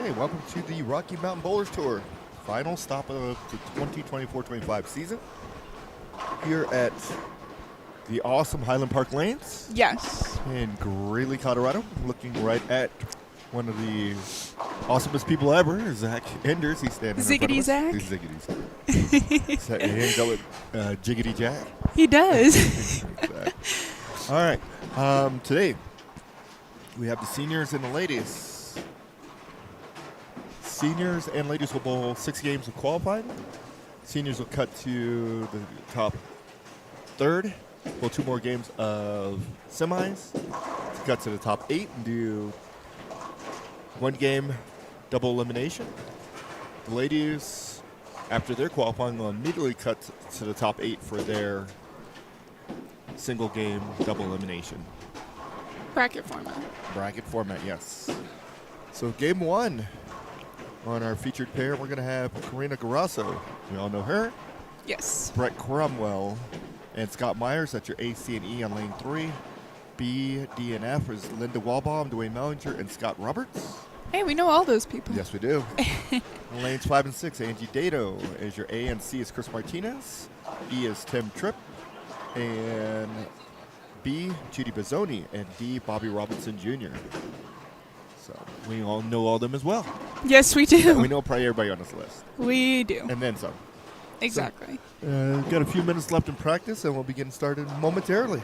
Hey, welcome to the Rocky Mountain Bowlers Tour, final stop of the 2024-25 season here at the awesome Highland Park Lanes Yes. in Greeley, Colorado. Looking right at one of the awesomest people ever, Zach Enders. He's standing in front of Ziggity us. Zach? He's Ziggity Zach. He hangs out with Jiggity Jack. He does. All right. Today we have the seniors and the ladies. Seniors and ladies will bowl 6 games of qualifying. Seniors will cut to the top third, bowl 2 more games of semis, to cut to the top 8 and do 1 game double elimination. The ladies, after their qualifying, will immediately cut to the top 8 for their single game double elimination. Bracket format. Bracket format, yes. So game 1. On our featured pair, we're going to have Karina Garasso. We all know her. Yes. Brett Cromwell and Scott Myers. That's your A, C, and E on lane 3. B, D, and F is Linda Walbaum, Dwayne Mellinger, and Scott Roberts. Hey, we know all those people. Yes, we do. Lanes 5 and 6, Angie Dato is your A, and C is Chris Martinez. E is Tim Tripp. And B, Judy Bazzoni, and D, Bobby Robinson Jr. So we all know all of them as well. Yes, we do. We know probably everybody on this list. We do. And then some. Exactly. Got a few minutes left in practice, and we'll be getting started momentarily.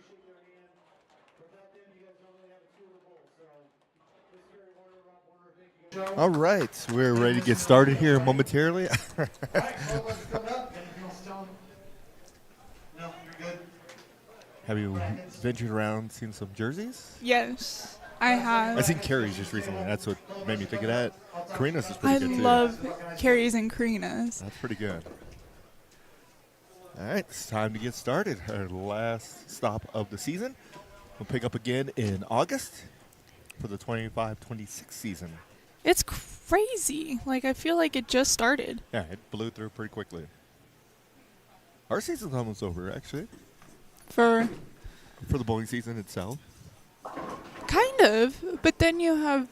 shake their hand. Without them, you guys don't really have a two in the bowl. So, Mr. Warner, Rob Warner, thank you guys. All right, we're ready to get started here momentarily. All right, 12 months coming up. Anything else to tell them? No, you're good. Have you ventured around, seen some jerseys? Yes, I I have. seen Carrie's just recently. That's what made me think of that. Karina's is I pretty good too. love Carrie's and Karina's. That's pretty good. All right, it's time to get started. Our last stop of the season. We'll pick up again in August for the 25-26 season. It's crazy. Like, I feel like it just started. Yeah, it blew through pretty quickly. Our season's almost over, actually, For for the bowling season itself. kind of, but then you have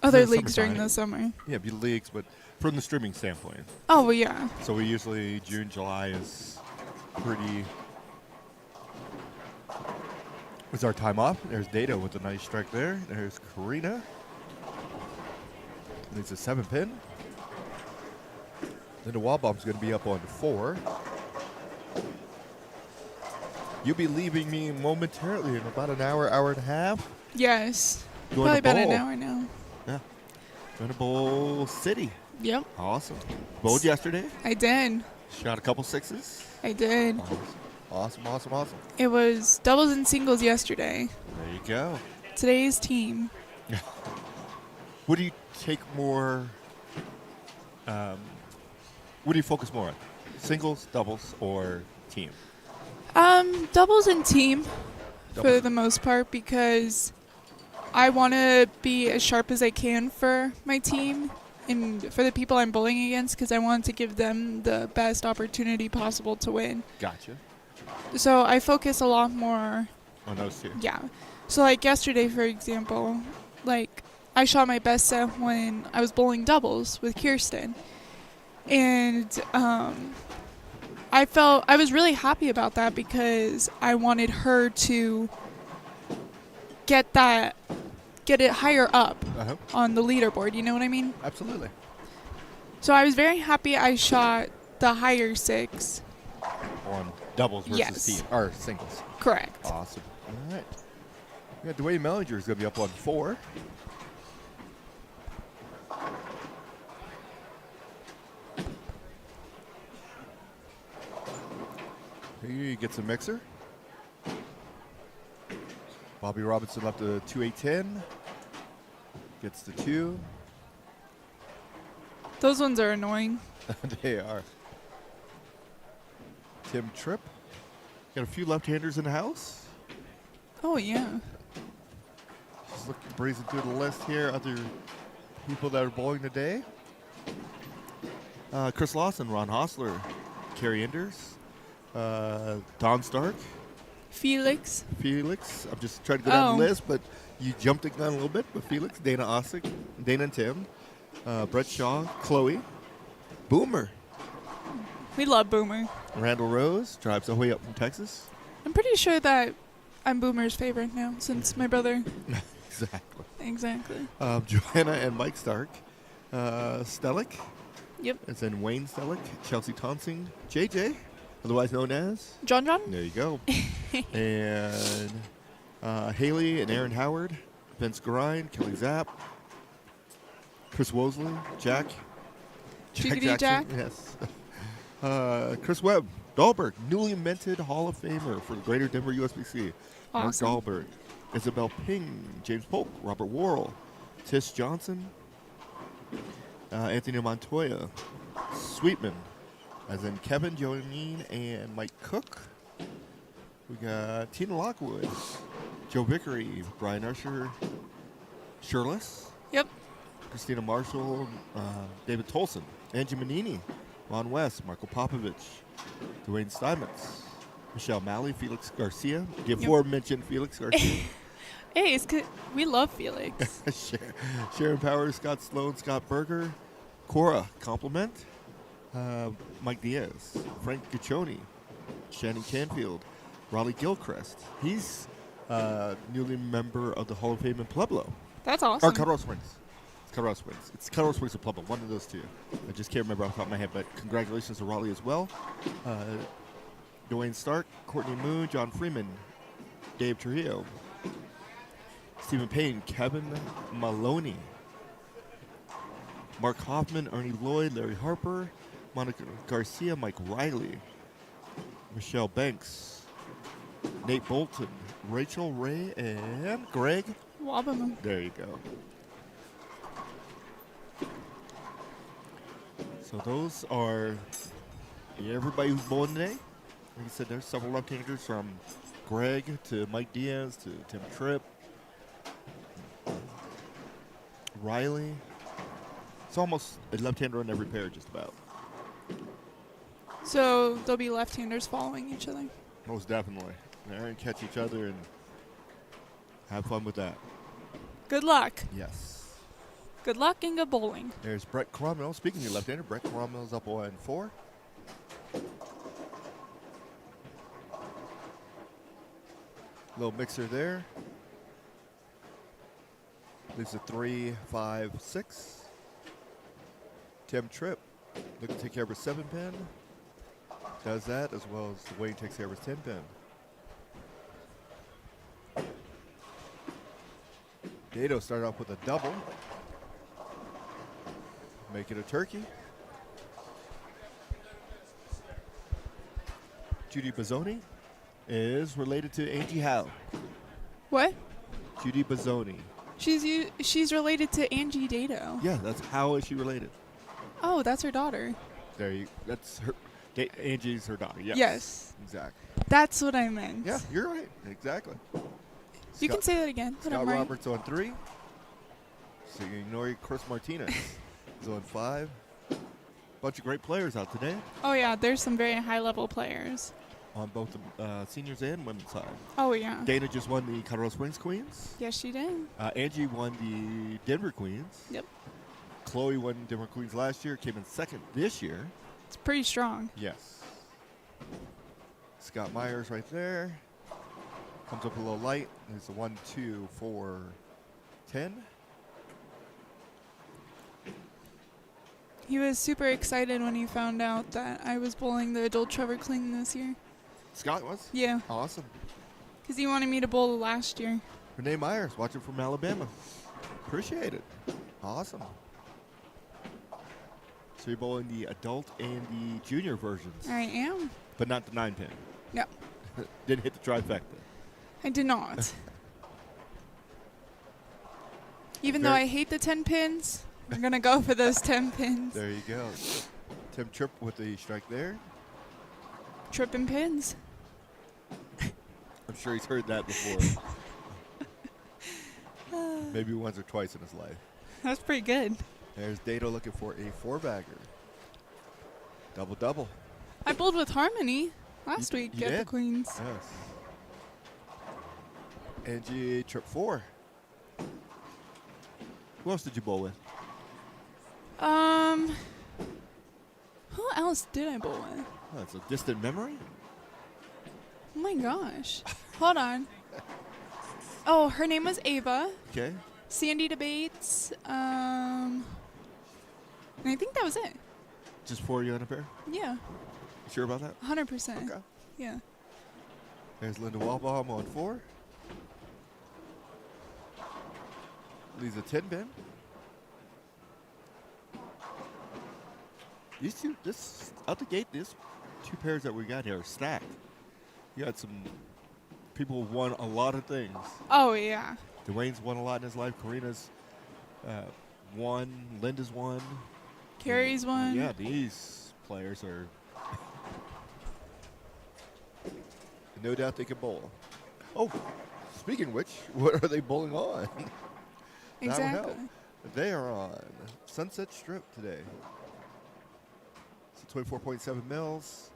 other the leagues during summertime. the summer. Yeah, be leagues, but from the streaming standpoint. Oh, well, yeah. So we usually, June, July is pretty... It's our time off. There's Data with a nice strike there. There's Karina. Needs a 7-pin. Then the wall bomb's going to be up on 4. You'll be leaving me momentarily in about an hour, hour and a half. Yes. Going Probably to about an bowl. hour now. Yeah. Going to Bowl City. Yep, Awesome. Bowled yesterday. I did. Shot a couple sixes. I did. Awesome, awesome, awesome. It was doubles and singles yesterday. There you go. Today's team. What do you take more? What do you focus more on? Singles, doubles, or team? Doubles and team for Doubles. the most part because I want to be as sharp as I can for my team and for the people I'm bowling against because I want to give them the best opportunity possible to win. Gotcha. So I focus a lot more, On those two. yeah. So like yesterday, for example, like I shot my best set when I was bowling doubles with Kirsten. And I was really happy about that because I wanted her to get it higher up Uh-huh. on the leaderboard, you know what I mean? Absolutely. So I was very happy I shot the higher 6. On doubles versus Yes. team or singles. Correct. Awesome. All right. Yeah, Dwayne Mellinger is going to be up on 4. Here you get some mixer. Bobby Robinson up to 2-8-10. Gets the 2. Those ones are annoying. They are. Tim Tripp. Got a few left-handers in the house. Oh, yeah. Just looking breezing through the list here. Other people that are bowling today. Chris Lawson, Ron Hostler, Kerry Enders, Don Stark, Felix. Felix. I'm just trying to go down the Oh. list, but you jumped the gun a little bit. But Felix, Dana Ossick, Dana and Tim, Brett Shaw, Chloe, Boomer, We love Boomer. Randall Rose, drives all the way up from Texas. I'm pretty sure that I'm Boomer's favorite now since my brother. Exactly. Exactly. Joanna and Mike Stark, Stellick, Yep. and then Wayne Stellick, Chelsea Thompson, JJ, otherwise known as. John John? There you go. And Haley and Aaron Howard, Vince Grind, Kelly Zapp, Chris Wosley, Jack. Jiggity Jack. Yes. Chris Webb, Dahlberg, newly minted Hall of Famer for the Greater Denver USBC. Awesome. Mark Dahlberg, Isabel Ping, James Polk, Robert Worrell, Tish Johnson, Anthony Montoya, Sweetman, as in Kevin, Joanine, and Mike Cook. We got Tina Lockwood, Joe Vickery, Brian Usher, Shirless, Yep. Christina Marshall, David Tolson, Angie Manini, Ron West, Marco Popovich, Dwayne Steinmetz, Michelle Malley, Felix Garcia, the aforementioned Felix Garcia, Hey, we love Felix. Sharon Powers, Scott Sloan, Scott Berger, Cora Compliment, Mike Diaz, Frank Gaccioni, Shannon Canfield, Raleigh Gilchrist. He's newly member of the Hall of Fame in Pueblo. That's Or awesome. Colorado Springs. It's Colorado Springs. It's Colorado Springs or Pueblo, one of those two. I just can't remember off the top of my head, but congratulations to Raleigh as well. Dwayne Stark, Courtney Moon, John Freeman, Dave Trujillo. Stephen Payne, Kevin Maloney. Mark Hoffman, Ernie Lloyd, Larry Harper, Monica Garcia, Mike Riley, Michelle Banks, Nate Bolton, Rachel Ray, and Greg. Wabama. There you go. So those are everybody who's bowling today. Like I said, there's several left-handers from Greg to Mike Diaz to Tim Tripp, Riley. It's almost a left-hander in every pair, just about. So there'll be left-handers following each other. Most definitely. They're going to catch each other and have fun with that. Good luck. Yes. Good luck and good bowling. There's Brett Cromwell. Speaking of your left-hander, Brett Cromwell's up 1-4. Little mixer there. Leaves a 3, 5, 6. Tim Tripp looking to take care of his 7-pin. Does that as well as Wayne takes care of his 10-pin. Dado started off with a double. Make it a turkey. Judy Bazzoni is related to Angie Howe. What? Judy Bazzoni. She's related to Angie Dado. Yeah, that's how is she related? Oh, that's her daughter. There you. That's her. Angie's her daughter. Yes. Yes. Exactly. That's what I meant. Yeah, you're right. Exactly. You can say that again. But Scott I'm right. Roberts on 3. So you ignore Chris Martinez. He's on 5. Bunch of great players out today Oh yeah, there's some very high-level players. on both the seniors and women's side. Oh yeah. Dana just won the Colorado Springs Queens. Yes, she did. Angie won the Denver Queens. Yep. Chloe won Denver Queens last year, came in second this year. It's pretty strong. Yes. Scott Myers right there. Comes up a little light. There's a 1, 2, 4, 10. He was super excited when he found out that I was bowling the adult Trevor Kling this year. Scott was? Yeah, Awesome. because he wanted me to bowl last year. Renee Myers, watching from Alabama. Appreciate it. Awesome. So you're bowling the adult and the junior versions, I am. but not the 9-pin. No, Didn't hit the trifecta. I did not. Even though I hate the 10 pins, we're going to go for those 10 pins. There you go. Tim Tripp with the strike there. Tripping pins. I'm sure he's heard that before. Maybe once or twice in his life. That's pretty good. There's Dado looking for a 4-bagger. Double-double. I bowled with Harmony last week you at the did? Queens. Yes. Angie Tripp 4. Who else did you bowl with? Who else did I bowl with? Oh, that's a distant memory. Oh my gosh. Hold on. Oh, her name was Ava. Okay. Sandy Debates. And I think that was it. Just 4 you on a pair? Yeah, You sure about that? 100%. Okay. Yeah. There's Linda Walbaum on 4. Leaves a 10-pin. These two, out the gate, these 2 pairs that we got here are stacked. You got some people who won a lot of things. Oh, yeah. Dwayne's won a lot in his life. Karina's won. Linda's won. Carrie's one. Yeah, these players are no doubt they can bowl. Oh, speaking of which, what are they bowling on? That would help. Exactly. They are on Sunset Strip today. So 24.7 mils,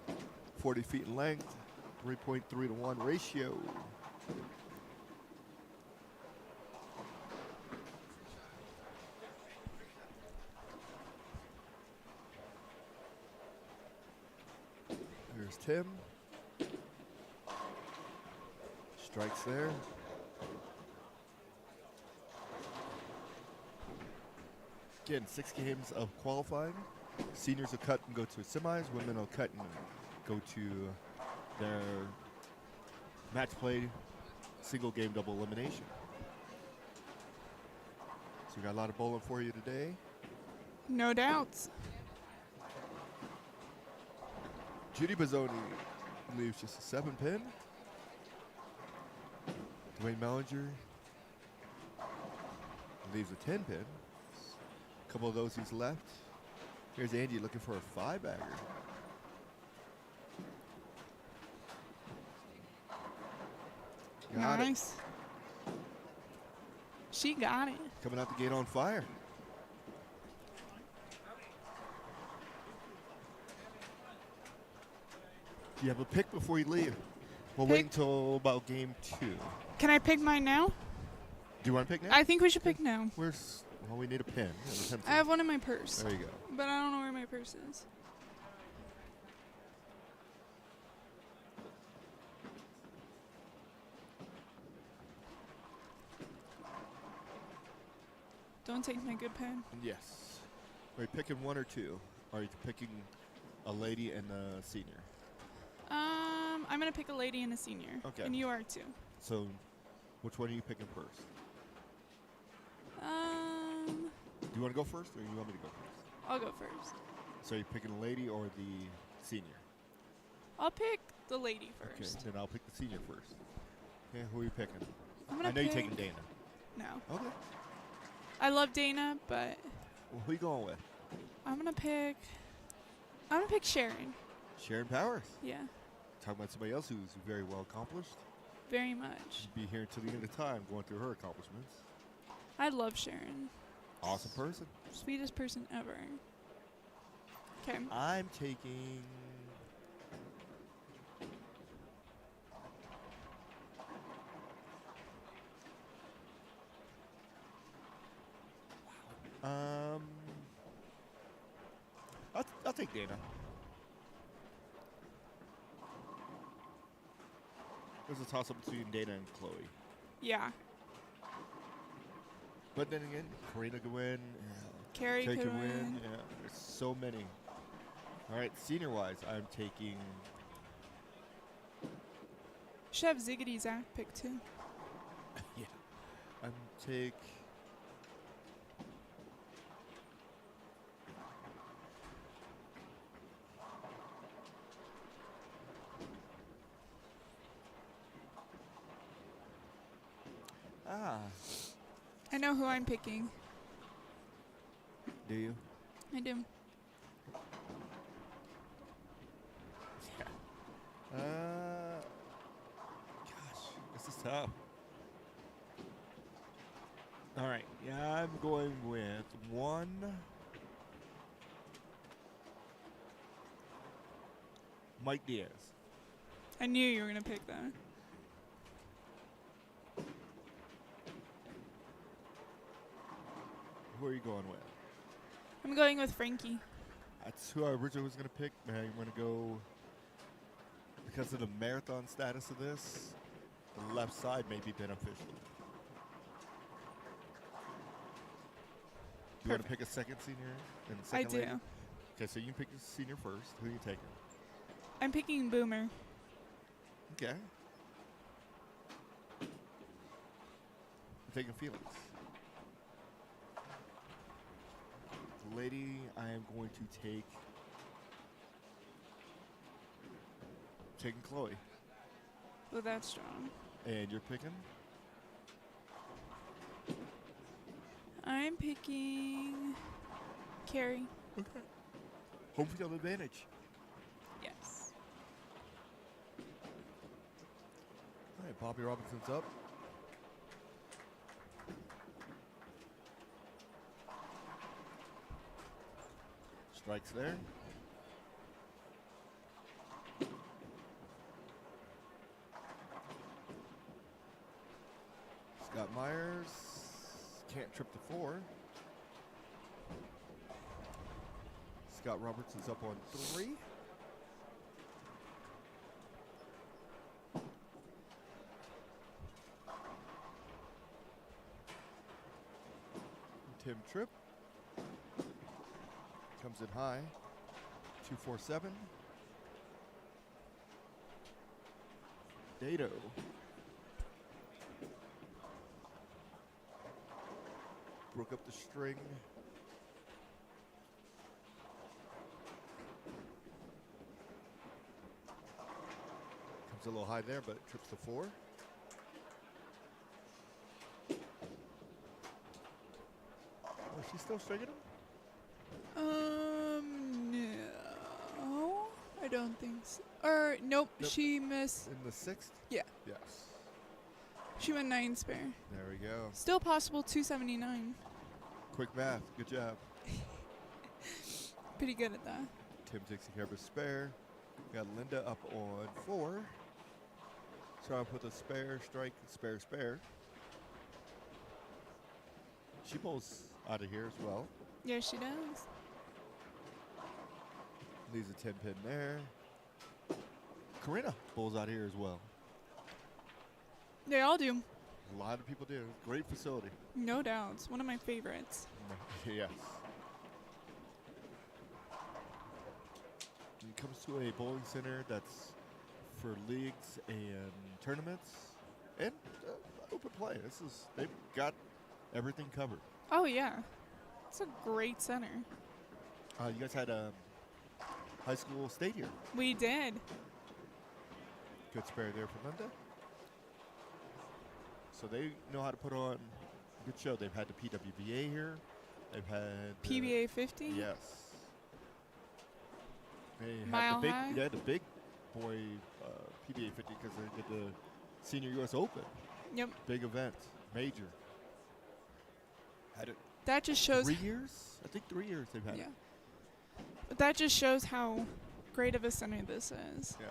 40 feet in length, 3.3 to 1 ratio. Here's Tim. Strikes there. Again, 6 games of qualifying. Seniors will cut and go to semis. Women will cut and go to their match play single game double elimination. So we got a lot of bowling for you today. No doubts. Judy Bazzoni leaves just a 7-pin. Dwayne Mellinger leaves a 10-pin. A couple of those he's left. Here's Andy looking for a 5-bagger. Got it. Nice. She got it. Coming out the gate on fire. Do you have a pick before you leave? We'll wait Pick. until about game 2. Can I pick mine now? Do you want to pick now? I think we should pick now. Where's? Well, we need a pen. And a pencil. I have one in my purse, There you go. but I don't know where my purse is. Don't take my good pen. Yes. Are you picking one or two? Or are you picking a lady and a senior? I'm gonna pick a lady and a senior. Okay. And you are too. So, which one are you picking first? Do you want to go first, or you want me to go first? I'll go first. So, are you picking a lady or the senior? I'll pick the lady first. Okay, then I'll pick the senior first. Okay, who are you picking? I'm gonna I know you're pick- taking Dana. No. Okay. I love Dana, but Well, who are you going with? I'm gonna pick Sharon. Sharon Powers. Yeah, Talking about somebody else who's very well accomplished. very much. She'll be here until the end of time going through her accomplishments. I love Sharon. Awesome person. Sweetest person ever. Okay. I'm taking... I'll take Dana. There's a toss-up between Dana and Chloe. Yeah. But then again, Karina could win. Carrie Kay could could win. Yeah, there's so many. All right, senior-wise, I'm taking... Should have Ziggity Zach pick too. Yeah. I'm take... I know who I'm picking. Do you? I do. Yeah. Gosh, this is tough. All right, yeah, I'm going with one. Mike Diaz. I knew you were gonna pick that. Who are you going with? I'm going with Frankie. That's who I originally was going to pick. Man, I'm going to go, because of the marathon status of this, the left side may be beneficial. Do you want to pick a second senior and I second do. lady? Okay, so you can pick the senior first. Who are you taking? I'm picking Boomer. Okay. I'm taking Felix. The lady, I am going to take... Taking Chloe. Oh, that's strong. And you're picking? I'm picking Carrie. Okay. Home field advantage. Yes. All right, Bobby Robinson's up. Strikes there. Scott Myers can't trip the 4. Scott Robertson's up on 3. Tim Tripp comes in high. 247. Dado. broke up the string. Comes a little high there, but trips to 4. Oh, she's still stringing him? No, I don't think so. Or nope, Nope. she missed. In the 6th? Yeah, Yes. she went 9 spare. There we go. Still possible 279. Quick math. Good job. Pretty good at that. Tim takes care of his spare. Got Linda up on 4. So I put the spare, strike, spare, spare. She pulls out of here as well. Yeah, she does. Leaves a 10 pin there. Karina pulls out here as well. They all do. A lot of people do. Great facility. No doubt. It's one of my favorites. Yes. When it comes to a bowling center that's for leagues and tournaments and open play, they've got everything covered. Oh, yeah. It's a great center. You guys had a high school state here. We did. Good spare there for Linda. So they know how to put on a good show. They've had the PWBA here. They've had PBA 50? Yes. They had Mile the big, High? yeah, the big boy PBA 50 because they did the Senior U.S. Open. Yep. Big event, major. Had it That just shows. 3 years? I think 3 years they've had Yeah. it. But that just shows how great of a center this is. Yes.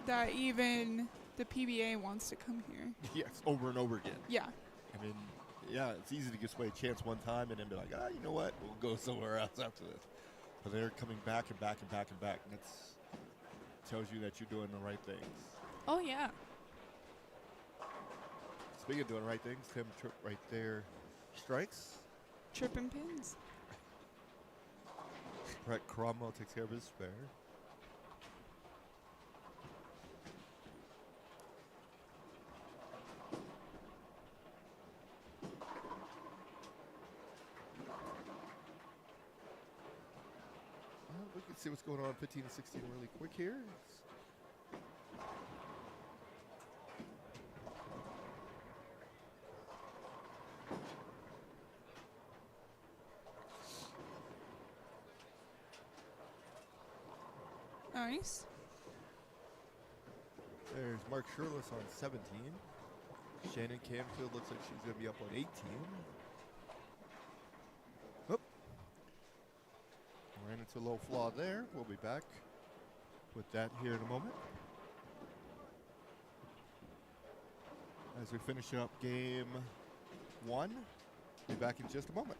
That even the PBA wants to come here. Yes, over and over again. Yeah. I mean, yeah, it's easy to give somebody a chance one time and then be like, you know what? We'll go somewhere else after this. But they're coming back and back and back and back. And that tells you that you're doing the right things. Oh, yeah. Speaking of doing the right things, Tim Tripp right there strikes. Tripping pins. Brett Cromwell takes care of his spare. Well, we can see what's going on 15 and 16 really quick here. Nice. There's Mark Shirless on 17. Shannon Canfield looks like she's going to be up on 18. Oop. Ran into a little flaw there. We'll be back with that here in a moment. As we finish up game 1, be back in just a moment.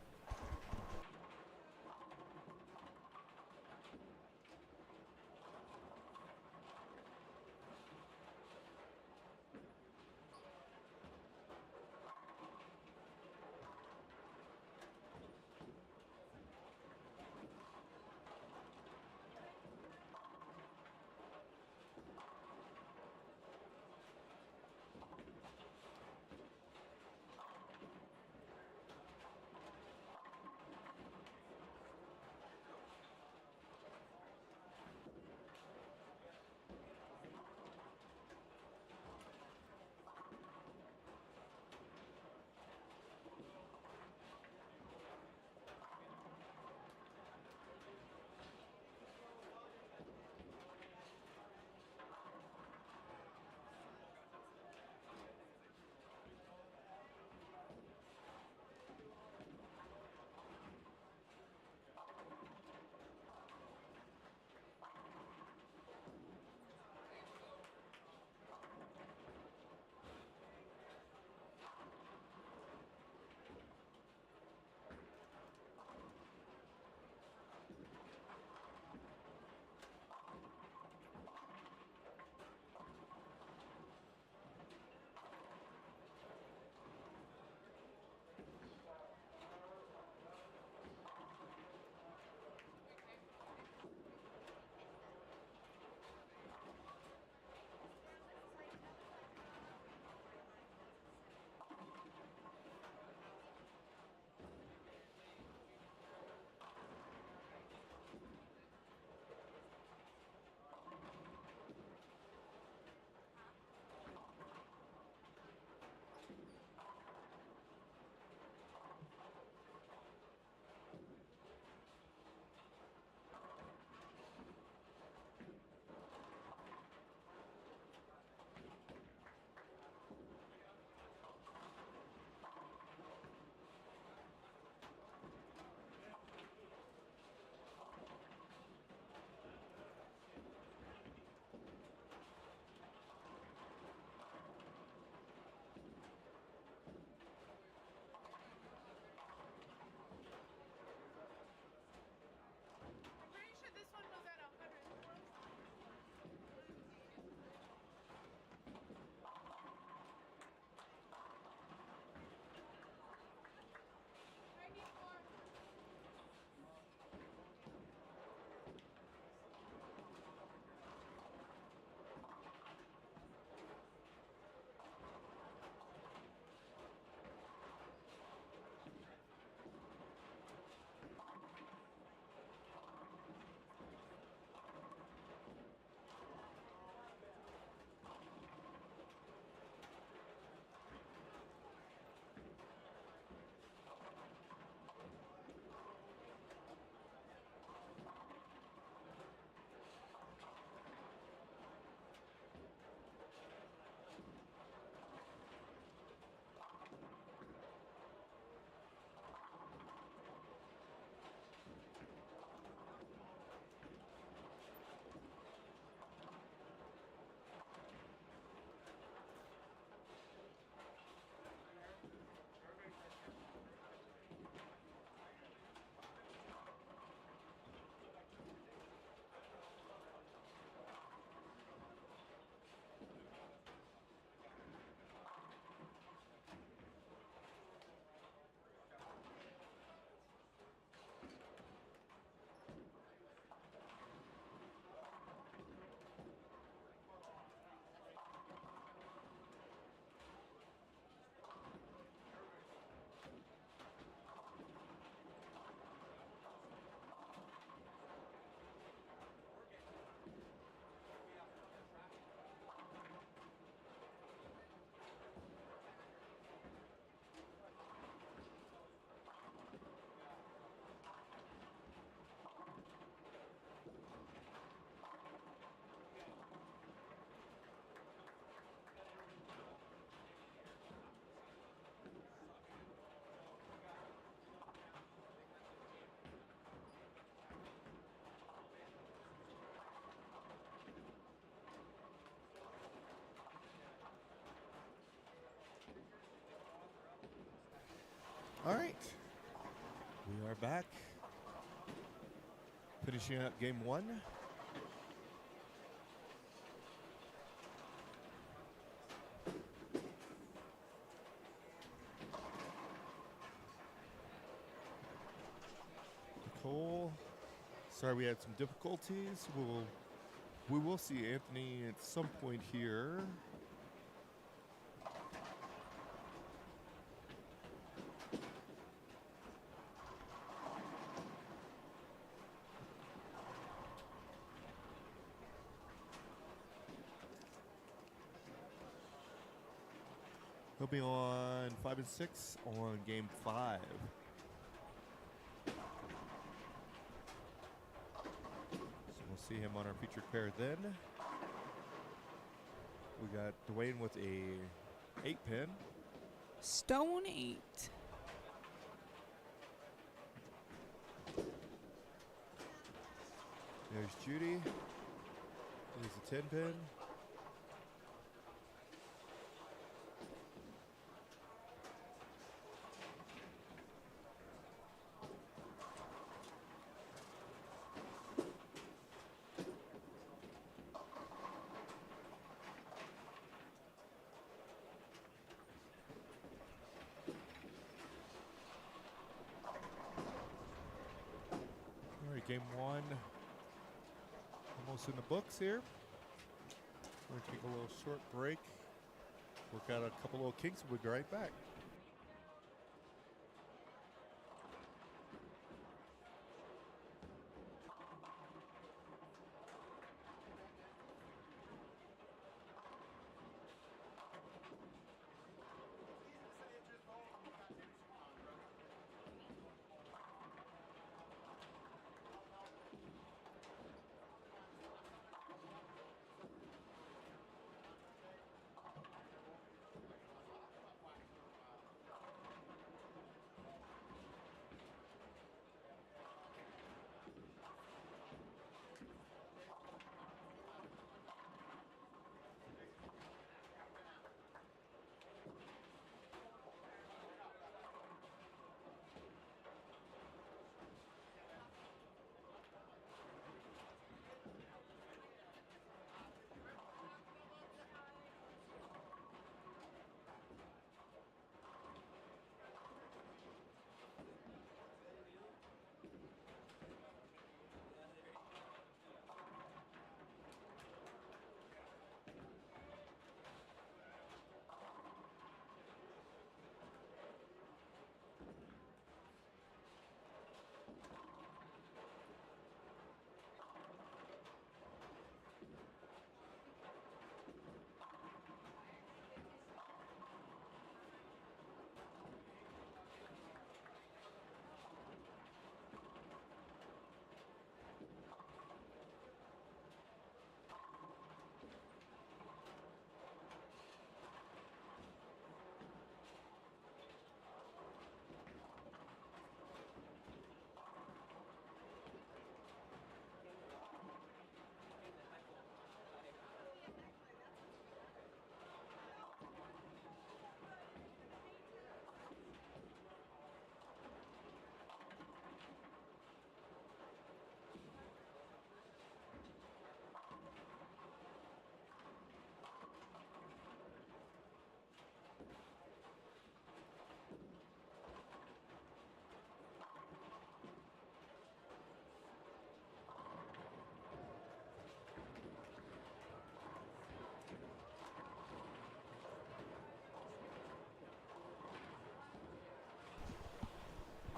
back. Finishing up game one. Nicole, sorry we had some difficulties. We will see Anthony at some point here. He'll be on 5 and 6 on game 5. So we'll see him on our featured pair then. We got Dwayne with a 8-pin. Stone 8. There's Judy. There's a 10-pin. All right, game one. Almost in the books here. We're going to take a little short break. Work out a couple little kinks and we'll be right back.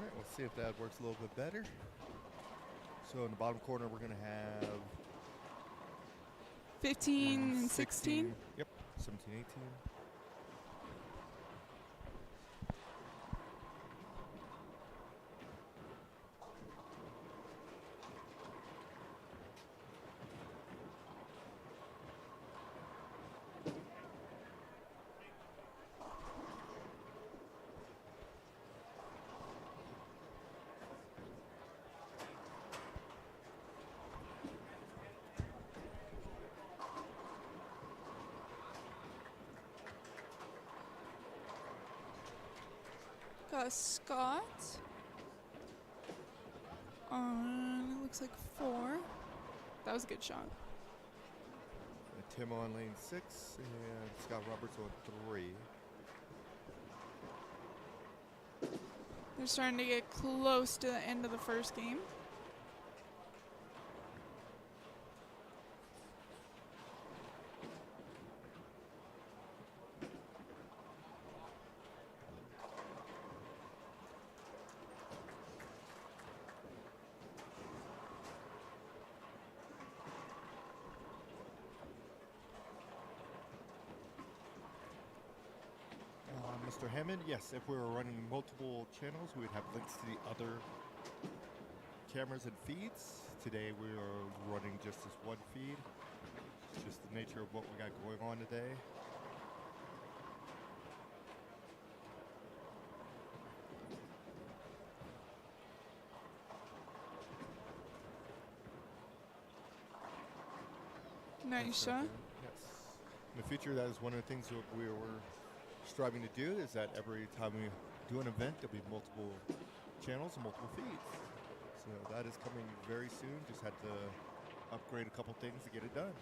All right, let's see if that works a little bit better. So in the bottom corner, we're going to have 15 and 16. Yep, 17, 18. Got Scott. on, it looks like 4. That was a good shot. Tim on lane 6 and Scott Roberts on 3. They're starting to get close to the end of the first game. Mr. Hammond, yes, if we were running multiple channels, we would have links to the other cameras and feeds. Today we are running just this one feed. It's just the nature of what we got going on today. Nice shot. Yes. In the future, that is one of the things that we were striving to do, is that every time we do an event, there'll be multiple channels and multiple feeds. So that is coming very soon. Just had to upgrade a couple things to get it done.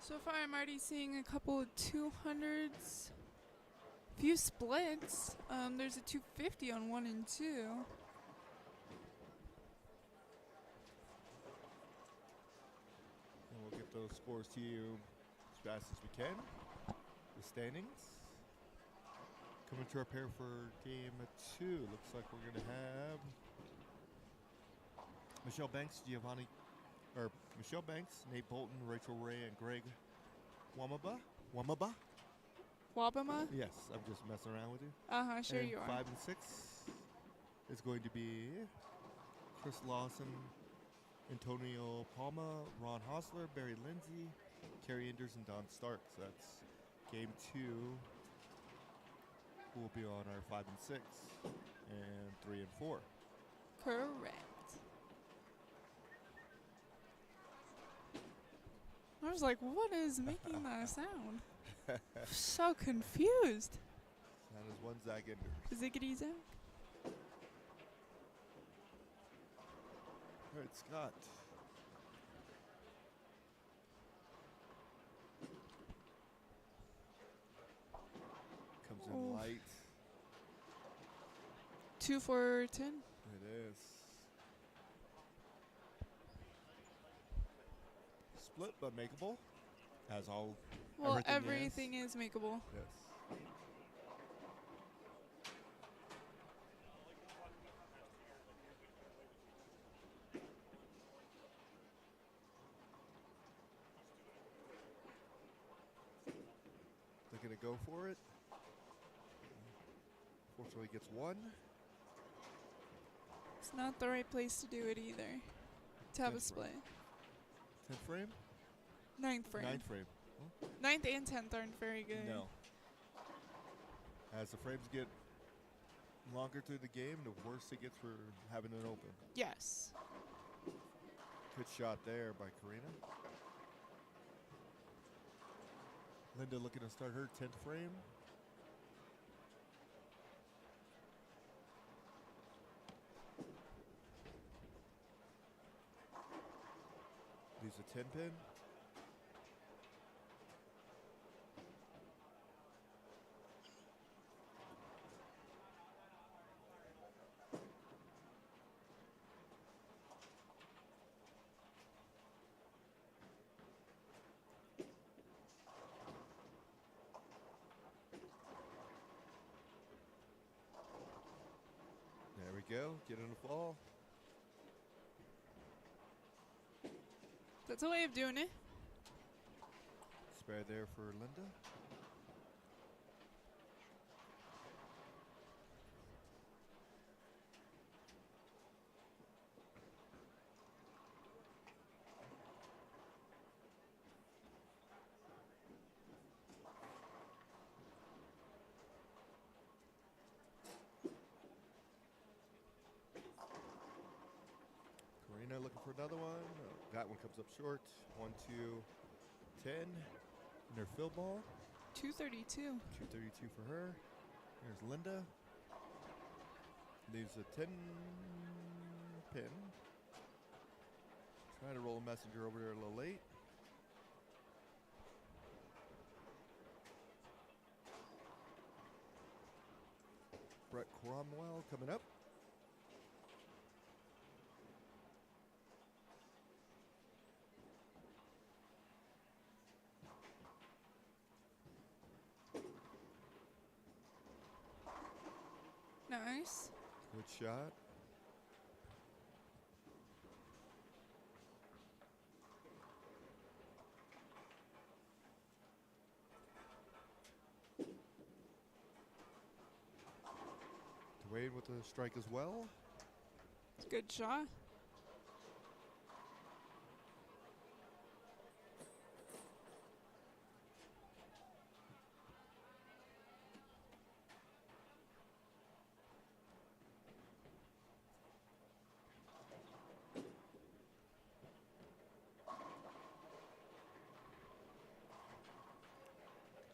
So far, I'm already seeing a couple of 200s, few splits. There's a 250 on 1 and 2. And we'll get those scores to you as fast as we can. The standings. Coming to our pair for game 2. Looks like we're going to have Michelle Banks, Michelle Banks, Nate Bolton, Rachel Ray, and Greg Wamaba. Wabama? Yes, I'm just messing around with you. Sure and you are. 5 and 6 is going to be Chris Lawson, Antonio Palma, Ron Hostler, Barry Lindsay, Kerry Enders, and Don Stark. So that's game 2. Will be on our 5 and 6 and 3 and 4. Correct. I was like, what is making that sound? So confused. That is one Zach Enders. Ziggity Zag? All right, Scott. Comes in Oof. light. 2 for 10. It is. Split but makeable. As all. Well, everything is makeable. Yes. They're going to go for it. Fortunately, gets 1. It's not the right place to do it either. To have a 10th split. 10th frame? 9th frame. 9th frame. Huh? 9th and 10th aren't very good. No. As the frames get longer through the game, the worse it gets for having it open. Yes. Good shot there by Karina. Linda looking to start her 10th frame. Leaves a 10 pin. There we go. Get in the fall. That's a way of doing it. Spare there for Linda. looking for another one. That one comes up short. 1-2, 10. And their field ball. 232. 232 for her. Here's Linda. Leaves a 10 pin. Trying to roll a messenger over there a little late. Brett Cromwell coming up. Nice. Good shot. Dwayne with the strike as well. Good shot.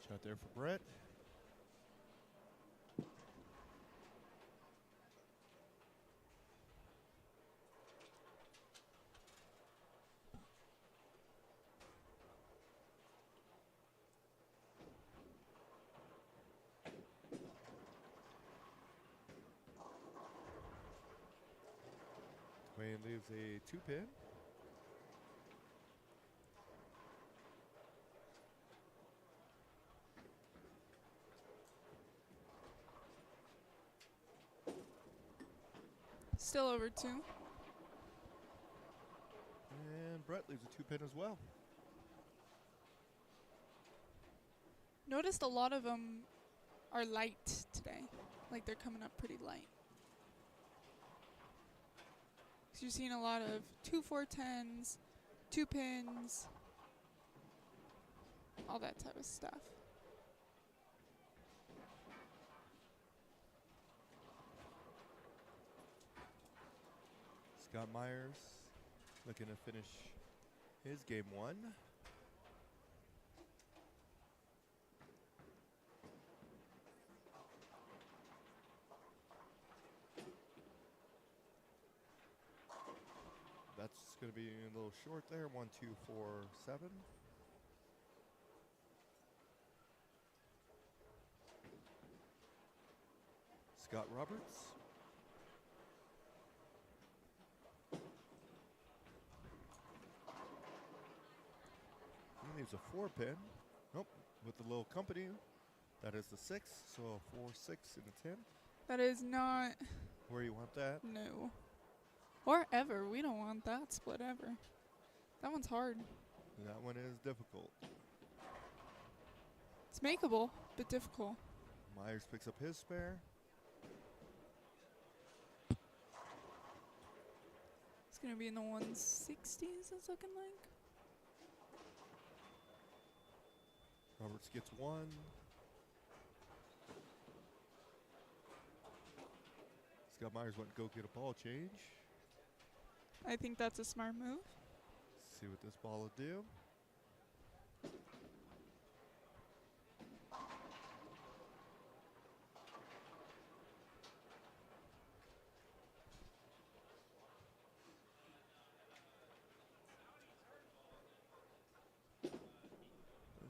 Shot there for Brett. Dwayne leaves a 2-pin. Still over 2. And Brett leaves a 2-pin as well. Noticed a lot of them are light today. Like they're coming up pretty light. So you're seeing a lot of 2 4-10s, 2 pins, all that type of stuff. Scott Myers looking to finish his game 1. That's going to be a little short there. 1, 2, 4, 7. Scott Roberts. He leaves a 4-pin. Nope, with the little company. That is the 6, so a 4, 6, and a 10. That is not, Where you want that? no. Or ever. We don't want that split ever. That one's hard. That one is difficult. It's makeable, but difficult. Myers picks up his spare. It's going to be in the 160s, it's looking like. Roberts gets 1. Scott Myers went to go get a ball change. I think that's a smart move. See what this ball will do.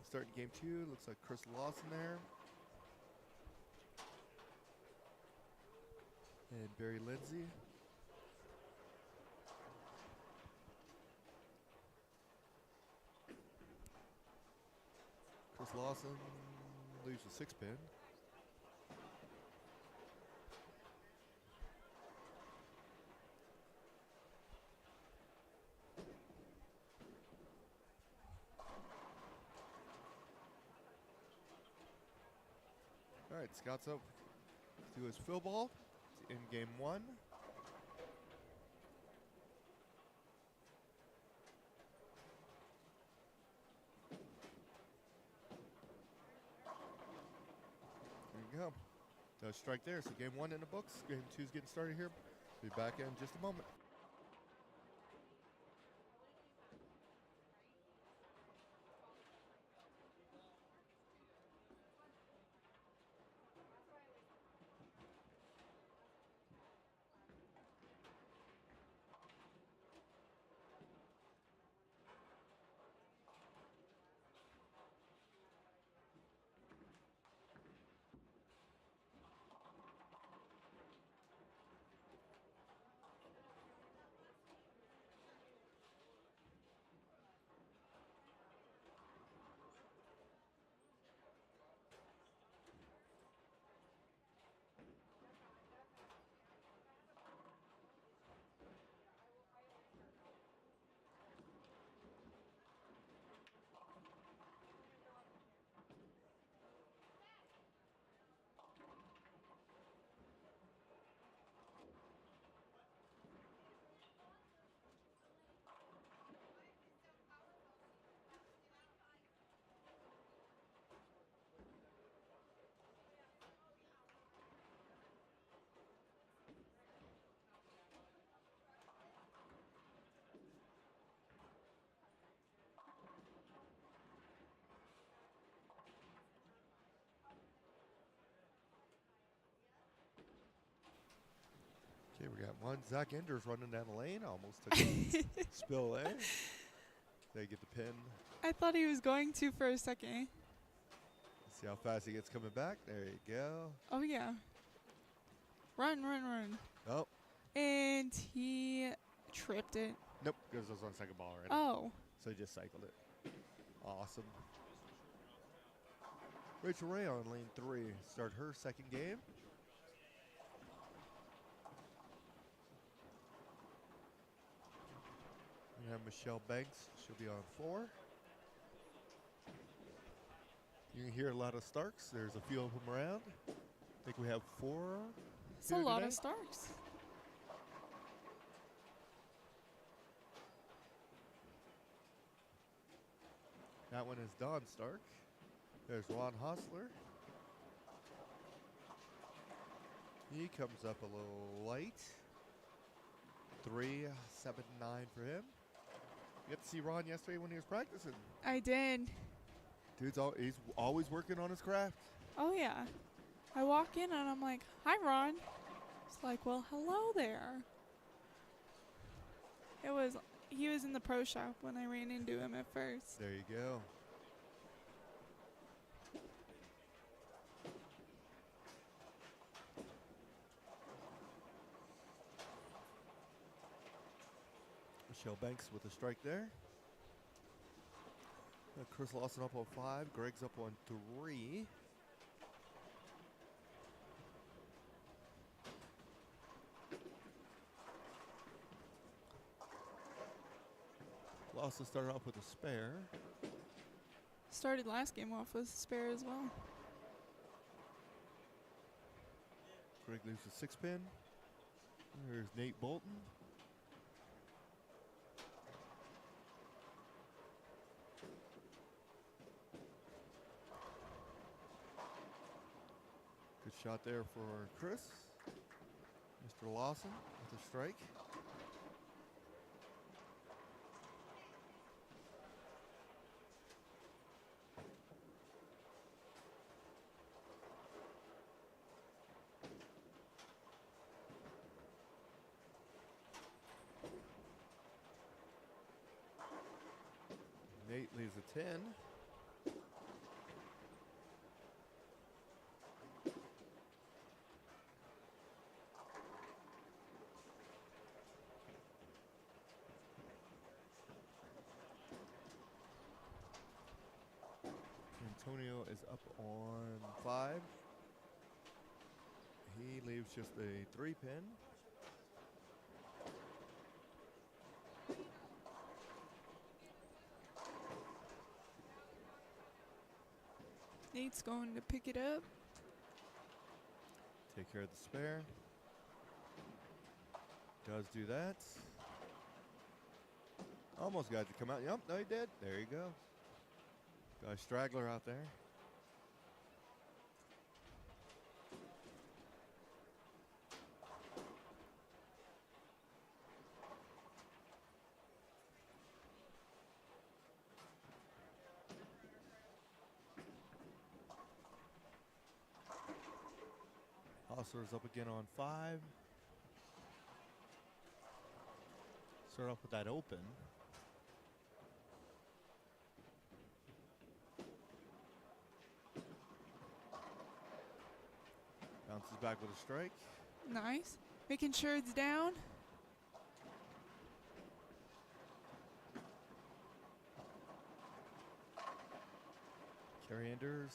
Starting game 2, looks like Chris Lawson there. And Barry Lindsay. Chris Lawson leaves a 6-pin. All right, Scott's up to his fill ball in game 1. There you go. Does strike there. So game 1 in the books. Game 2 is getting started here. Be back in just a moment. We got one. Zach Enders running down the lane. Almost took a spill there. They get the pin. I thought he was going to for a second. See how fast he gets coming back. There you go. Oh, yeah. Run, run, run. Oh, And he tripped it. nope. Because it was on second ball already. Oh. So he just cycled it. Awesome. Rachel Ray on lane 3. Start her second game. We have Michelle Banks. She'll be on 4. You can hear a lot of Starks. There's a few of them around. I think we have 4. It's a here lot today. of Starks. That one is Don Stark. There's Ron Hostler. He comes up a little light. 3.79 for him. You got to see Ron yesterday when he was practicing. I did. He's always working on his craft. Oh, yeah. I walk in and I'm like, hi, Ron. It's like, well, hello there. He was in the pro shop when I ran into him at first. There you go. Michelle Banks with a strike there. Chris Lawson up on 5. Greg's up on 3. Lawson started off with a spare. Started last game off with a spare as well. Greg leaves a 6-pin. There's Nate Bolton. Good shot there for Chris. Mr. Lawson with a strike. Nate leaves a 10. Antonio is up on 5. He leaves just a 3-pin. Nate's going to pick it up. Take care of the spare. Does do that. Almost got it to come out. Yep, no, he did. There you go. Got a straggler out there. Hostler's up again on 5. Start off with that open. Bounces back with a strike. Nice. Making sure it's down. Carrie Anders.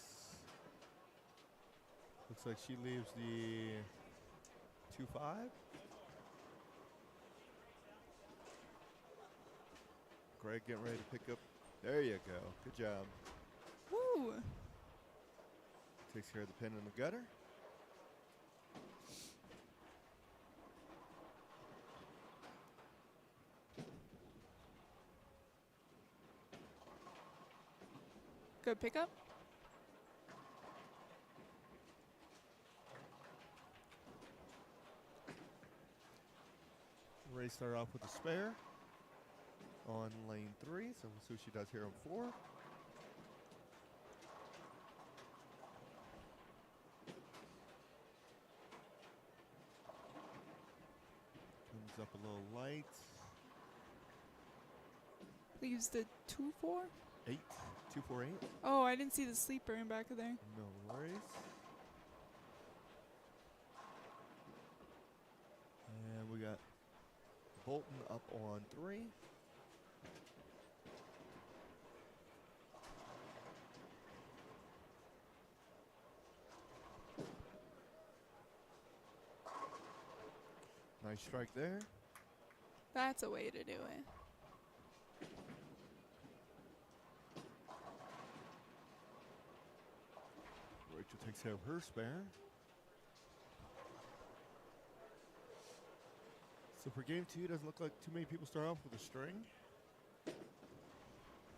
Looks like she leaves the 2-5. Greg getting ready to pick up. There you go. Good job. Woo! Takes care of the pin in the gutter. Good pickup. Ray started off with a spare on lane 3, so we'll see what she does here on 4. Leaves up a little light. Leaves the 2-4. 8, 2, 4, 8. Oh, I didn't see the sleeper in back of there. No worries. And we got Bolton up on 3. Nice strike there. That's a way to do it. Rachel takes care of her spare. So for game 2, it doesn't look like too many people start off with a string.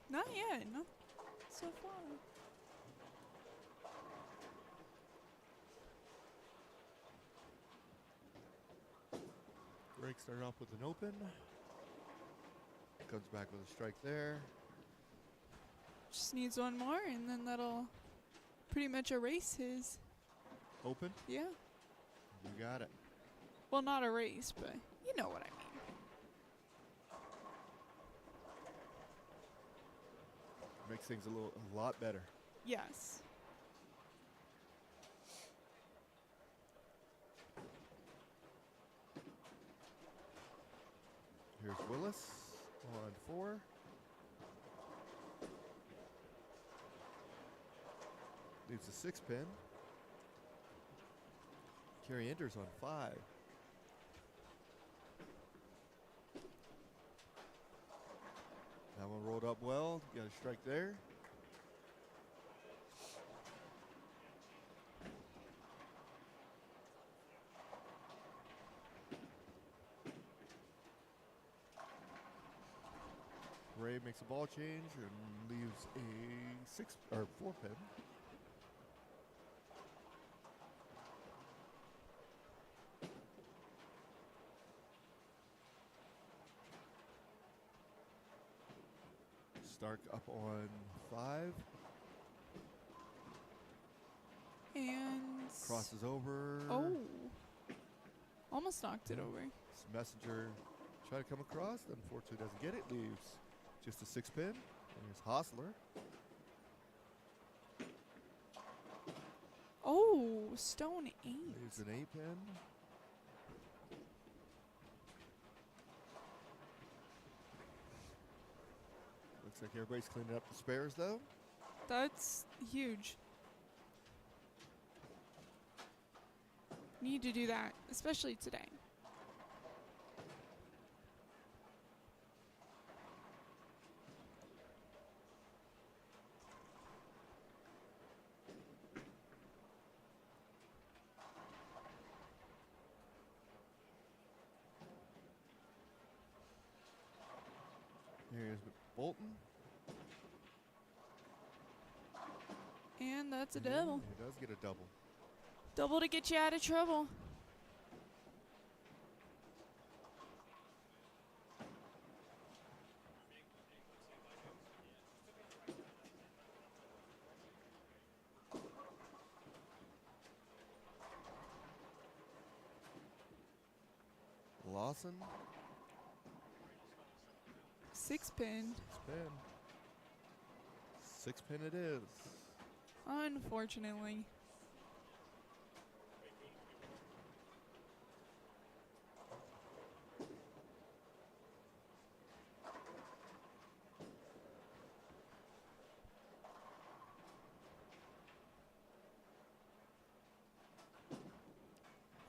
Not yet. Not so far. Greg started off with an open. Comes back with a strike there. Just needs one more, and then that'll pretty much erase his. Open. Yeah. You got it. Well, not erase, but you know what I mean. Makes things a lot better. Yes. Here's Willis on 4. Leaves a 6 pin. Carrie Enders on 5. That one rolled up well. Got a strike there. Ray makes a ball change and leaves a 4 pin. Stark up on 5. And Crosses over. oh, almost knocked it over. Messenger try to come across. Unfortunately doesn't get it. Leaves just a 6 pin. And here's Hostler. Oh, stone 8. Leaves an 8 pin. Looks like everybody's cleaning up the spares though. That's huge. Need to do that, especially today. Here's Bolton. And that's a double. He does get a double. Double to get you out of trouble. Lawson. 6 pin. 6 pin. 6 pin it is. Unfortunately.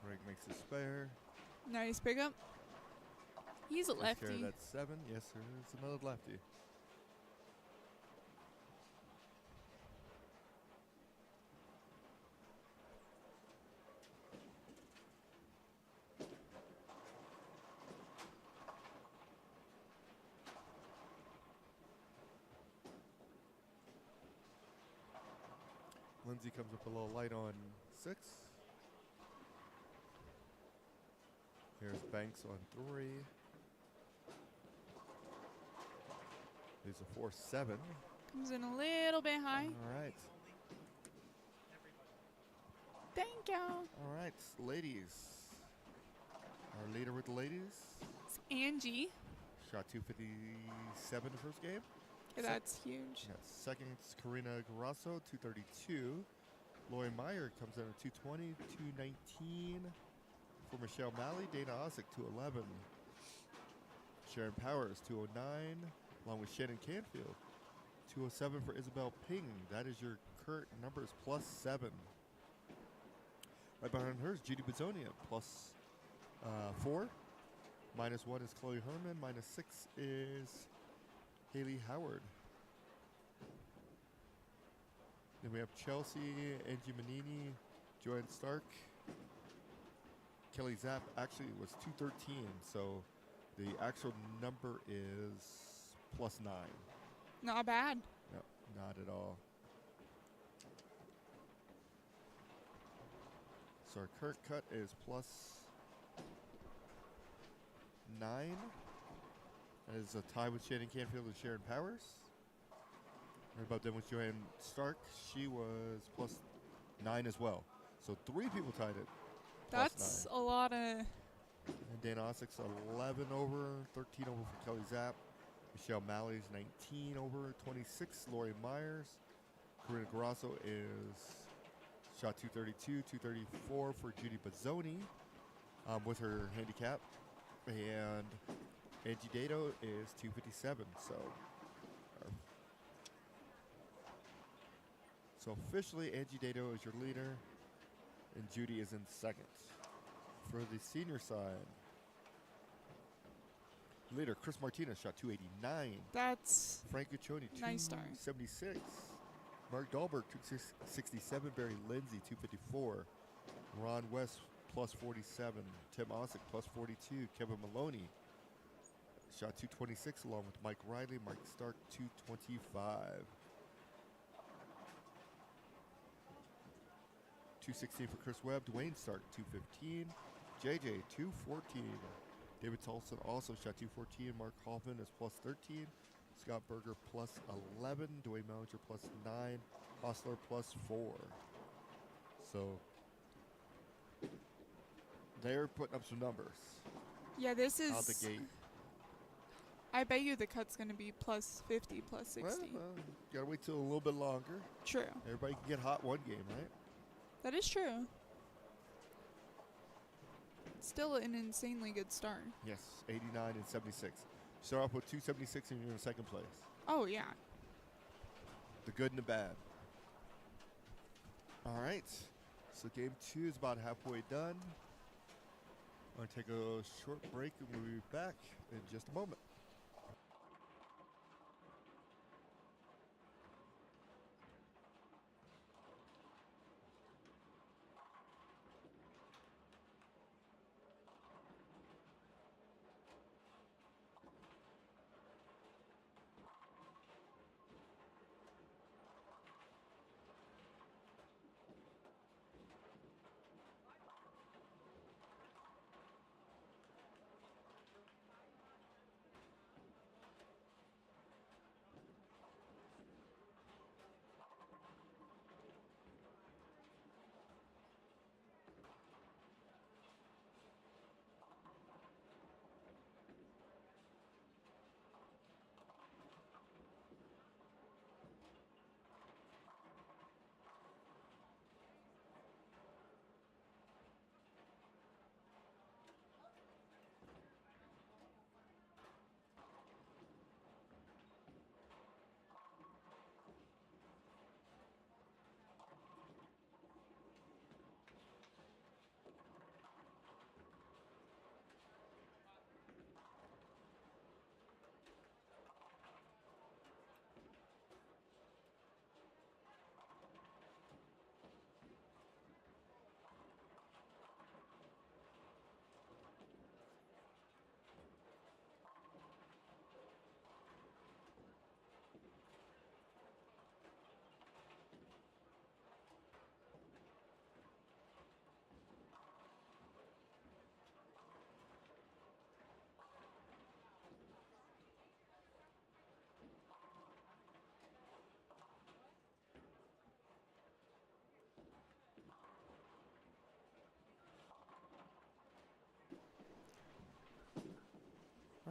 Greg makes a spare. Nice pickup. He's a Takes care of lefty. that 7. Yes, sir. It's another lefty. Lindsay comes up a little light on 6. Here's Banks on 3. There's a 4-7. Comes in a little bit high. All right. Thank you. All right, ladies. Our leader with the ladies It's Angie. shot 257 the first game. Okay, that's huge. Yeah, second, it's Karina Grasso, 232. Lori Meyer comes in at 220, 219. For Michelle Malley, Dana Osick, 211. Sharon Powers, 209, along with Shannon Canfield. 207 for Isabel Ping. That is your current numbers, +7. Right behind her is Judy Bezonia, +4. -1 is Chloe Herman. -6 is Haley Howard. Then we have Chelsea, Angie Manini, Joanne Stark. Kelly Zapp actually was 213, so the actual number is +9. Not bad. No, not at all. So our current cut is +9. That is a tie with Shannon Canfield and Sharon Powers. Right about them with Joanne Stark. She was +9 as well. So 3 people tied it. That's +9. a lot of. And Dana Osick's 11 over, 13 over for Kelly Zapp. Michelle Malley's 19 over, 26. Lori Myers. Karina Grasso is shot 232, 234 for Judy Bazzoni with her handicap. And Angie Dato is 257. So officially, Angie Dato is your leader, and Judy is in second. For the senior side, leader Chris Martinez shot 289. That's Frank Guccione, nice start. 276. Mark Dahlberg, 267. Barry Lindsay, 254. Ron West, +47. Tim Osick, +42. Kevin Maloney shot 226 along with Mike Riley. Mike Stark, 225. 216 for Chris Webb. Dwayne Stark, 215. JJ, 214. David Tolson also shot 214. Mark Hoffman is +13. Scott Berger, +11. Dwayne Mellinger, +9. Hostler, +4. So they're putting up some numbers Yeah, this is. out the gate. I bet you the cut's going to be +50, +60. Well, gotta wait till a little bit longer. True. Everybody can get hot one game, right? That is true. Still an insanely good start. Yes, 89 and 76. Start off with 276 and you're in second place. Oh, yeah. The good and the bad. All right. So game 2 is about halfway done. I'm going to take a short break and we'll be back in just a moment.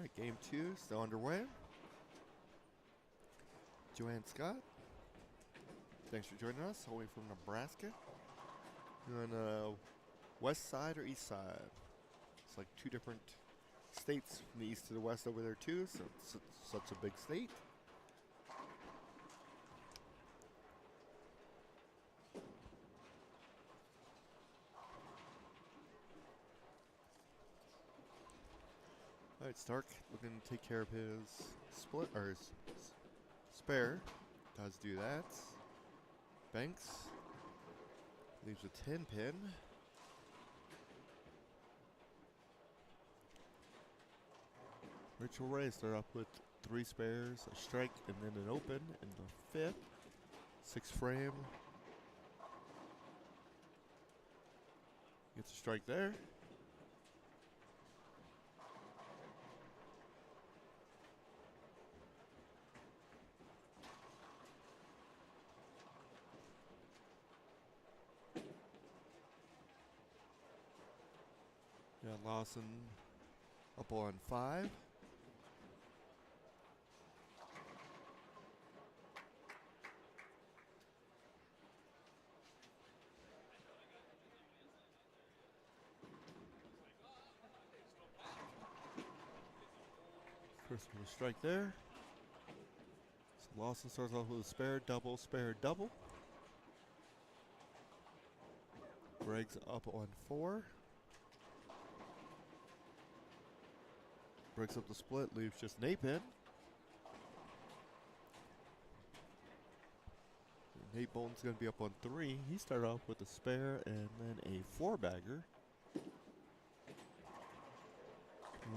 right, game 2 still underway. Joanne Scott, thanks for joining us, all the way from Nebraska. You're on the west side or east side? It's like 2 different states from the east to the west over there too, so it's such a big state. All right, Stark looking to take care of his split or his spare. Does do that. Banks leaves a 10 pin. Rachel Ray start off with 3 spares, a strike, and then an open in the 5th. 6 frame. Gets a strike there. Got Lawson up on 5. First one, a strike there. So Lawson starts off with a spare, double. Greg's up on 4. Breaks up the split, leaves just an 8 pin. Nate Bolton's going to be up on 3. He started off with a spare and then a 4-bagger.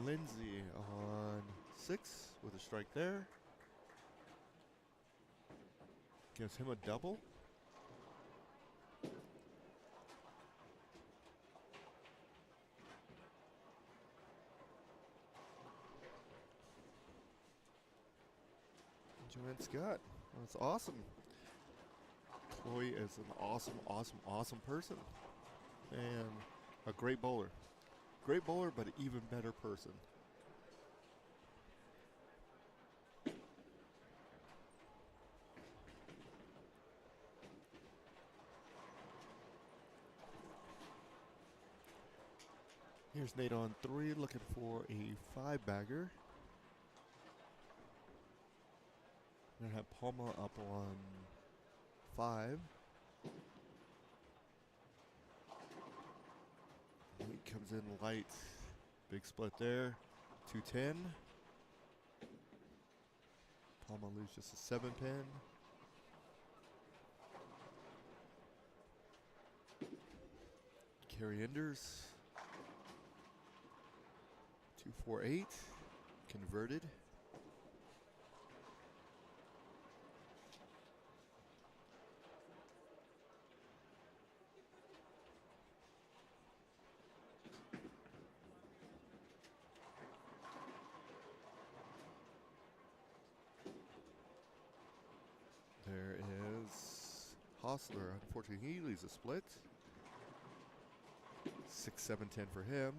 Lindsay on 6 with a strike there. Gives him a double. Joanne Scott, that's awesome. Chloe is an awesome person. And a great bowler. Great bowler, but an even better person. Here's Nate on 3, looking for a 5-bagger. We're going to have Palma up on 5. Nate comes in light. Big split there. 210. Palma leaves just a 7 pin. Carrie Enders. 248. Converted. There is Hostler. Unfortunately, he leaves a split. 6, 7, 10 for him.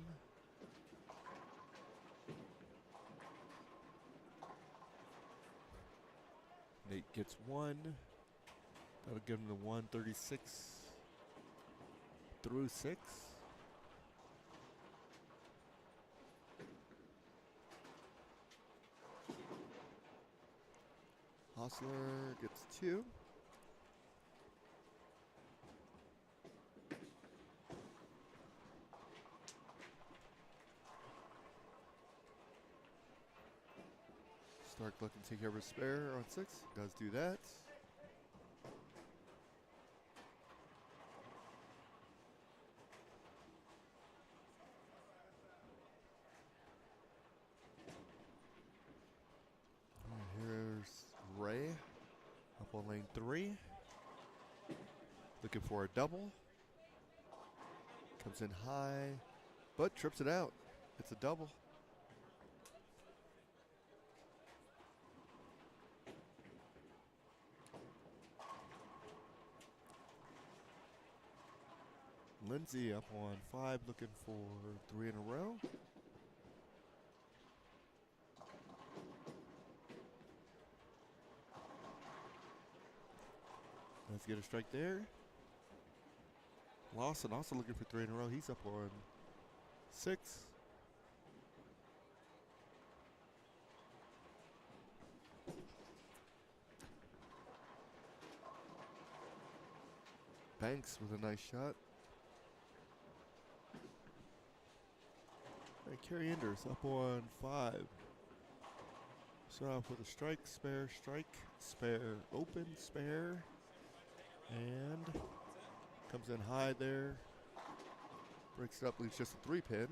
Nate gets 1. That'll give him the 136 through 6. Hostler gets 2. Stark looking to take care of his spare on 6. Does do that. And here's Ray up on lane 3. Looking for a double. Comes in high, but trips it out. It's a double. Lindsay up on 5, looking for 3 in a row. Let's get a strike there. Lawson also looking for 3 in a row. He's up on 6. Banks with a nice shot. All right, Kerry Enders up on 5. Start off with a strike, spare, open, spare. And comes in high there. Breaks it up, leaves just a 3-pin.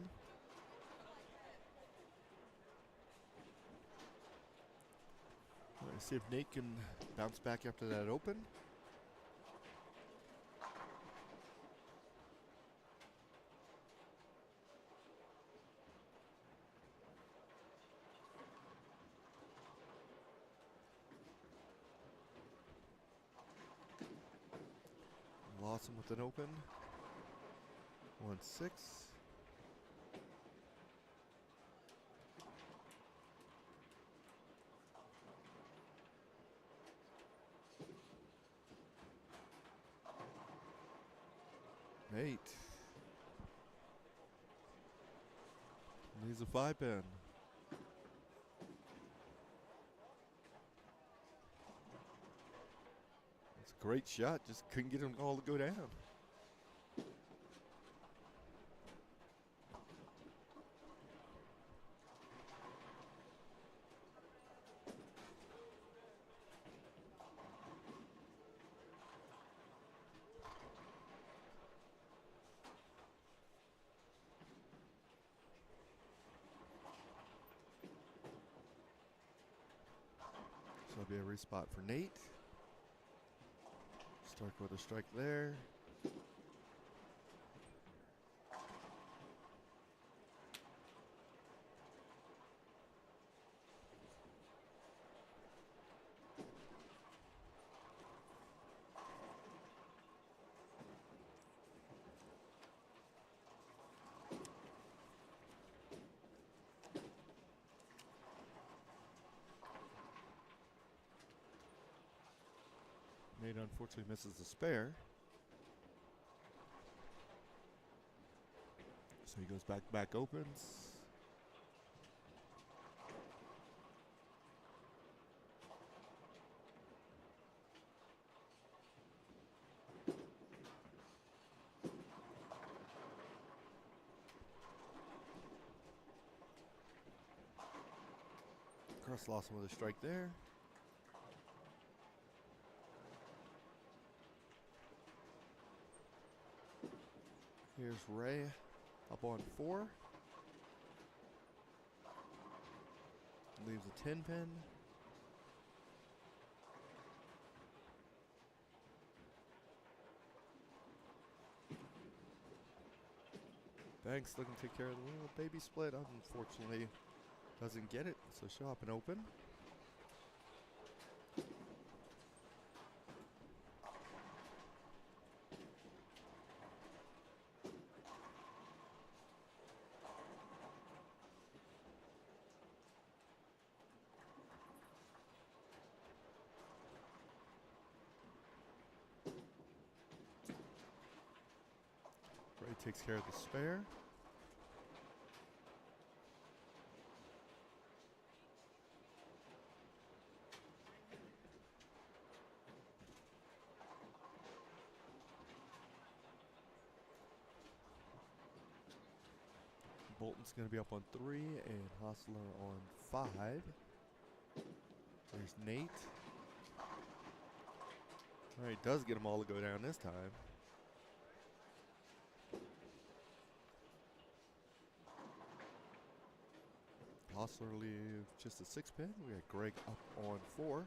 All right, see if Nate can bounce back after that open. Lawson with an open. 1-6. Nate needs a 5-pin. It's a great shot, just couldn't get them all to go down. So it'll be a respot for Nate. Stark with a strike there. Nate unfortunately misses the spare. So he goes back opens. Cross Lawson with a strike there. Here's Ray up on 4. Leaves a 10-pin. Banks looking to take care of the little baby split. Unfortunately, doesn't get it, so she'll up and open. Ray takes care of the spare. Bolton's going to be up on 3 and Hostler on 5. There's Nate. All right, does get them all to go down this time. Hostler leave just a 6-pin. We got Greg up on 4.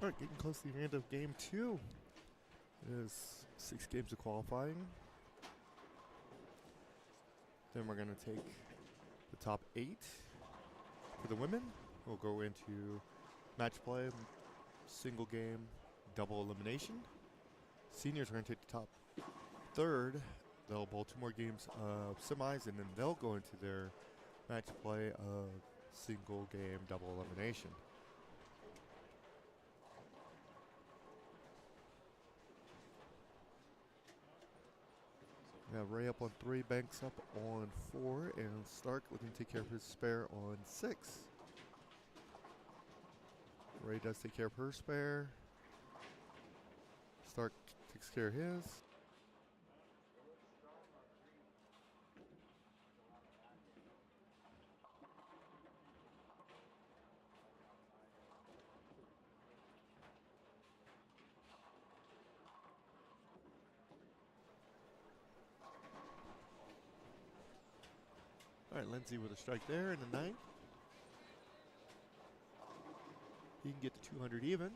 All right, getting close to the end of game 2. It is 6 games of qualifying. Then we're going to take the top 8 for the women. We'll go into match play, single game, double elimination. Seniors are going to take the top 3rd. They'll bowl 2 more games of semis, and then they'll go into their match play of single game, double elimination. Now Ray up on 3, Banks up on 4, and Stark looking to take care of his spare on 6. Ray does take care of her spare. Stark takes care of his. All right, Lindsay with a strike there in the 9th. He can get to 200 even.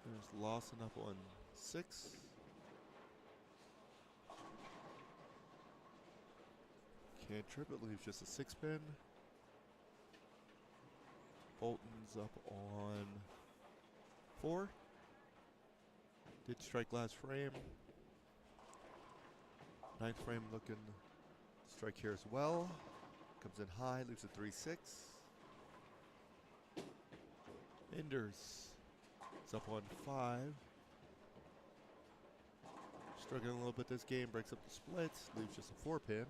There's Lawson up on 6. Can't trip it, leaves just a 6-pin. Bolton's up on 4. Did strike last frame. 9th frame looking to strike here as well. Comes in high, leaves a 3-6. Enders is up on 5. Struggling a little bit this game, breaks up the splits, leaves just a 4-pin.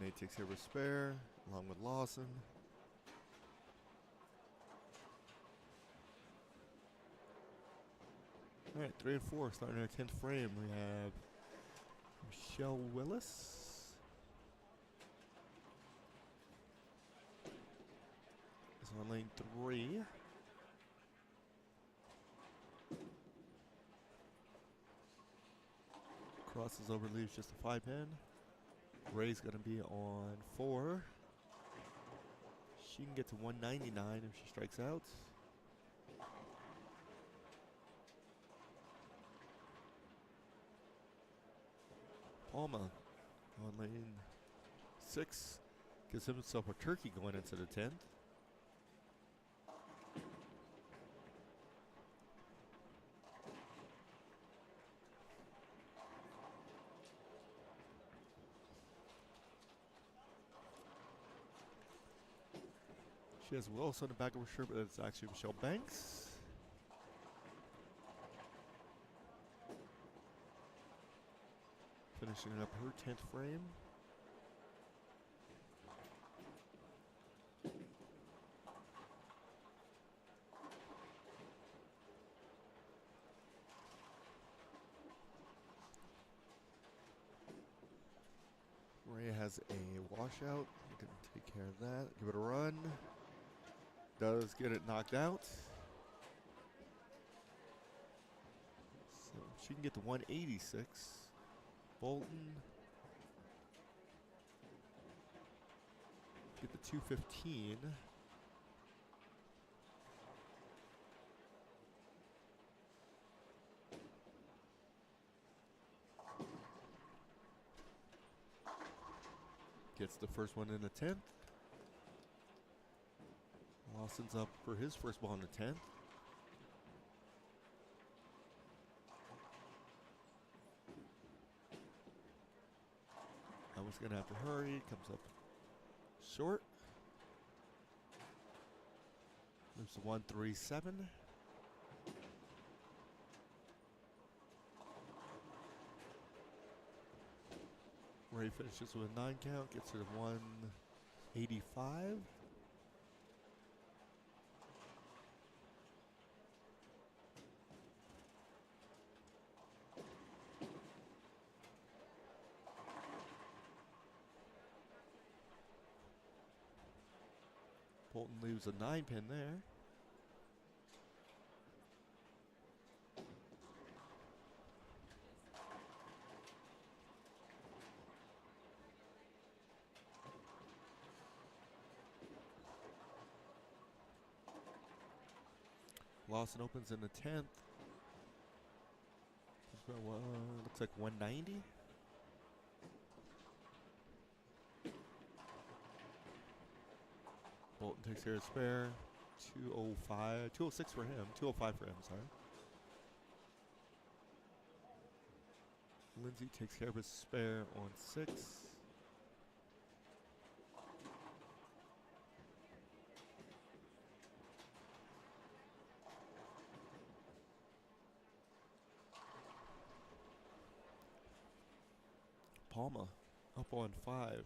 Nate takes care of a spare, along with Lawson. All right, 3 and 4, starting our 10th frame. We have Michelle Willis. Is on lane 3. Crosses over, leaves just a 5-pin. Ray's going to be on 4. She can get to 199 if she strikes out. Palma on lane 6. Gives himself a turkey going into the 10th. She has Willis on the back of her shirt, but it's actually Michelle Banks. Finishing up her 10th frame. Ray has a washout. We can take care of that. Give it a run. Does get it knocked out. So she can get to 186. Bolton. Get the 215. Gets the first one in the 10th. Lawson's up for his first ball in the 10th. I was going to have to hurry. Comes up short. Moves to 137. Ray finishes with a 9 count. Gets her to 185. Bolton leaves a 9-pin there. Lawson opens in the 10th. Looks like 190. Bolton takes care of spare. 205, 206 for him. 205 for him, sorry. Lindsay takes care of his spare on 6. Palma up on 5.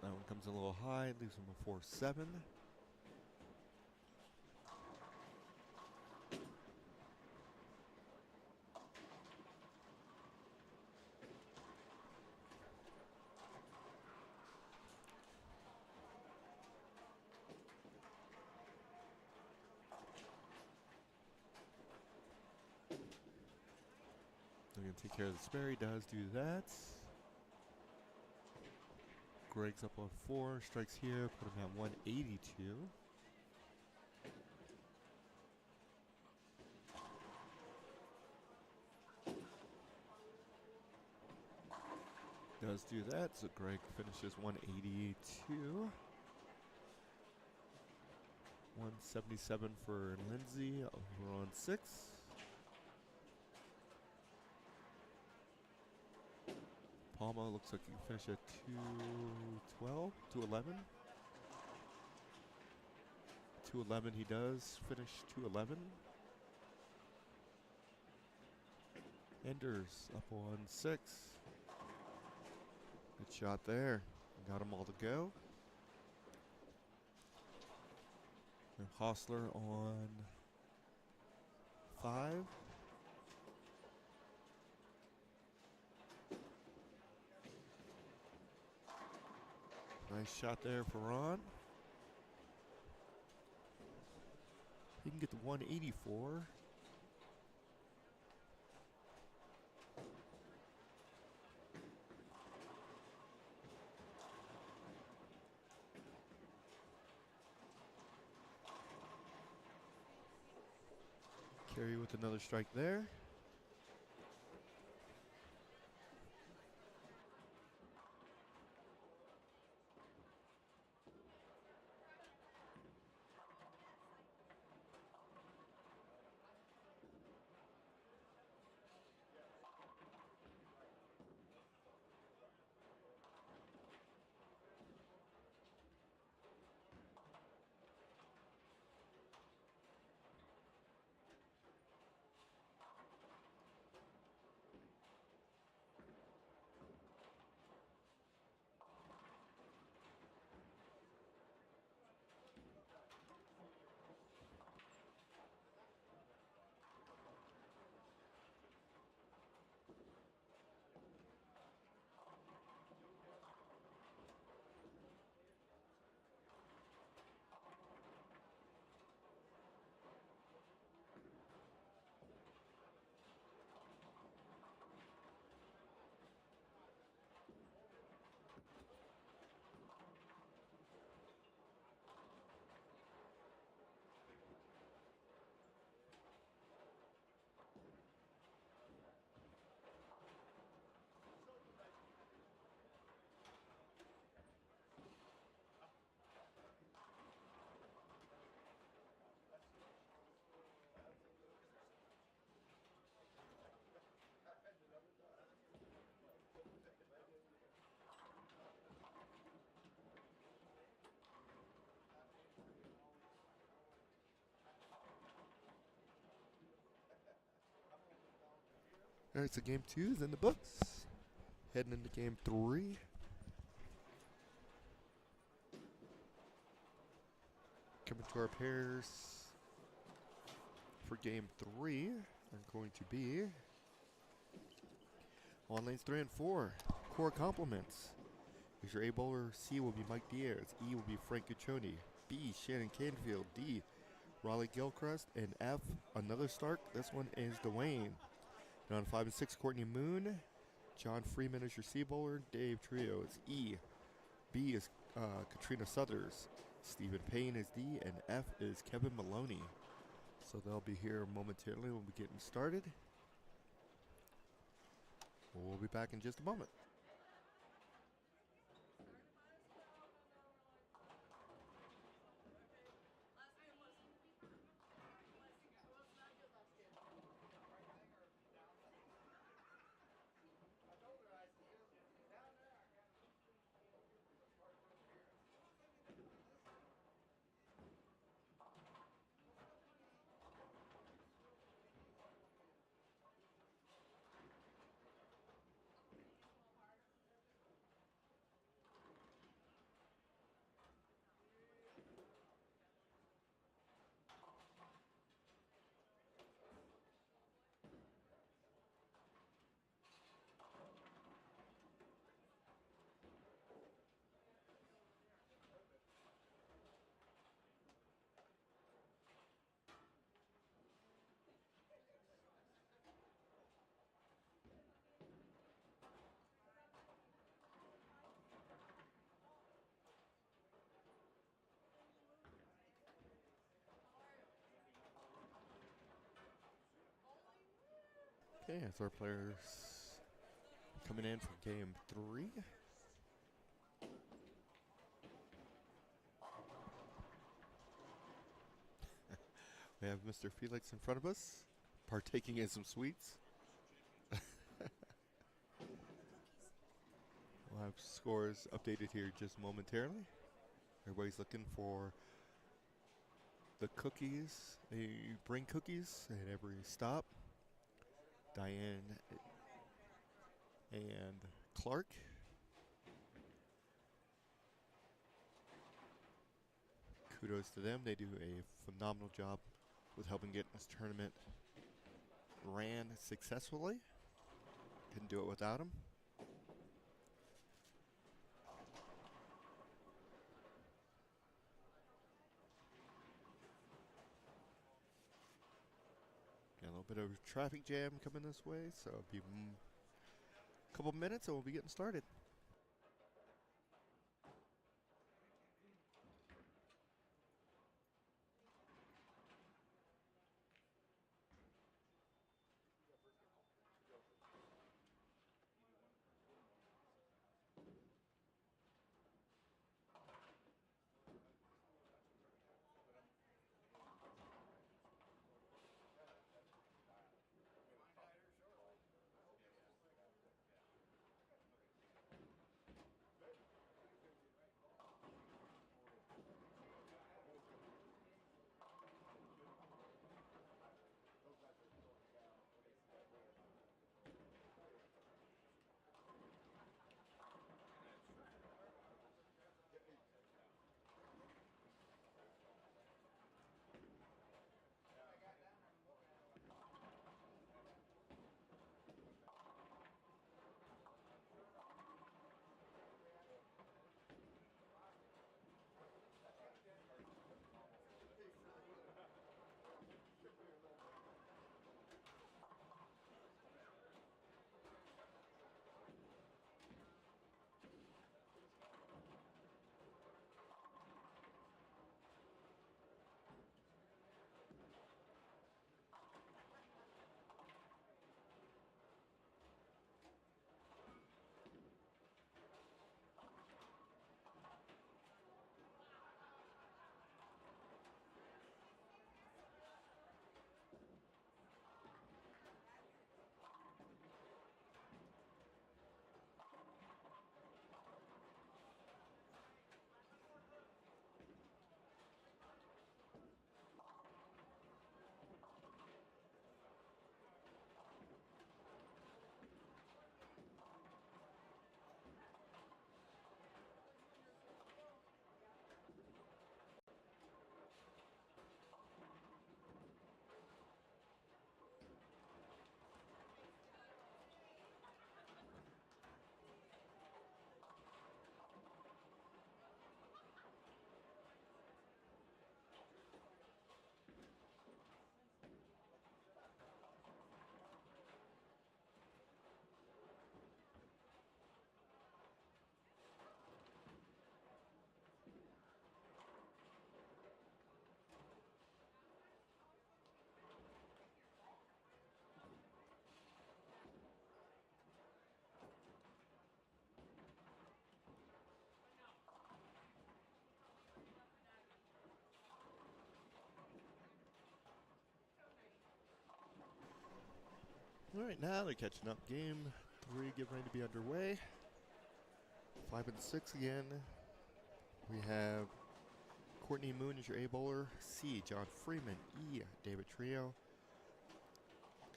That one comes in a little high, leaves him a 4-7. They're going to take care of the spare. He does do that. Greg's up on 4. Strikes here. Put him at 182. Does do that. So Greg finishes 182. 177 for Lindsay over on 6. Palma looks like he can finish at 212, 211. 211 he does finish 211. Enders up on 6. Good shot there. Got them all to go. And Hostler on 5. Nice shot there for Ron. He can get to 184. Carey with another strike there. All right, so game 2 is in the books. Heading into game 3. Coming to our pairs for game 3 are going to be on lanes 3 and 4. Core compliments. Is your A bowler? C will be Mike Diaz. E will be Frank Guccione. B, Shannon Canfield. D, Raleigh Gilchrist. And F, another Stark. This one is Dwayne. And on 5 and 6, Courtney Moon. John Freeman is your C bowler. Dave Trio is E. B is Katrina Suthers. Stephen Payne is D. And F is Kevin Maloney. So they'll be here momentarily. We'll be getting started. We'll be back in just a moment. Okay, that's our players coming in for game 3. We have Mr. Felix in front of us, partaking in some sweets. We'll have scores updated here just momentarily. Everybody's looking for the cookies. They bring cookies at every stop. Diane and Clark. Kudos to them. They do a phenomenal job with helping get this tournament ran successfully. Couldn't do it without them. Got a little bit of a traffic jam coming this way, so it'll be a couple minutes and we'll be getting started. All right, now they're catching up. Game 3 getting ready to be underway. 5 and 6 again. We have Courtney Moon is your A bowler. C, John Freeman. E, David Trio.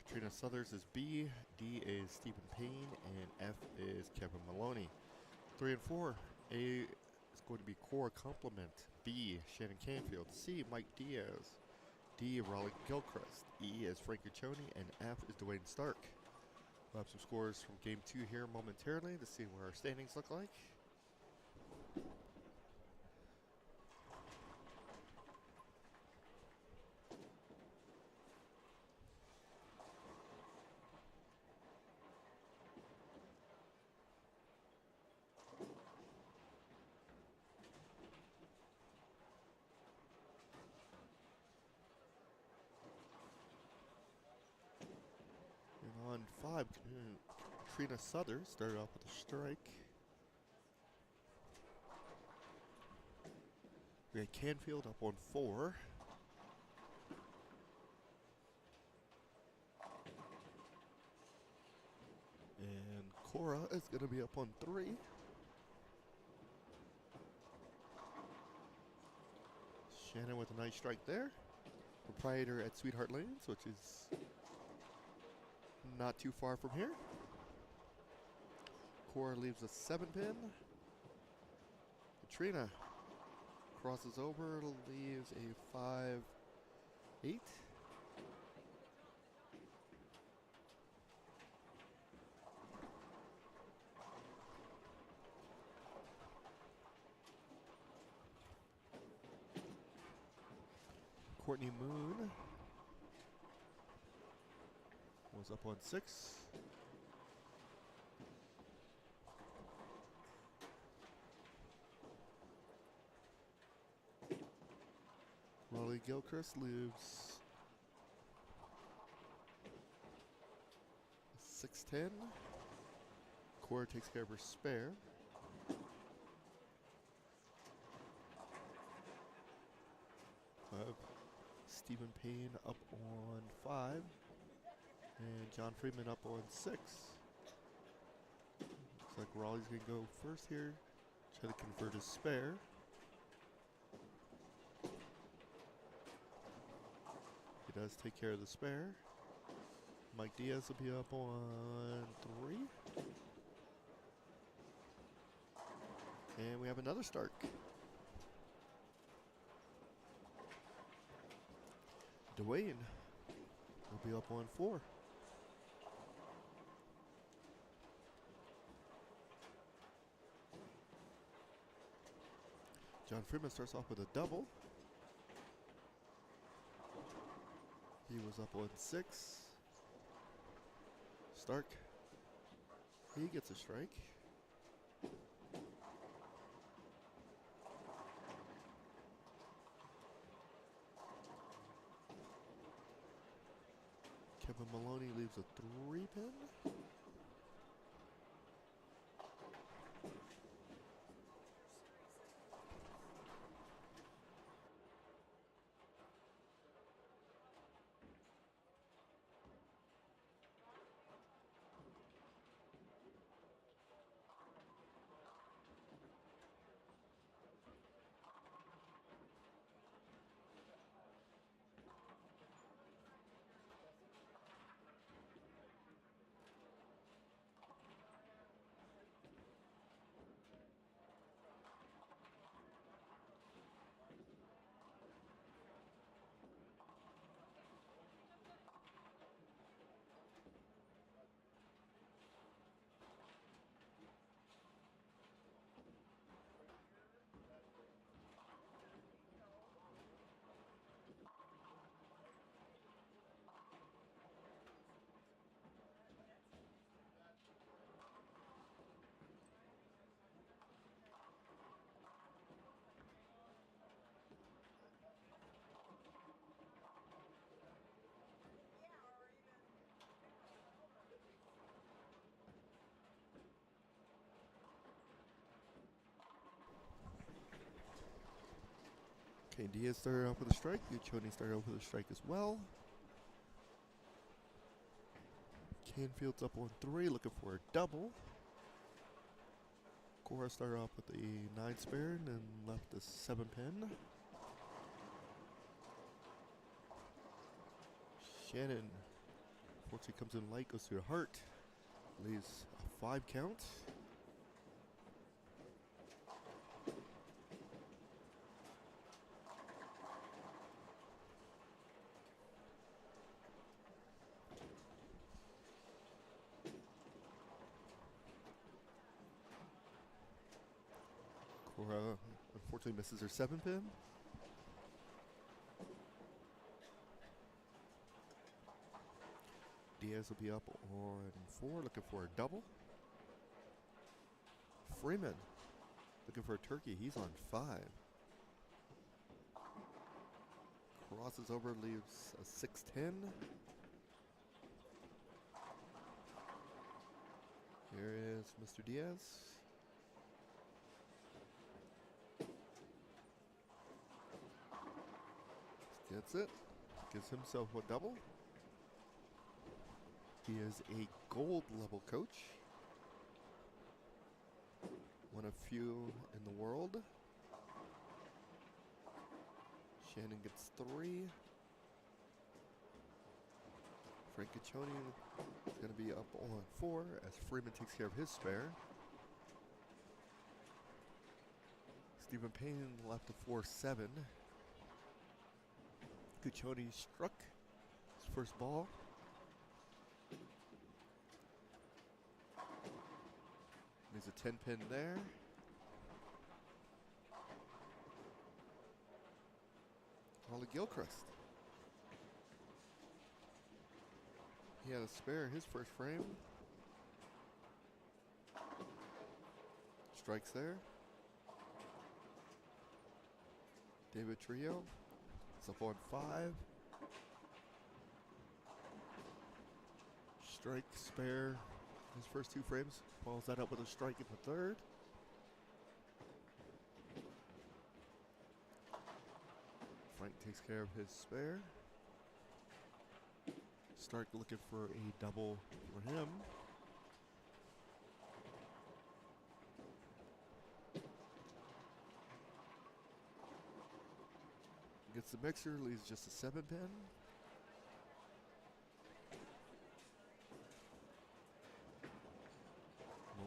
Katrina Southers is B. D is Stephen Payne. And F is Kevin Maloney. 3 and 4. A is going to be Cora Compliment. B, Shannon Canfield. C, Mike Diaz. D, Raleigh Gilchrist. E is Frank Uccioni. And F is Dwayne Stark. We'll have some scores from Game 2 here momentarily to see what our standings look like. And on 5, Katrina Southers started off with a strike. We had Canfield up on 4. And Cora is going to be up on 3. Shannon with a nice strike there. Proprietor at Sweetheart Lanes, which is not too far from here. Cora leaves a 7-pin. Katrina crosses over, leaves a 5-8. Courtney Moon was up on 6. Raleigh Gilchrist leaves 6-10. Cora takes care of her spare. Stephen Payne up on 5. And John Freeman up on 6. Looks like Raleigh's going to go first here. Try to convert his spare. He does take care of the spare. Mike Diaz will be up on 3. And we have another Stark. Dwayne will be up on 4. John Freeman starts off with a double. He was up on 6. Stark, he gets a strike. Kevin Maloney leaves a 3-pin. Okay, Diaz started off with a strike. Uccioni started off with a strike as well. Canfield's up on 3, looking for a double. Cora started off with a 9 spare and then left a 7 pin. Shannon, unfortunately, comes in light, goes to the heart, leaves a 5 count. Cora unfortunately misses her 7 pin. Diaz will be up on 4, looking for a double. Freeman looking for a turkey. He's on 5. Crosses over, leaves a 6-10. Here is Mr. Diaz. Gets it. Gives himself a double. He is a gold level coach. One of few in the world. Shannon gets 3. Frank Caccione is going to be up on 4 as Freeman takes care of his spare. Stephen Payne left a 4-7. Caccione struck his first ball. There's a 10 pin there. Holly Gilchrist. He had a spare his first frame. Strikes there. David Trio is up on 5. Strike, spare. His first 2 frames. Follows that up with a strike in the 3rd. Frank takes care of his spare. Stark looking for a double for him. Gets the mixer, leaves just a 7 pin.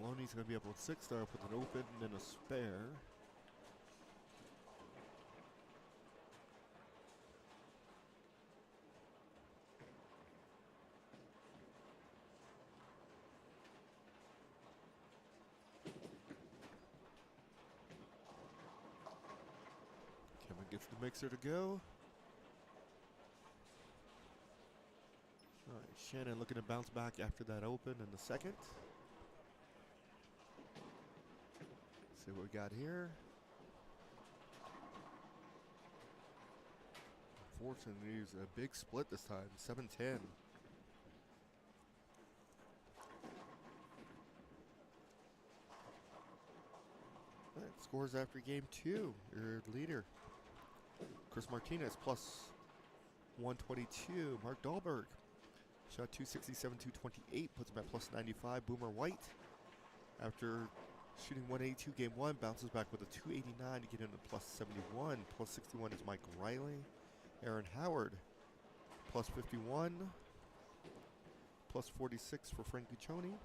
Maloney's going to be up on 6 star with an open and then a spare. Kevin gets the mixer to go. All right, Shannon looking to bounce back after that open in the 2nd. See what we got here. Unfortunately, it's a big split this time, 7-10. All right, scores after game 2. Your leader, Chris Martinez, plus 122. Mark Dahlberg shot 267, 228, puts him at plus 95. Boomer White, after shooting 182 game 1, bounces back with a 289 to get into plus 71. Plus 61 is Mike Riley. Aaron Howard, plus 51. Plus 46 for Frank Caccione.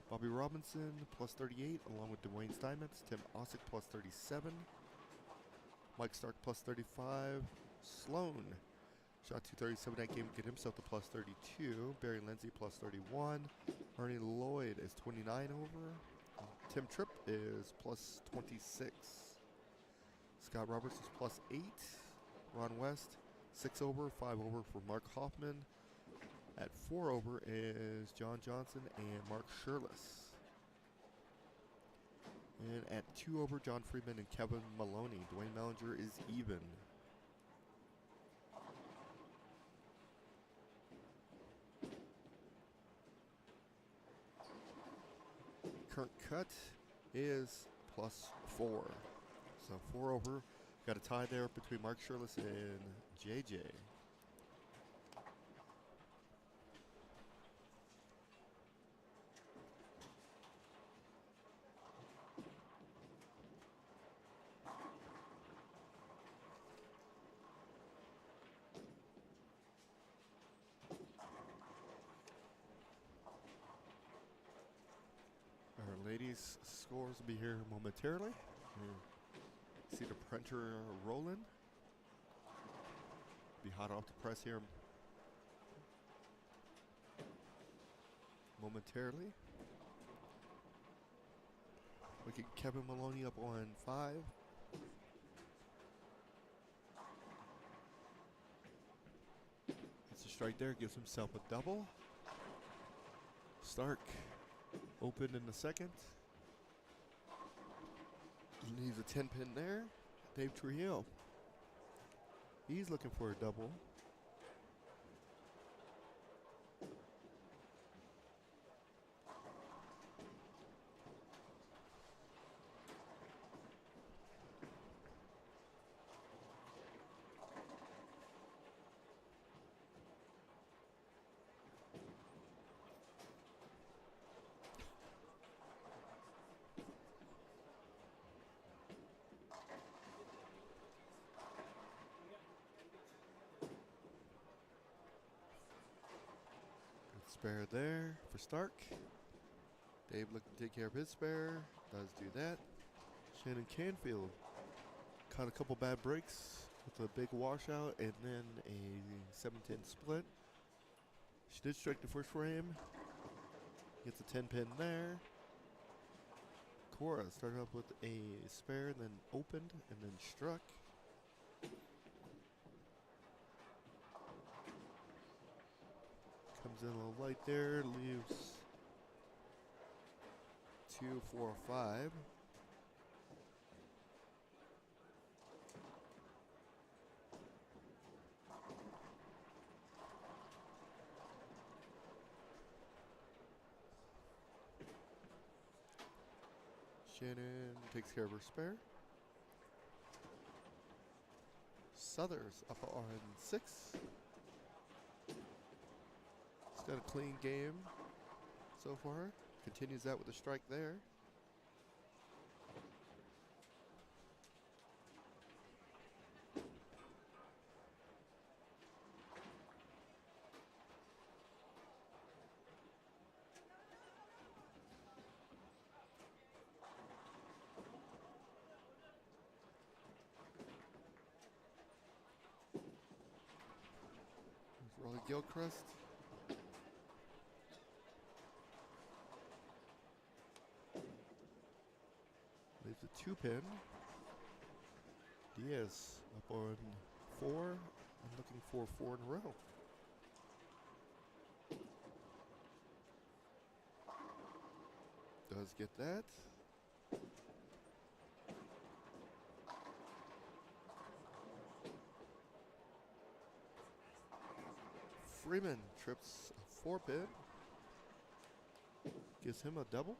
Bobby Robinson, plus 38, along with Dwayne Steinmetz. Tim Ossick, plus 37. Mike Stark, plus 35. Sloan shot 237 that game, get himself to plus 32. Barry Lindsay, plus 31. Ernie Lloyd is 29 over. Tim Tripp is plus 26. Scott Roberts is plus 8. Ron West, 6 over, 5 over for Mark Hoffman. At 4 over is John Johnson and Mark Shirless. And at 2 over, John Freeman and Kevin Maloney. Dwayne Mellinger is even. Current cut is plus 4. So 4 over. Got a tie there between Mark Shirless and JJ. ladies, scores will be here momentarily. See the printer rolling. Be hot off the press here momentarily. We get Kevin Maloney up on 5. It's a strike there, gives himself a double. Stark open in the second. Leaves a 10 pin there. Dave Trujillo. He's looking for a double. Spare there for Stark. Dave looking to take care of his spare. Does do that. Shannon Canfield caught a couple bad breaks with a big washout and then a 7-10 split. She did strike the first frame. Gets a 10 pin there. Cora started up with a spare, then opened, and then struck. Comes in a little light there, leaves 2, 4, 5. Shannon takes care of her spare. Southers up on 6. He's got a clean game so far. Continues that with a strike there. Rolly Gilchrist. Leaves a 2 pin. Diaz up on 4. I'm looking for 4 in a row. Does get that. Freeman trips a 4 pin. Gives him a double.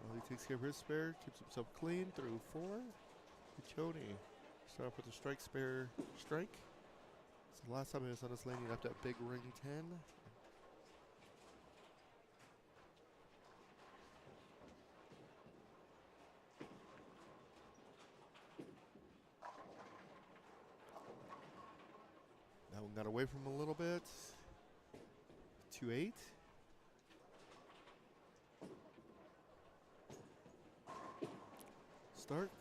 Well, he takes care of his spare, keeps himself clean through 4. Pichoni start off with a strike spare strike. So the last time he was on this lane, he left that big ring 10. That one got away from him a little bit. 2-8. Stark.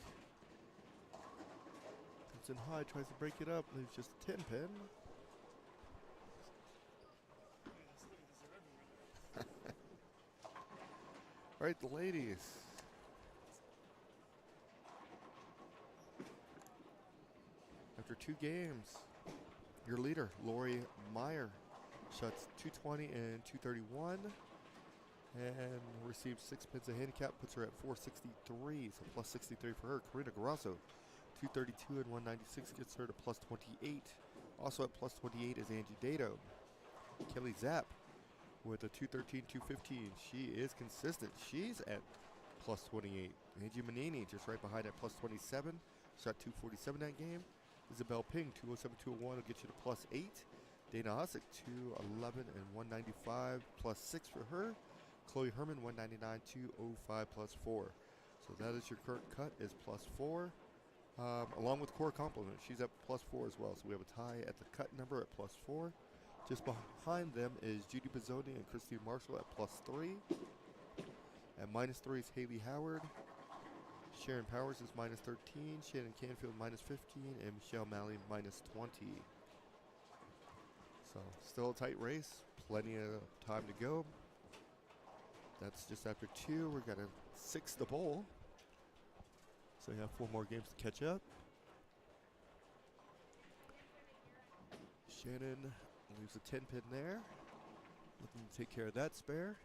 Comes in high, tries to break it up, leaves just a 10 pin. All right, the ladies. After 2 games, your leader, Lori Meyer, shots 220 and 231 and receives 6 pins of handicap, puts her at 463, so plus 63 for her. Karina Garasso, 232 and 196, gets her to plus 28. Also at plus 28 is Angie Dato. Kelly Zapp with a 213, 215. She is consistent. She's at plus 28. Angie Manini just right behind at plus 27. Shot 247 that game. Isabel Ping, 207, 201 will get you to plus 8. Dana Hussick, 211 and 195, plus 6 for her. Chloe Herman, 199, 205, plus 4. So that is your current cut, is plus 4. Along with Core Compliment, she's at plus 4 as well. So we have a tie at the cut number at plus 4. Just behind them is Judy Bizzoni and Christine Marshall at +3. At -3 is Haley Howard. Sharon Powers is -13. Shannon Canfield -15. And Michelle Malley -20. So still a tight race. Plenty of time to go. That's just after 2. We've got a 6 to bowl. So we have 4 more games to catch up. Shannon leaves a 10 pin there. Looking to take care of that spare.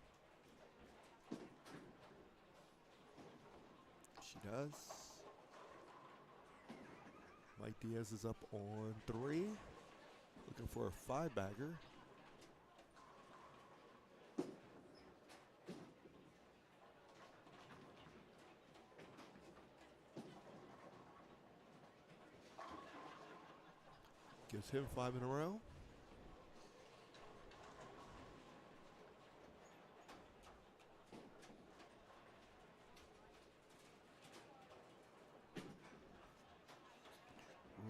She does. Mike Diaz is up on 3. Looking for a 5-bagger. Gives him 5 in a row.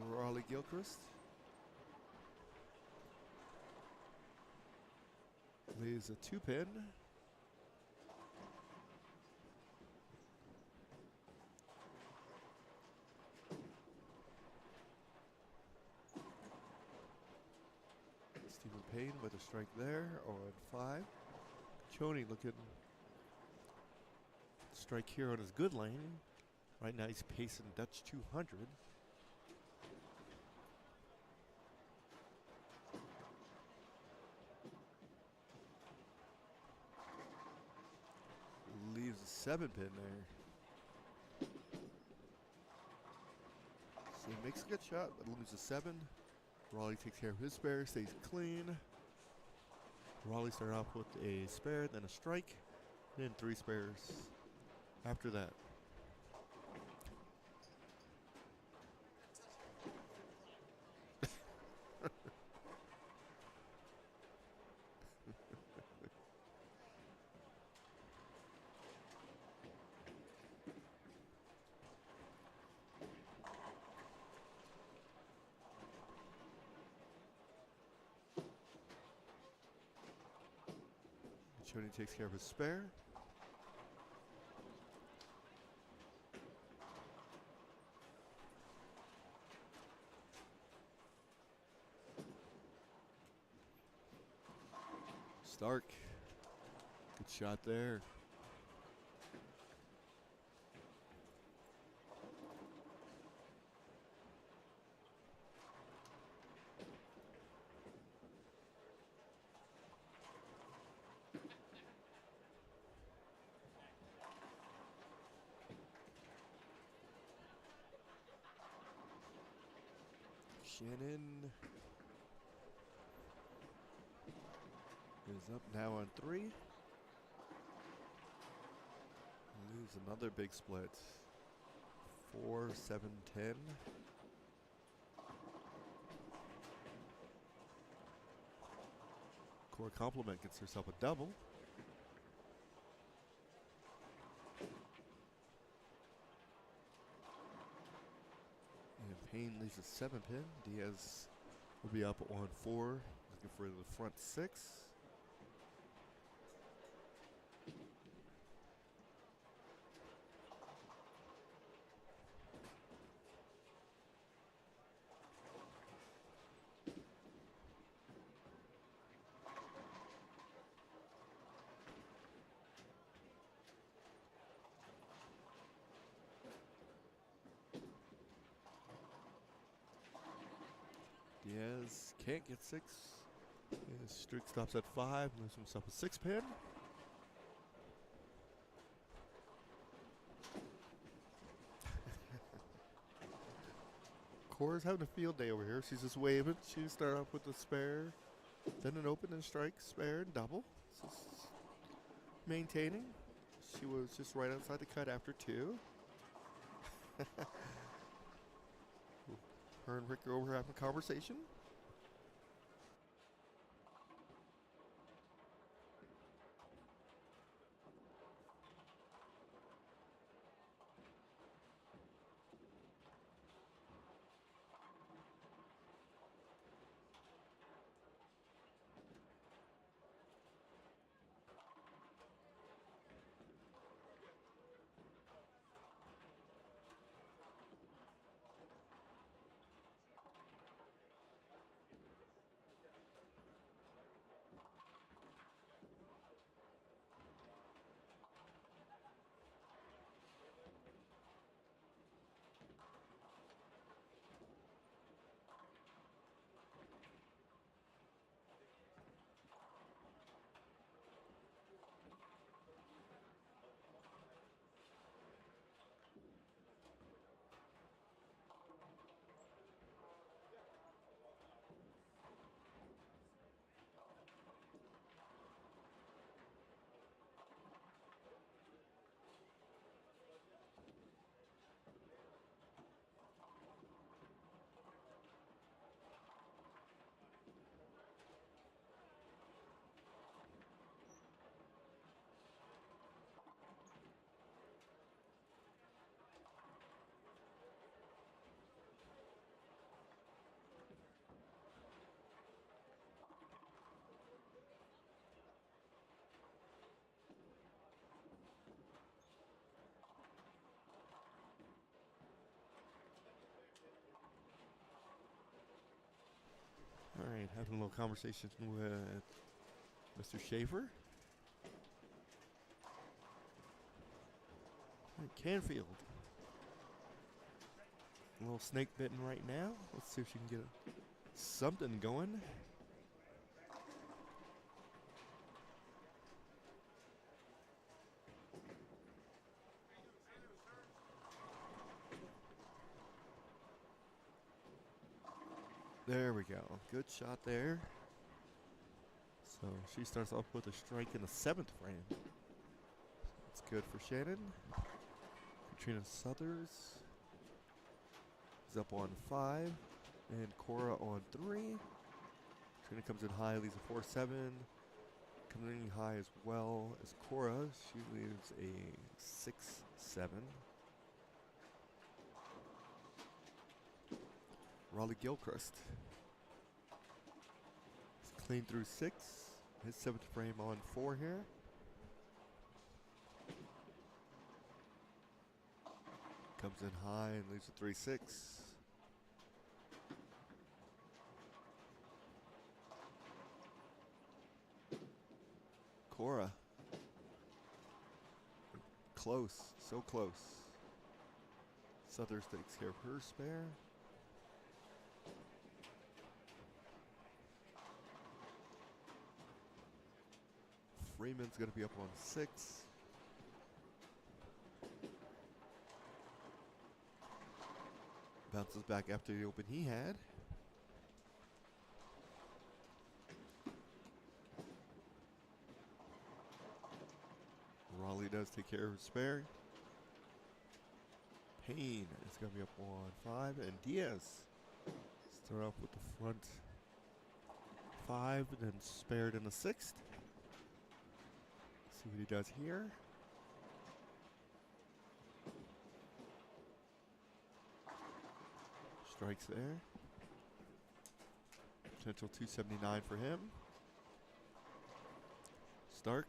Raleigh Gilchrist leaves a 2 pin. Stephen Payne with a strike there on 5. Choney looking strike here on his good lane. Right now he's pacing Dutch 200. Leaves a 7 pin there. So he makes a good shot, but leaves a 7. Raleigh takes care of his spare, stays clean. Raleigh started off with a spare, then a strike, then 3 spares after that. Choney takes care of his spare. Stark, good shot there. Shannon is up now on 3. Leaves another big split. 4, 7, 10. Core Compliment gets herself a double. And Payne leaves a 7 pin. Diaz will be up on 4, looking for the front 6. Diaz can't get 6. His streak stops at 5. Leaves himself a 6 pin. Cora's having a field day over here. She's just waving. She started off with a spare, then an open and strike, spare and double. Just maintaining. She was just right outside the cut after 2. Her and Rick are over having a conversation. right, having a little conversation with Mr. Schaefer. And Canfield. A little snake bitten right now. Let's see if she can get something going. There we go. Good shot there. So she starts off with a strike in the 7th frame. That's good for Shannon. Katrina Southers is up on 5. And Cora on 3. Katrina comes in high, leaves a 4-7. Coming in high as well as Cora. She leaves a 6-7. Raleigh Gilchrist is clean through 6. His 7th frame on 4 here. Comes in high and leaves a 3-6. Cora. Close, so close. Southers takes care of her spare. Freeman's going to be up on 6. Bounces back after the open he had. Raleigh does take care of his spare. Payne is going to be up on 5. And Diaz start off with the front 5 and then spared in the 6th. See what he does here. Strikes there. Potential 279 for him. Stark.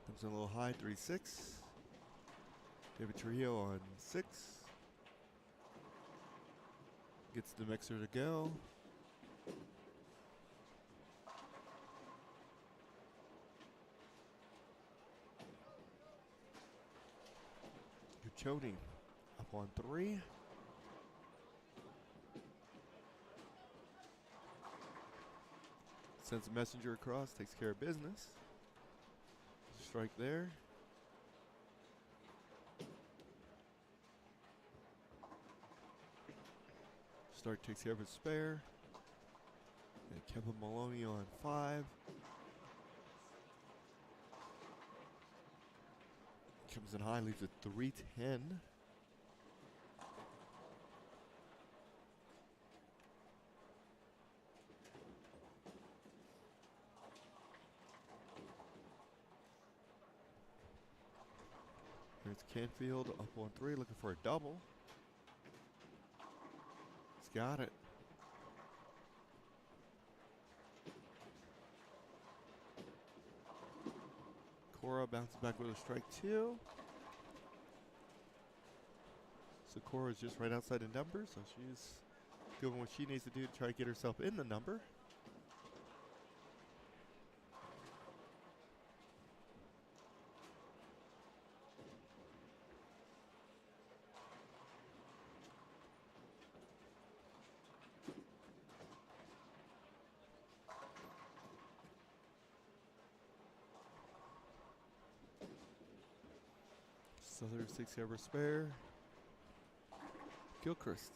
Comes in a little high, 3-6. David Trujillo on 6. Gets the mixer to go. Uchoni up on 3. Sends a messenger across, takes care of business. Strike there. Stark takes care of his spare. And Kevin Maloney on 5. Comes in high, leaves it 3-10. Here's Canfield up on 3, looking for a double. He's got it. Cora bounces back with a strike 2. So Cora's just right outside the number, so she's doing what she needs to do to try to get herself in the number. Southers takes care of her spare. Gilchrist.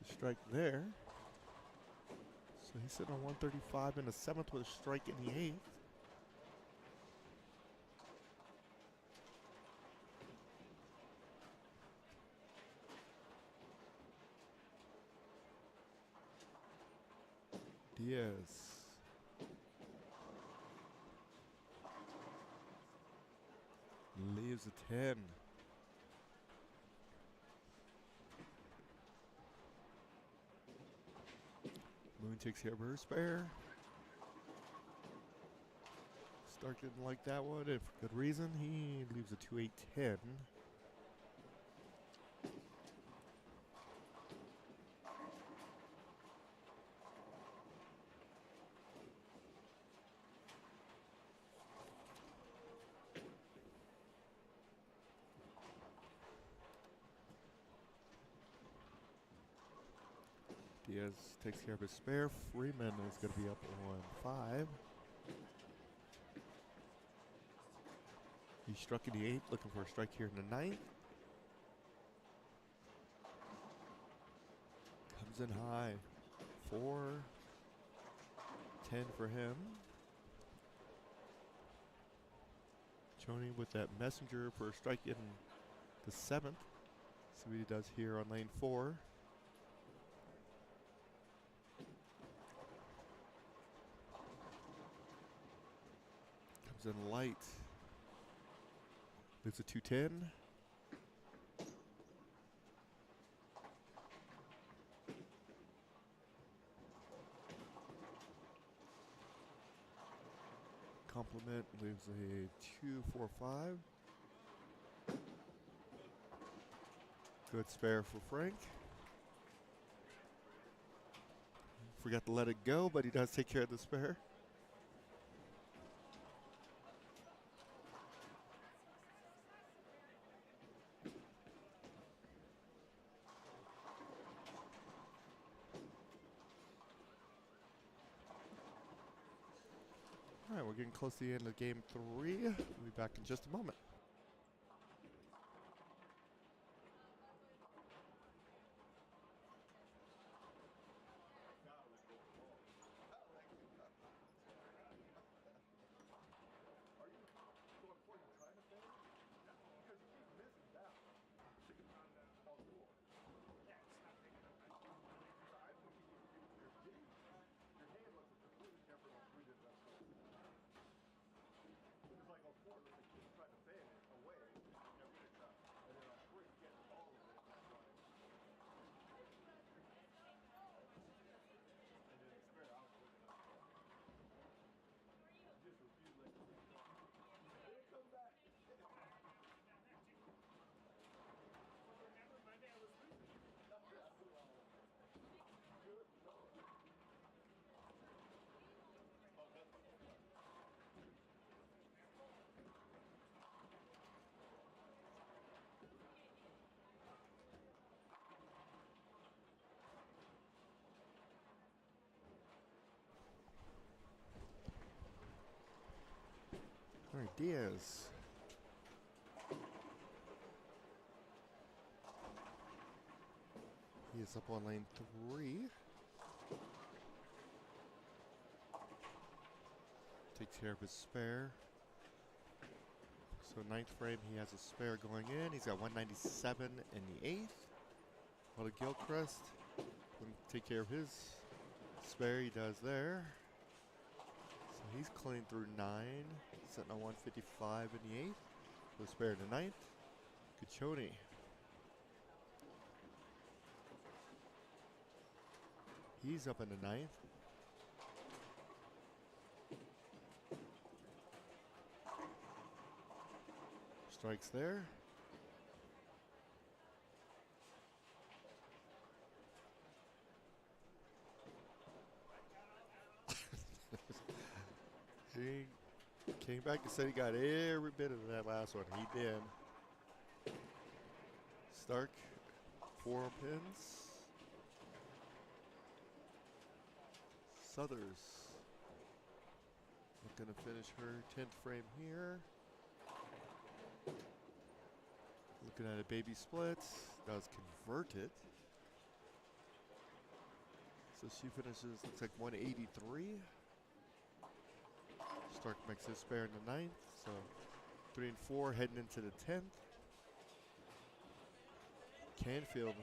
It's a strike there. So he's sitting on 135 in the 7th with a strike in the 8th. Diaz. Leaves a 10. Moon takes care of her spare. Stark didn't like that one, and for good reason. He leaves a 2-8-10. Diaz takes care of his spare. Freeman is going to be up on 5. He struck in the 8th, looking for a strike here in the 9th. Comes in high. 4, 10 for him. Choney with that messenger for a strike in the 7th. See what he does here on lane 4. Comes in light. Leaves a 210. Compliment leaves a 245. Good spare for Frank. Forgot to let it go, but he does take care of the spare. All right, we're getting close to the end of game 3. We'll be back in just a moment. All right, Diaz. He is up on lane 3. Takes care of his spare. So 9th frame, he has a spare going in. He's got 197 in the 8th. What a Gilchrist. Let him take care of his spare. He does there. So he's clean through 9. Sitting on 155 in the 8th. The spare in the 9th. Caccione. He's up in the 9th. Strikes there. He came back and said he got every bit of that last one. He did. Stark, 4 pins. Southers looking to finish her 10th frame here. Looking at a baby split. Does convert it. So she finishes, looks like 183. Stark makes his spare in the 9th. So 3 and 4 heading into the 10th. Canfield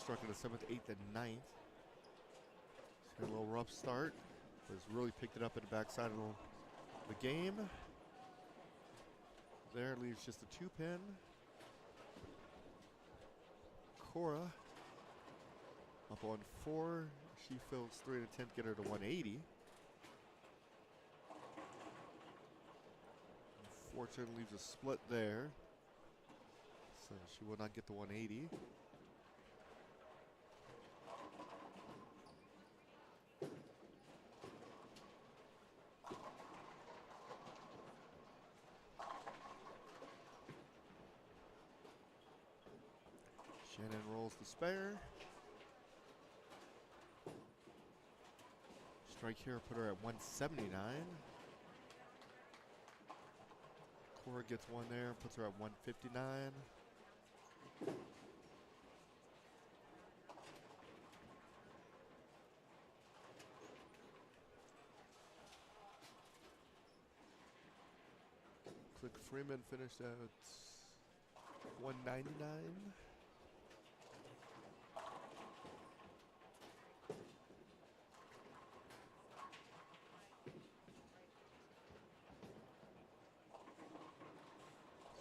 struck in the 7th, 8th, and 9th. It's got a little rough start, but has really picked it up at the backside of the game. There leaves just a 2-pin. Cora up on 4. She fills 3 and a 10th, get her to 180. Unfortunately, leaves a split there. So she will not get the 180. Shannon rolls rolls the spare. Strike here, put her at 179. Cora gets one there, puts her at 159. Click Freeman finished at 199.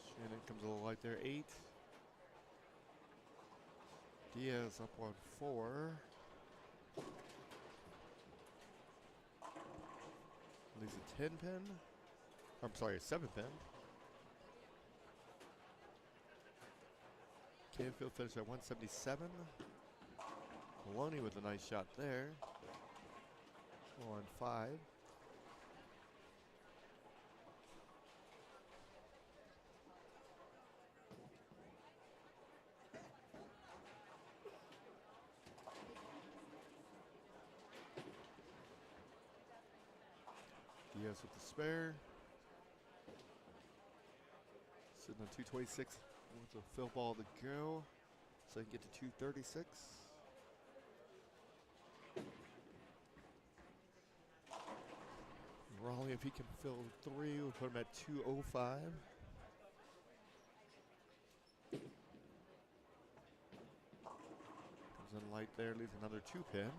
Shannon comes a little light there, 8. Diaz up on 4. Leaves a 10 pin. I'm sorry, a 7 pin. Canfield finished at 177. Maloney with a nice shot there. On 5. Diaz with the spare. Sitting on 226 with a fill ball to go. So I can get to 236. Raleigh, if he can fill 3, we'll put him at 205. Comes in light there, leaves another 2 pin.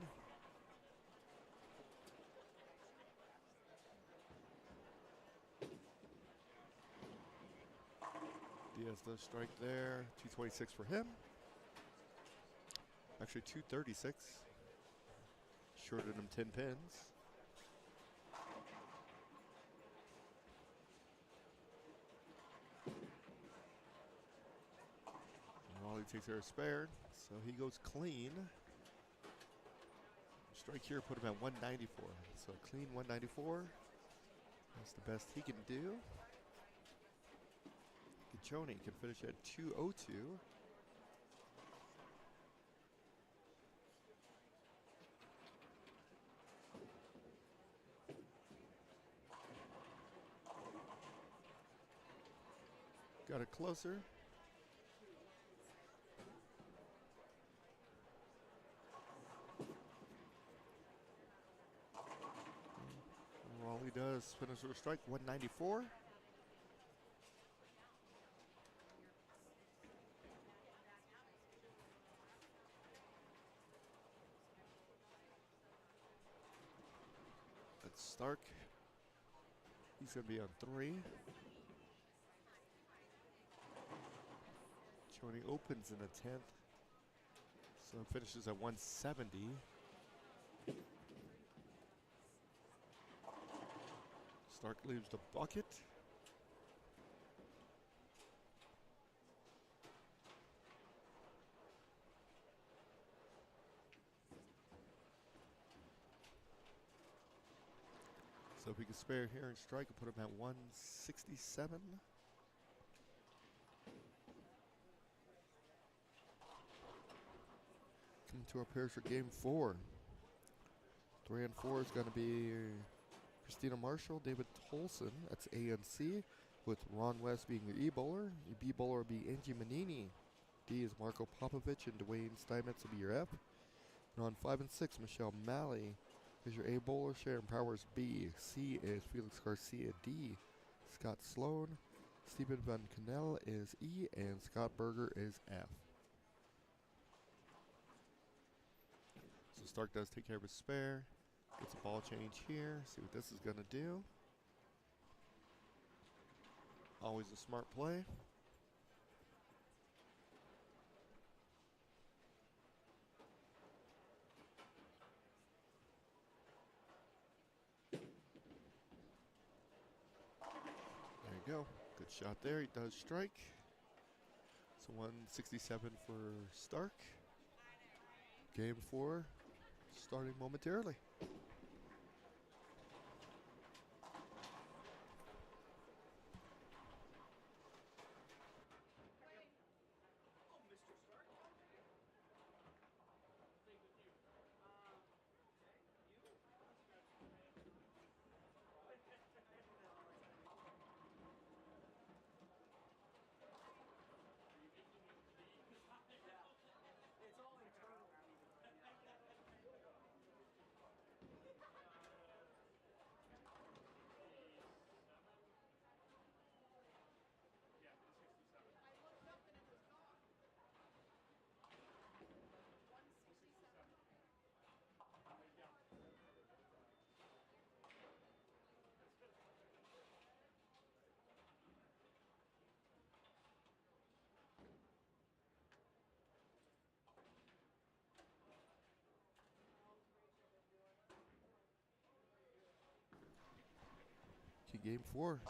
Diaz does strike there. 226 for him. Actually, 236. Shorted him 10 pins. Raleigh takes care of spare, so he goes clean. Strike here, put him at 194. So clean 194. That's the best he can do. Gachoni can finish at 202. Got it closer. Raleigh does finish with a strike, 194. That's Stark. He's going to be on 3. Choney opens in the 10th. So it finishes at 170. Stark leaves the bucket. So if we can spare here and strike, we'll put him at 167. Coming to our pairs for game 4. 3 and 4 is going to be Christina Marshall, David Tolson, that's A and C, with Ron West being your E-bowler. Your B-bowler will be Angie Manini. D is Marco Popovich, and Dwayne Steinmetz will be your F. And on 5 and 6, Michelle Malley is your A-bowler. Sharon Powers, B. C is Felix Garcia. D, Scott Sloan. Stephen Van Cannell is E, and Scott Berger is F. So Stark does take care of his spare. Gets a ball change here. See what this is going to do. Always a smart play. There you go. Good shot there. He does strike. So 167 for Stark. Game 4 starting momentarily. game 4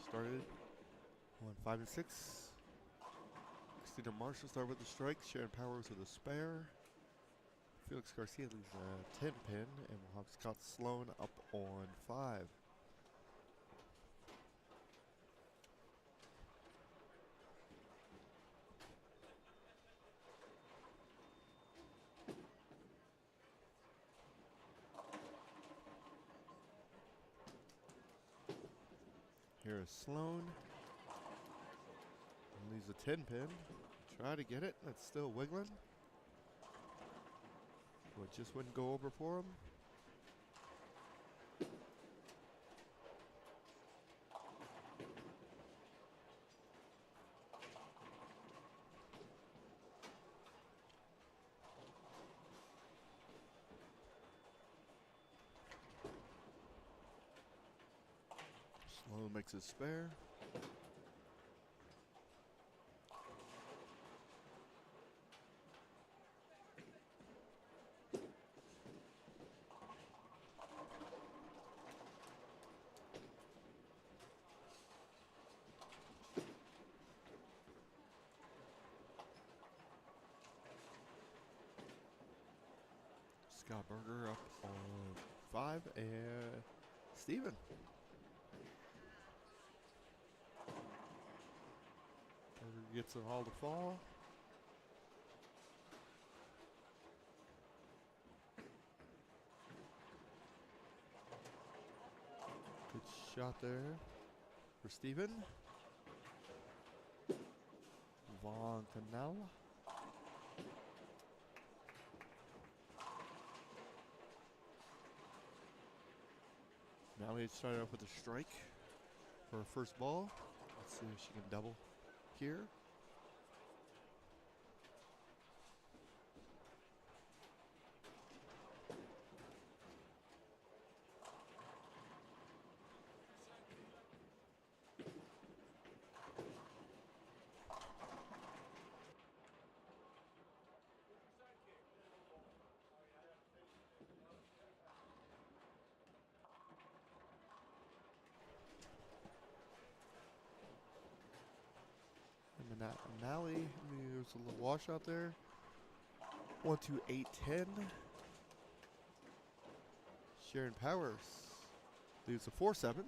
started on 5 and 6. Christina Marshall started with the strike. Sharon Powers with a spare. Felix Garcia leaves a 10 pin, and we'll have Scott Sloan up on 5. Here is Sloan. And leaves a 10 pin. Try to get it. That's still wiggling. But just wouldn't go over for him. Sloan makes his spare. Scott Berger up on 5, and Steven. Berger gets it all to fall. Good shot there for Steven. Von Canal. Now he's starting off with a strike for her first ball. Let's see if she can double here. And Malley, there's a little washout there. 1, 2, 8, 10. Sharon Powers leaves a 4-7.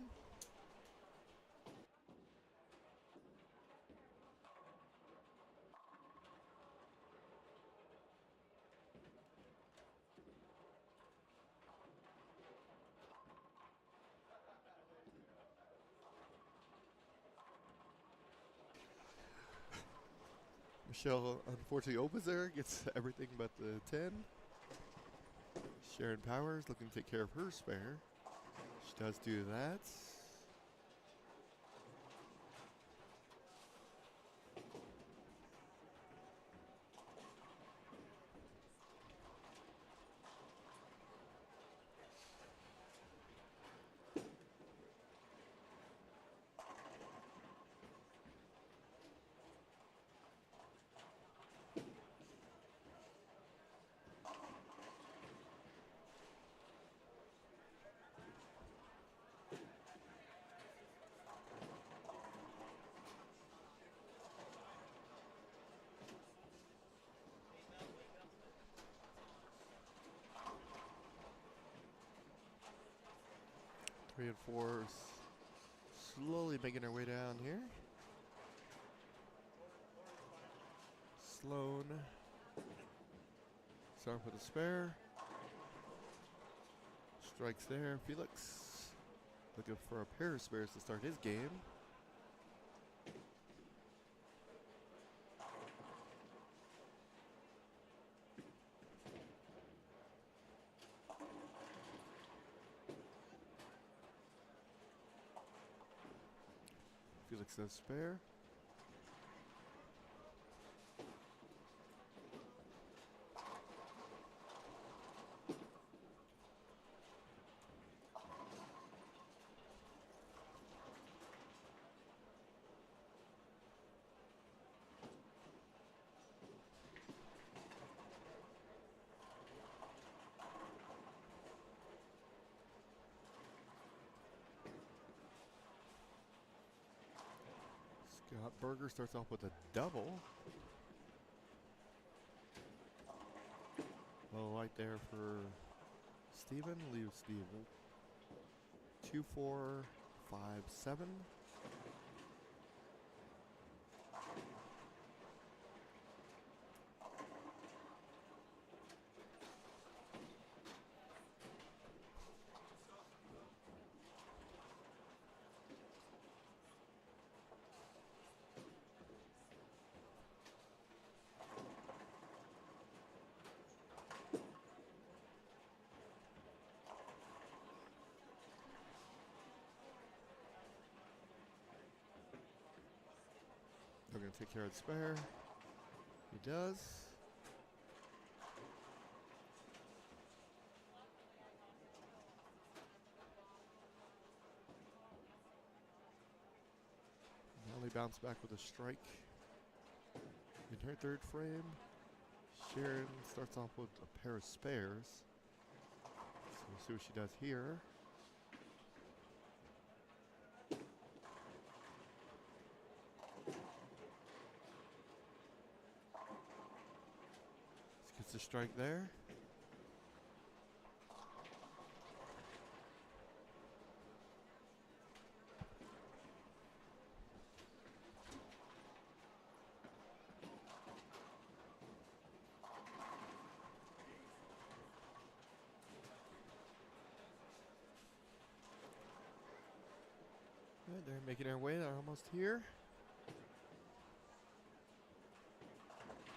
Michelle unfortunately opens there, gets everything but the 10. Sharon Powers looking to take care of her spare. She does do that. Three and 4 slowly making their way down here. Sloan start with a spare. Strikes there. Felix looking for a pair of spares to start his game. Felix does spare. Scott Berger starts off with a double. Low light there for Steven. Leaves Steven 2-4, 5-7. They're going to take care of the spare. He does. Now they bounce back with a strike. In her third frame, Sharon starts off with a pair of spares. So we'll see what she does here. Gets a strike there. Good, they're making their way. They're almost here.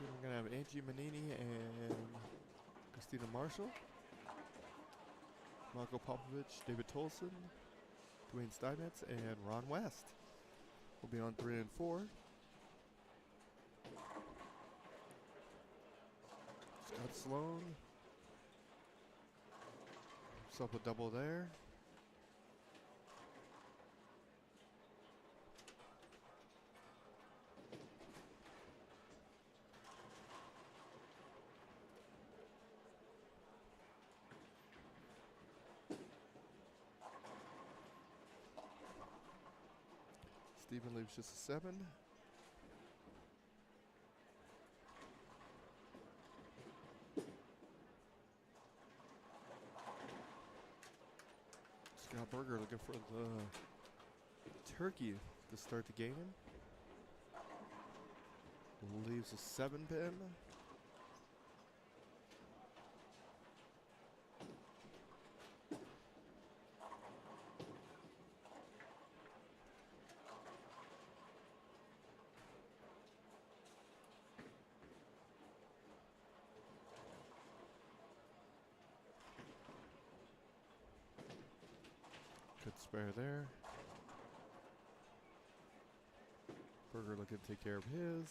We're going to have Angie Manini and Christina Marshall. Marco Popovich, David Tolson, Dwayne Steinmetz, and Ron West will be on 3 and 4. Scott Sloan. Up a double there. Steven leaves just a 7. Scott Berger looking for the turkey to start the game. Leaves a 7 pin. Good spare there. Berger looking to take care of his.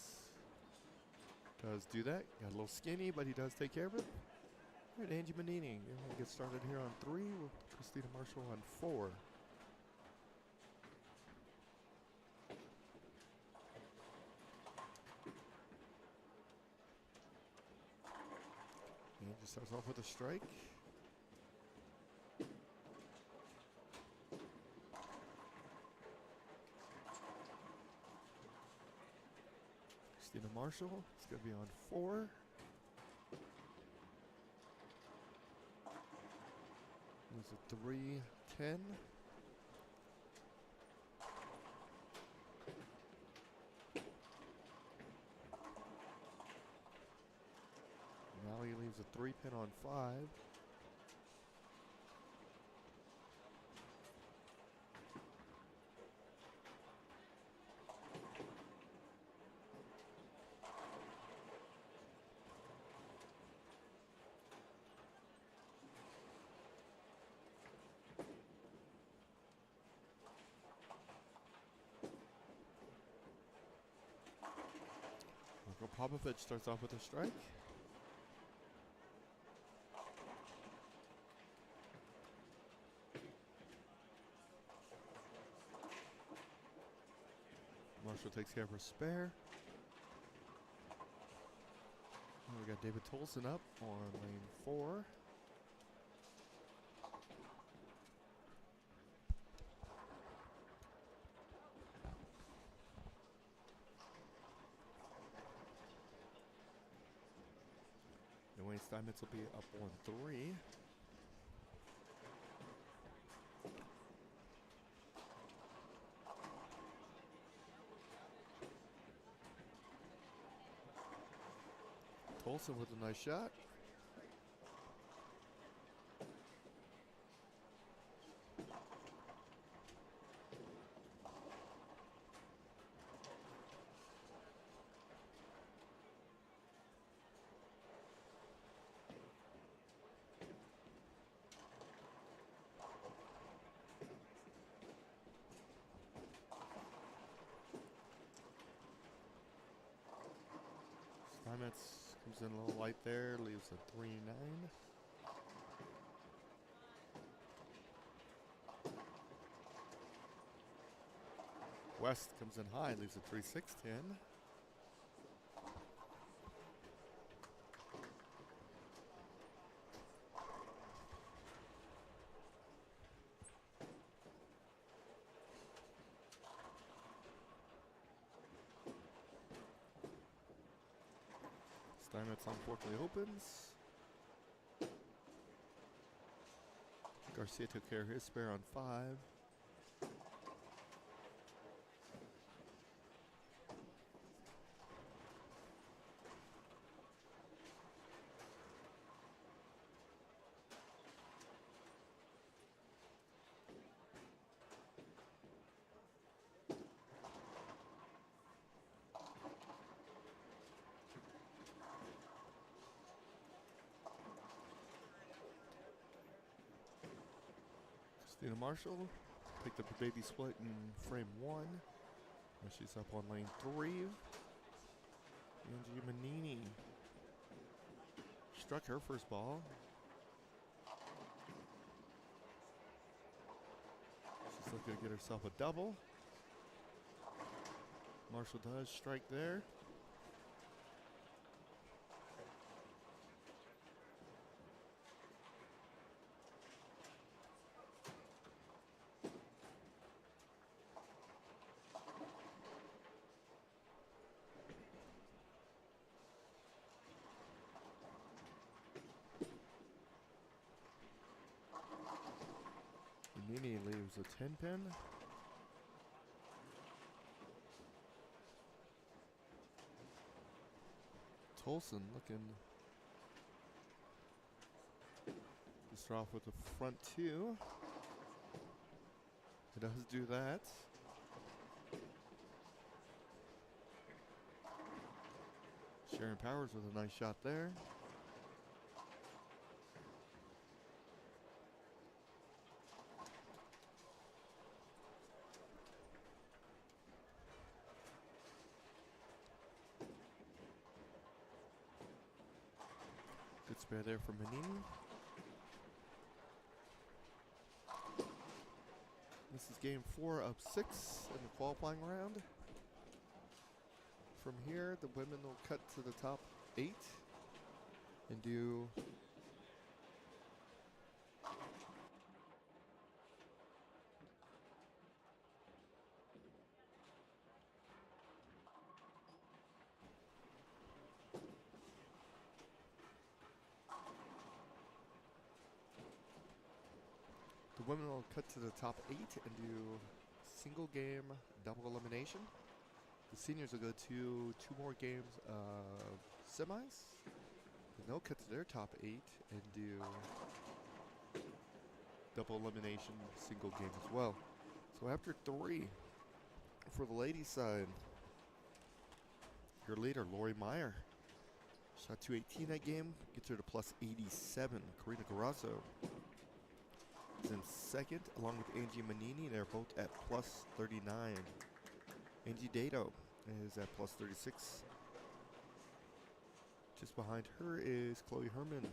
Does do that. Got a little skinny, but he does take care of it. All right, Angie Manini. We're going to get started here on 3 with Christina Marshall on 4. Angie starts off with a strike. Christina Marshall, it's going to be on 4. There's a 3-10. Now he leaves a 3 pin on 5. Popovich starts off with a strike. Marshall takes care of her spare. And we got David Tolson up on lane 4. Steinmetz will be up 1-3. Tolson with a nice shot. Steinmetz comes in a little light there, leaves a 3-9. West comes in high, leaves a 3-6-10. Steinmetz unfortunately opens. Garcia took care of his spare on 5. Christina Marshall picked up the baby split in frame 1. And she's up on lane 3. Angie Manini struck her first ball. She's looking to get herself a double. Marshall does strike there. Nini leaves a 10 pin. Tolson looking to start off with the front 2. It does do that. Sharon Powers with a nice shot there. Good spare there for Manini. This is game 4 of 6 in the qualifying round. From here, the women will cut to the top 8 and do the women will cut to the top 8 and do single game double elimination. The seniors will go to 2 more games of semis. And they'll cut to their top 8 and do double elimination single game as well. So after 3 for the ladies side, your leader, Lori Meyer, shot 218 that game, gets her to plus 87. Karina Carrazzo is in second, along with Angie Manini. They're both at plus 39. Angie Dato is at plus 36. Just behind her is Chloe Herman,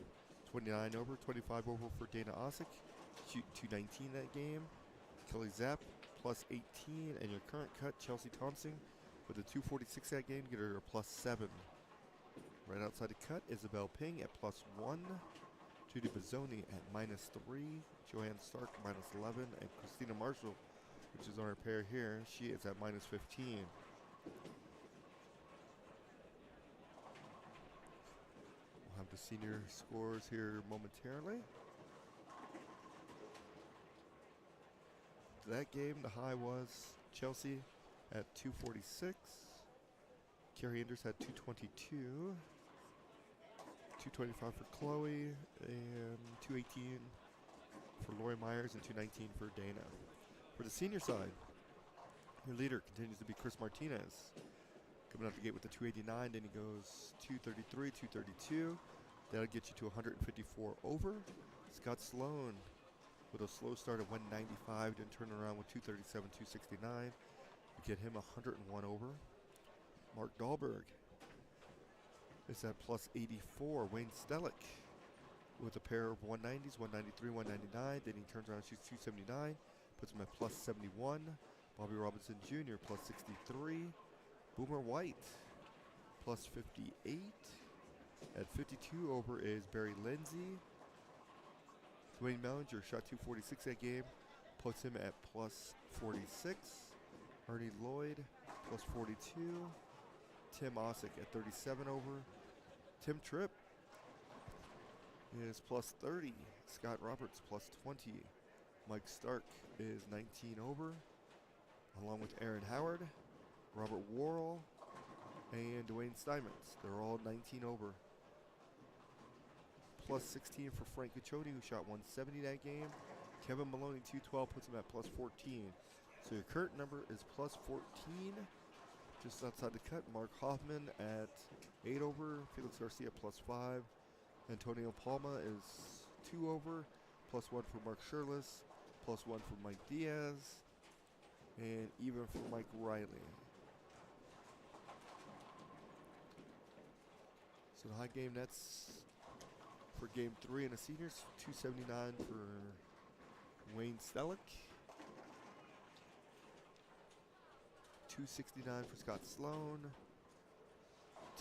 29 over, 25 over for Dana Osick. Shoot 219 that game. Kelly Zapp, plus 18. And your current cut, Chelsea Thompson, with a 246 that game, get her a plus 7. Right outside the cut, Isabel Ping at plus 1. Judy Bazzoni at minus 3. Joanne Stark, minus 11. And Christina Marshall, which is on our pair here, she is at minus 15. We'll have The senior scores here momentarily. That game, the high was Chelsea at 246. Carrie Anders had 222. 225 for Chloe, and 218 for Lori Myers, and 219 for Dana. For the senior side, your leader continues to be Chris Martinez. Coming out the gate with the 289, then he goes 233, 232. That'll get you to 154 over. Scott Sloan with a slow start at 195, then turn around with 237, 269. You get him 101 over. Mark Dahlberg is at plus 84. Wayne Stellick with a pair of 190s, 193, 199. Then he turns around and shoots 279, puts him at plus 71. Bobby Robinson Jr. plus 63. Boomer White plus 58. At 52 over is Barry Lindsay. Dwayne Mellinger shot 246 that game, puts him at plus 46. Ernie Lloyd plus 42. Tim Osick at 37 over. Tim Tripp is plus 30. Scott Roberts plus 20. Mike Stark is 19 over, along with Aaron Howard, Robert Worrell, and Dwayne Steinmetz. They're all 19 over. Plus 16 for Frank Caccione, who shot 170 that game. Kevin Maloney, 212, puts him at plus 14. So your current number is plus 14. Just outside the cut, Mark Hoffman at 8 over. Felix Garcia plus 5. Antonio Palma is 2 over. Plus 1 for Mark Shirless. Plus 1 for Mike Diaz. And even for Mike Riley. So the high game nets for game 3 in the seniors, 279 for Wayne Stellick. 269 for Scott Sloan.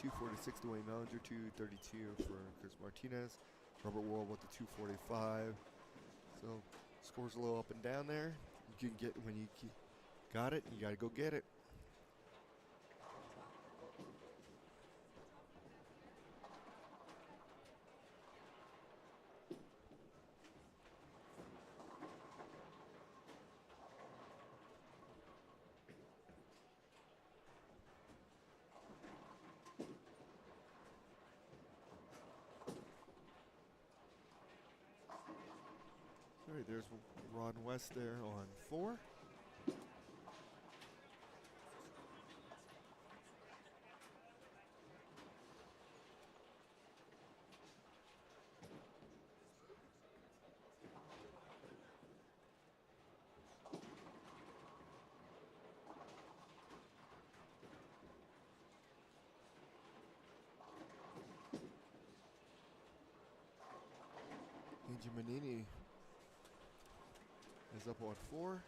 246 to Dwayne Mellinger. 232 for Chris Martinez. Robert Worrell with the 245. So scores a little up and down there. You can get when you got it, you got to go get it. All right, there's Ron West there on 4. Angie Manini is up on 4.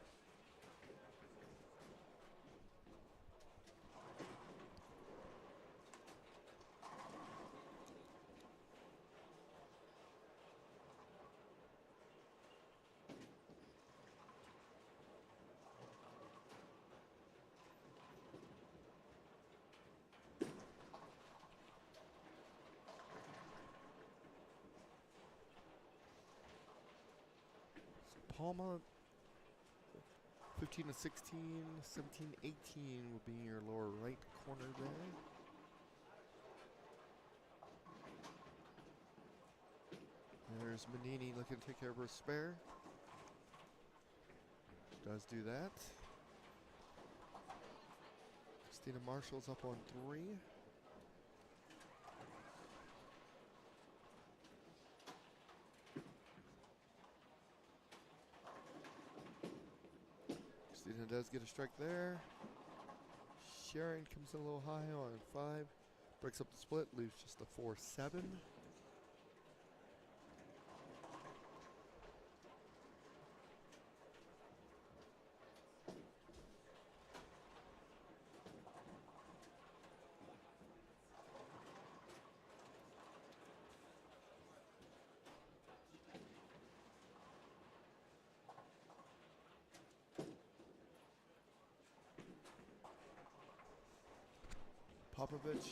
Palma, 15 to 16, 17 18 will be in your lower right corner there. There's Manini looking to take care of her spare. Does do that. Christina Marshall's up on 3. Christina does get a strike there. Sharon comes in a little high on 5. Breaks up the split, leaves just a 4-7. Popovich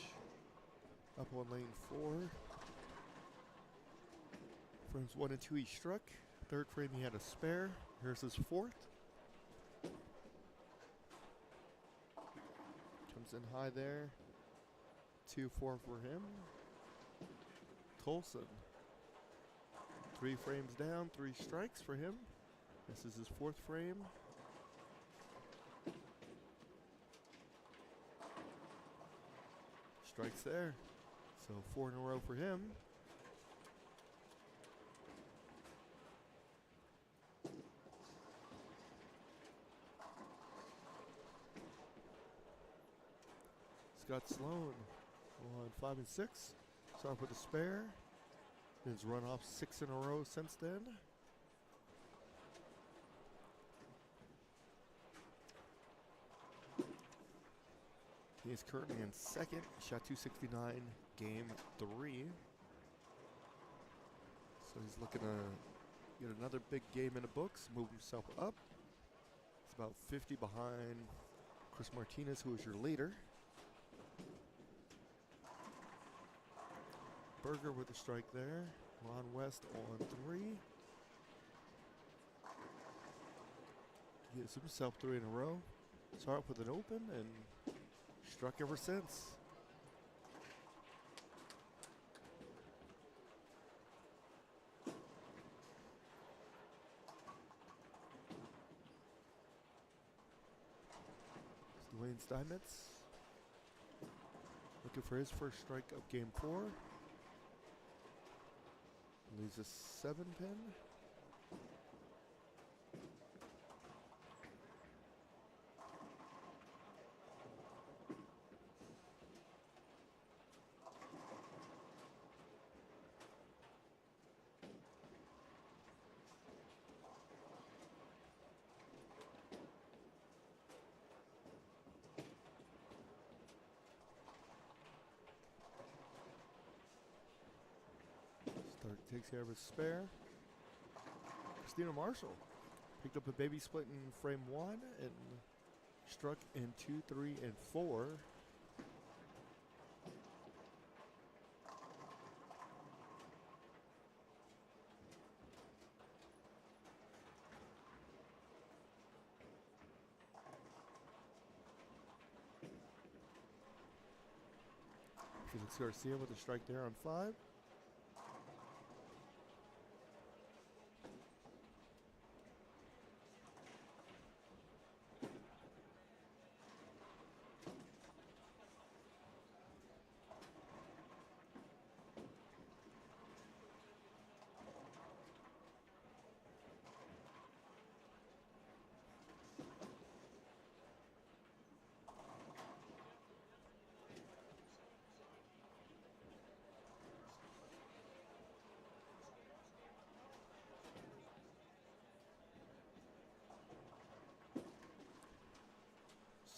up on lane 4. Frames 1 and 2 he struck. Third frame he had a spare. Here's his fourth. Comes in high there. 2-4 for him. Tolson. 3 frames down, 3 strikes for him. This is his fourth frame. Strikes there. So 4 in a row for him. Scott Sloan on 5 and 6. Start with a spare. He's run off 6 in a row since then. He is currently in second. Shot 269, game 3. So he's looking to get another big game in the books, move himself up. He's about 50 behind Chris Martinez, who is your leader. Berger with a strike there. Ron West on 3. He gives himself 3 in a row. Start with an open and struck ever since. It's Dwayne Steinmetz looking for his first strike of game 4. Leaves a 7-pin. Takes care of his spare. Christina Marshall picked up a baby split in frame 1 and struck in 2, 3, and 4. Felix Garcia with a strike there on 5.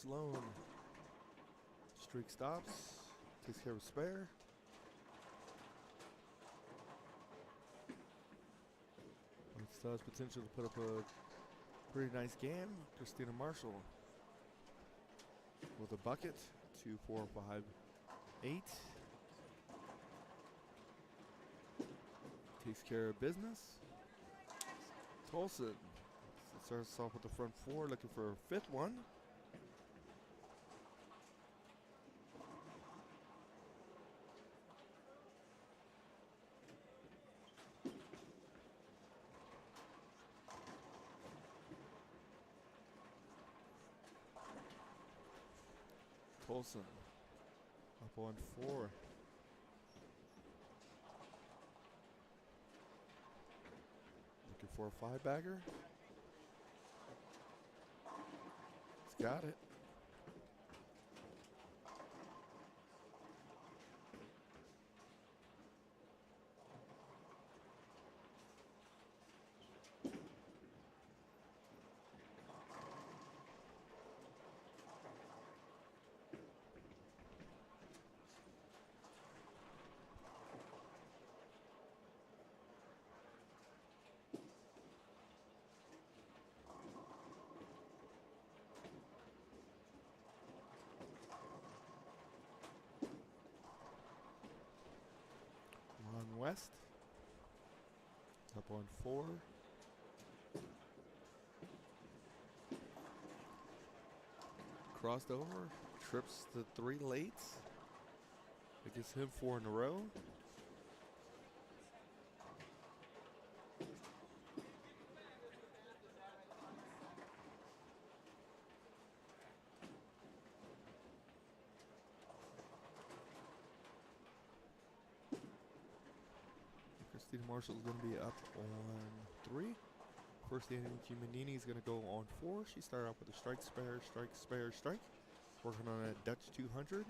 Sloan. Streak stops. Takes care of a spare. Still has potential to put up a pretty nice game. Christina Marshall with a bucket. 2, 4, 5, 8. Takes care of business. Tolson starts off with the front 4, looking for a 5th one. Tolson up on 4. Looking for a 5-bagger. He's got it. Ron West Up on 4. Crossed over. Trips the 3 late. That gives him 4 in a row. Christina Marshall's going to be up on 3. First, Annie Giannini is going to go on 4. She started off with a strike, spare, strike, spare, strike. Working on a Dutch 200.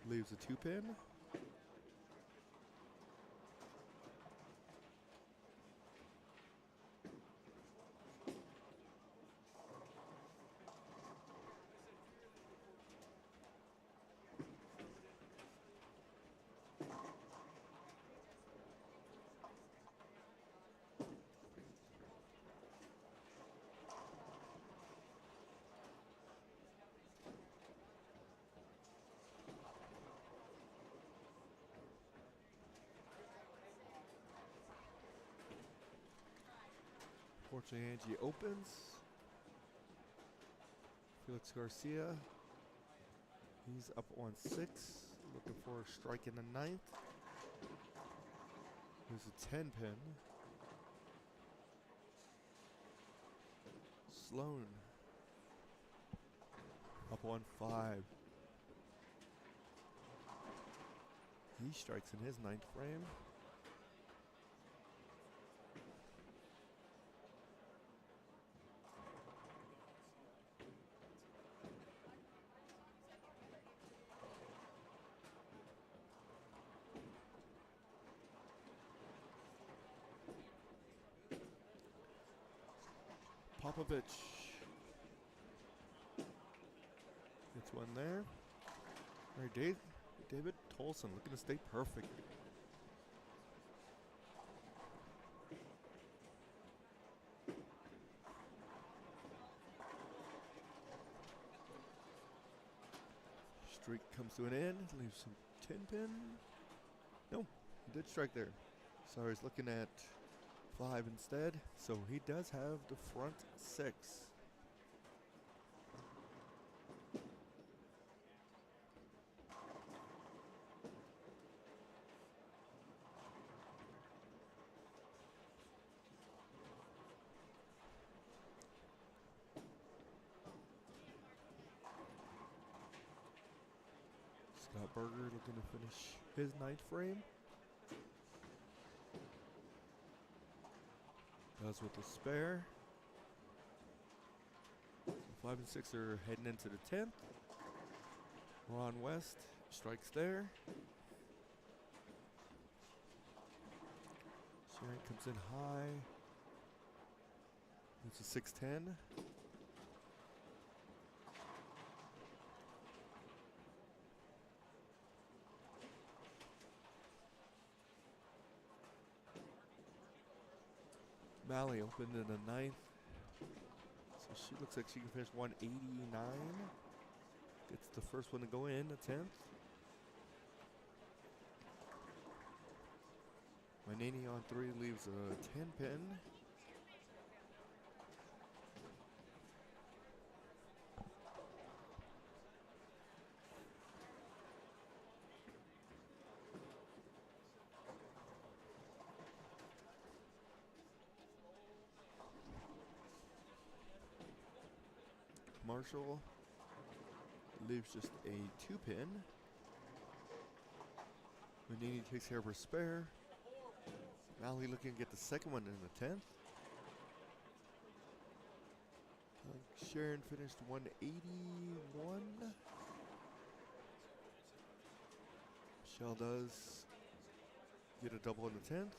Leaves a 2-pin. Fortunately, Angie opens. Felix Garcia. He's up on 6. Looking for a strike in the 9th. There's a 10-pin. Sloan. Up on 5. He strikes in his 9th frame. Popovich gets one there. All right, David Tolson looking to stay perfect. Streak comes to an end. Leaves some 10-pin. No, he did strike there. So he's looking at 5 instead, so he does have the front 6. Scott Berger looking to finish his 9th frame. Does with the spare. So 5 and 6 are heading into the 10th. Ron West strikes there. Sharon comes in high. It's a 6-10. Malley opened in the 9th. So she looks like she can finish 189. Gets the first one to go in, the 10th. Manini on 3 leaves a 10-pin. Marshall leaves just a 2-pin. Manini takes care of her spare. Malley looking to get the second one in the 10th. Sharon finished 181. Michelle does get a double in the 10th.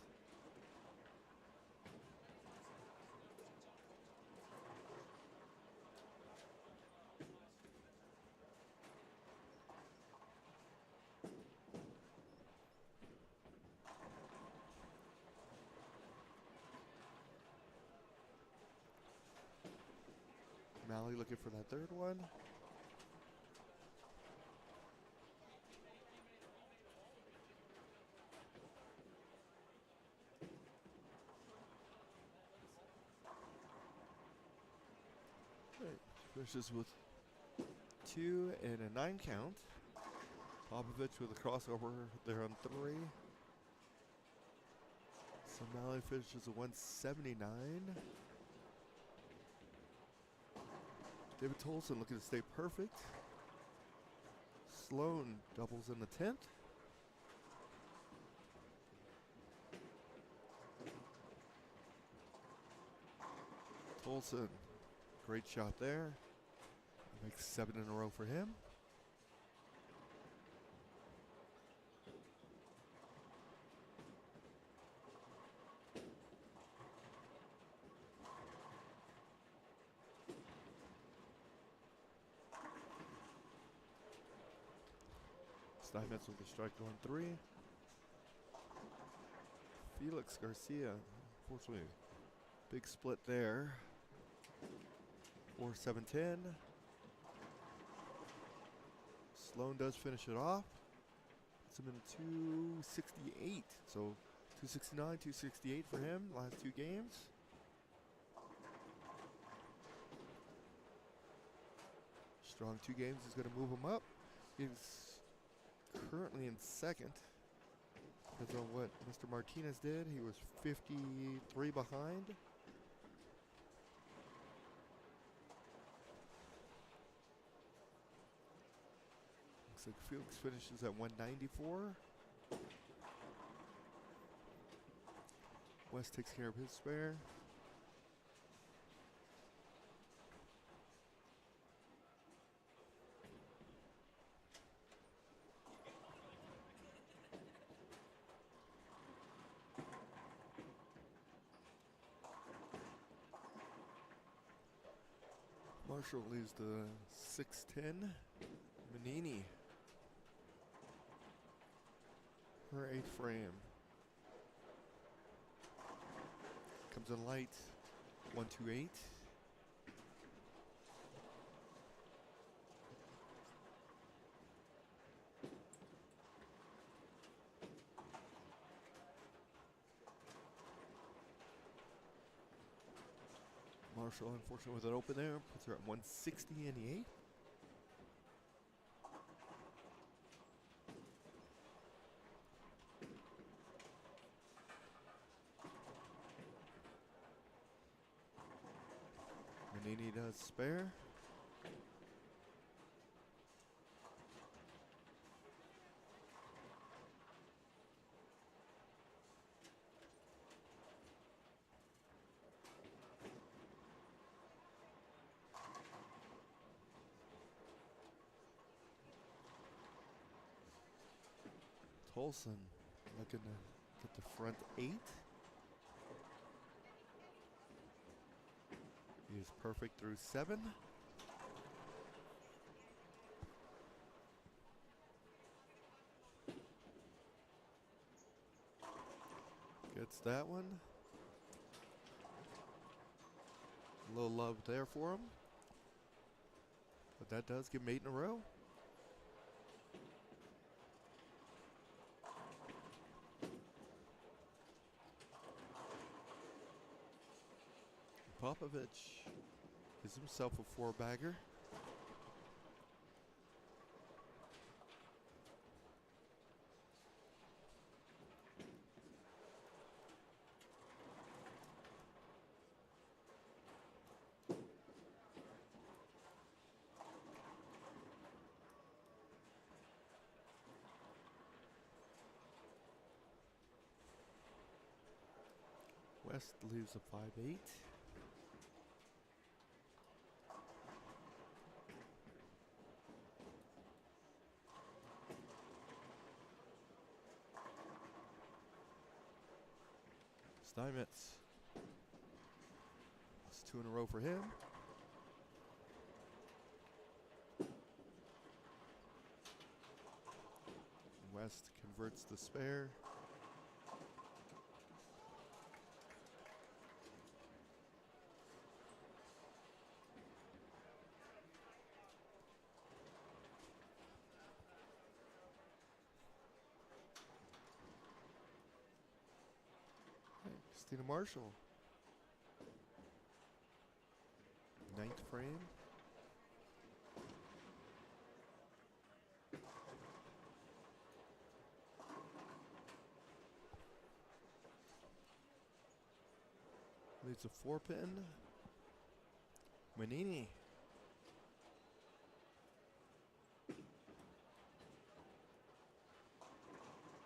Malley looking for that third one. Finishes with 2 and a 9 count. Popovich with a crossover there on 3. Somali finishes at 179. David Tolson looking to stay perfect. Sloan doubles in the 10th. Tolson, great shot there. Makes 7 in a row for him. Steinmetz with a strike on 3. Felix Garcia, unfortunately, big split there. 4-7-10. Sloan does finish it off. Puts him in 268. So 269, 268 for him last 2 games. Strong 2 games is going to move him up. He's currently in 2nd. Depends on what Mr. Martinez did. He was 53 behind. Looks like Felix finishes at 194. West takes care of his spare. Marshall leaves the 6-10. Manini. Her 8th frame. Comes in light. 128. Marshall, unfortunately, with it open there, puts her at 160 in the 8th. Manini does spare. Tolson looking to get the front 8. He is perfect through 7. Gets that one. A little love there for him. But that does give him 8 in a row. Popovich gives himself a 4-bagger. West leaves a 5-8. Steinmetz. That's 2 in a row for him. West converts the spare. Christina Marshall. 9th frame. Gets a 4-pin. Manini.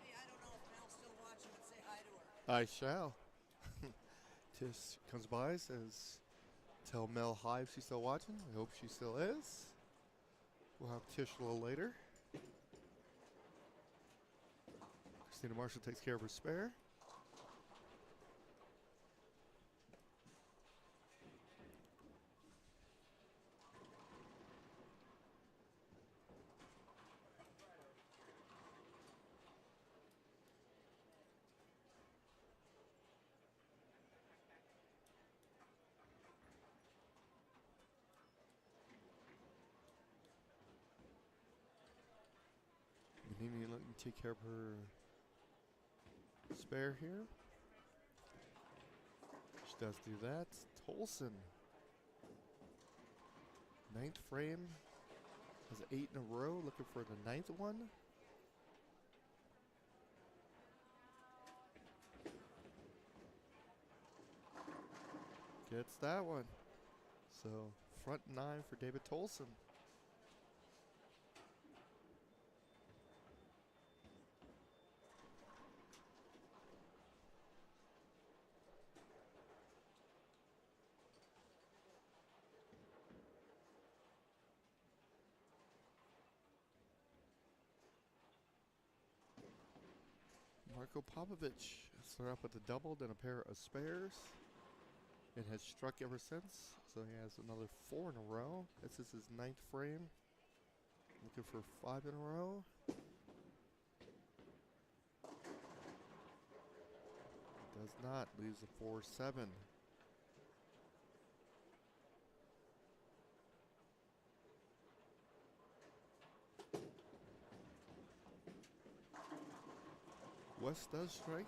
Hey, I don't know if Mel's still watching, but say hi to her. I shall. Tish comes by, says, tell Mel hi if she's still watching. I hope she still is. We'll have Tish a little later. Christina Marshall takes care of her spare. Manini letting take care of her spare here. She does do that. Tolson. 9th frame. Has 8 in a row. Looking for the 9th one. Gets that one. So front 9 for David Tolson. Marko Popovich started off with a double, then a pair of spares, and has struck ever since. So he has another 4 in a row. This is his 9th frame. Looking for 5 in a row. Does not. Leaves a 4-7. West does strike.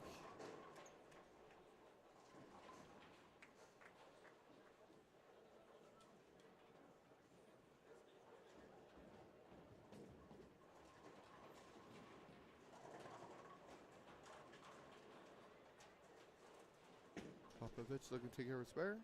Popovich looking to take care of a spare.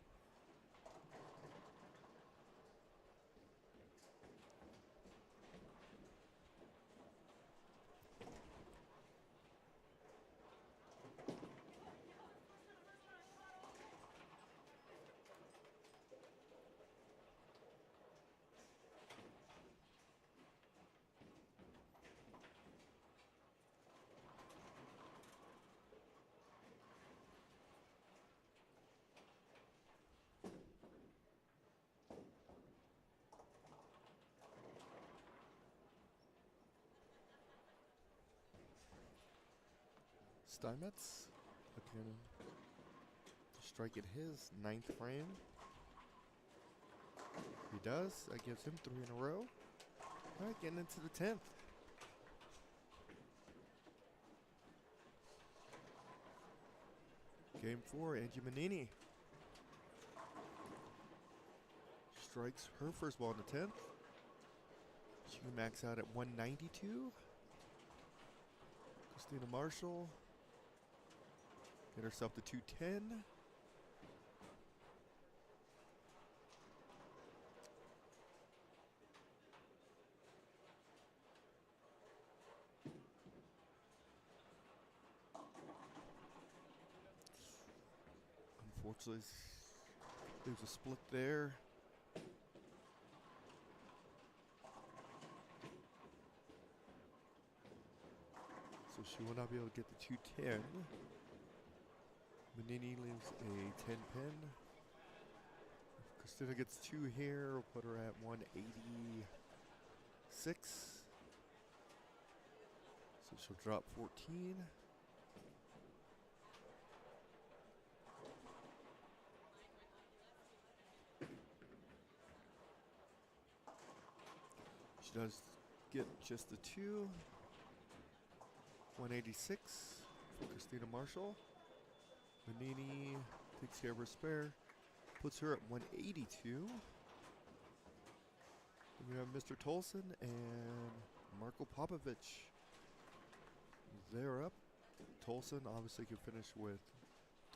Steinmetz looking to strike at his 9th frame. He does. That gives him 3 in a row. All right, getting into the 10th. Game 4, Angie Manini strikes her first ball in the 10th. She can max out at 192. Christina Marshall get herself to 210. Unfortunately, there's a split there. So she will not be able to get the 210. Manini leaves a 10 pin. If Christina gets 2 here, we'll put her at 186. So she'll drop 14. She does get just the 2. 186 for Christina Marshall. Manini takes care of her spare, puts her at 182. Then we have Mr. Tolson and Marko Popovich. They're up. Tolson obviously can finish with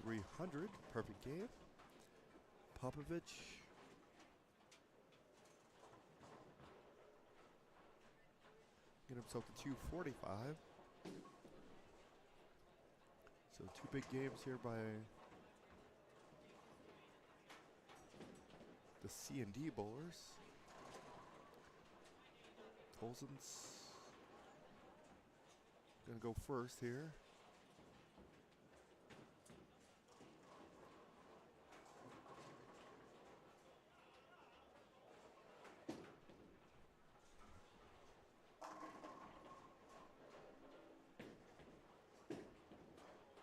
300. Perfect game. Popovich. Get himself to 245. So 2 big games here by the C&D bowlers. Tolson's gonna go first here.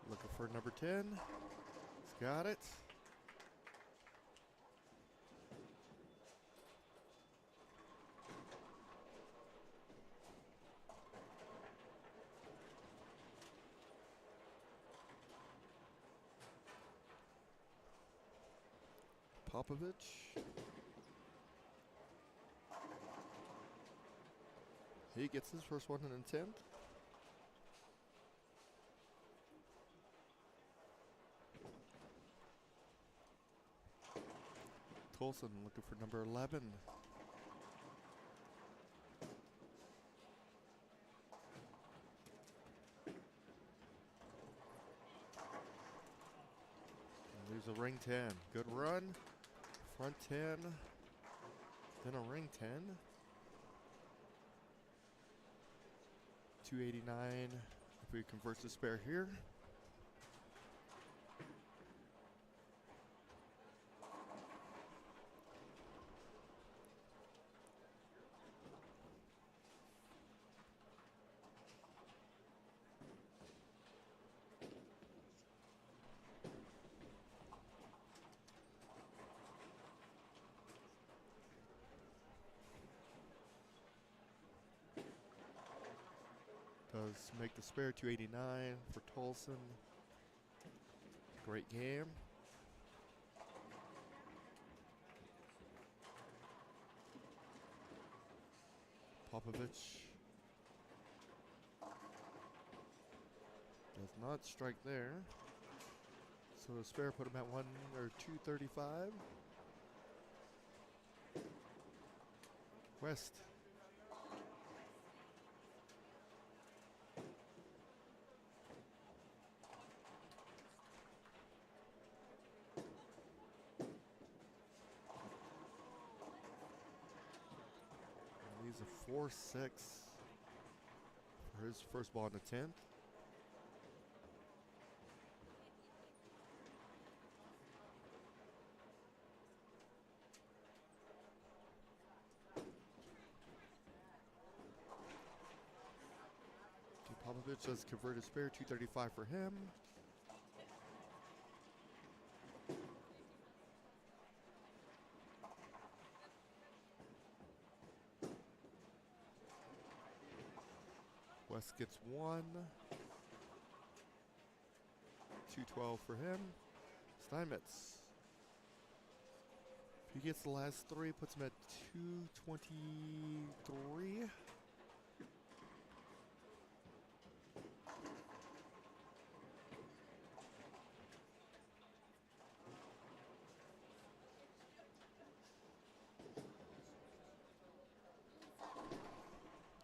Looking for number 10. He's got it. Popovich. He gets his first one in the 10th. Tolson looking for number 11. And there's a ring 10. Good run. Front 10. Then a ring 10. 289 if we convert to spare here. Does make the spare 289 for Tolson. Great game. Popovich does not strike there. So the spare put him at 235. West. He's a 4-6 for his first ball in the 10th. Popovich has converted spare 235 for him. West gets 1. 212 for him. Steinmetz. If he gets the last 3, puts him at 223.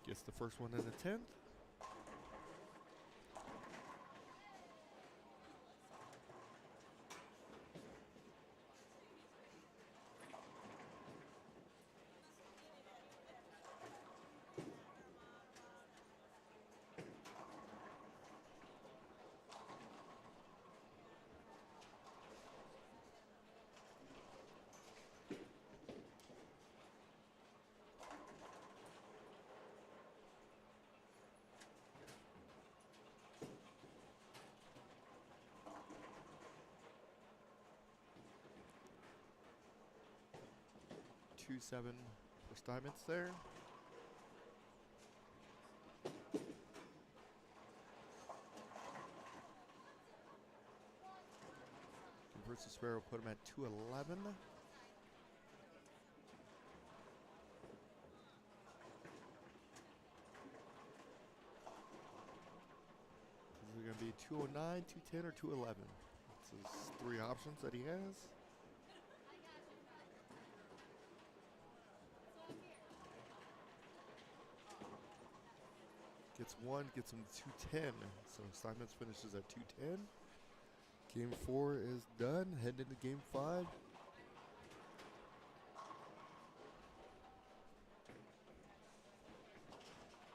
Gets the first one in the 10th. .27 for Steinmetz there. Converts the spare, will put him at 211. Is it going to be 209, 210, or 211? That's his 3 options that he has. Gets one, gets him to 210. So Simons finishes at 210. Game 4 is done. Heading into Game 5.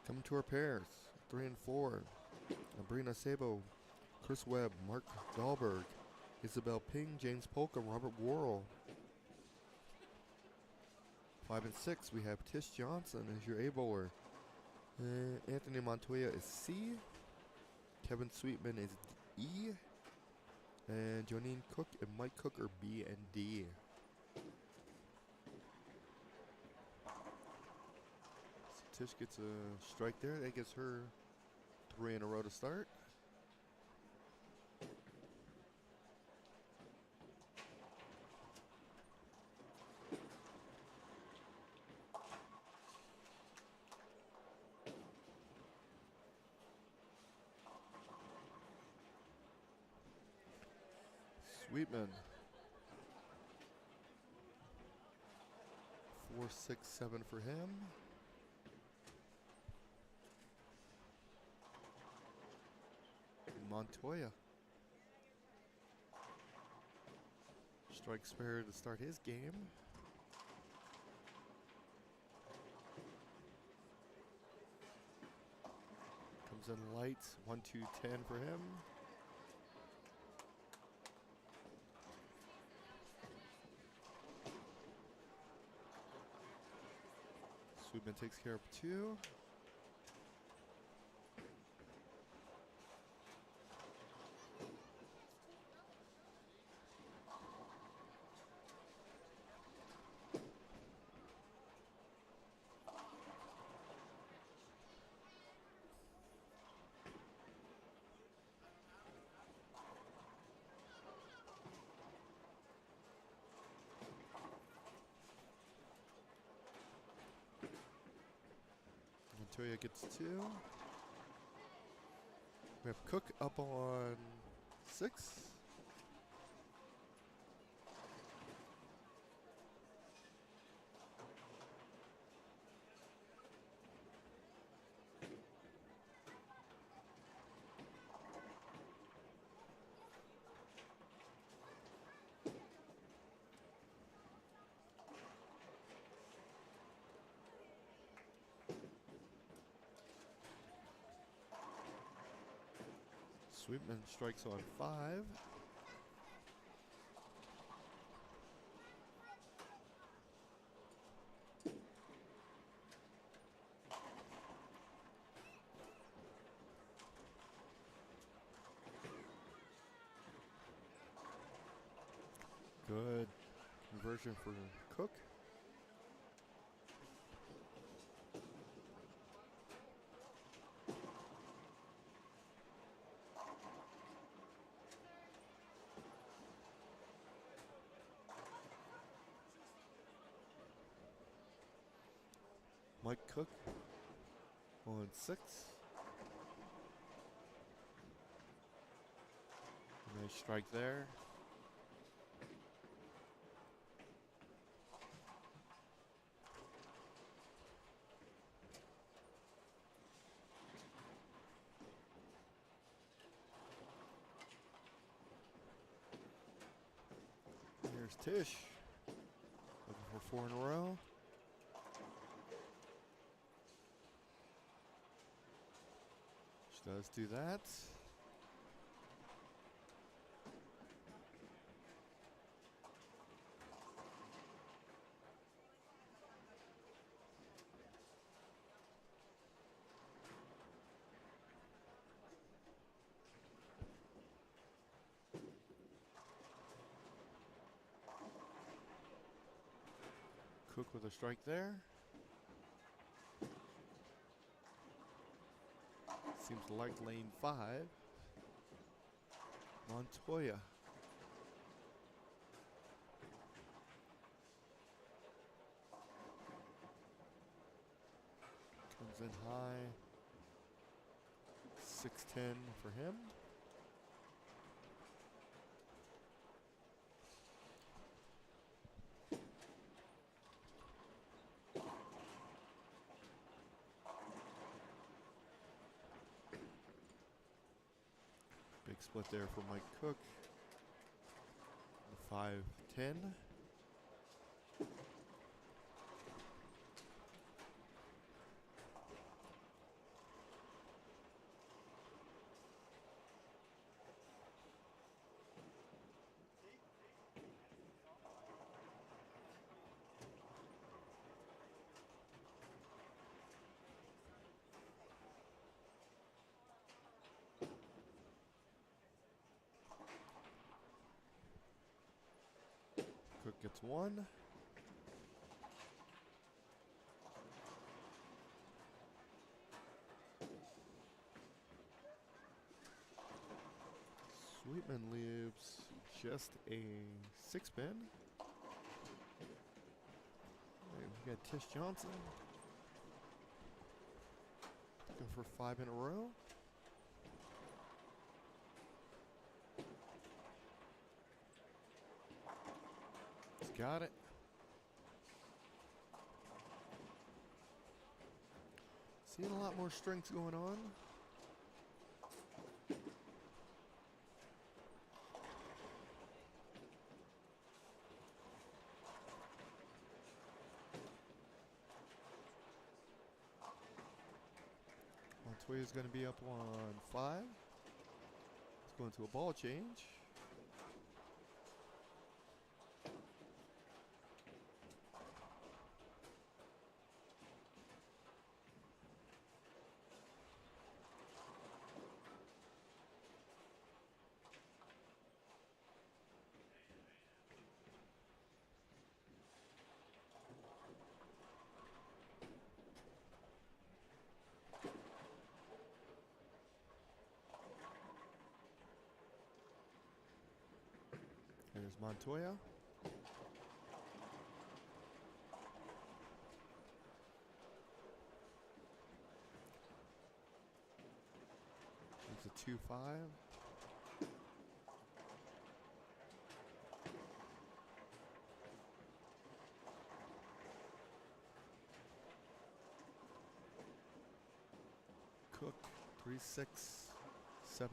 Coming to our pairs, 3 and 4. Abrina Sabo, Chris Webb, Mark Dahlberg, Isabel Ping, James Polka, Robert Worrell. 5 and 6, we have Tish Johnson as your A bowler. Anthony Montoya is C. Kevin Sweetman is E. And Jonine Cook and Mike Cook are B and D. So Tish gets a strike there. That gets her 3 in a row to start. Sweetman. 4, 6, 7 for him. Montoya. Strike spare to start his game. Comes in light. 1, 2, 10 for him. Sweetman takes care of 2. Montoya gets 2. We have Cook up on 6. Sweetman strikes on 5. Good conversion for Cook. Mike Cook on 6. Nice strike there. Here's Tish. Looking for 4 in a row. She does do that. Cook with a strike there. Seems to like lane 5. Montoya. Comes in high. 6-10 for him. Big split there for Mike Cook. The 5-10. Cook gets one. Sweetman leaves just a 6-pin. We got Tish Johnson looking for 5 in a row. He's got it. Seeing a lot more strength going on. Montoya's going to be up on 5. It's going to a ball change. There's Montoya. It's a 2-5. Cook 3-6, 7-10.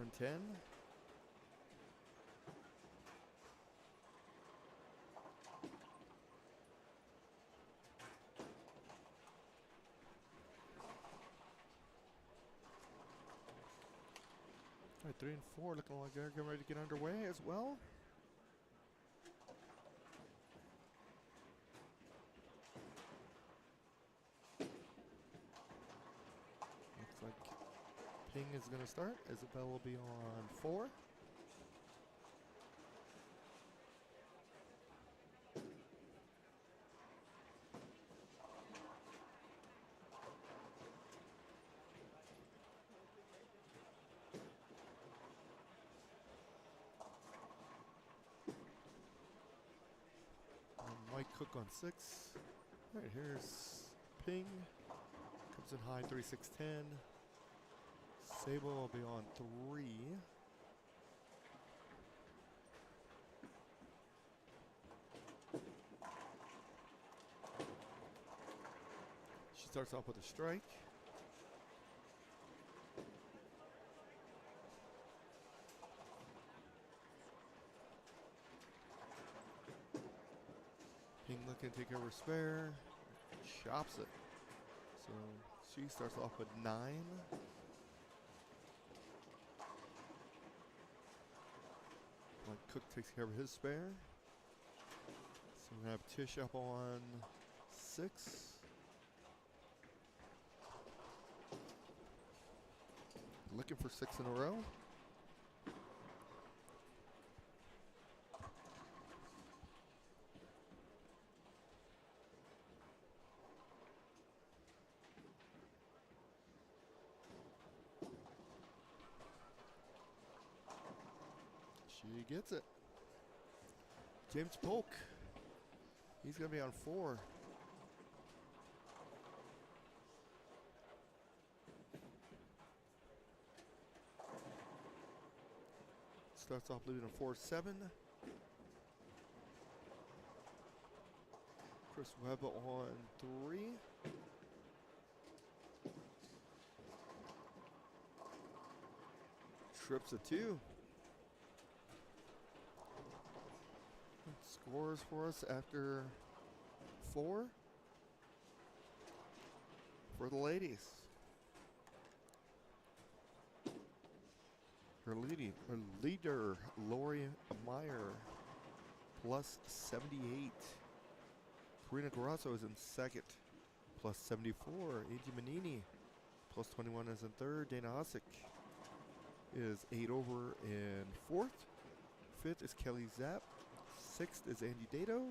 All right, 3 and 4 looking like they're getting ready to get underway as well. Looks like Ping is going to start. Isabel will be on 4. Mike Cook on 6. All right, here's Ping. Comes in high 3-6-10. Sable will be on 3. She starts off with a strike. Ping looking to take over spare. Chops it. So she starts off with 9. Like Cook takes care of his spare. So we're going to have Tish up on 6. Looking for 6 in a row. She gets it. James Polk. He's going to be on 4. Starts off leading a 4-7. Chris Webb on 3. Trips a 2. scores for us after 4 for the ladies. Her leader, Lori Meyer, plus 78. Karina Carrazzo is in second, plus 74. Angie Manini, plus 21 is in third. Dana Osick is 8 over in fourth. Fifth is Kelly Zapp. Sixth is Angie Dato.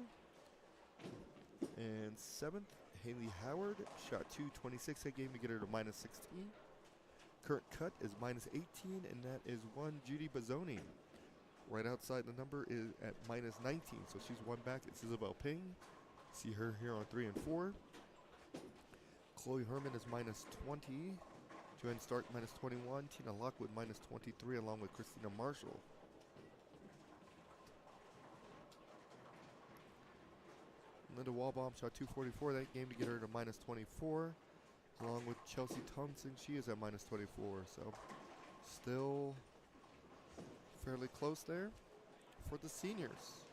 And seventh, Haley Howard. Shot 226 that game to get her to minus 16. Current cut is minus 18, and that is one Judy Bazzoni. Right outside the number is at minus 19, so she's one back. It's Isabel Ping. See her here on 3 and 4. Chloe Herman is minus 20. Joanne Stark minus 21. Tina Lockwood minus 23, along with Christina Marshall. Linda Walbaum shot 244 that game to get her to minus 24. Along with Chelsea Thompson, she is at minus 24. So still fairly close there for the seniors.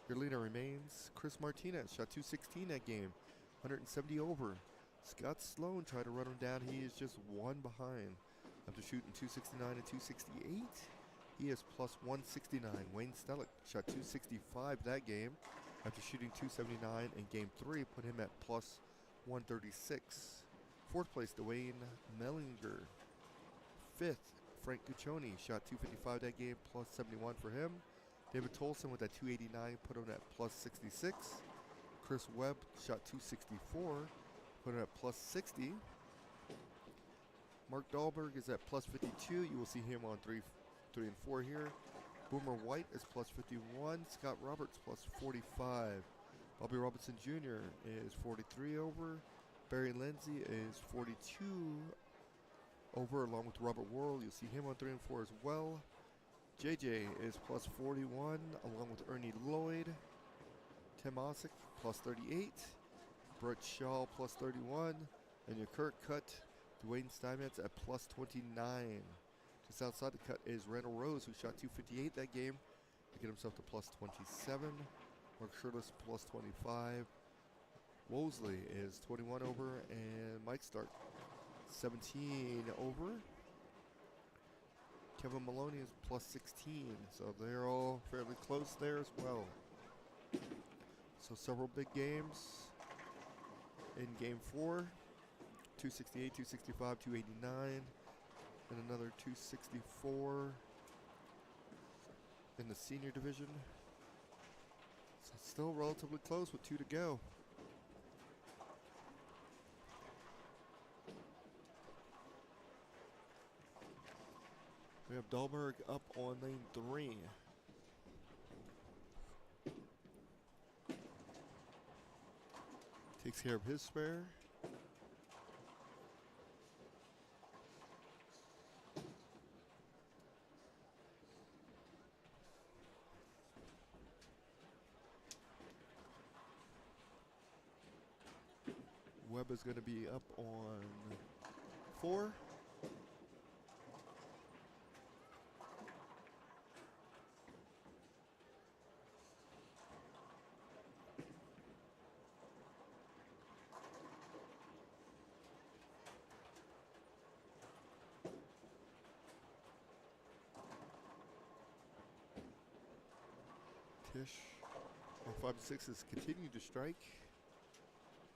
Your leader remains Chris Martinez. Shot 216 that game, 170 over. Scott Sloan tried to run him down. He is just one behind after shooting 269 and 268. He is plus 169. Wayne Stellick shot 265 that game after shooting 279 in game 3. Put him at plus 136. Fourth place, Dwayne Mellinger. Fifth, Frank Guccione shot 255 that game, plus 71 for him. David Tolson with that 289 put him at plus 66. Chris Webb shot 264, put him at plus 60. Mark Dahlberg is at plus 52. You will see him on 3 and 4 here. Boomer White is plus 51. Scott Roberts plus 45. Bobby Robinson Jr. is 43 over. Barry Lindsay is 42 over, along with Robert Worrell. You'll see him on 3 and 4 as well. JJ is plus 41, along with Ernie Lloyd. Tim Osick plus 38. Brett Shaw plus 31. And your current cut, Dwayne Steinmetz at plus 29. Just outside the cut is Randall Rose, who shot 258 that game to get himself to plus 27. Mark Shirtless plus 25. Wosley is 21 over, and Mike Stark 17 over. Kevin Maloney is plus 16, so they're all fairly close there as well. So several big games in game 4. 268, 265, 289, and another 264 in the senior division. So still relatively close with 2 to go. We have Dahlberg up on lane 3. Takes care of his spare. Webb is going to be up on 4. Tish on 5 and 6 has continued to strike.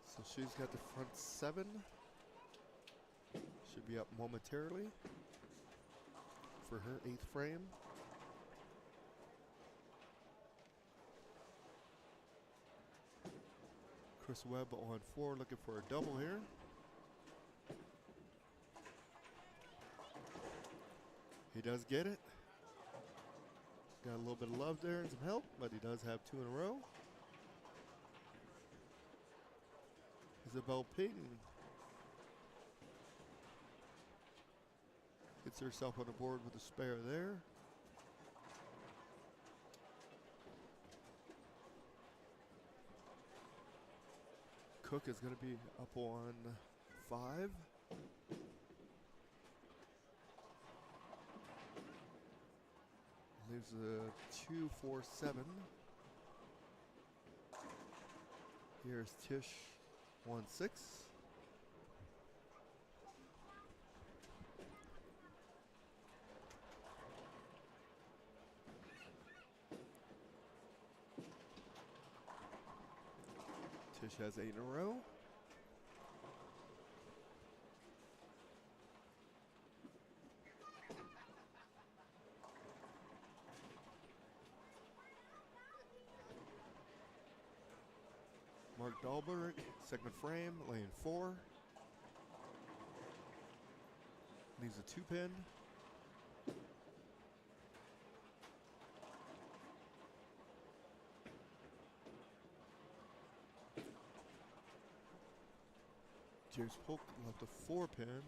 So she's got the front 7. Should be up momentarily for her 8th frame. Chris Webb on 4, looking for a double here. He does get it. Got a little bit of love there and some help, but he does have 2 in a row. Isabel Payton gets herself on the board with a spare there. Cook is going to be up on 5. Leaves a 2-4-7 Here's Tish 1-6. Tish has 8 in a row. Mark Dahlberg, segment frame, lane 4. Needs a 2-pin. James Polk left a 4-pin.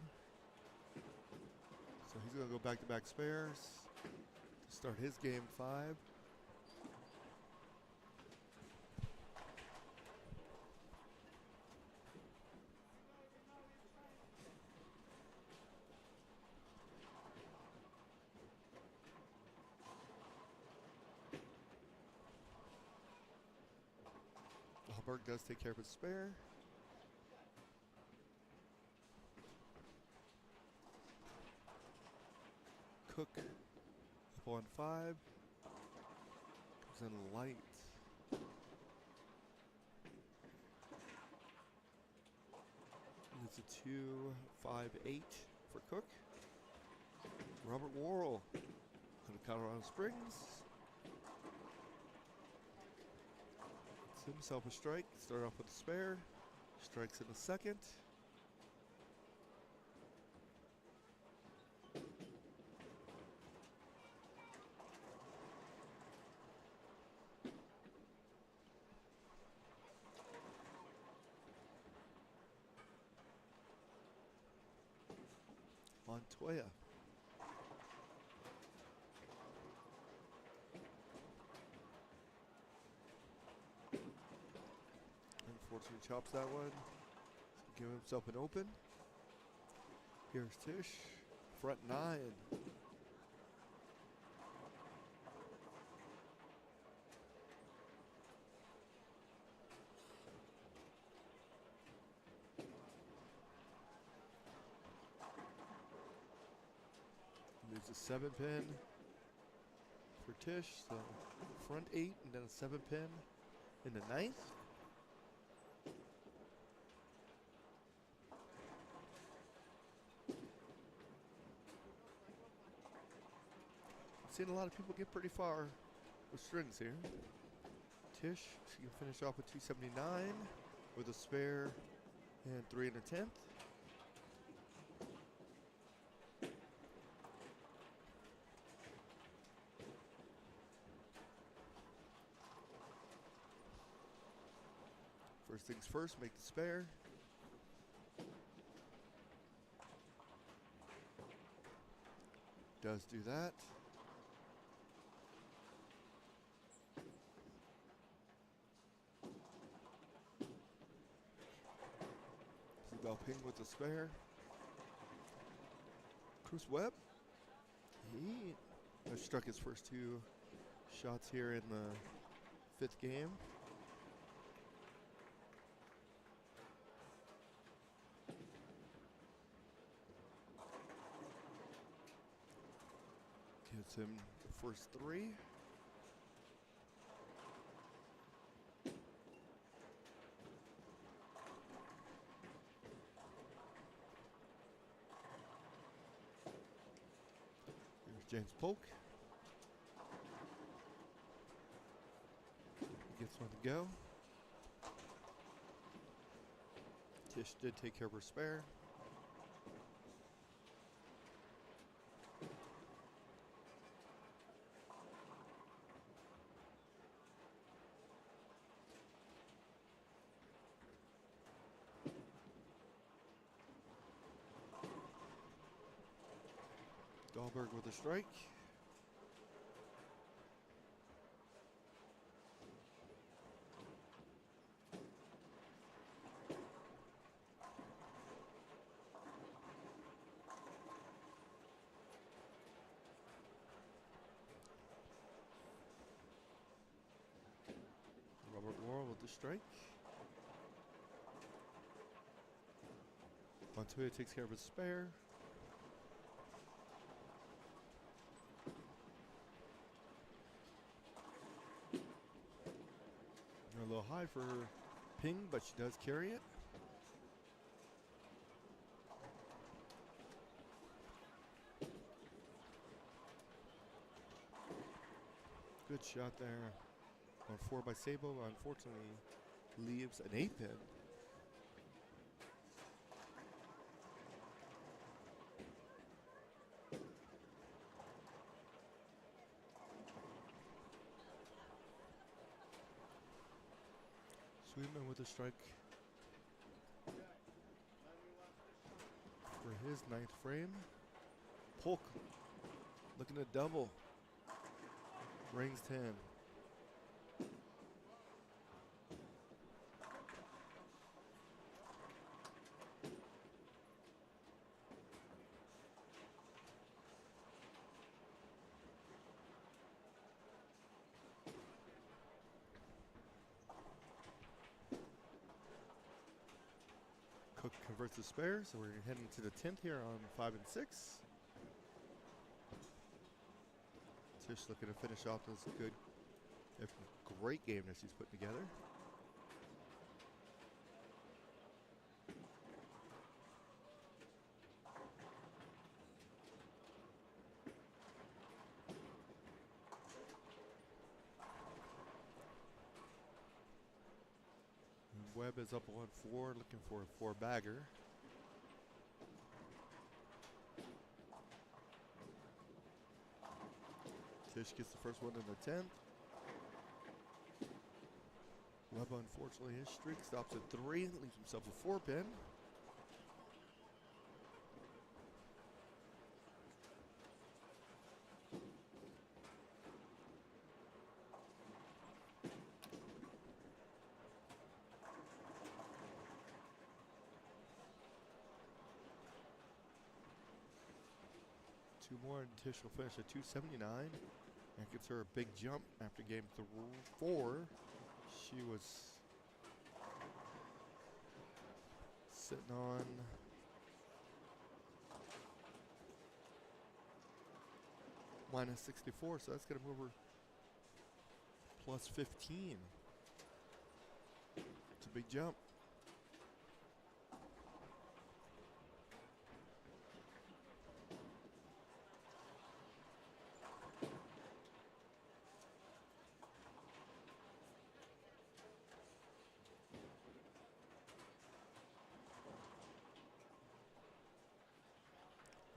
So he's going to go back-to-back spares to start his game 5. Dahlberg does take care of his spare. Cook up on 5. Comes in light. It's a 2-5-8 for Cook. Robert Worrell out of Colorado Springs. Gets himself a strike. Start off with a spare. Strikes in the second. Montoya. Unfortunately chops that one. So give himself an open. Here's Tish. Front 9. There's a 7-pin for Tish. So front 8 and then a 7-pin in the 9th. I've seen a lot of people get pretty far with strings here. Tish, she can finish off with 279 with a spare and 3 and a 10th. First things first, make the spare. Does do that. Bell ping with the spare. Cruz Webb. He has struck his first 2 shots here in the 5th game. Gets him the first 3. Here's James Polk. He gets one to go. Tish did take care of her spare. Dahlberg with a strike. Robert Worrell with the strike. Montoya takes care of his spare. A little high for her ping, but she does carry it. Good shot there on 4 by Sabo. Unfortunately, leaves an 8 pin. Sweetman with a strike for his 9th frame. Polk looking to double. Rings 10. Cook converts the spare, so we're heading to the 10th here on 5 and 6. Tish looking to finish off this good, great game that she's putting together. And Webb is up 1-4, looking for a 4-bagger. Tish gets the first one in the 10th. Webb, unfortunately, his streak stops at 3, leaves himself a 4-pin. Two more and Tish will finish at 279. That gets her a big jump after game 4. She was sitting on minus 64, so that's going to move her plus 15. It's a big jump.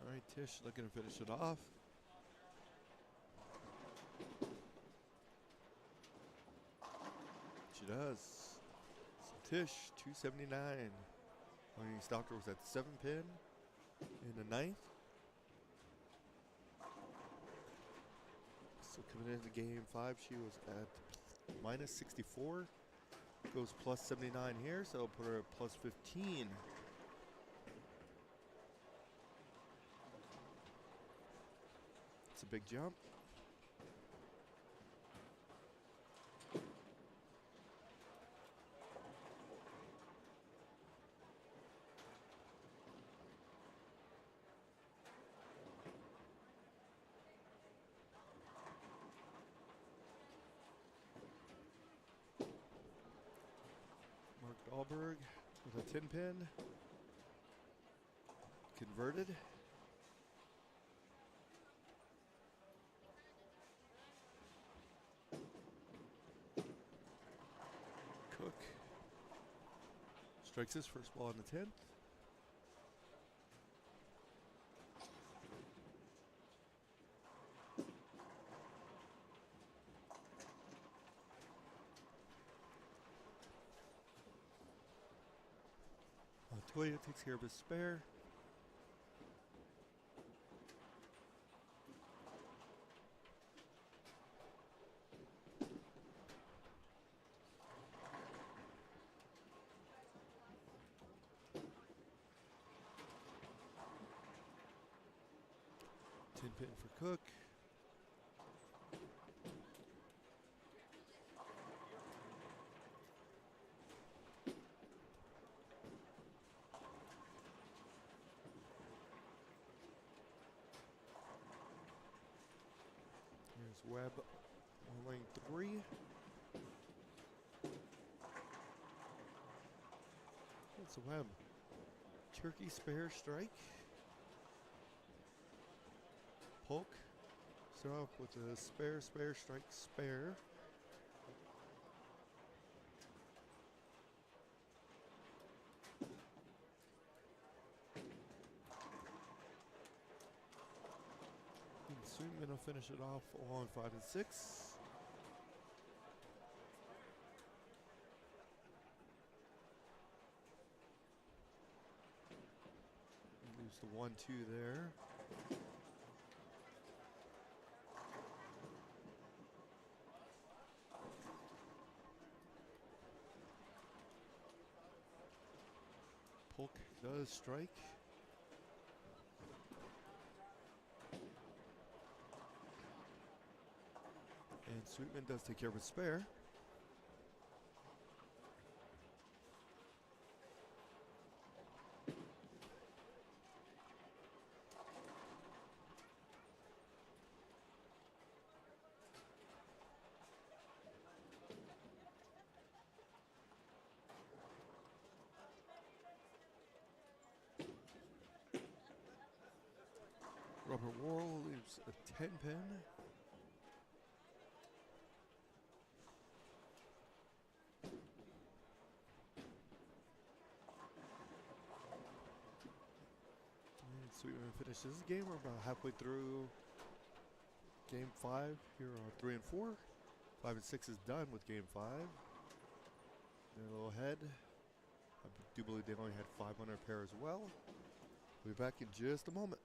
All right, Tish looking to finish it off. She does. So Tish, 279. When he stopped her was at 7-pin in the 9th. So coming into game 5, she was at minus 64. Goes plus 79 here, so I'll put her at plus 15. It's a big jump. Mark Dahlberg with a 10-pin. Converted. Cook strikes his first ball on the 10th. Montoya takes care of his spare. Pin for Cook. Webb on lane 3. It's a Webb. Turkey spare strike. Polk. Start off with a spare strike, spare. And Sweetman will finish it off on 5 and 6. Leaves the 1-2 there. Polk does strike. And Sweetman does take care of a spare. Robert Worrell leaves a 10 pin. And Sweetman finishes the game. We're about halfway through game 5. Here are 3 and 4. 5 and 6 is done with game 5. They're a little ahead. I do believe they only had 5 on their pair as well. We'll be back in just a moment.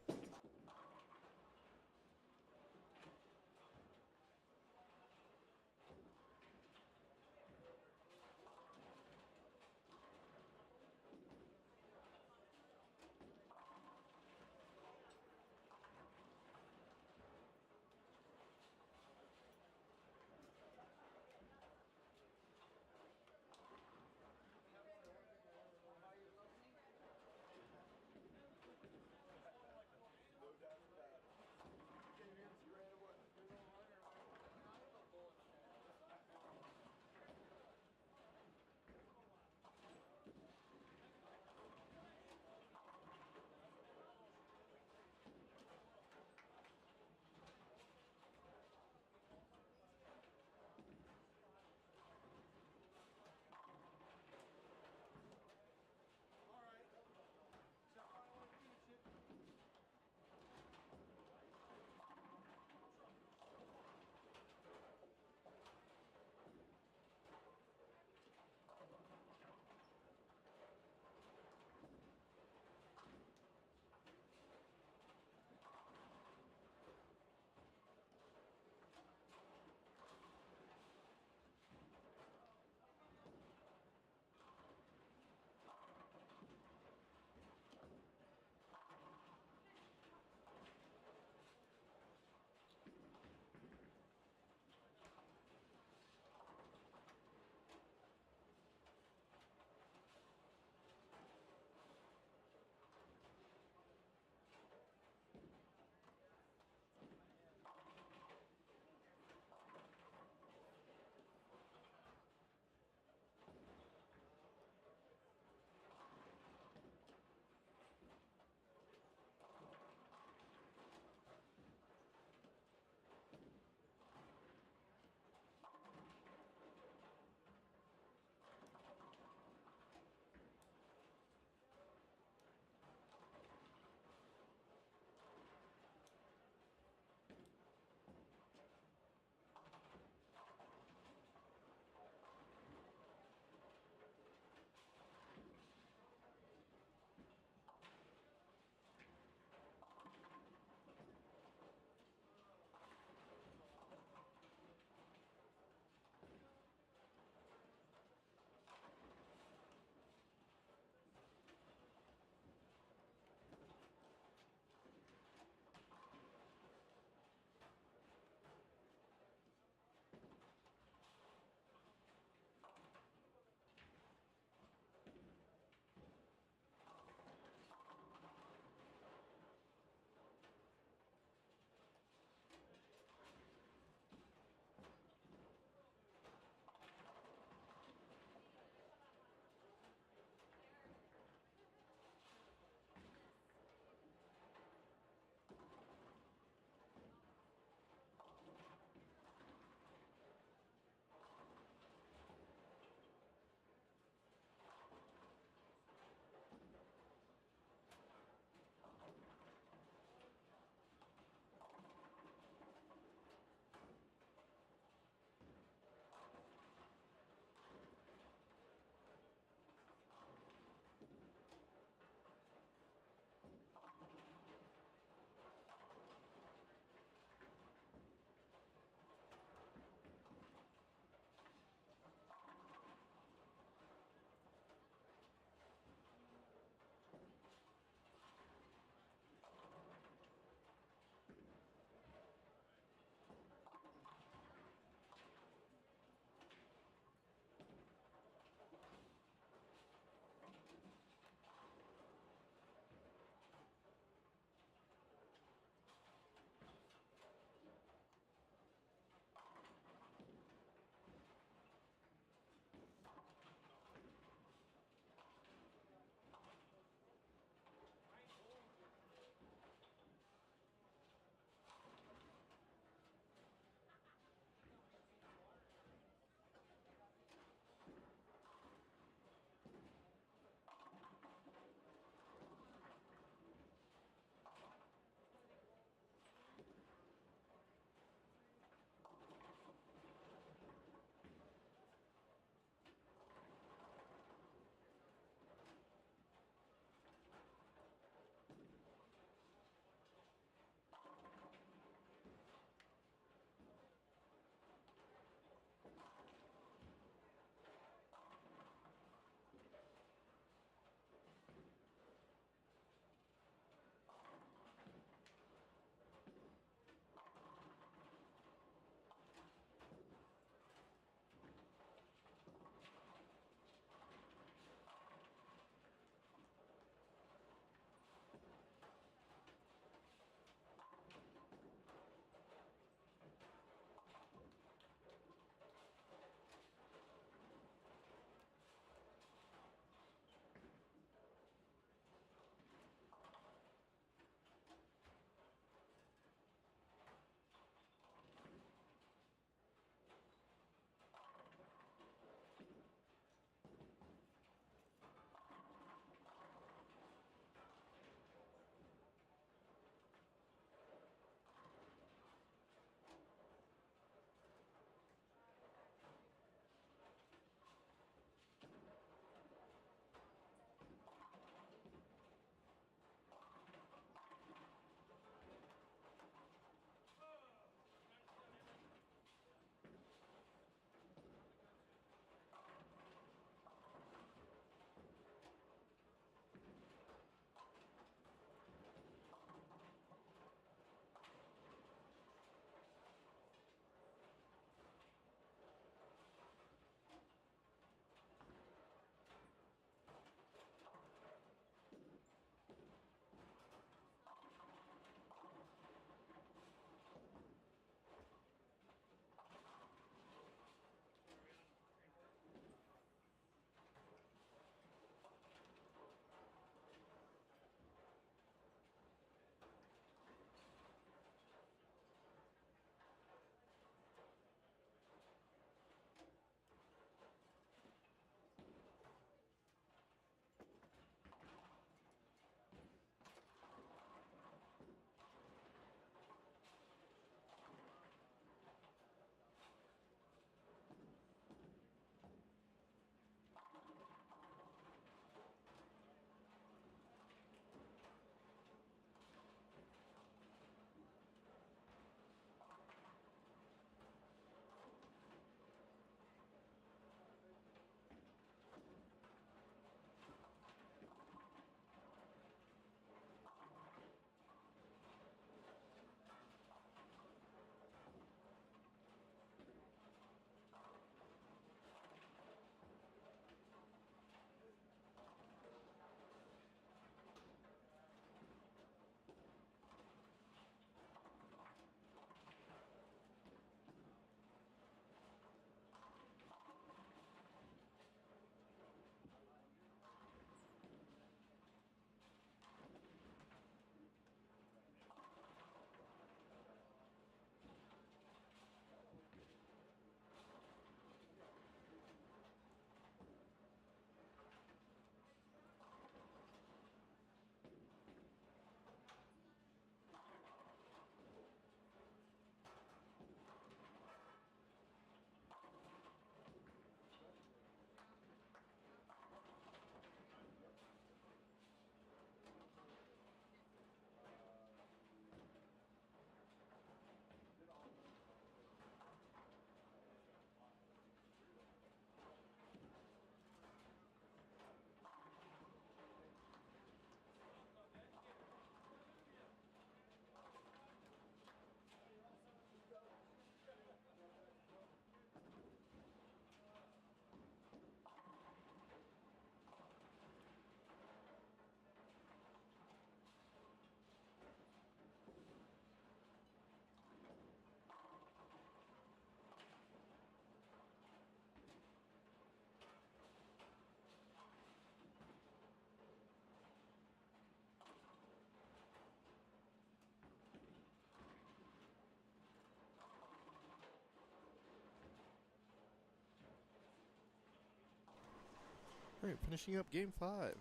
All right, finishing up game 5.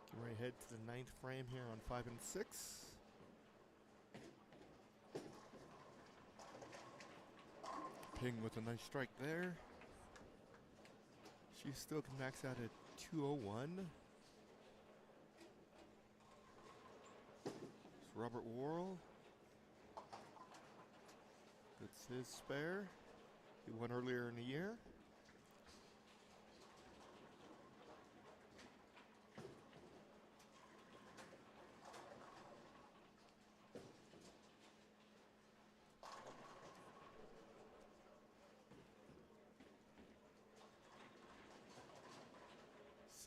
Getting ready to head to the 9th frame here on 5 and 6. Ping with a nice strike there. She still can max out at 201. It's Robert Worrell. That's his spare. He won earlier in the year.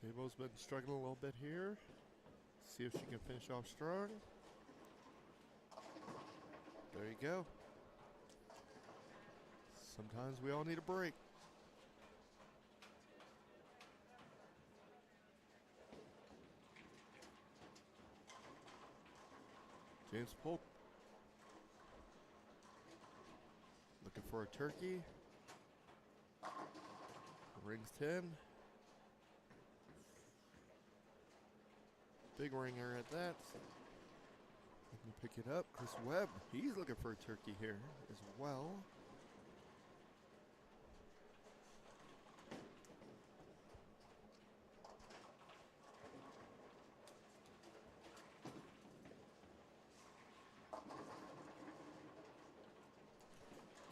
Sabo's been struggling a little bit here. See if she can finish off strong. There you go. Sometimes we all need a break. James Polk looking for a turkey. Rings 10. Big ringer at that. Looking to pick it up. Chris Webb, he's looking for a turkey here as well.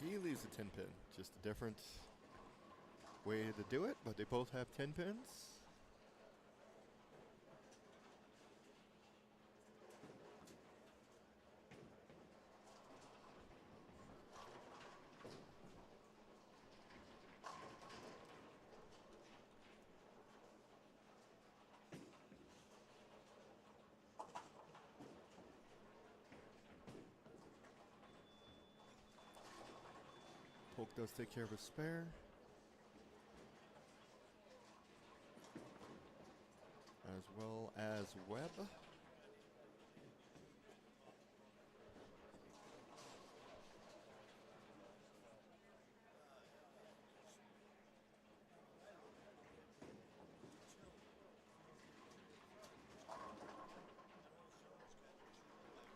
He leaves a 10 pin. Just a different way to do it, but they both have 10 pins. Polk does take care of his spare. As well as Webb.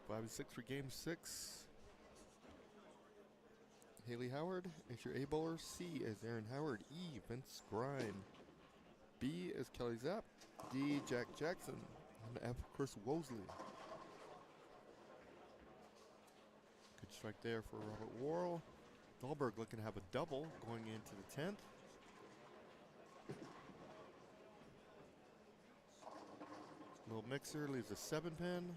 Five and 6 for game 6. Haley Howard is your A bowler. C is Aaron Howard. E, Vince Grime. B is Kelly Zapp. D, Jack Jackson. And F, Chris Wosley. Good strike there for Robert Worrell. Dahlberg looking to have a double going into the 10th. Little mixer leaves a 7 pin.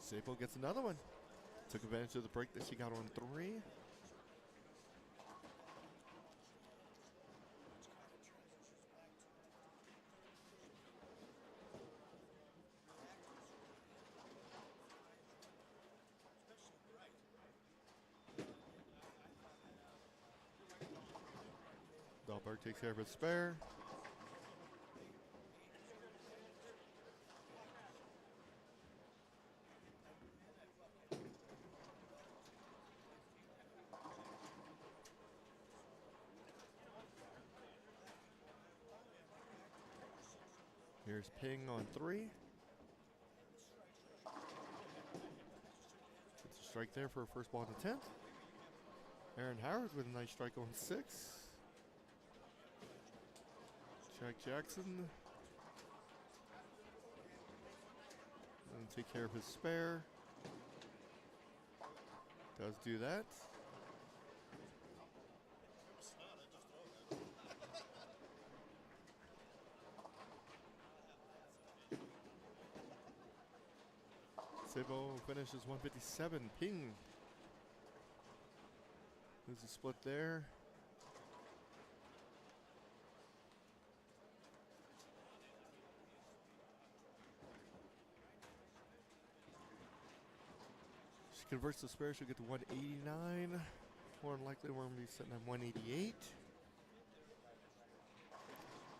Sabo gets another one. Took advantage of the break that she got on 3. Dahlberg takes care of his spare. Here's Ping on 3. Gets a strike there for a first ball in the 10th. Aaron Howard with a nice strike on 6. Jack Jackson. And take care of his spare. Does do that. Sabo finishes 157. Ping. There's a split there. She converts the spare, she'll get to 189. More than likely, we're going to be sitting at 188.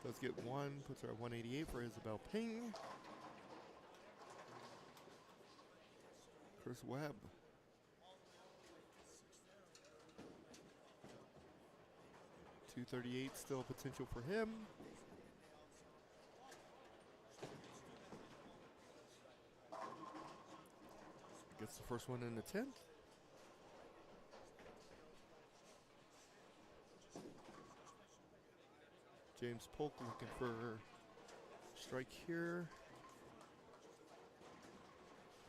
Does get one, puts her at 188 for Isabel Ping. Chris Webb. .238 still potential for him. Gets the first one in the 10th. James Polk looking for strike here.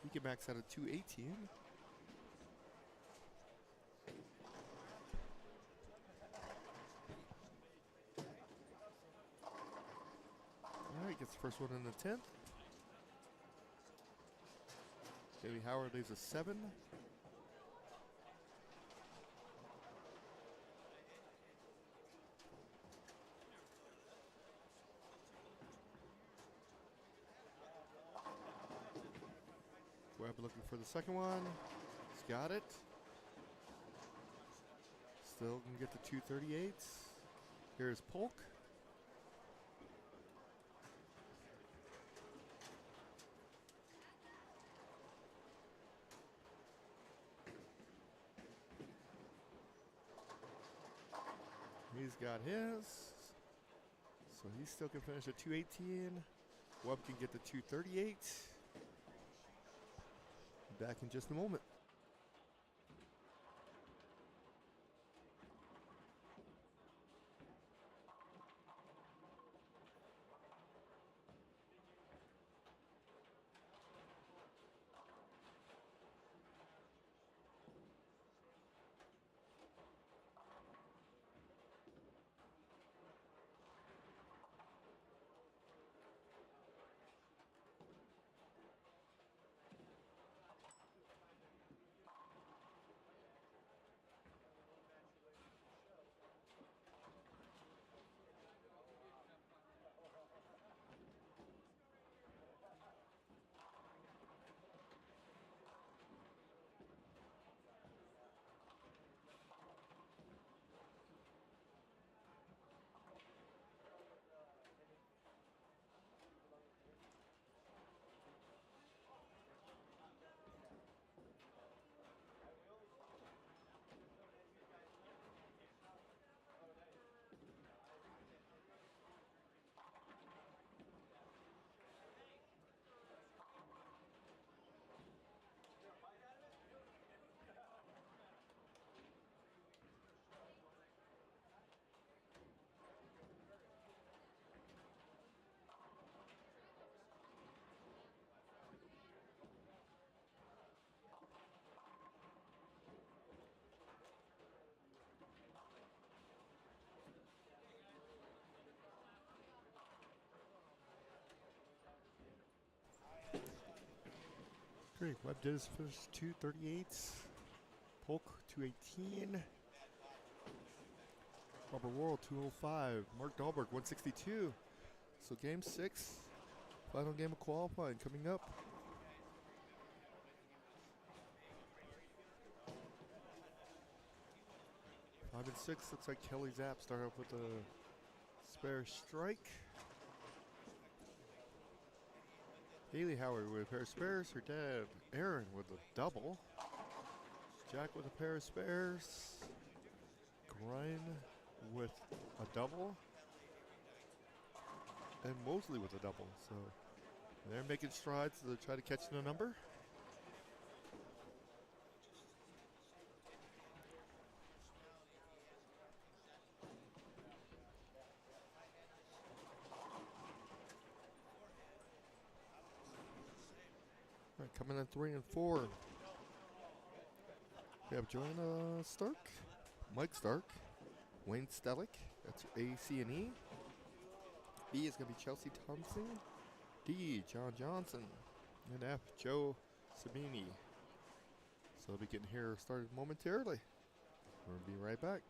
He can max out at 218. All right, gets the first one in the 10th. Haley Howard leaves a 7. Webb looking for the second one. He's got it. Still can get the 238s. Here's Polk. He's got his. So he still can finish at 218. Webb can get the 238. Back in just a moment. Great. Webb did his finish 238s. Polk 218. Robert Worrell 205. Mark Dahlberg 162. So game 6, final game of qualifying coming up. Five and 6, looks like Kelly Zapp started off with a spare strike. Haley Howard with a pair of spares. Her dad, Aaron, with a double. Jack with a pair of spares. Grind with a double. And Mosley with a double. So they're making strides to try to catch the number. All right, coming in 3 and 4. We have Joanna Stark, Mike Stark, Wayne Stellick. That's A, C, and E. B is going to be Chelsea Thompson. D, John Johnson. And F, Joe Sabini. So they'll be getting here started momentarily. We're going to be right back.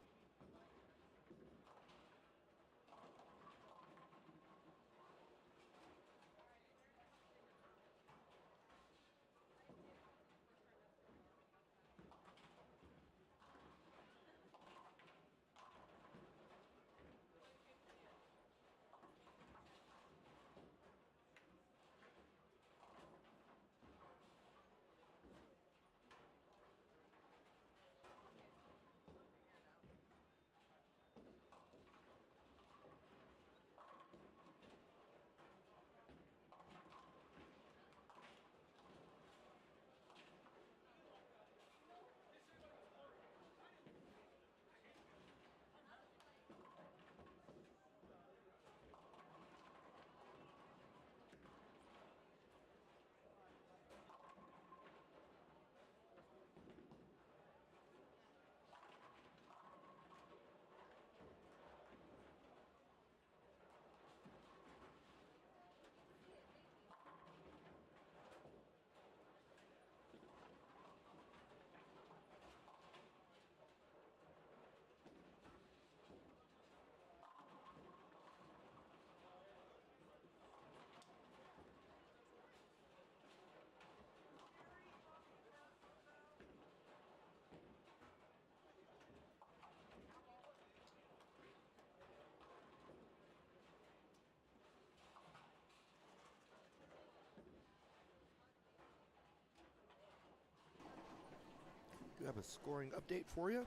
have a scoring update for you.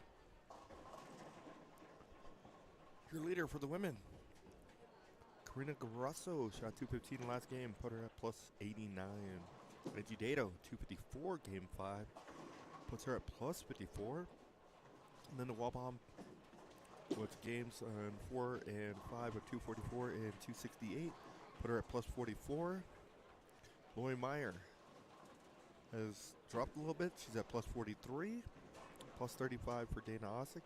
Your leader for the women, Karina Grasso, shot 215 in the last game, put her at plus 89. Reggie Dato, 254 game 5, puts her at plus 54. And then the Wallbomb with games on 4 and 5 with 244 and 268, put her at plus 44. Lori Meyer has dropped a little bit. She's at plus 43. Plus 35 for Dana Osick.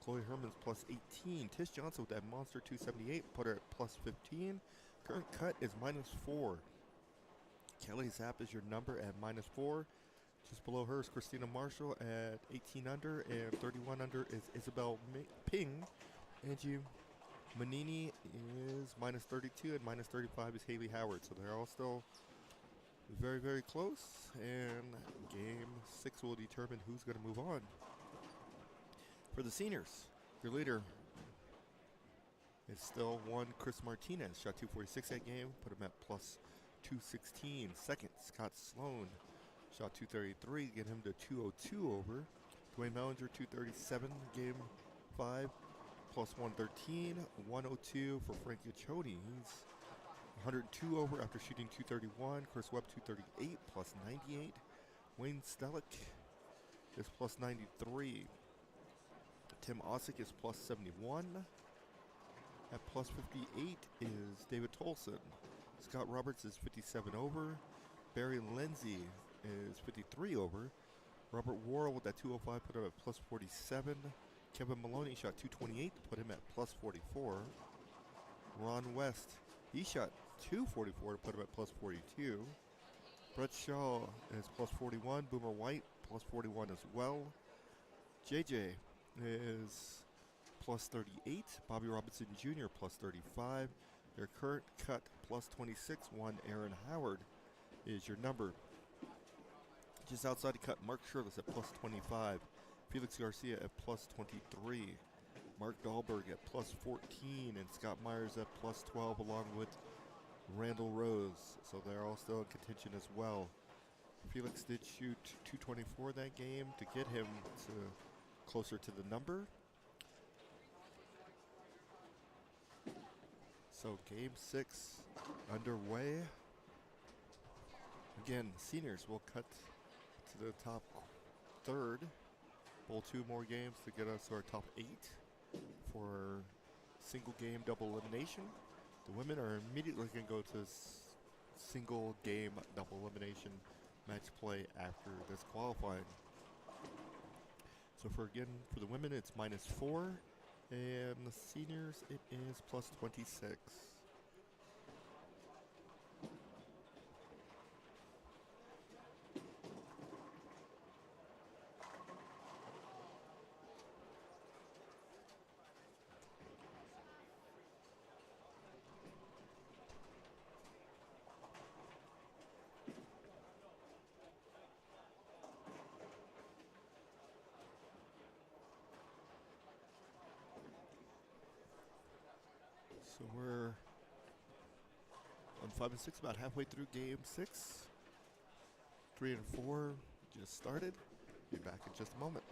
Chloe Herman's plus 18. Tish Johnson with that monster 278. Put her at plus 15. Current cut is minus 4. Kelly Zapp is your number at minus 4. Just below her is Christina Marshall at 18 under. And 31 under is Isabel Ping. Angie Manini is minus 32. And minus 35 is Haley Howard. So they're all still very, very close, and game 6 will determine who's going to move on. For the seniors, your leader is still one Chris Martinez. Shot 246 that game, put him at plus 216. Second, Scott Sloan. Shot 233, get him to 202 over. Dwayne Mellinger, 237, game 5, plus 113. 102 for Frank Giaccioni. He's 102 over after shooting 231. Chris Webb 238 plus 98. Wayne Stellick is plus 93. Tim Osick is plus 71. At plus 58 is David Tolson. Scott Roberts is 57 over. Barry Lindsay is 53 over. Robert Worrell with that 205 put him at plus 47. Kevin Maloney shot 228 to put him at plus 44. Ron West, he shot 244 to put him at plus 42. Brett Shaw is plus 41. Boomer White plus 41 as well. JJ is plus 38. Bobby Robinson Jr. plus 35. Their current cut plus 26. One Aaron Howard is your number. Just outside the cut, Mark Shirless at plus 25. Felix Garcia at plus 23. Mark Dahlberg at plus 14. And Scott Myers at plus 12 along with Randall Rose. So they're all still in contention as well. Felix did shoot 224 that game to get him to closer to the number. So game 6 underway. Again, seniors will cut to the top third. Bowl 2 more games to get us to our top 8 for single game double elimination. The women are immediately going to go to single game double elimination match play after this qualifying. So for the women it's minus 4, and the seniors it is plus 26. So we're on 5 and 6, about halfway through game 6. 3 and 4 just started. Be back in just a moment.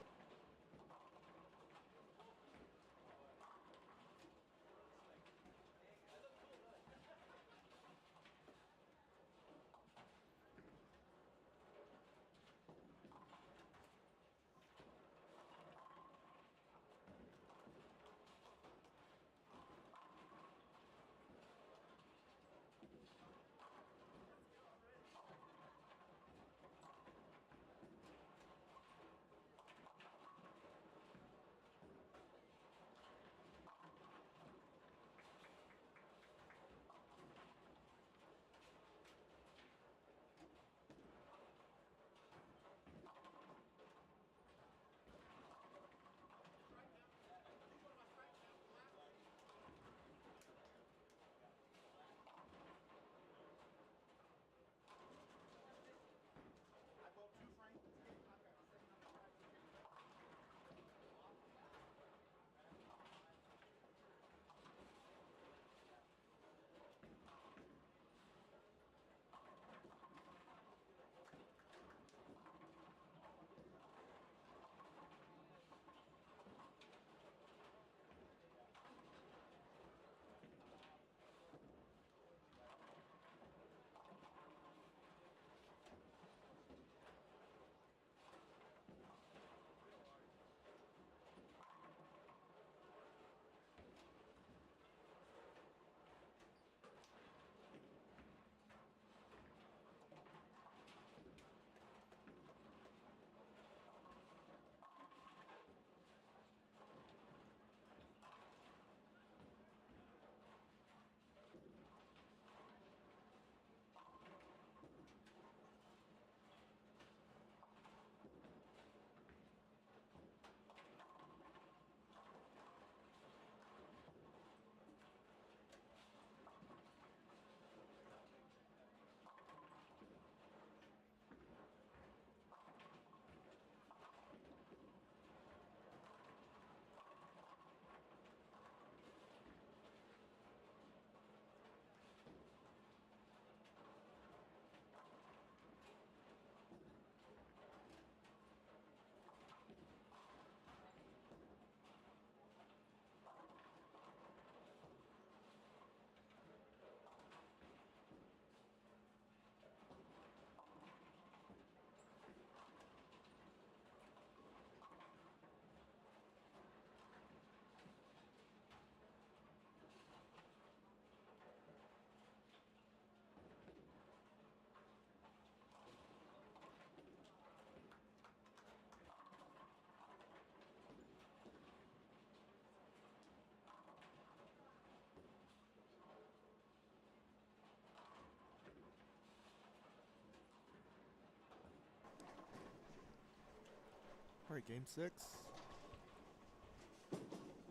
right, game 6.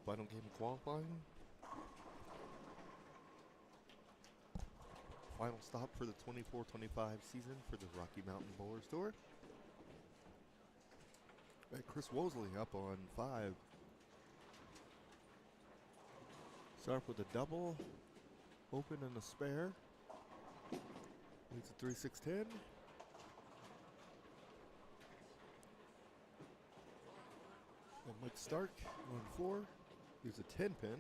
Final game of qualifying. Final stop for the 24-25 season for the Rocky Mountain Bowlers Tour. Got Chris Wosley up on 5. Start with a double, open and a spare. Leads a 3-6-10. And Mike Stark on 4. Leaves a 10 pin.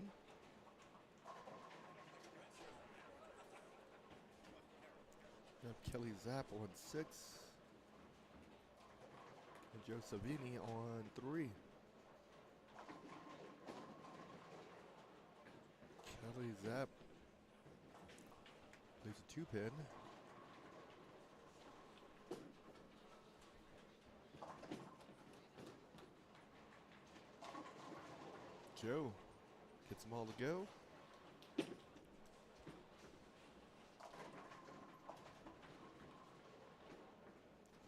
Got Kelly Zapp on 6. And Joe Savini on 3. Kelly Zapp leaves a 2 pin. Joe gets them all to go.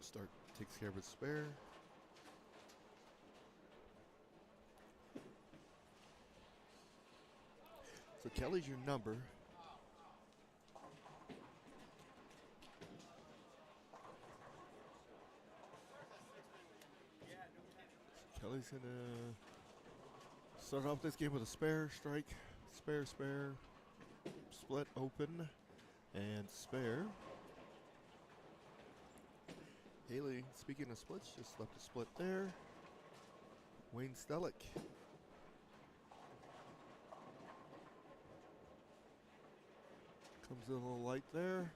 Stark takes care of his spare. So Kelly's your number. So Kelly's gonna start off this game with a spare, strike, spare, spare, split, open, and spare. Haley, speaking of splits, just left a split there. Wayne Stellick. Comes in a little light there.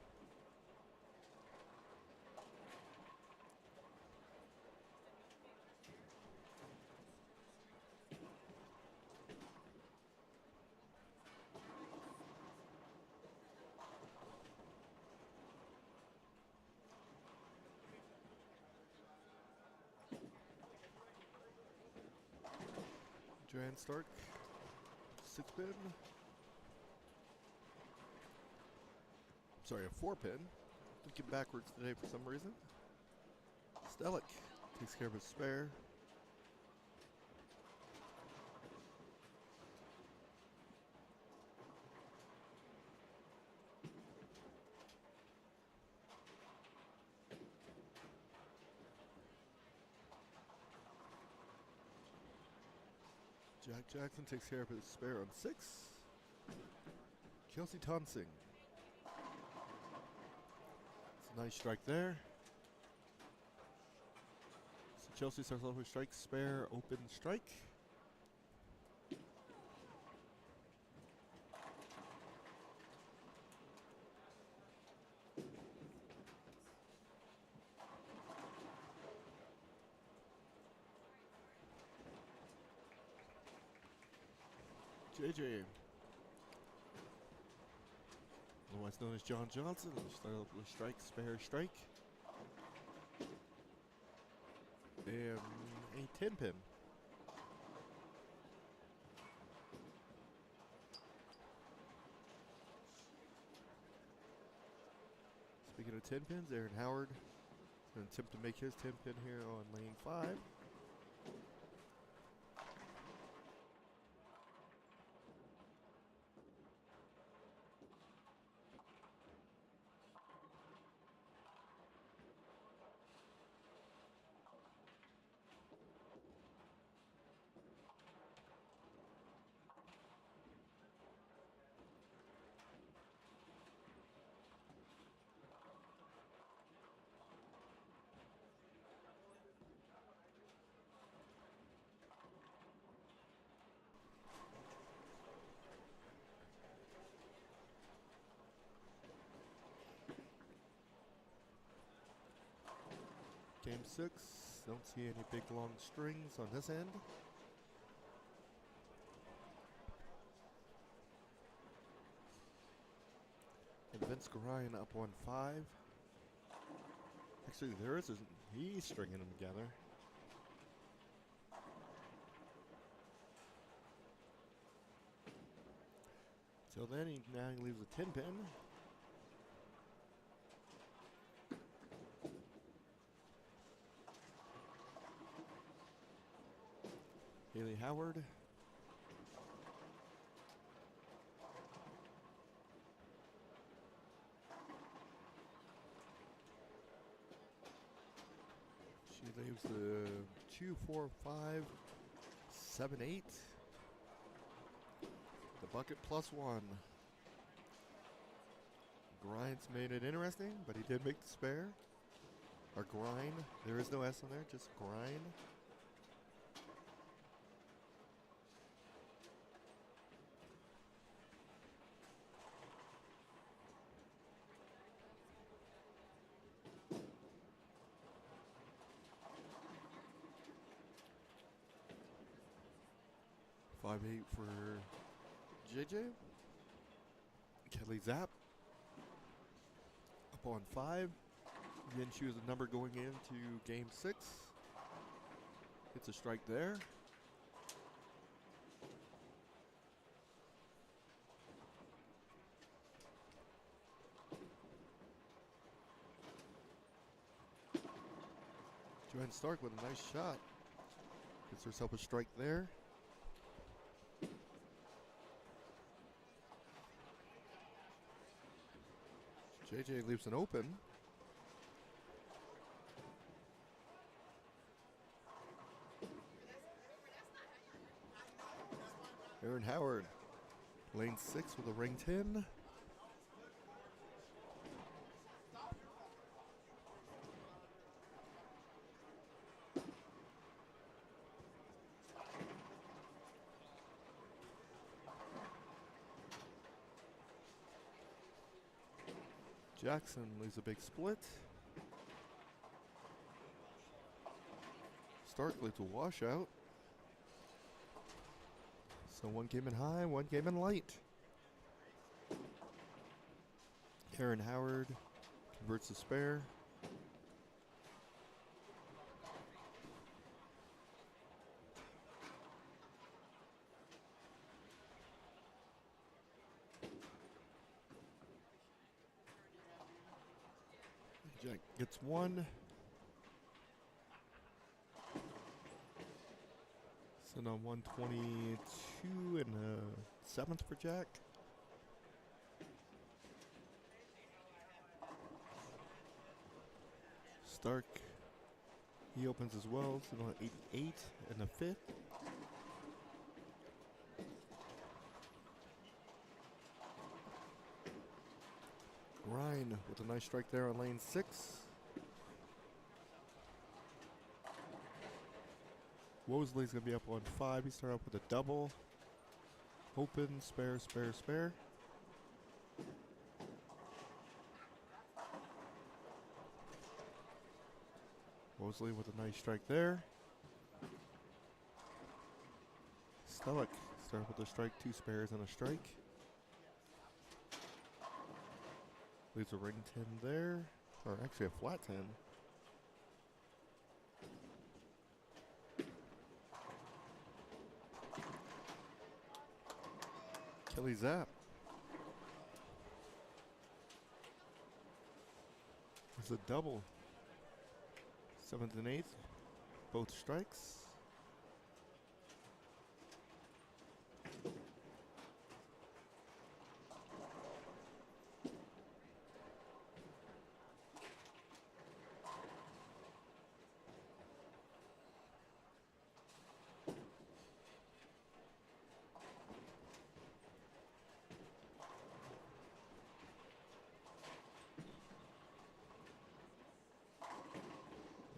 Joanne Stark, 6 pin. Sorry, a 4 pin. Looking backwards today for some reason. Stellick takes care of his spare. Jack Jackson takes care of his spare on 6. Kelsey Tonsing. It's a nice strike there. So Chelsea starts off with strike, spare, open, strike. JJ, otherwise known as John Johnson, start off with strike, spare, strike, and a 10 pin. Speaking of 10 pins, Aaron Howard is going to attempt to make his 10 pin here on lane 5. Game 6, don't see any big long strings on this end. And Vince Gorian up on 5. Actually, there is he's stringing them together. So then now he leaves a 10 pin. Howard. She leaves the 2, 4, 5, 7, 8. The bucket +1. Grind's made it interesting, but he did make the spare. Or grind. There is no S on there, just grind. Five eight for JJ. Kelly Zapp up on 5. Again, she was a number going into game 6. Hits a strike there. Joanne Stark with a nice shot. Gets herself a strike there. JJ leaves it open. Aaron Howard, lane 6 with a ring 10. Jackson leaves a big split. Stark leaves a washout. So one game in high, one game in light. Aaron Howard converts the spare. Jack gets 1. Sitting on 122 and a 7th for Jack. Stark, he opens as well, sitting on 88 and a 5th. Ryan with a nice strike there on lane 6. Wosley's going to be up on 5. He started off with a double. Open, spare, spare, spare. Wosley with a nice strike there. Stellick started with a strike, 2 spares, and a strike. Leaves a ring 10 there, or actually a flat 10. Kelly Zapp. It's a double. 7th and 8th, both strikes.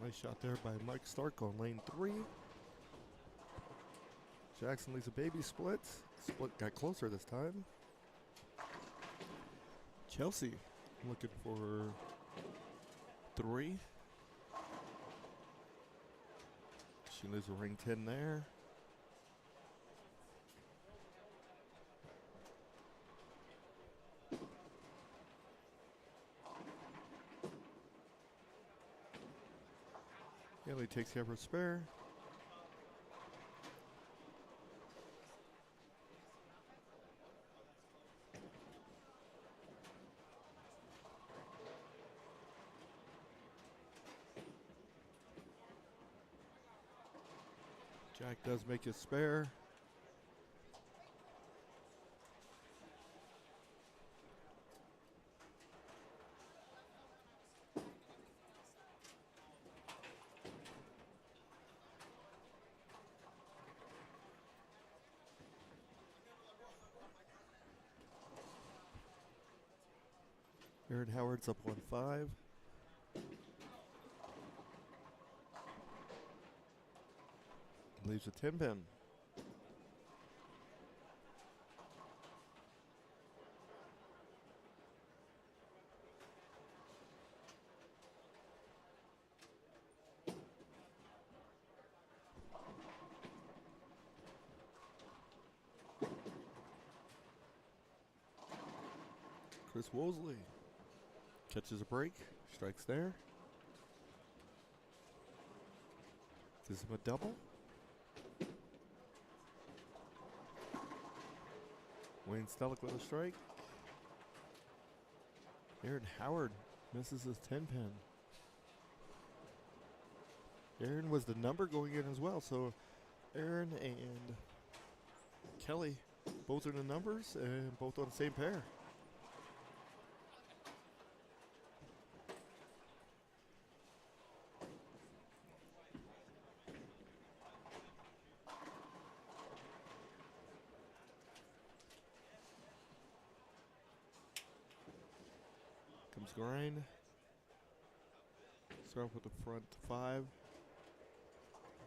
Nice shot there by Mike Stark on lane 3. Jackson leaves a baby split. Split got closer this time. Chelsea looking for 3. She leaves a ring 10 there. Haley takes care of her spare. Jack does make his spare. Aaron Howard's up 1-5. Leaves a 10 pin. Chris Woolsey catches a break, strikes there. Gives him a double. Wayne Stellick with a strike. Aaron Howard misses his 10 pin. Aaron was the number going in as well, so Aaron and Kelly both are the numbers and both on the same pair. Comes grind. Start with the front 5.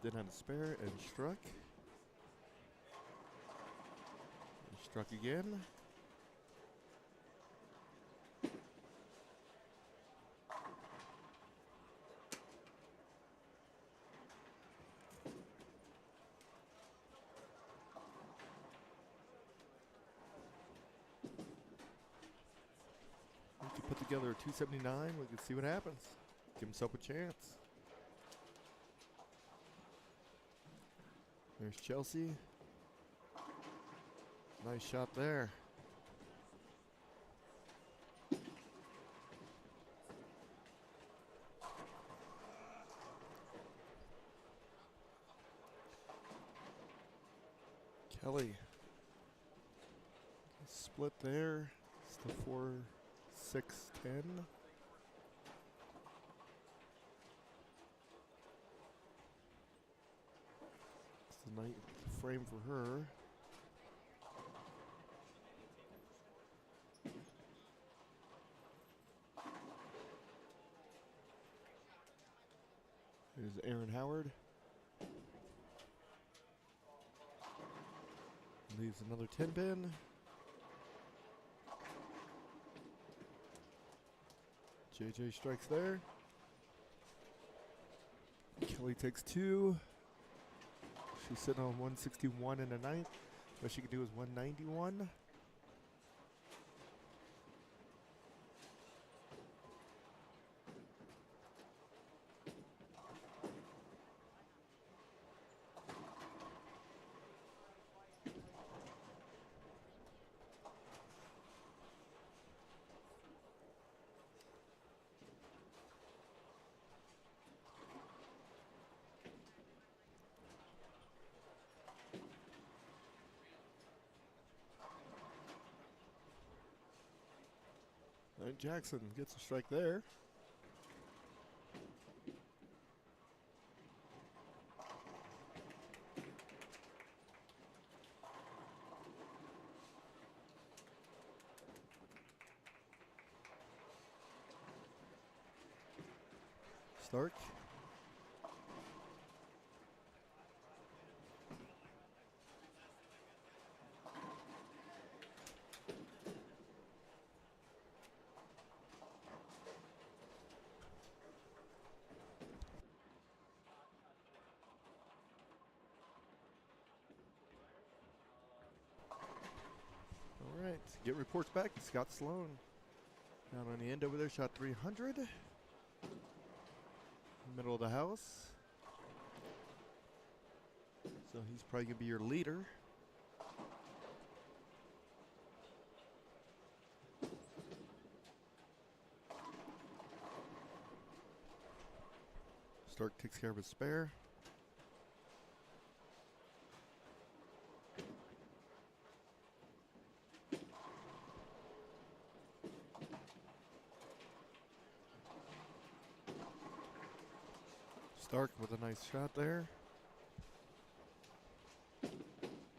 Then had a spare and struck. And struck again. We can put together a 279. We can see what happens. Give himself a chance. There's Chelsea. Nice shot there. Kelly. Split there. It's the 4-6-10. It's the night frame for her. Here's Aaron Howard. Leaves another 10 pin. JJ strikes there. Kelly takes 2. She's sitting on 161 in the ninth. What she can do is 191. And Jackson gets a strike there. Stark. All right, get reports back. Scott Sloan down on the end over there, shot 300. Middle of the house. So he's probably going to be your leader. Stark takes care of his spare. Stark with a nice shot there.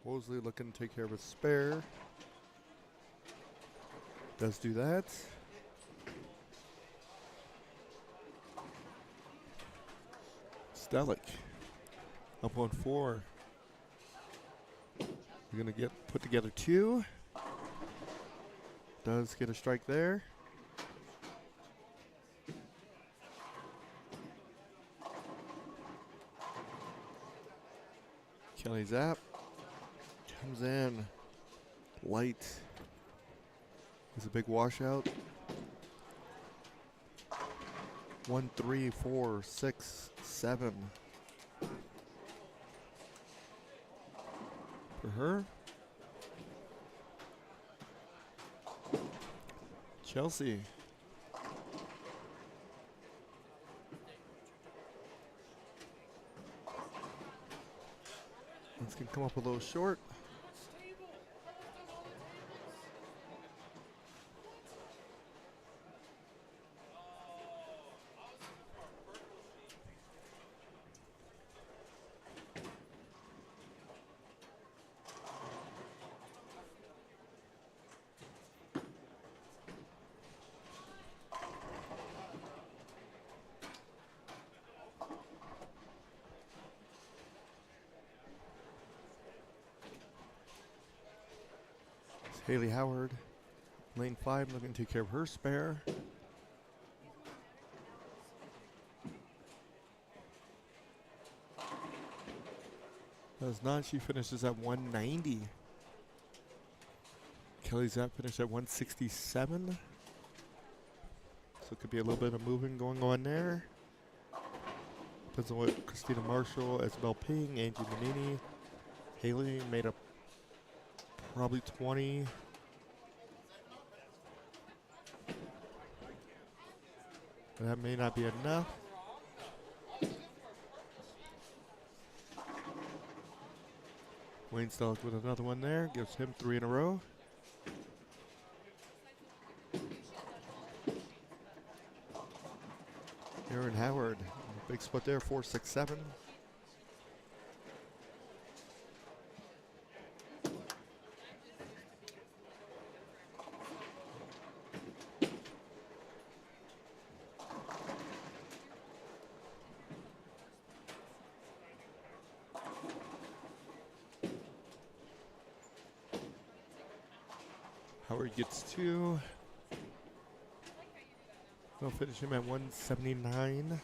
Wosley looking to take care of his spare. Does do that. Stellick up on 4. We're going to get put together 2. Does get a strike there. Kelly Zapp comes in light. It's a big washout. 1, 3, 4, 6, 7 for her. Chelsea. This can come up a little short. Haley Howard, lane 5, looking to take care of her spare. Does not. She finishes at 190. Kelly Zapp finished at 167. So it could be a little bit of moving going on there. Depends on what Christina Marshall, Isabel Ping, Angie Manini, Haley made up probably 20. But that may not be enough. Wayne Stellick with another one there. Gives him 3 in a row. Aaron Howard. Big split there. 4, 6, 7. Howard gets 2. They'll finish him at 179.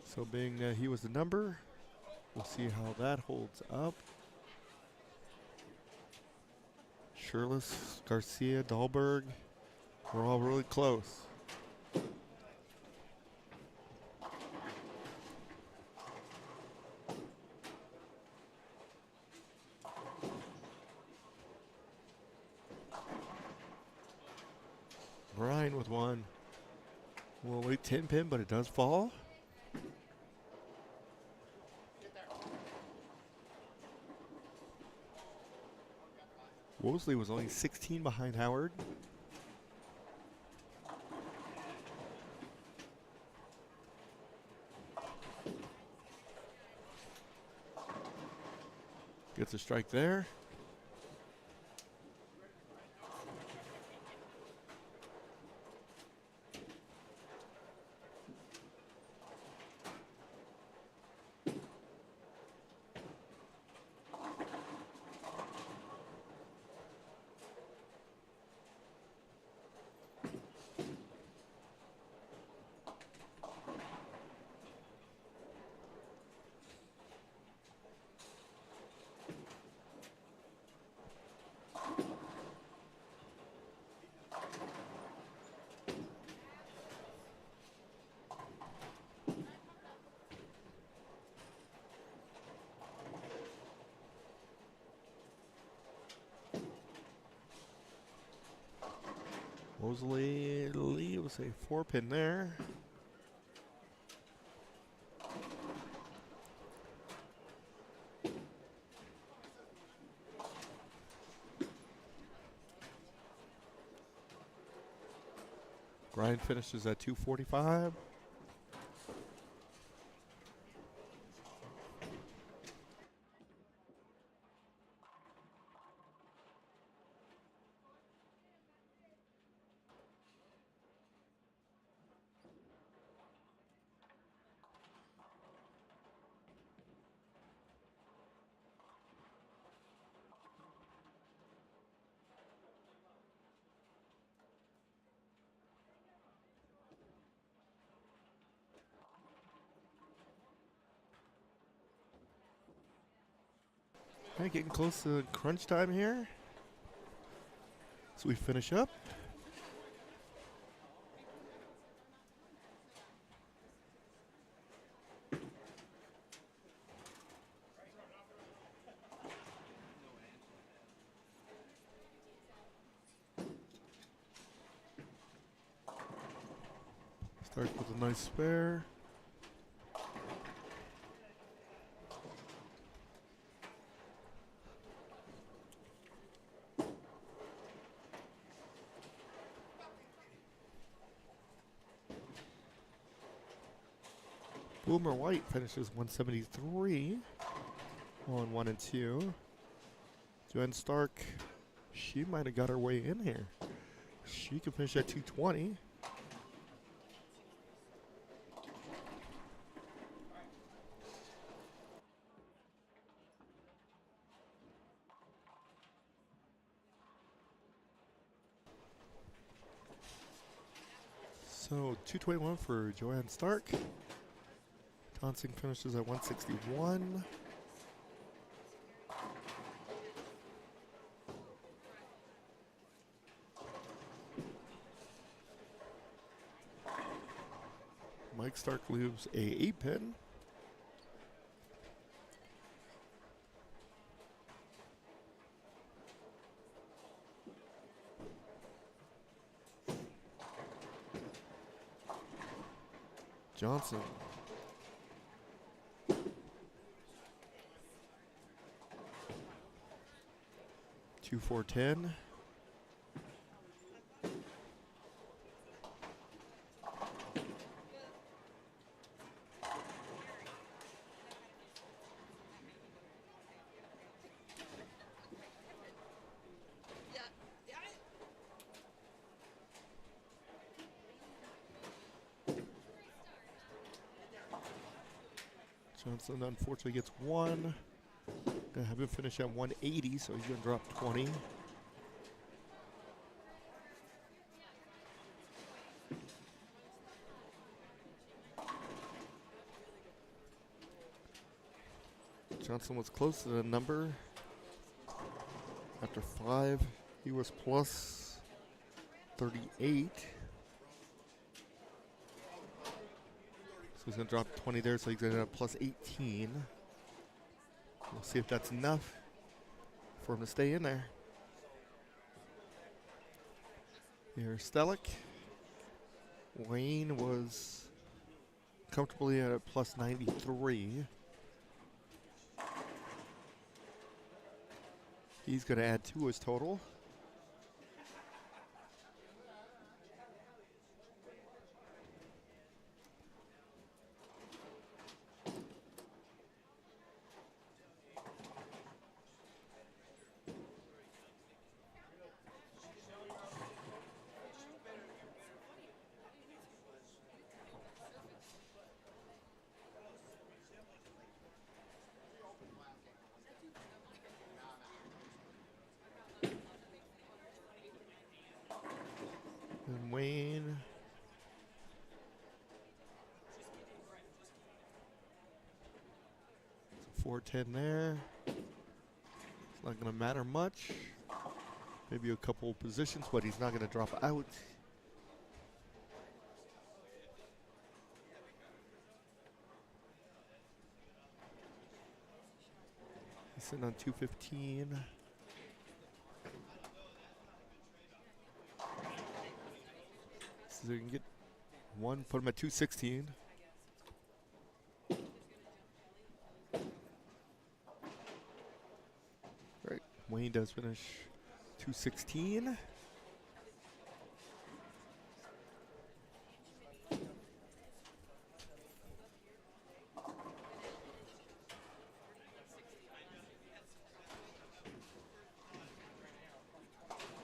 So being that he was the number, we'll see how that holds up. Shirless, Garcia, Dahlberg, we're all really close. Brian with 1. Well, wait, 10 pin, but it does fall. Wosley was only 16 behind Howard. Gets a strike there. Mosley Lee was a 4-pin there. Grind finishes at 245. Okay, getting close to crunch time here. So we finish up. Start with a nice spare. Boomer White finishes 173 on 1 and 2. Joanne Stark, she might have got her way in here. She could finish at 220. So 221 for Joanne Stark. Tonsing finishes at 161. Mike Stark leaves a 8-pin. Johnson. Two 410. Johnson unfortunately gets one. Gonna have him finish at 180, so he's gonna drop 20. Johnson was close to the number. After 5, he was plus 38. So he's going to drop 20 there, so he's going to have plus 18. We'll see if that's enough for him to stay in there. Here's Stellick. Wayne was comfortably at a plus 93. He's going to add 2 his total. And Wayne. So 410 there. It's not going to matter much. Maybe a couple positions, but he's not going to drop out. He's sitting on 215. they can get one, put them at 216. Right, Wayne does finish 216.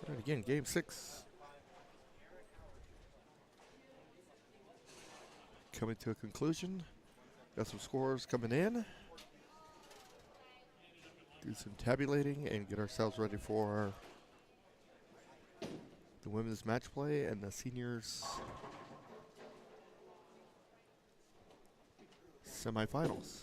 All right, again, game 6. Coming to a conclusion. Got some scores coming in. Do some tabulating and get ourselves ready for the women's match play and the seniors semifinals.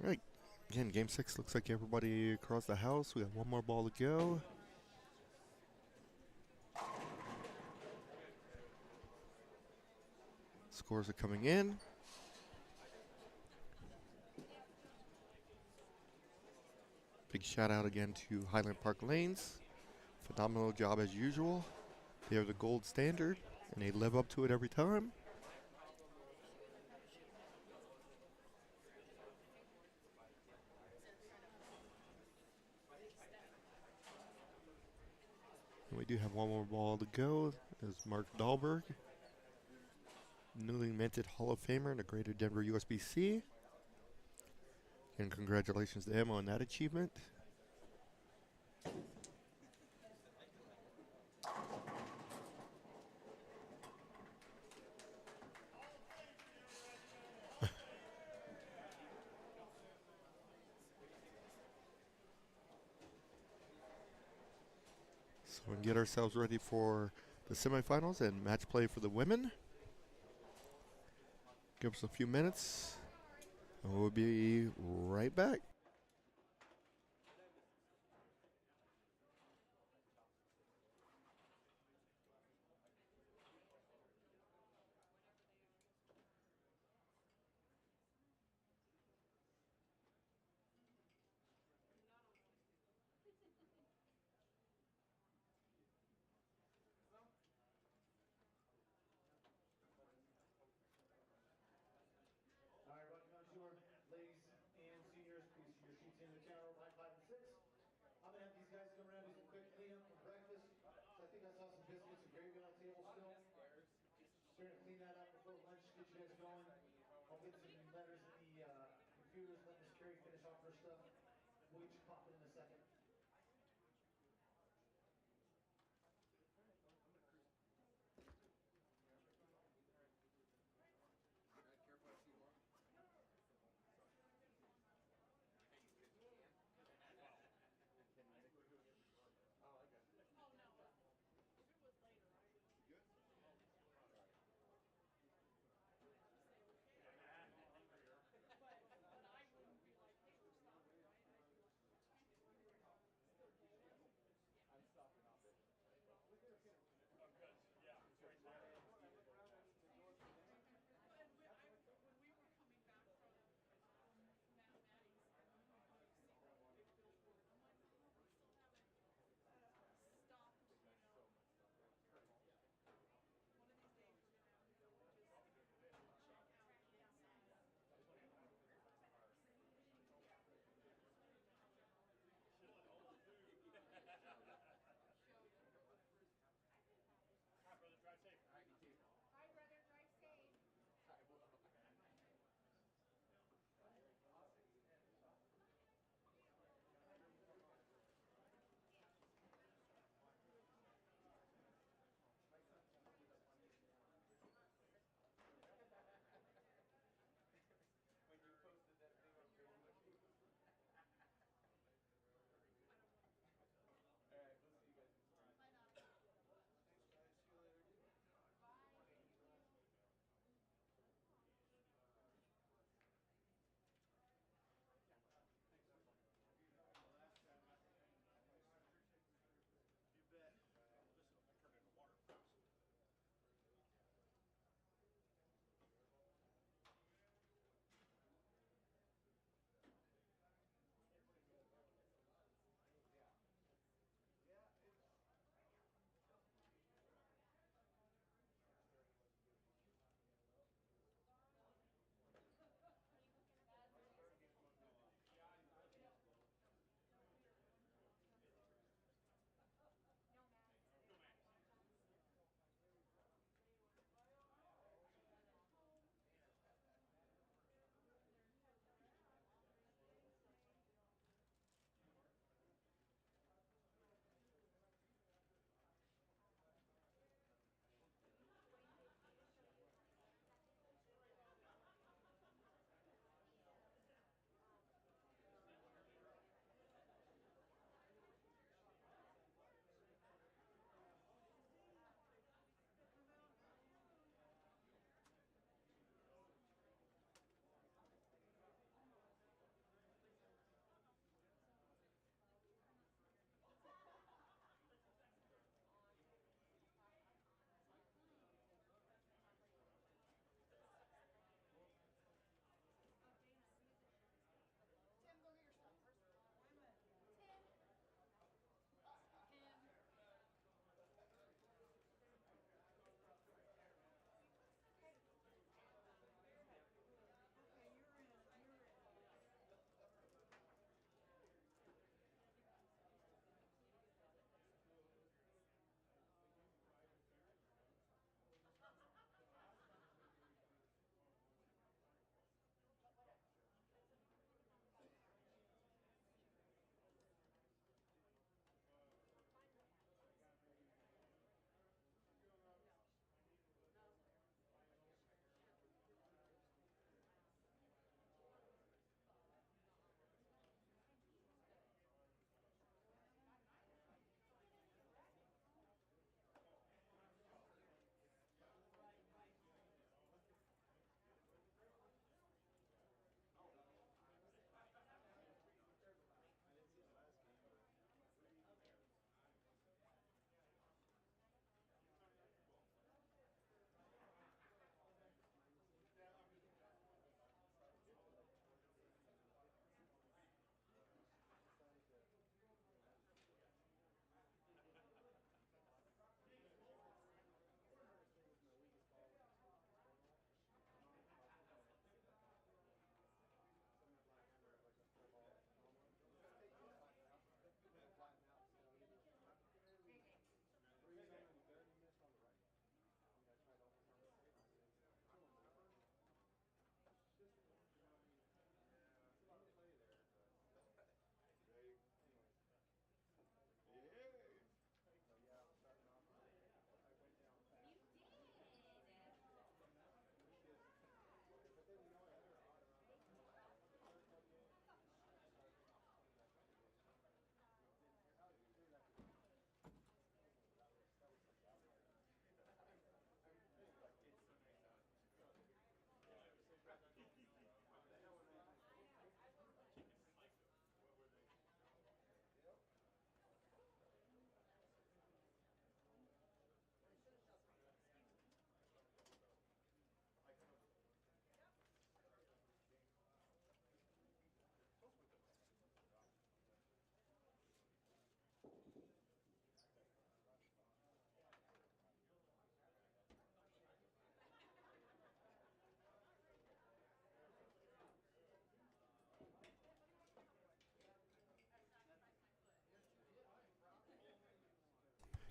All right. Again, game 6 looks like everybody across the house. We got one more ball to go. Scores are coming in. Big shout out again to Highland Park Lanes. Phenomenal job as usual. They are the gold standard and they live up to it every time. And we do have one more ball to go. There's Mark Dahlberg, newly minted Hall of Famer in the Greater Denver USBC. And congratulations to him on that achievement. So we can get ourselves ready for the semifinals and match play for the women. Give us a few minutes and we'll be right back. All right, recognize your ladies and seniors, please your sheets in the counter, line 5 and 6. I'm gonna have these guys come around, do some quick cleanup for breakfast. So I think I saw some biscuits and gravy on the table still. So we're gonna clean that up before lunch, get you guys going. I'll get some letters in the computers, let Miss Carrie finish off her stuff. We'll get you popping in a second.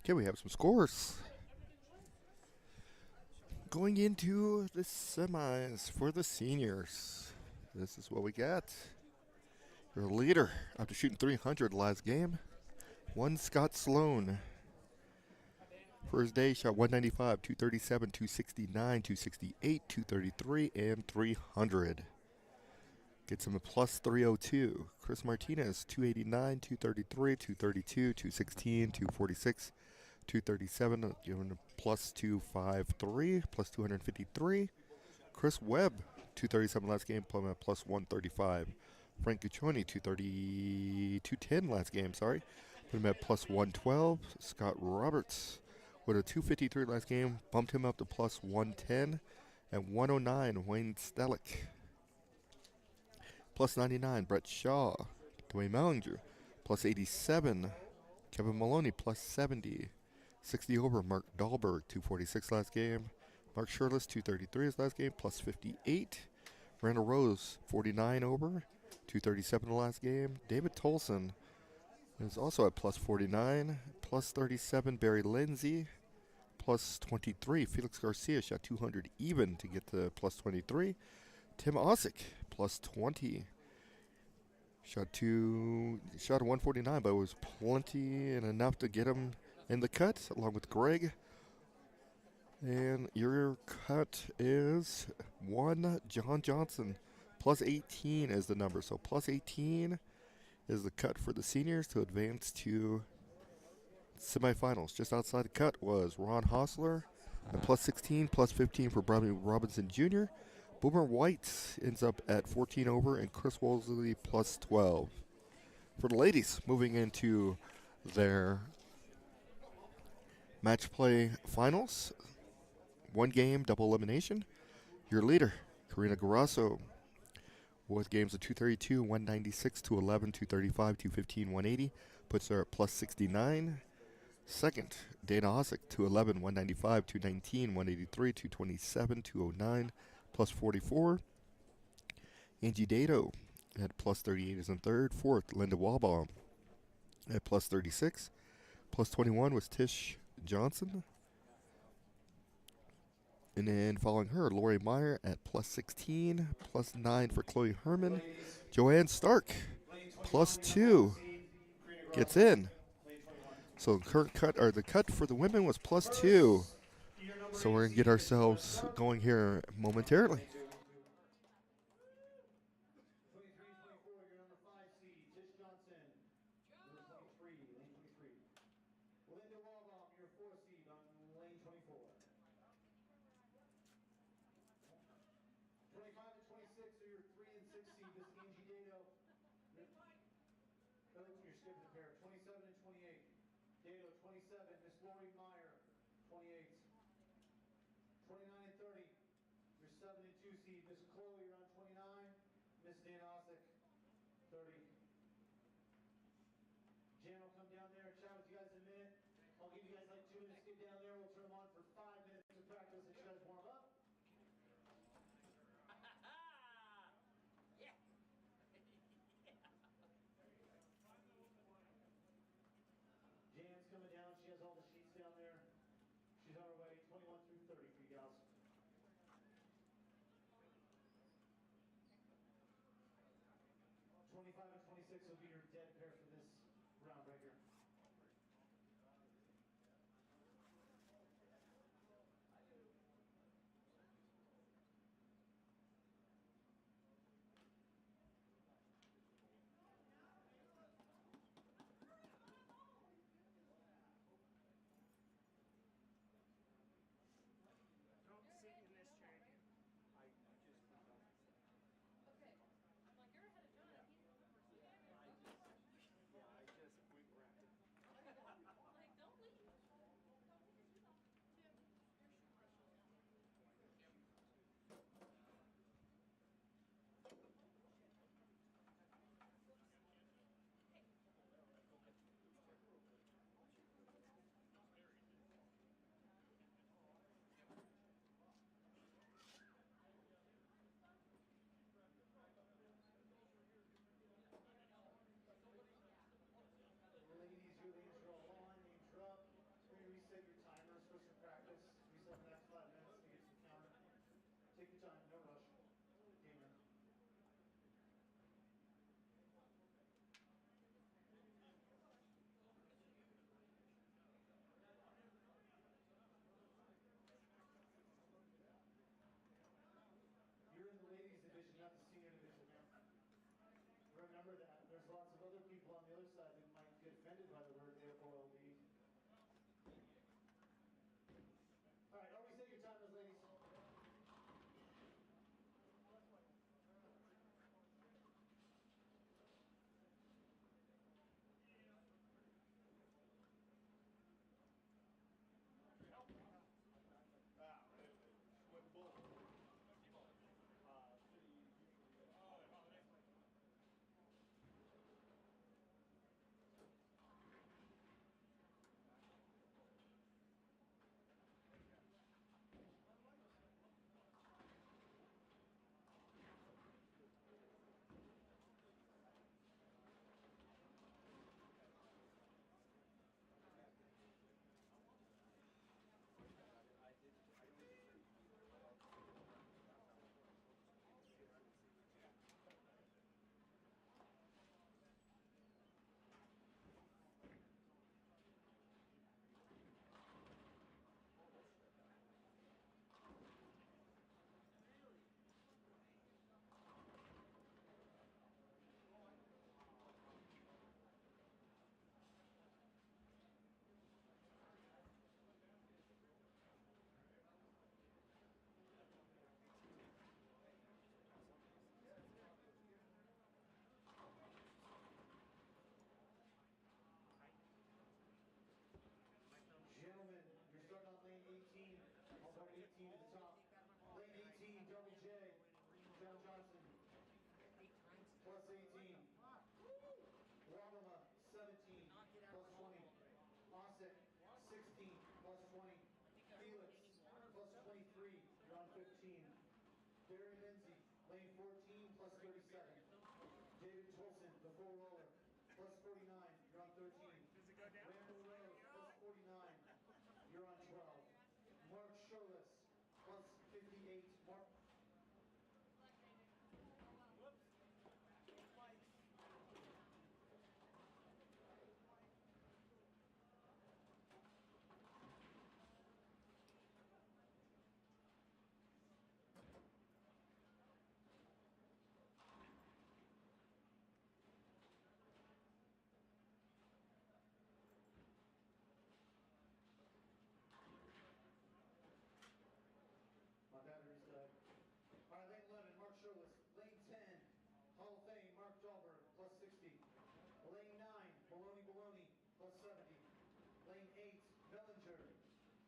Okay, we have some scores. Going into the semis for the seniors. This is what we got. Your leader, after shooting 300 last game, one Scott Sloan. First day, shot 195, 237, 269, 268, 233, and 300. Gets him a plus 302. Chris Martinez, 289, 233, 232, 216, 246, 237, giving a plus 253, plus 253. Chris Webb, 237 last game, put him at plus 135. Frank Guccione, 210 last game, put him at plus 112. Scott Roberts, with a 253 last game, bumped him up to plus 110. And 109, Wayne Stellick. Plus 99, Brett Shaw. Dwayne Mellinger, plus 87. Kevin Maloney, plus 70. 60 over, Mark Dahlberg, 246 last game. Mark Shirless, 233 his last game, plus 58. Randall Rose, 49 over, 237 the last game. David Tolson is also at plus 49. Plus 37, Barry Lindsay. Plus 23, Felix Garcia shot 200 even to get to plus 23. Tim Osick, plus 20. Shot a 149, but it was plenty and enough to get him in the cut, along with Greg. And your cut is one John Johnson. Plus 18 is the number. So plus 18 is the cut for the seniors to advance to semifinals. Just outside the cut was Ron Hostler. And plus 16, plus 15 for Bobby Robinson Jr. Boomer White ends up at 14 over, and Chris Wolseley plus 12. For the ladies, moving into their match play finals, one game, double elimination. Your leader, Karina Garasso, with games of 232, 196, 211, 235, 215, 180, puts her at plus 69. Second, Dana Osick, 211, 195, 219, 183, 227, 209, plus 44. Angie Dato at plus 38 is in third. Fourth, Linda Walbaum at plus 36. Plus 21 was Tish Johnson. And then following her, Lori Meyer at plus 16. Plus 9 for Chloe Herman. Joanne Stark, plus 2, gets in. So the cut for the women was plus 2. So we're going to get ourselves going here momentarily. 23-24, you're on the 5 seed. Tish Johnson, number 23, lane 23. Linda Walbaum, your 4 seed on lane 24. 25 and 26 are your 3 and 6 seed. Miss Angie Dato. You're skipping a pair. 27 and 28. Dato, 27. Miss Lori Meyer, 28. 29 and 30. Your 7 and 2 seed. Miss Chloe, you're on 29. Miss Dan Osick, 30. Jan will come down there and chat with you guys in a minute. I'll give you guys like 2 minutes to get down there. We'll turn them on for 5 minutes to practice and you guys warm up. Jan's coming down. She has all the sheets down there. She's on her way. 21 through 30 for you gals. 25 and 26 will be your dead pair for this round right here. time, no rush. Gamer. You're in the ladies division, not the senior division, man. Remember that. There's lots of other people on the other side that might get offended by the word AFOLD. All right, always take your time, those ladies. Gentlemen, you're starting on lane 18. I'll start 18 at the top. Lane 18, Double J. John Johnson. Plus 18. Waterma, 17. Plus 20. Osset, 16. Plus 20. Felix, plus 23. You're on 15. Barry Lindsay, lane 14. Plus 37. David Tolson, the full roller. Plus 49. You're on 13. Randall Rose, plus 49. You're on 12. Mark Shirless, plus 58. Mark. My battery's died. All right, lane 11, Mark Shirless. Lane 10, Hall of Fame, Mark Dahlberg, plus 60. Lane 9, Baloney, plus 70. Lane 8, Bellinger,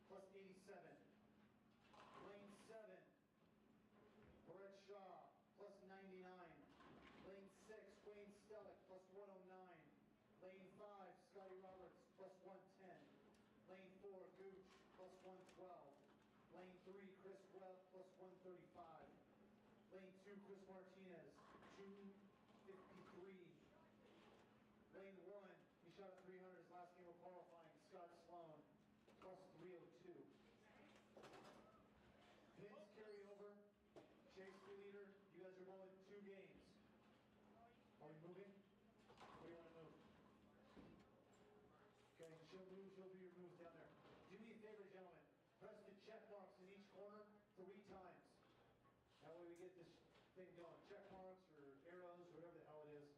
plus 87. Lane 7, Brett Shaw, plus 99. Lane 6, Wayne Stellick, plus 109. Lane 5, Scotty Roberts, plus 110. Lane 4, Gooch, plus 112. Lane 3, Chris Webb, plus 135. Lane 2, Chris Martinez, 253. Lane 1, he shot at 300 his last game of qualifying, Scott Sloan, plus 302. Pins carry over. Chase the leader. You guys are bowling 2 games. Are we moving? Where do you want to move? Okay, she'll move. She'll do your moves down there. Do me a favor, gentlemen. Press the check marks in each corner 3 times. That way we get this thing going. Check marks or arrows, whatever the hell it is.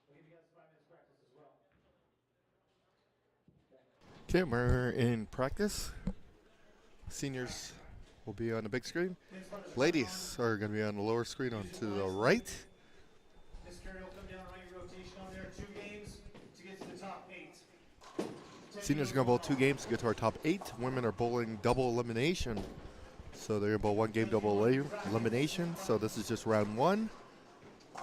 We'll give you guys 5 minutes practice as well. Okay, we're in practice. Seniors will be on the big screen. Ladies are going to be on the lower screen on to the right. This carry will come down right rotation on there. 2 games to get to the top 8. Seniors are going to bowl 2 games to get to our top 8. Women are bowling double elimination. So they're going to bowl 1 game double elimination. So this is just round 1.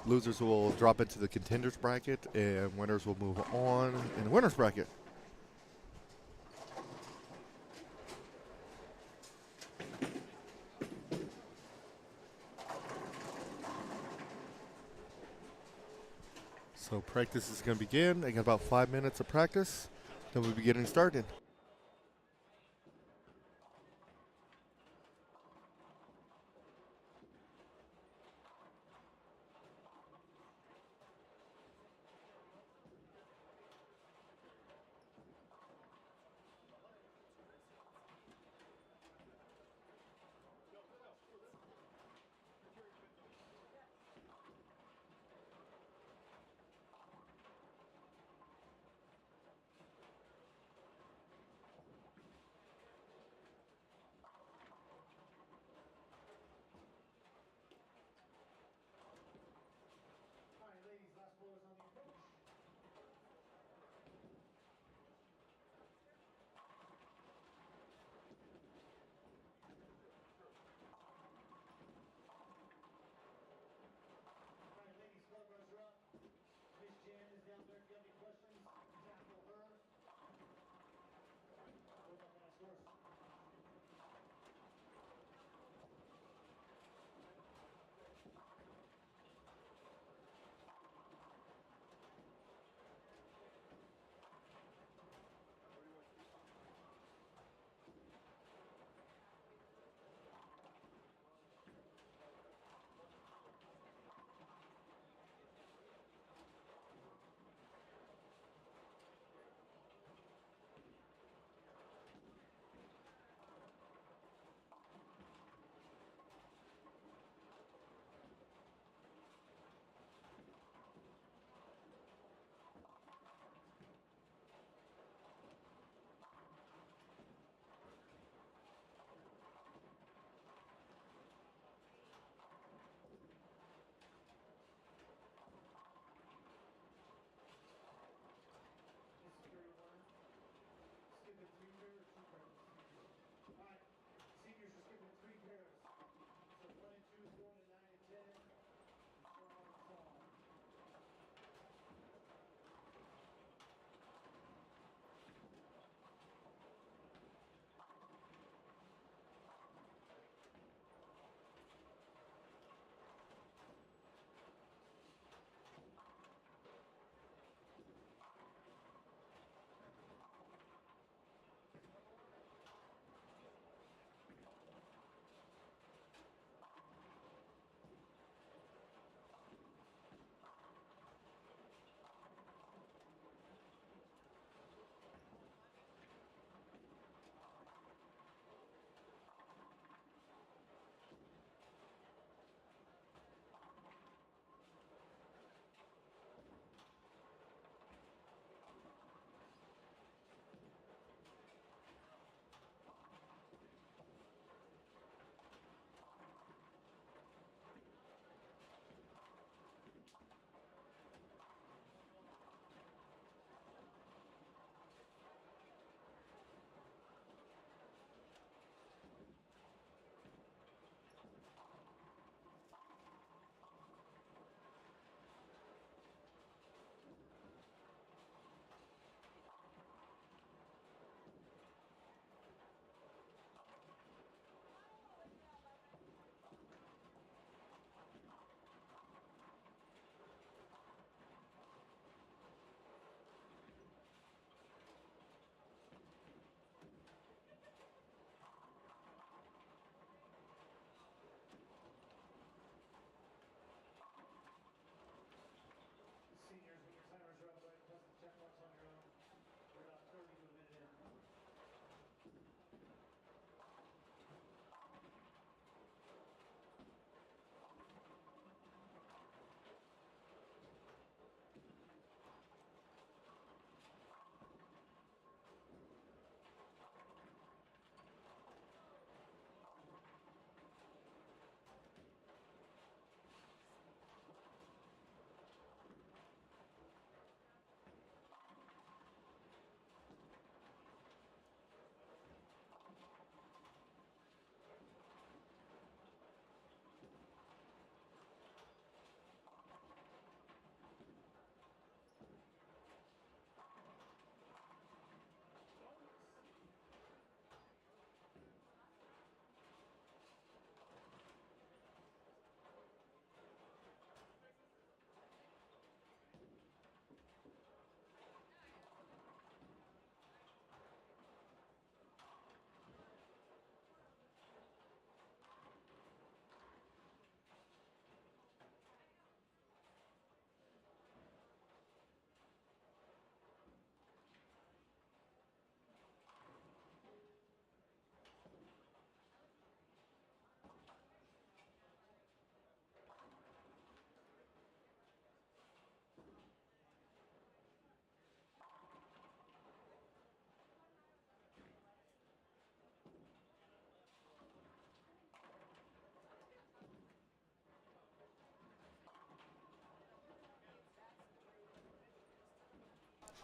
Losers will drop into the contenders bracket, and winners will move on in the winners bracket. So practice is going to begin. They got about 5 minutes of practice. Then we'll be getting started.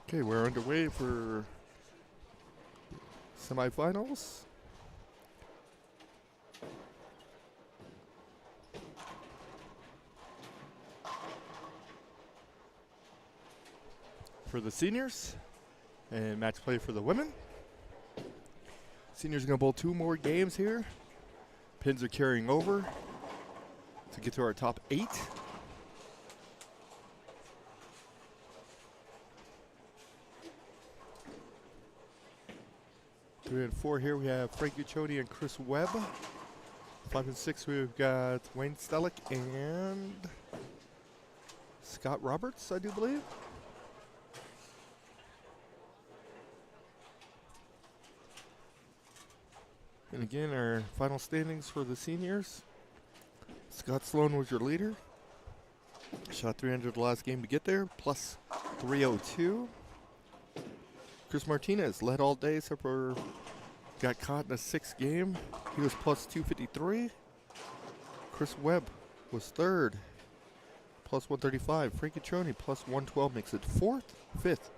Okay, we're underway for semifinals. For the seniors and match play for the women. Seniors are going to bowl 2 more games here. Pins are carrying over to get to our top 8. 3 and 4 here we have Frank Guccione and Chris Webb. 5 and 6 we've got Wayne Stellick and Scott Roberts, I do believe. And again, our final standings for the seniors. Scott Sloan was your leader. Shot 300 the last game to get there, plus 302. Chris Martinez led all day except for got caught in a 6th game. He was plus 253. Chris Webb was 3rd, plus 135. Frank Guccione plus 112 makes it 4th. 5th,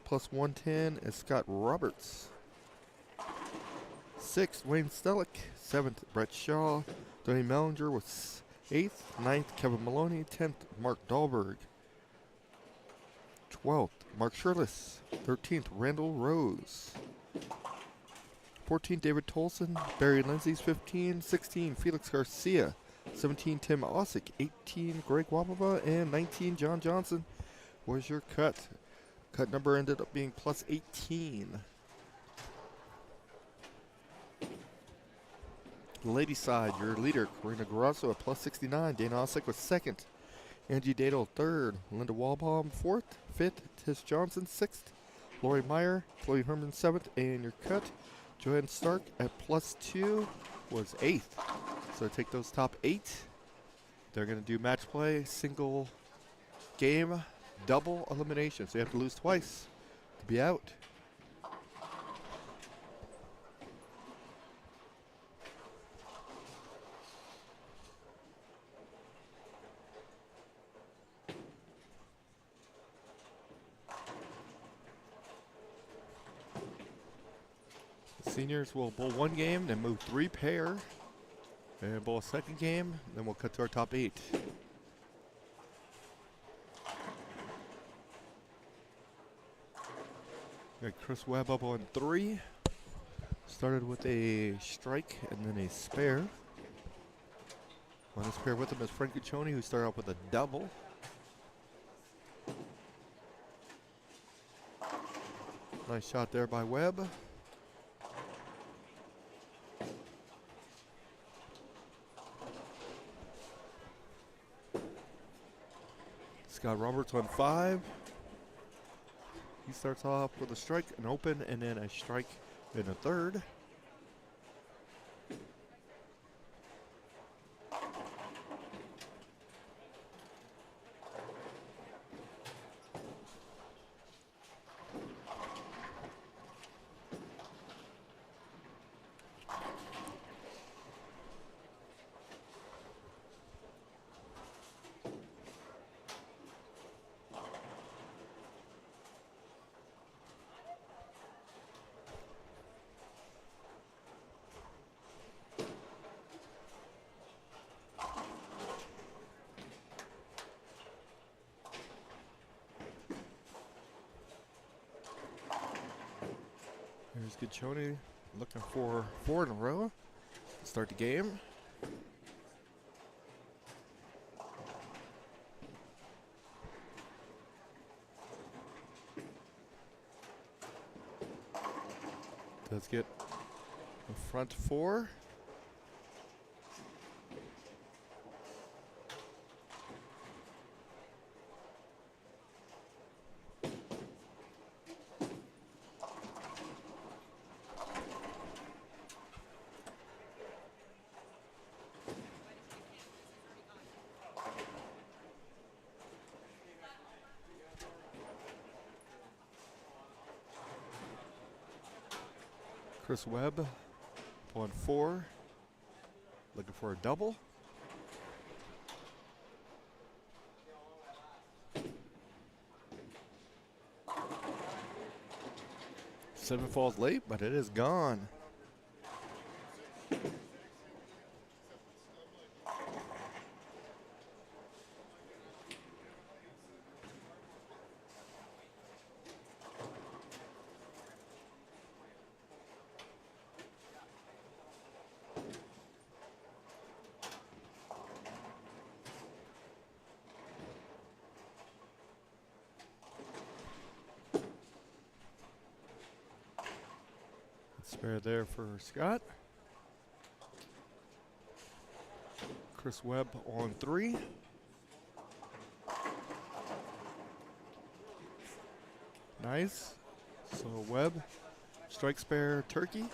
plus 110 is Scott Roberts. 6th, Wayne Stellick. 7th, Brett Shaw. Donnie Mellinger was 8th. 9th, Kevin Maloney. 10th, Mark Dahlberg. 12th, Mark Shirless. 13th, Randall Rose. 14th, David Tolson. Barry Lindsay's 15. 16, Felix Garcia. 17, Tim Ossick. 18, Greg Wababa. And 19, John Johnson was your cut. Cut number ended up being plus 18. The ladies' side, your leader, Karina Garasso at plus 69. Dana Ossick was 2nd. Angie Dadel 3rd. Linda Walbaum 4th. 5th, Tish Johnson 6th. Lori Meyer, Chloe Herman 7th. And your cut, Joanne Stark at plus 2 was 8th. So take those top 8. They're going to do match play, single game, double elimination. So you have to lose twice to be out. Seniors will bowl 1 game, then move 3 pair, and bowl a 2nd game, then we'll cut to our top 8. Got Chris Webb up on 3. Started with a strike and then a spare. On this pair with him is Frank Guccione, who started off with a double. Nice shot there by Webb. Scott Roberts on 5. He starts off with a strike, an open, and then a strike in a 3rd. Here's Guccione looking for 4 in a row to start the game. Does get a front 4. Chris Webb on 4, looking for a double. Seven falls late, but it is gone. Spare there for Scott. Chris Webb on 3. Nice. So Webb, strike spare, turkey.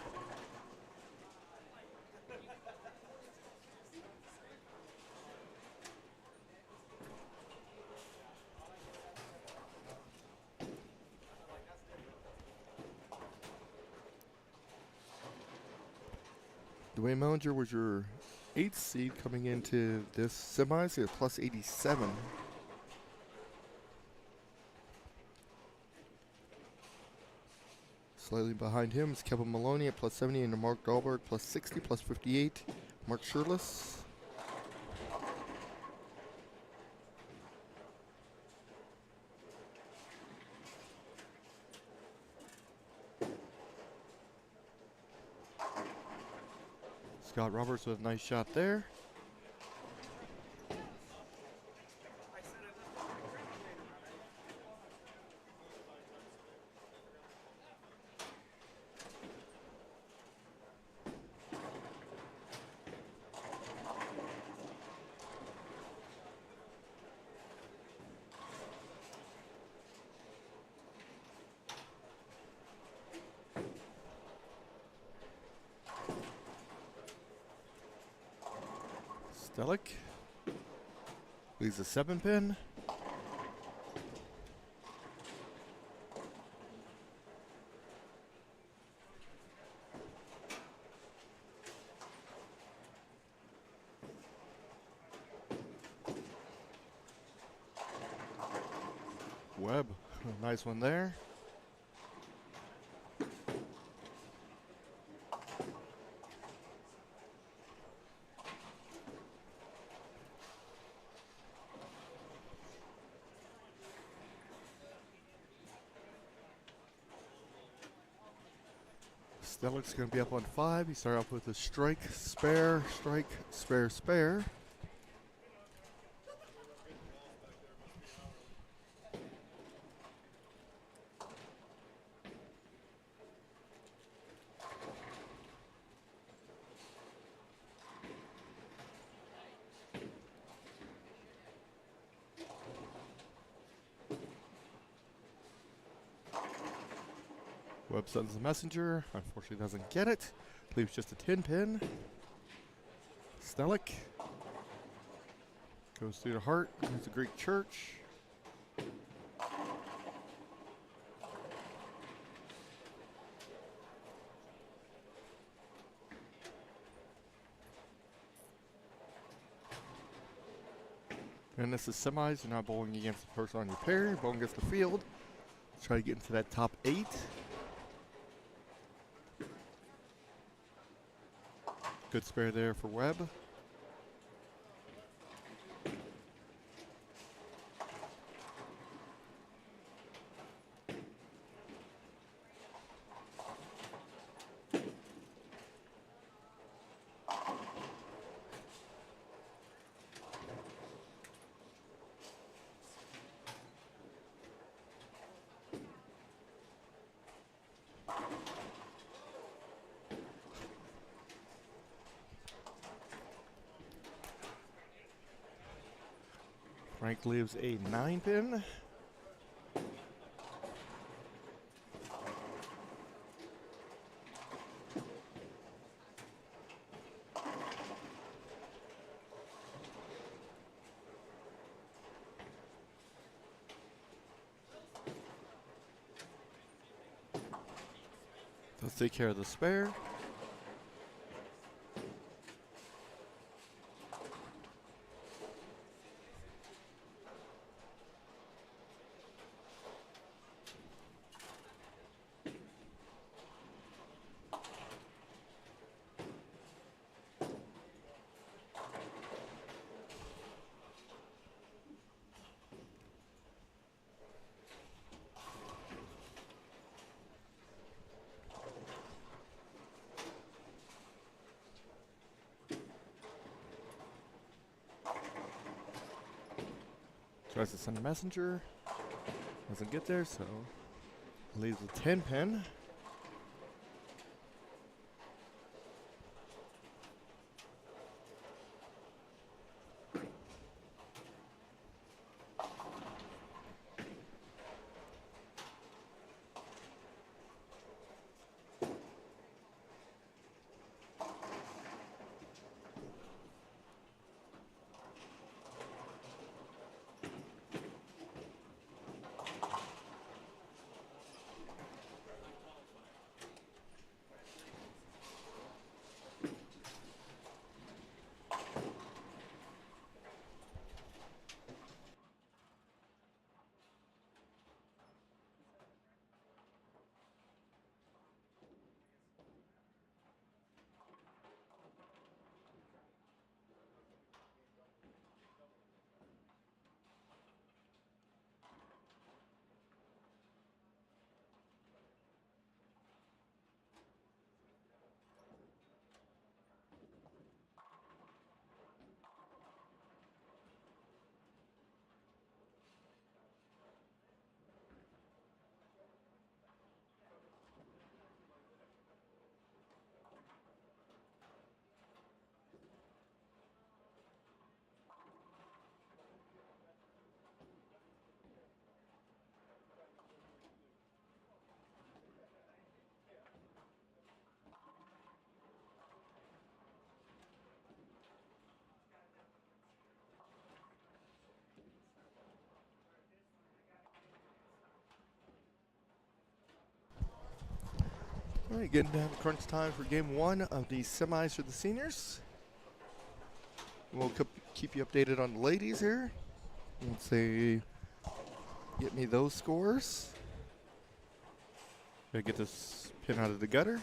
Dwayne Mellinger was your 8th seed coming into this semis. He had plus 87. Slightly behind him is Kevin Maloney at plus 70 and Mark Dahlberg plus 60, plus 58. Mark Shirtless. Scott Roberts with a nice shot there. Stellick leaves a 7-pin. Webb, a nice one there. Stellick's going to be up on 5. He started off with a strike, spare, spare. Webb sends the messenger. Unfortunately doesn't get it. Leaves just a 10-pin. Stellick goes through the heart. There's the Greek church. And this is semis. You're not bowling against the person on your pair. You're bowling against the field. Try to get into that top 8. Good spare there for Webb. Frank leaves a 9-pin. Let's take care of the spare. Tries to send a messenger. Doesn't get there, so leaves a 10 pin. All right, getting down to crunch time for game one of the semis for the seniors. We'll keep you updated on the ladies here. Let's see, get me those scores. Gotta get this pin out of the gutter.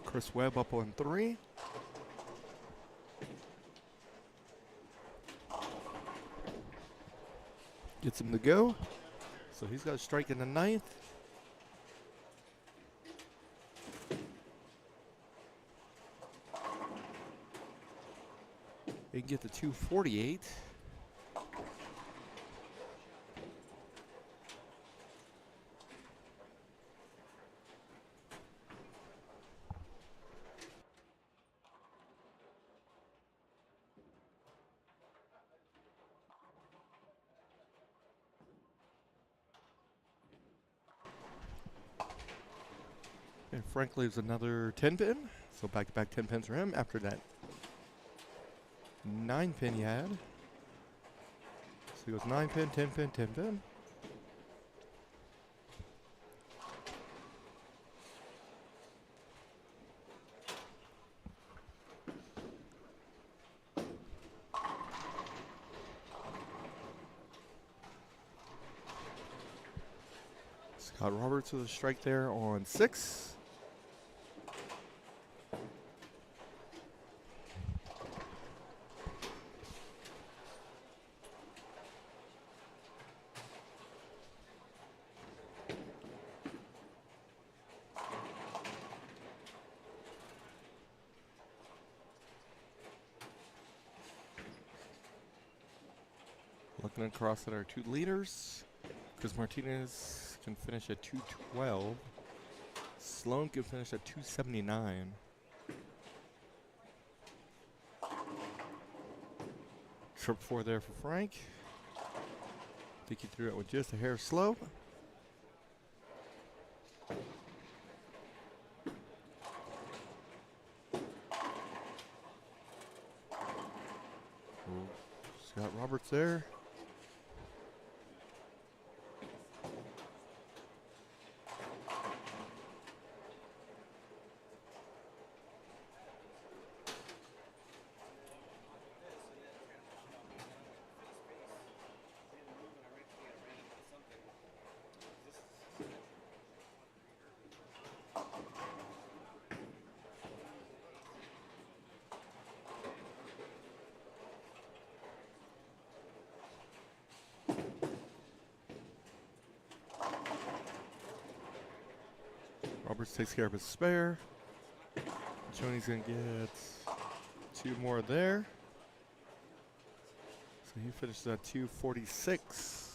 Chris Webb up on 3. Gets him to go. So he's got a strike in the 9th. They can get to 248. And Frank leaves another 10 pin. So back-to-back 10 pins for him after that 9 pin he had. So he goes 9 pin, 10 pin, 10 pin. Scott Roberts with a strike there on 6. Looking across at our 2 leaders, Chris Martinez can finish at 212. Sloan can finish at 279. Trip 4 there for Frank. Think he threw it with just a hair slow. Scott Roberts there. Roberts takes care of his spare. Joni's going to get 2 more there. So he finishes at 246.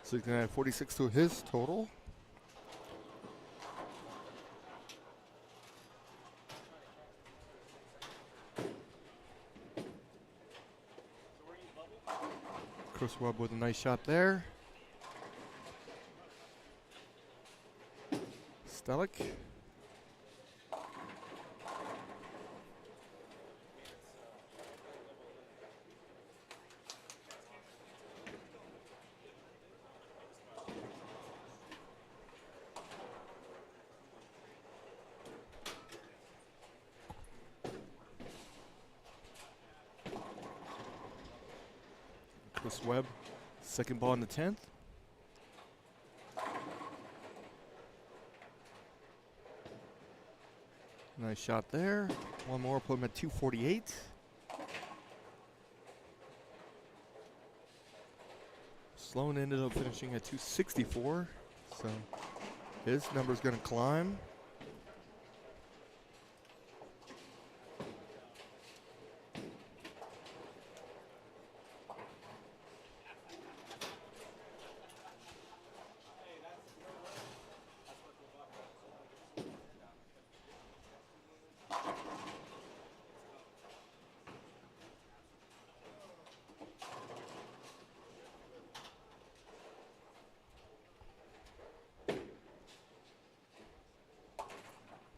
So he's going to add 46 to his total. Chris Webb with a nice shot there. Stellick. Chris Webb, second ball in the 10th. Nice shot there. One more, put him at 248. Sloan ended up finishing at 264, so his number's going to climb.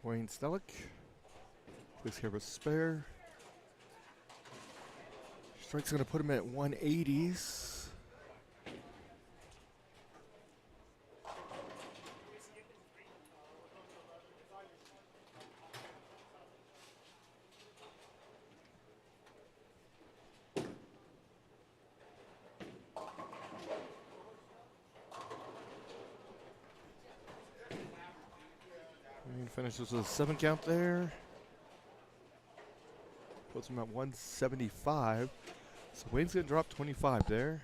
Wayne Stellick takes care of a spare. Strike's going to put him at 180s. And finishes with a 7 count there. Puts him at 175. So Wayne's going to drop 25 there.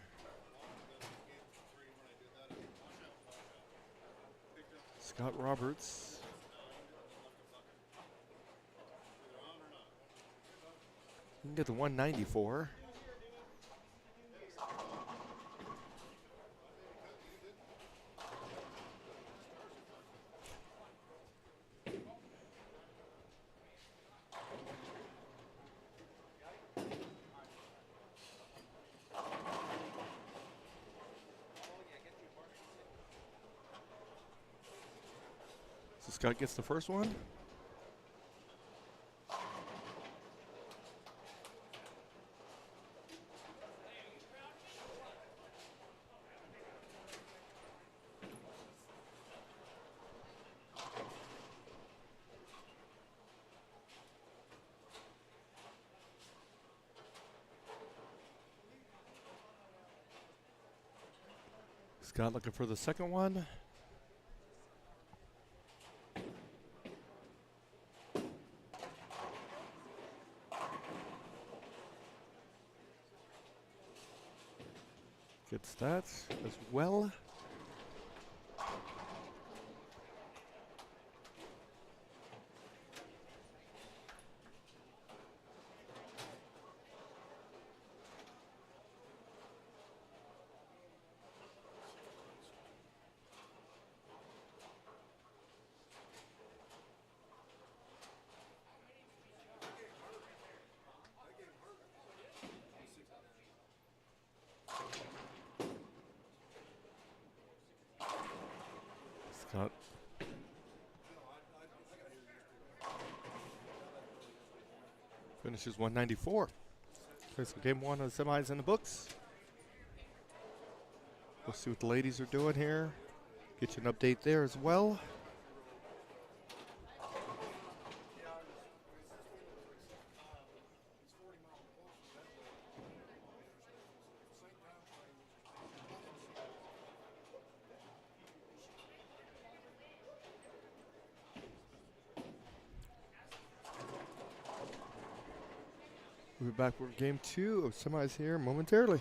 Scott Roberts. You can get the 194. So Scott gets the first one. Scott looking for the second one. Gets that as well. Scott. Finishes 194. Okay, so game one of the semis in the books. We'll see what the ladies are doing here. Get you an update there as well. We'll be back for game two of semis here momentarily.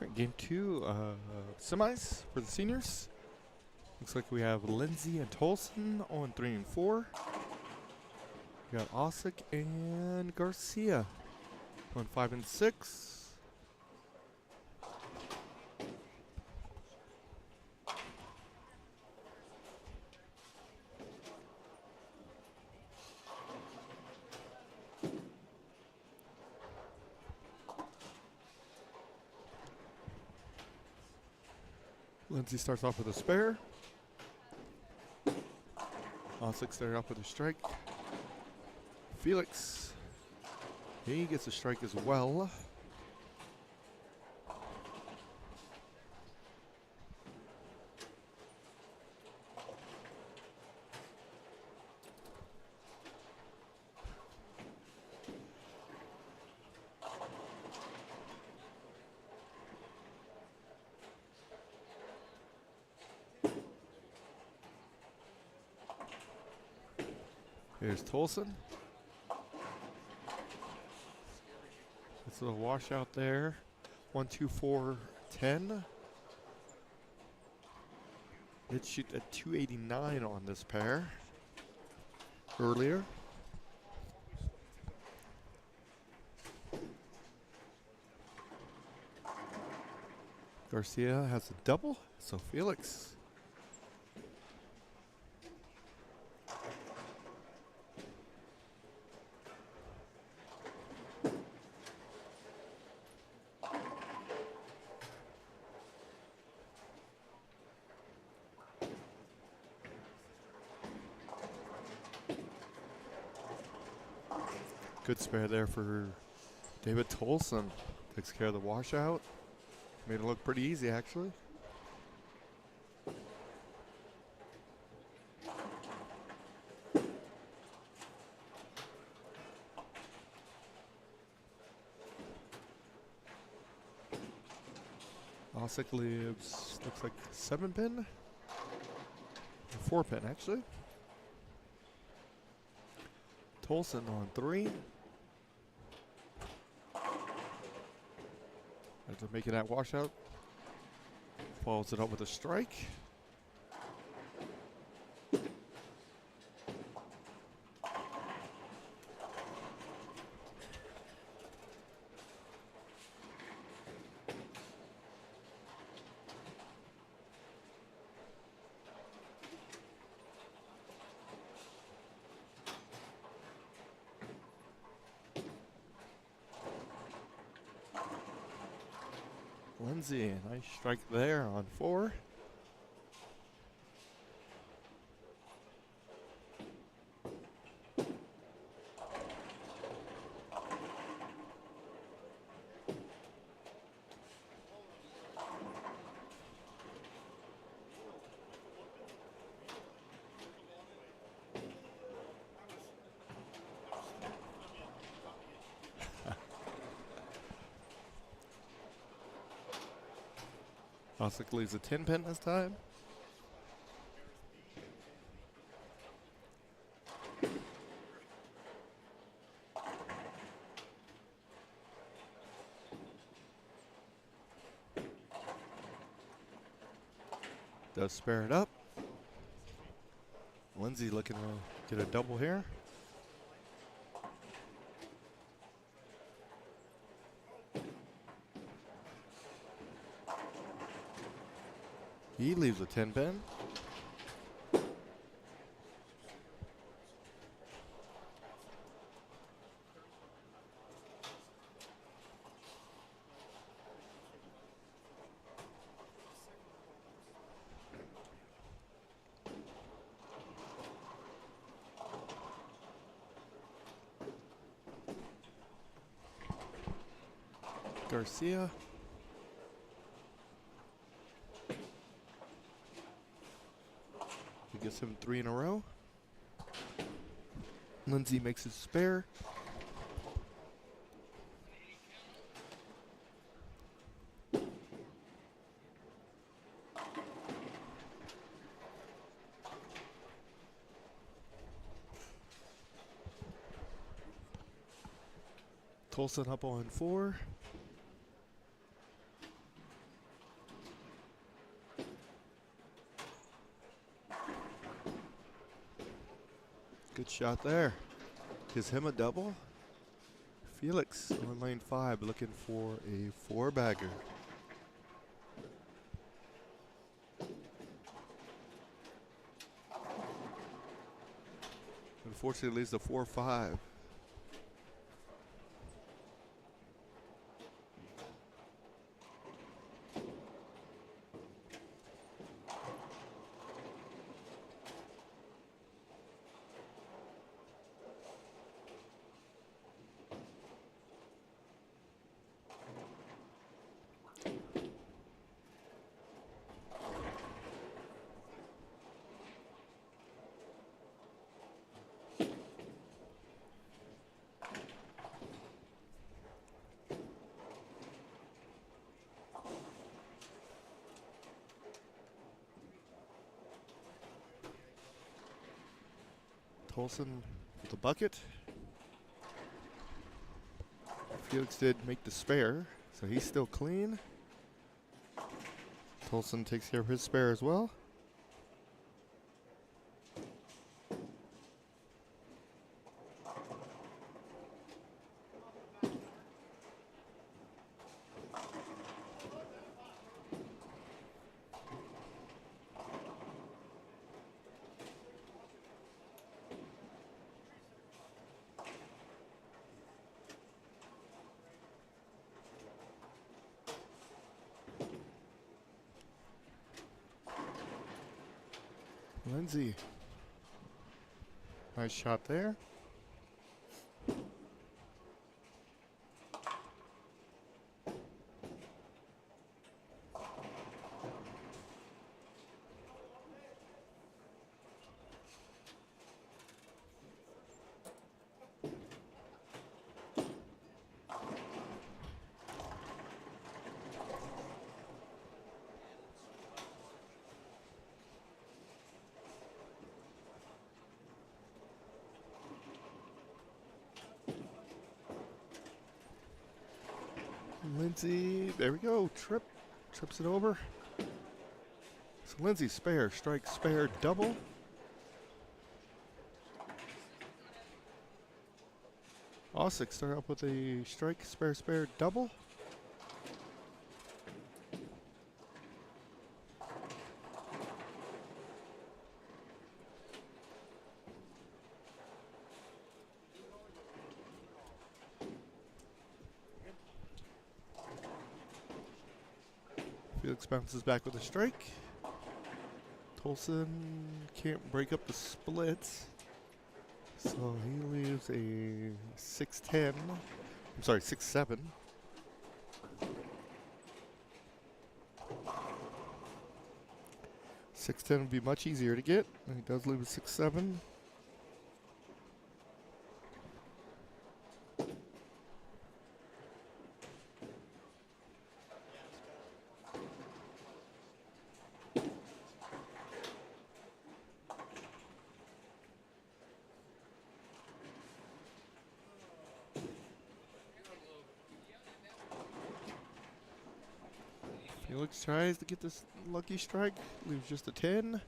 Alright, game 2, semis for the seniors. Looks like we have Lindsay and Tolson on 3 and 4. We got Osick and Garcia on 5 and 6. Lindsay starts off with a spare. Osick started off with a strike. Felix, he gets a strike as well. Here's Tolson. It's a washout there. 1, 2, 4, 10. Did shoot a 289 on this pair earlier. Garcia has a double, so Felix. Good spare there for David Tolson. Takes care of the washout. Made it look pretty easy, actually. Osick leaves, looks like 7-pin. 4-pin, actually. Tolson on 3. After making that washout, follows it up with a strike. Lindsay, nice strike there on 4. Osick leaves a 10-pin this time. Does spare it up. Lindsay looking to get a double here. He leaves a 10-pin. Garcia. He gets him 3 in a row. Lindsay makes his spare. Tolson up on 4. Good shot there. Gives him a double. Felix on lane 5 looking for a 4-bagger. Unfortunately, leads to 4-5. Tolson with the bucket. Felix did make the spare, so he's still clean. Tolson takes care of his spare as well. Lindsay. Nice shot there. Lindsay, there we go. Trips it over. So Lindsay spare, strike, spare, double. Osick start up with a strike, spare, spare, double. Felix bounces back with a strike. Tolson can't break up the split. So he leaves a 6-10. I'm sorry, 6-7. $6-10 would be much easier to get. And he does leave a 6-7. Felix tries to get this lucky strike, leaves just a 10.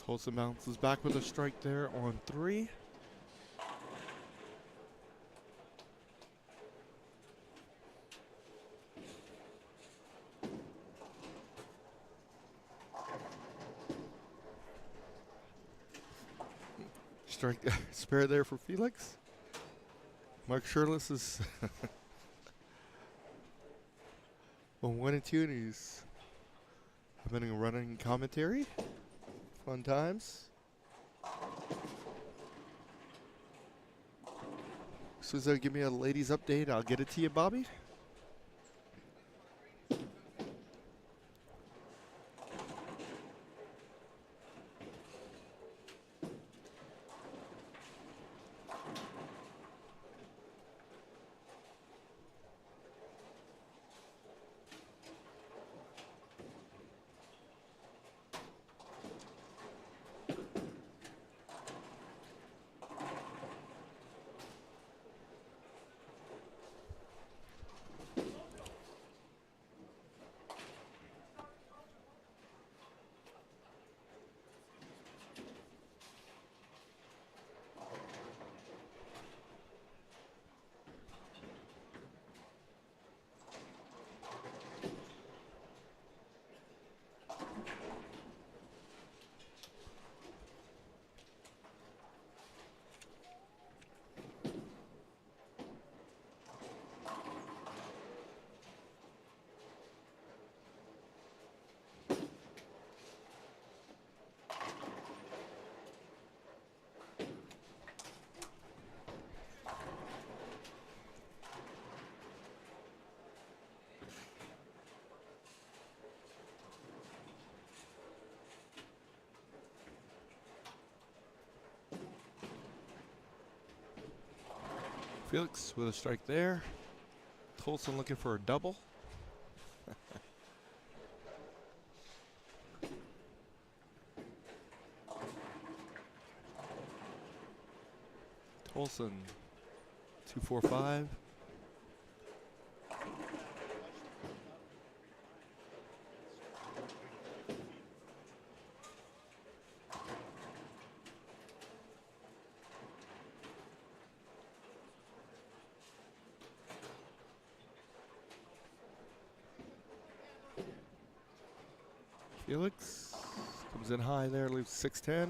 Tolson bounces back with a strike there on 3. Strike spare there for Felix. Mark Shirless is on 1 and 2, and he's having a running commentary. Fun times. As soon as they give me a ladies update, I'll get it to you, Bobby. Felix with a strike there. Tolson looking for a double. Tolson, 2-4-5. Felix comes in high there, leaves 6-10.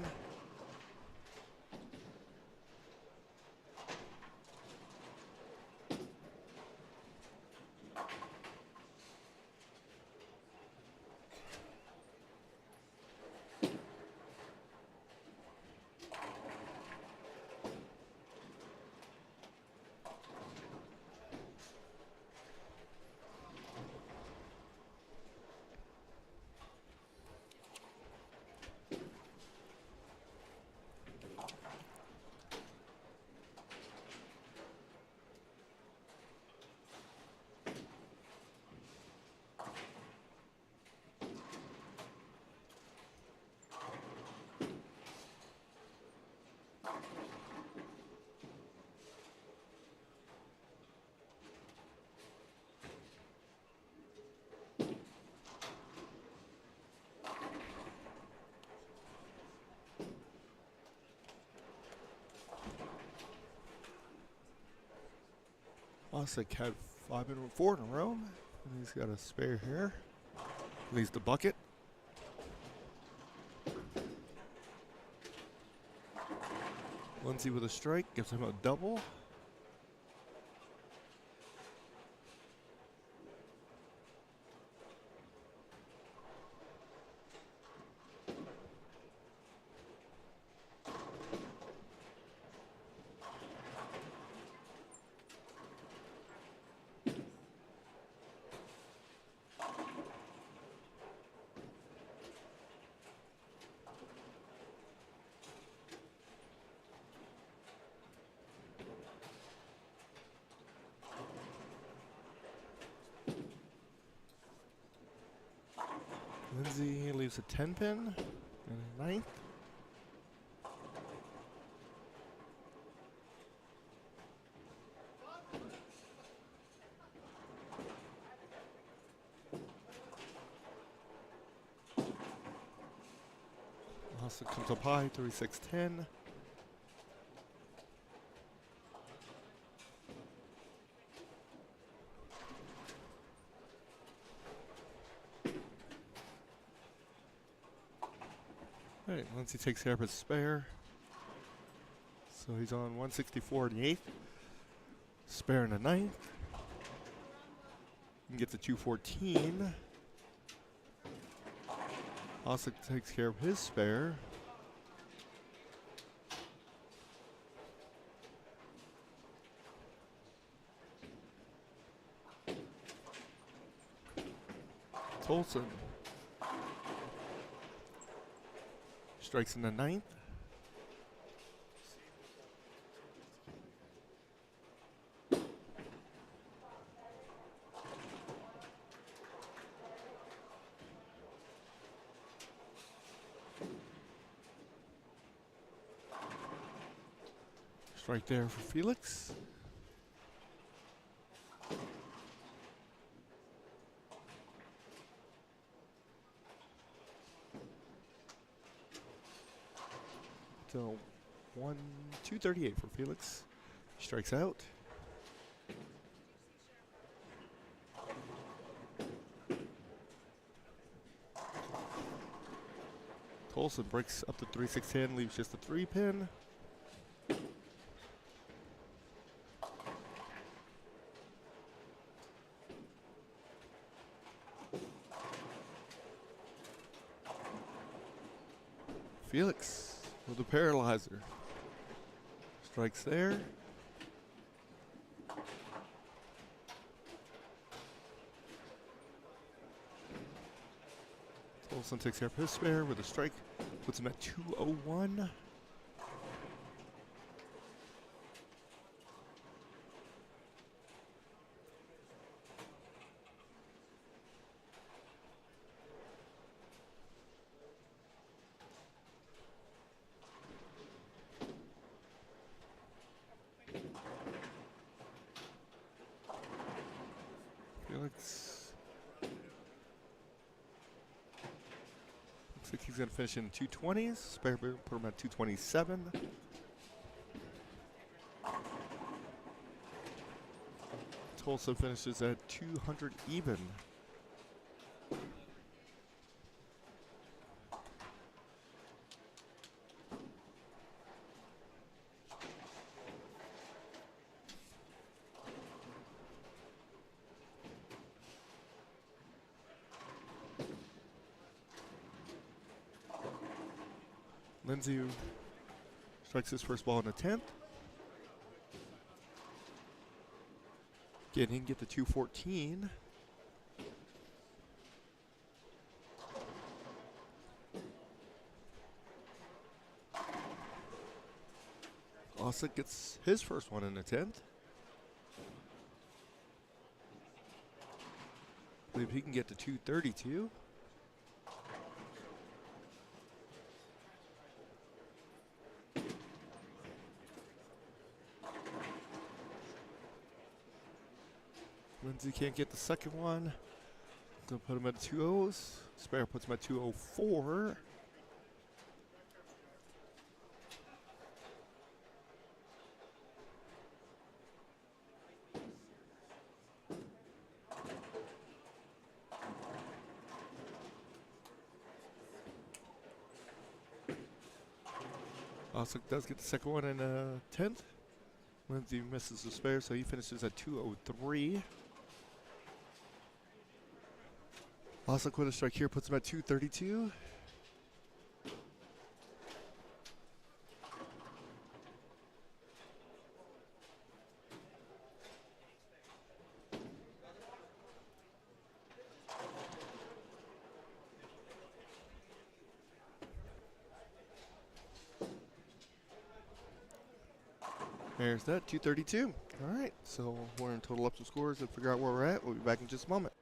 Osik had 4 in a row, and he's got a spare here. Leaves the bucket. Lindsay with a strike, gives him a double. Lindsay leaves a 10 pin and a 9th. Also comes up high, 36-10. All right, Lindsay takes care of his spare. So he's on 164 in the 8th. Spare in the 9th. And gets a 214. Also takes care of his spare. Tolson strikes in the 9th. Strike there for Felix. So 238 for Felix. Strikes out. Tolson breaks up to 3-6-10, leaves just a 3 pin. Felix with a paralyzer. Strikes there. Tolson takes care of his spare with a strike. Puts him at 201. Looks like he's going to finish in 220s. Spare put him at 227. Tulsa finishes at 200 even. Lindsay strikes his first ball in the 10th. Again, he can get the 214. Oslick gets his first one in the 10th. I believe he can get to 232. Lindsay can't get the second one. Gonna put him at 2-0s. Spare puts him at 204. Oslick does get the second one in the 10th. Lindsay misses the spare, so he finishes at 203. Oslick with a strike here puts him at 232. There's that, 232. All right, so we're in total up some scores and figure out where we're at. We'll be back in just a moment.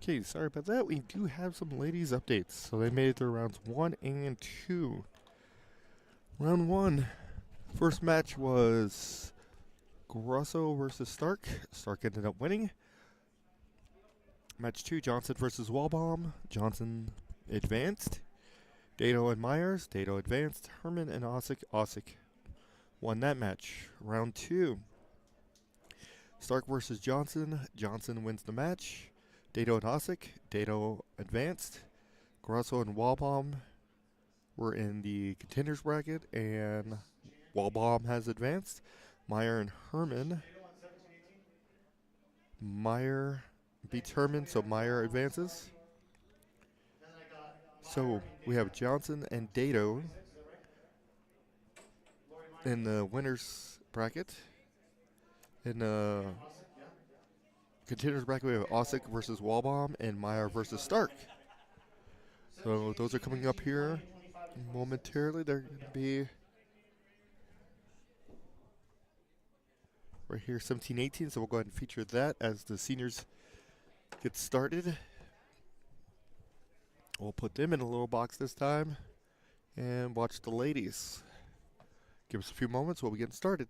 Okay, sorry about that. We do have some ladies updates. So they made it through rounds 1 and 2. Round 1. First match was Grosso versus Stark. Stark ended up winning. Match 2, Johnson versus Wallbaum. Johnson advanced. Dato and Myers. Dato advanced. Herman and Osick. Osick won that match. Round 2. Stark versus Johnson. Johnson wins the match. Dato and Osick. Dato advanced. Grosso and Wallbaum were in the contenders bracket, and Wallbaum has advanced. Meyer and Herman. Meyer beats Herman, so Meyer advances. So we have Johnson and Dato in the winners bracket. In the contenders bracket, we have Osick versus Wallbaum and Meyer versus Stark. So those are coming up here momentarily. They're going to be right here, 17-18. So we'll go ahead and feature that as the seniors get started. We'll put them in a little box this time and watch the ladies. Give us a few moments while we get started.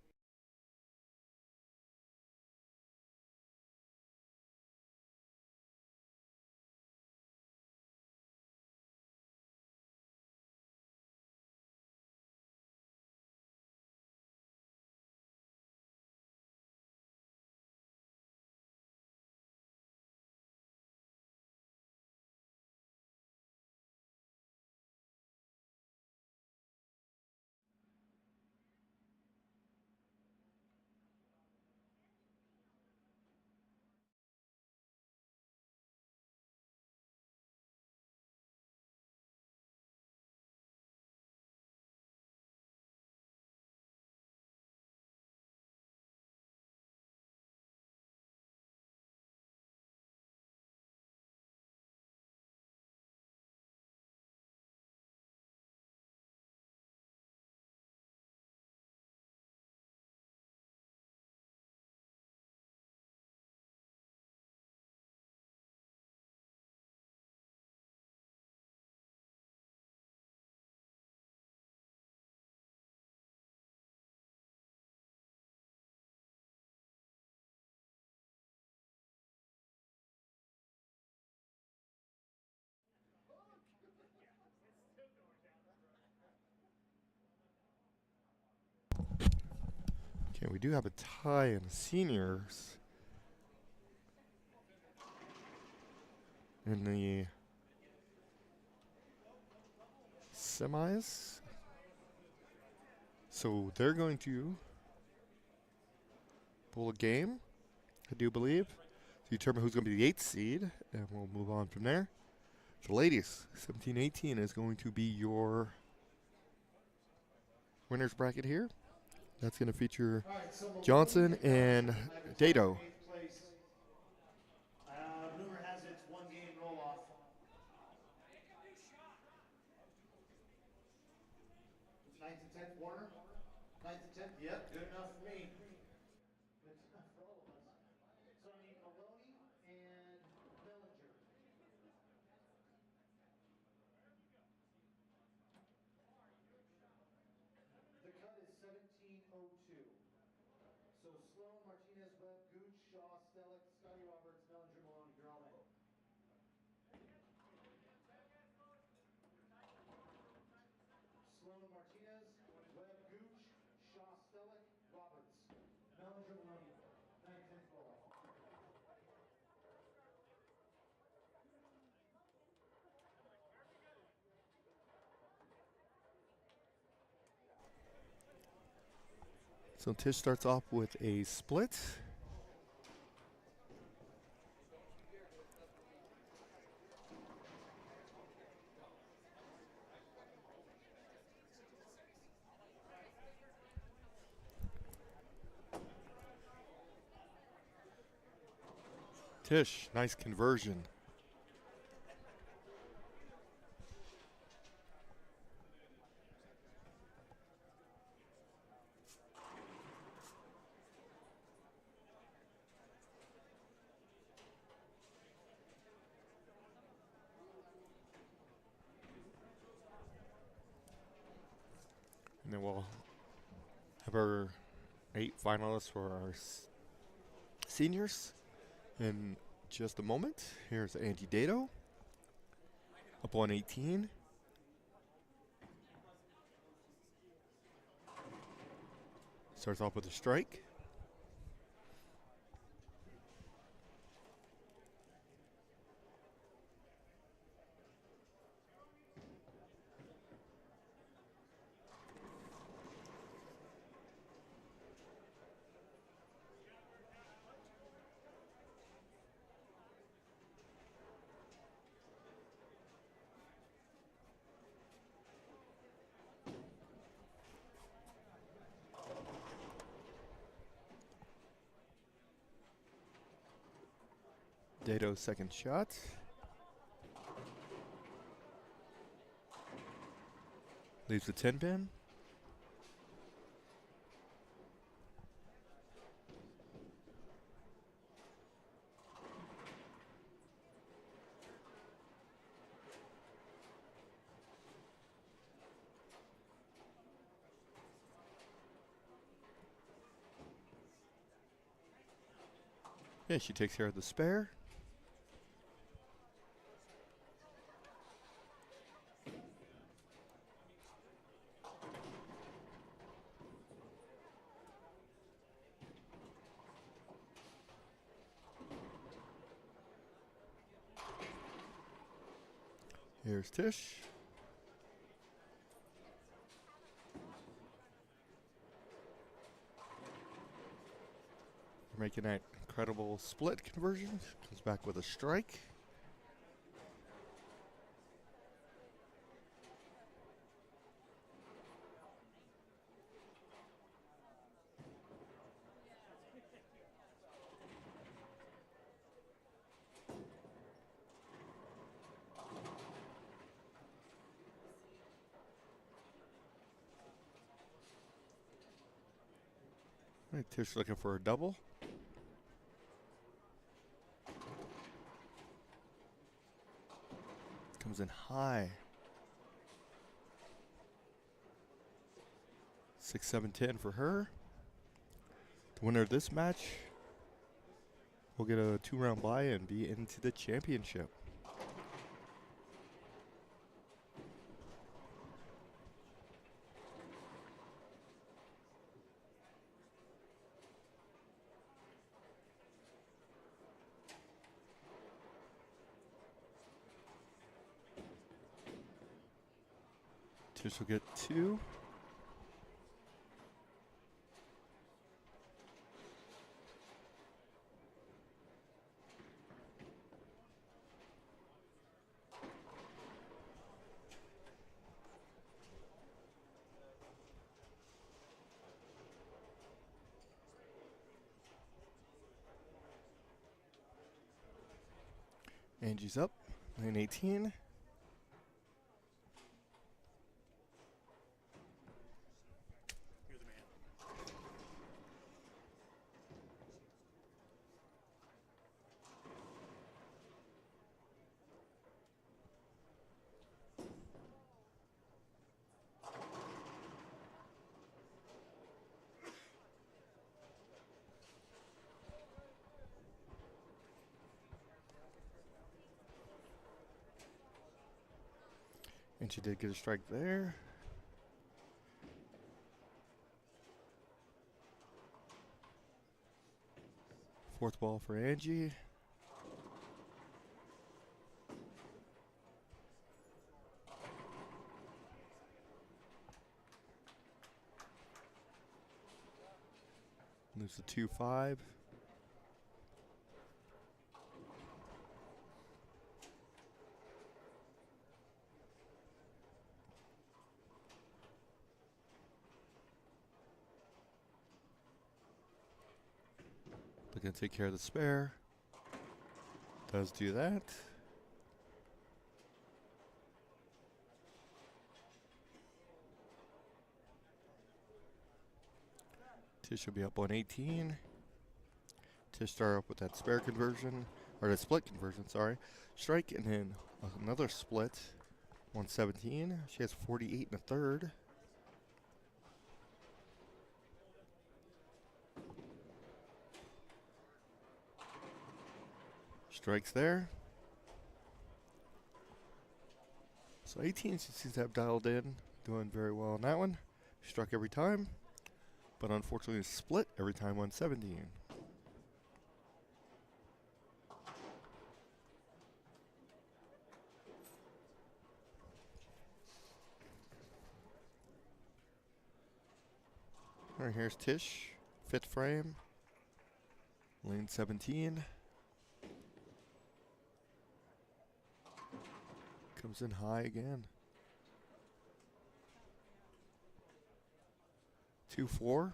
Okay, we do have a tie in the seniors. In the semis. So they're going to pull a game, I do believe, to determine who's going to be the 8th seed, and we'll move on from there. The ladies, 17-18 is going to be your winners bracket here. That's going to feature Johnson and Dato. Rumor has it it's 1 game roll off. 9th and 10th, Warner. 9th and 10th, yep, good enough for me. Good enough for all of us. So I need Maloney and Bellinger. The cut is 17:02. So Sloan, Martinez, Webb, Gooch, Shaw, Stellick, Scotty Roberts, Bellinger, Maloney. You're all in. Sloan, Martinez, Webb, Gooch, Shaw, Stellick, Roberts, Bellinger, Maloney. 9th, 10th roll off. So Tish starts off with a split. Tish, nice conversion. And then we'll have our 8 finalists for our seniors in just a moment. Here's Angie Dato up on 18. Starts off with a strike. Dato's second shot. Leaves the 10 pin. Yeah, she takes care of the spare. Here's Tish. We're making that incredible split conversion. Comes back with a strike. All right, Tish looking for a double. Comes in high. 6, 7, 10 for her. The winner of this match will get a 2-round bye and be into the championship. Tish will get 2. Angie's up, lane 18. And she did get a strike there. Fourth ball for Angie. Moves to 2-5. Looking to take care of the spare. Does do that. Tish will be up on 18. Tish start up with that spare conversion, or the split conversion, sorry. Strike, and then another split, 117. She has 48 and a third. Strikes there. So 18 seems to have dialed in, doing very well on that one. Struck every time, but unfortunately split every time on 17. All right, here's Tish, 5th frame, lane 17. Comes in high again. 2-4.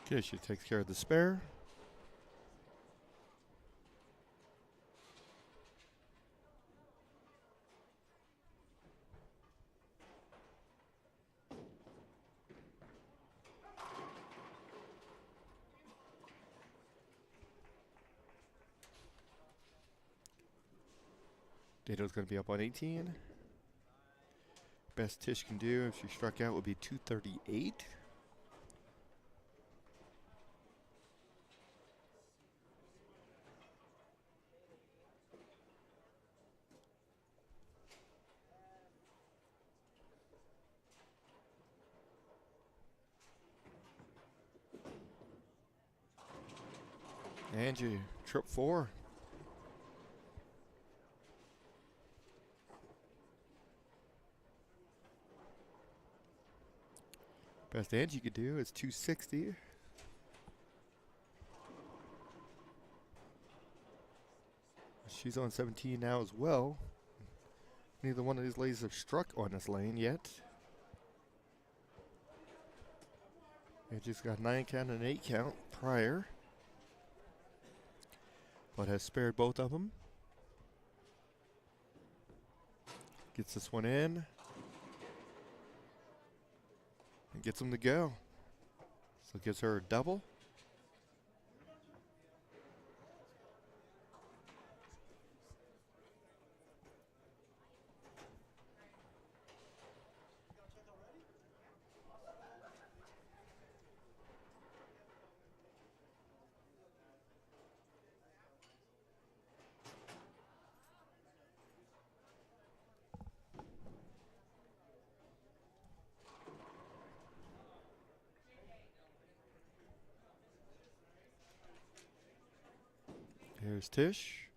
Okay, she takes care of the spare. Dato's going to be up on 18. Best Tish can do if she struck out would be 238. Angie, trip 4. Best Angie could do is 260. She's on 17 now as well. Neither one of these ladies have struck on this lane yet. Angie's got 9 count and 8 count prior, but has spared both of them. Gets this one in and gets them to go. So gives her a double. Here's Tish.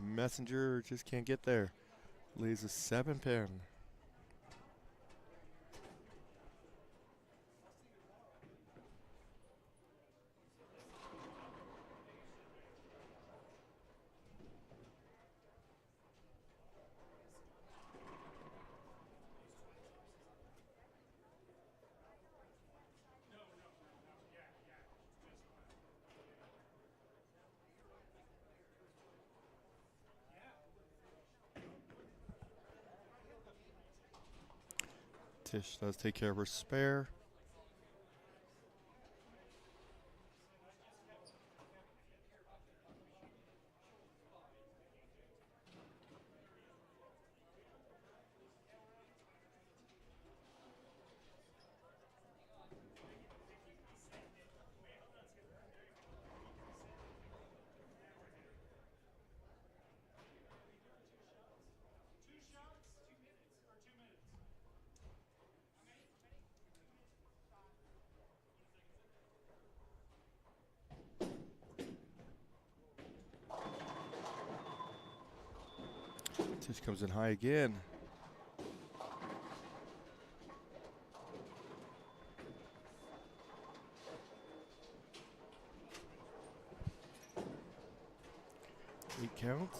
Messenger just can't get there. Leaves a 7-pin. Tish does take care of her spare. Tish comes in high again. Eight counts.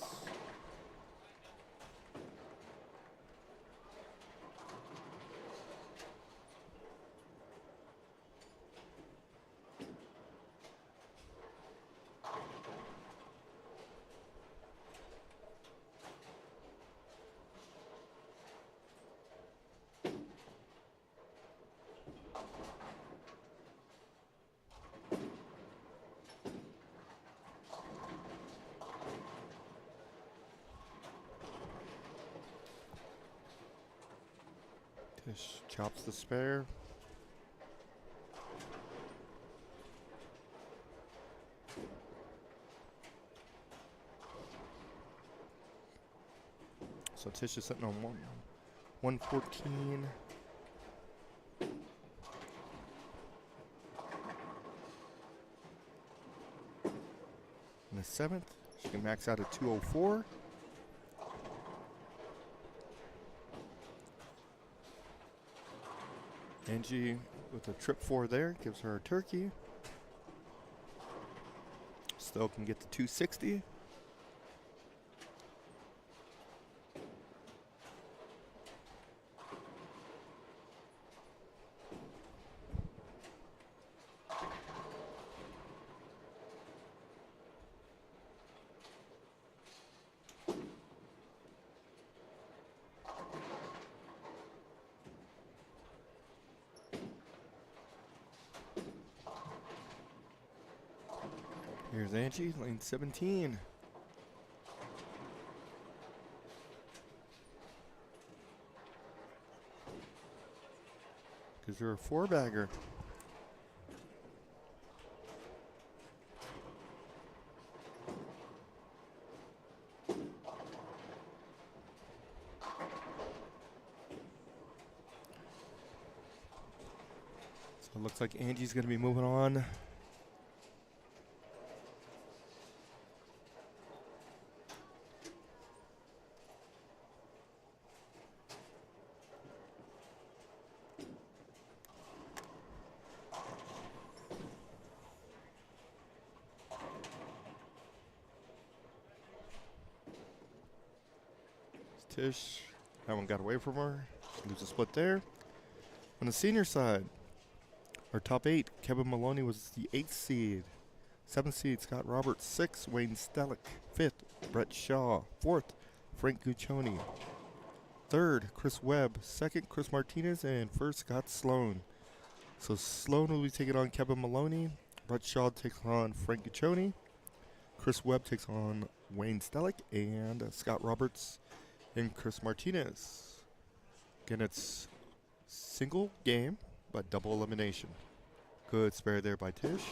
Tish chops the spare. So Tish is sitting on 114. In the 7th, she can max out at 204. Angie with a trip 4 there gives her a turkey. Still can get to 260. Here's Angie, lane 17. Gives her a 4-bagger. So it looks like Angie's going to be moving on. Tish, that one got away from her. She loses a split there. On the senior side, our top 8, Kevin Maloney was the 8th seed. 7th seed, Scott Roberts. 6th, Wayne Stellick. 5th, Brett Shaw. 4th, Frank Guccione. 3rd, Chris Webb. 2nd, Chris Martinez. And 1st, Scott Sloan. So Sloan will be taking on Kevin Maloney. Brett Shaw takes on Frank Guccione. Chris Webb takes on Wayne Stellick. And Scott Roberts and Chris Martinez. Again, it's single game, but double elimination. Good spare there by Tish.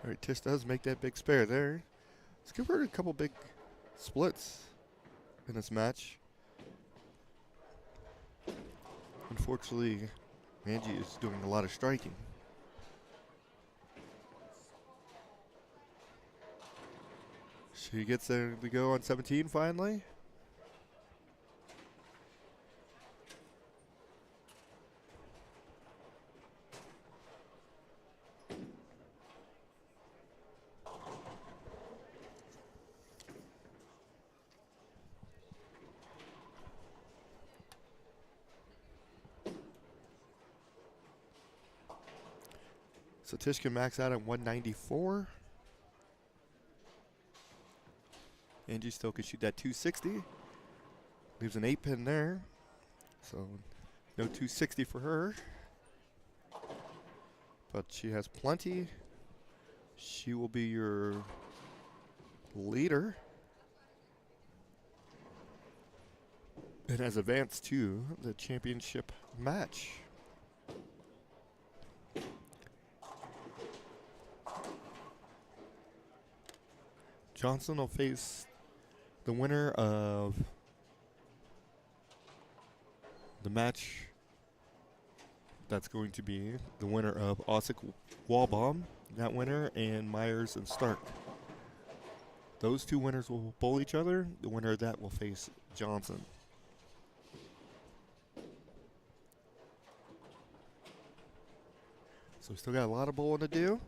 All right, Tish does make that big spare there. Let's give her a couple big splits in this match. Unfortunately, Angie is doing a lot of striking. She gets there to go on 17 finally. So Tish can max out at 194. Angie still can shoot that 260. Leaves an 8-pin there. So no 260 for her. But she has plenty. She will be your leader. And has advanced to the championship match. Johnson will face the winner of the match. That's going to be the winner of Osick Wallbaum, that winner, and Myers and Stark. Those two winners will bowl each other. The winner of that will face Johnson. So we still got a lot of bowling to do.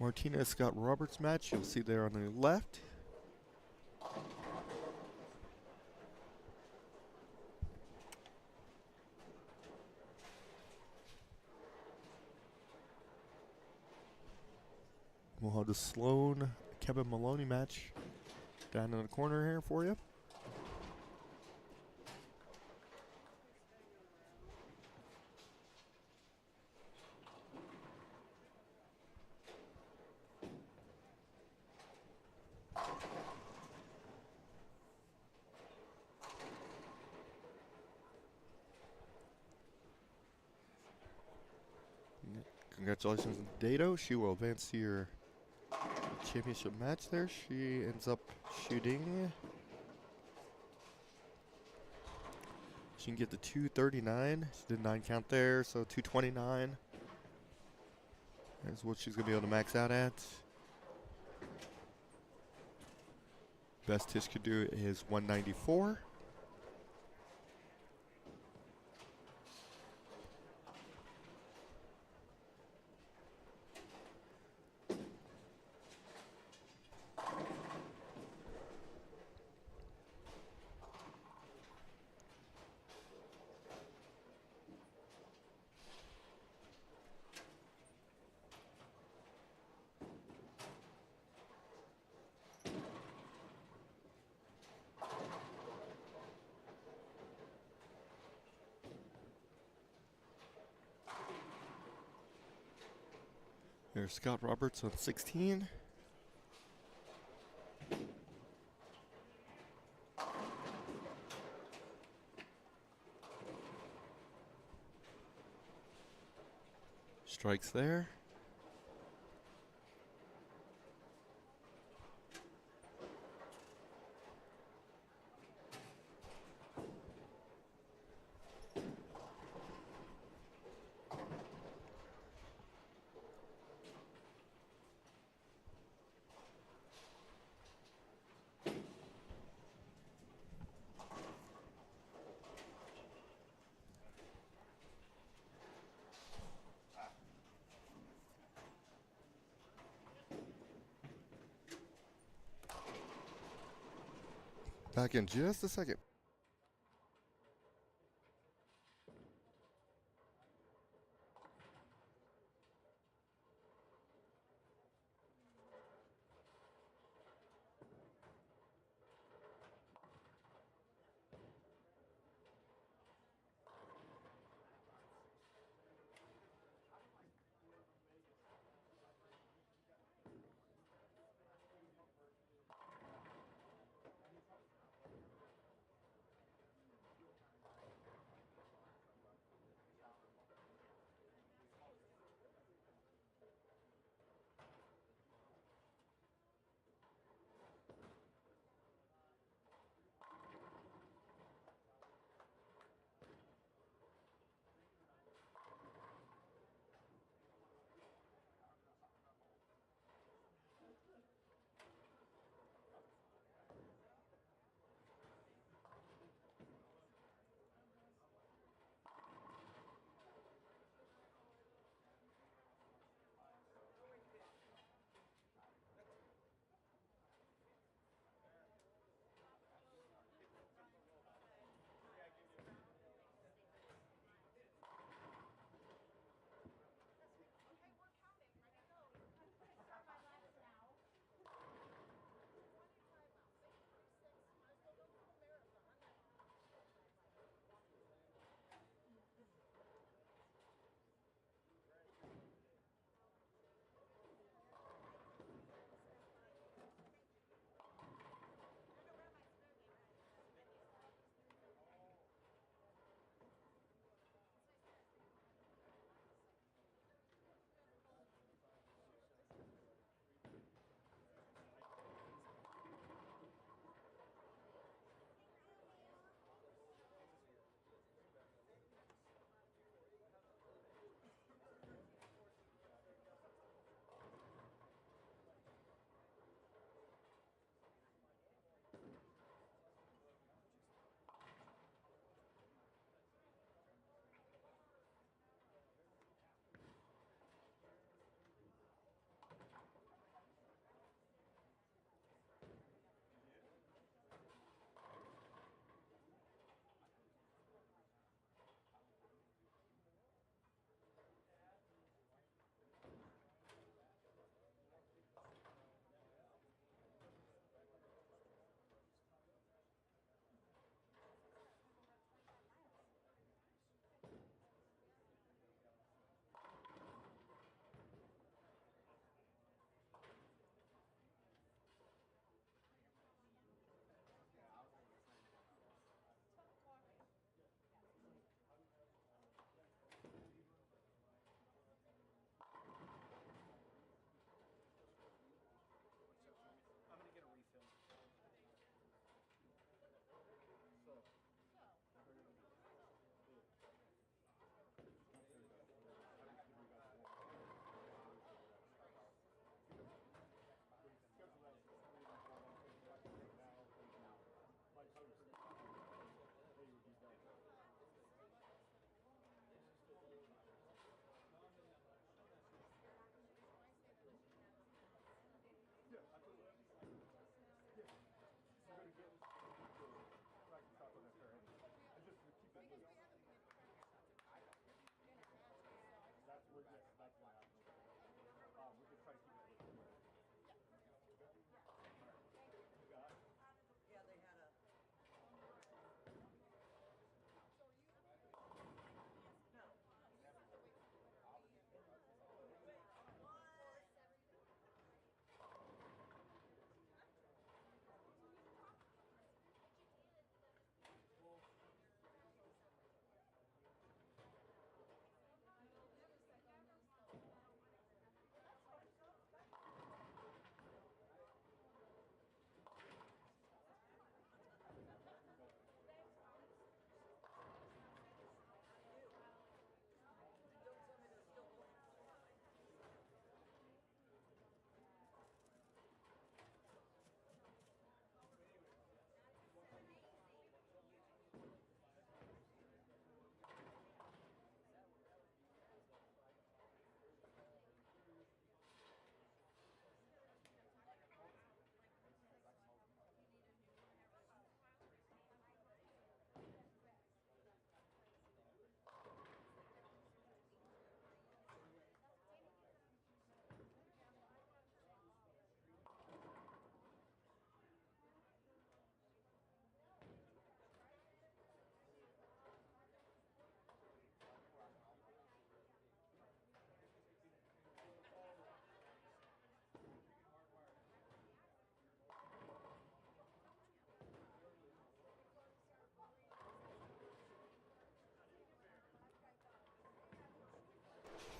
Martinez Scott Roberts match. You'll see there on the left. We'll have the Sloan Kevin Maloney match down in the corner here for you. Congratulations on Dato. She will advance to your championship match there. She ends up shooting. She can get to 239. She did 9 count there, so 229 is what she's going to be able to max out at. Best Tish could do is 194. There's Scott Roberts on 16. Strikes there. Back in just a second.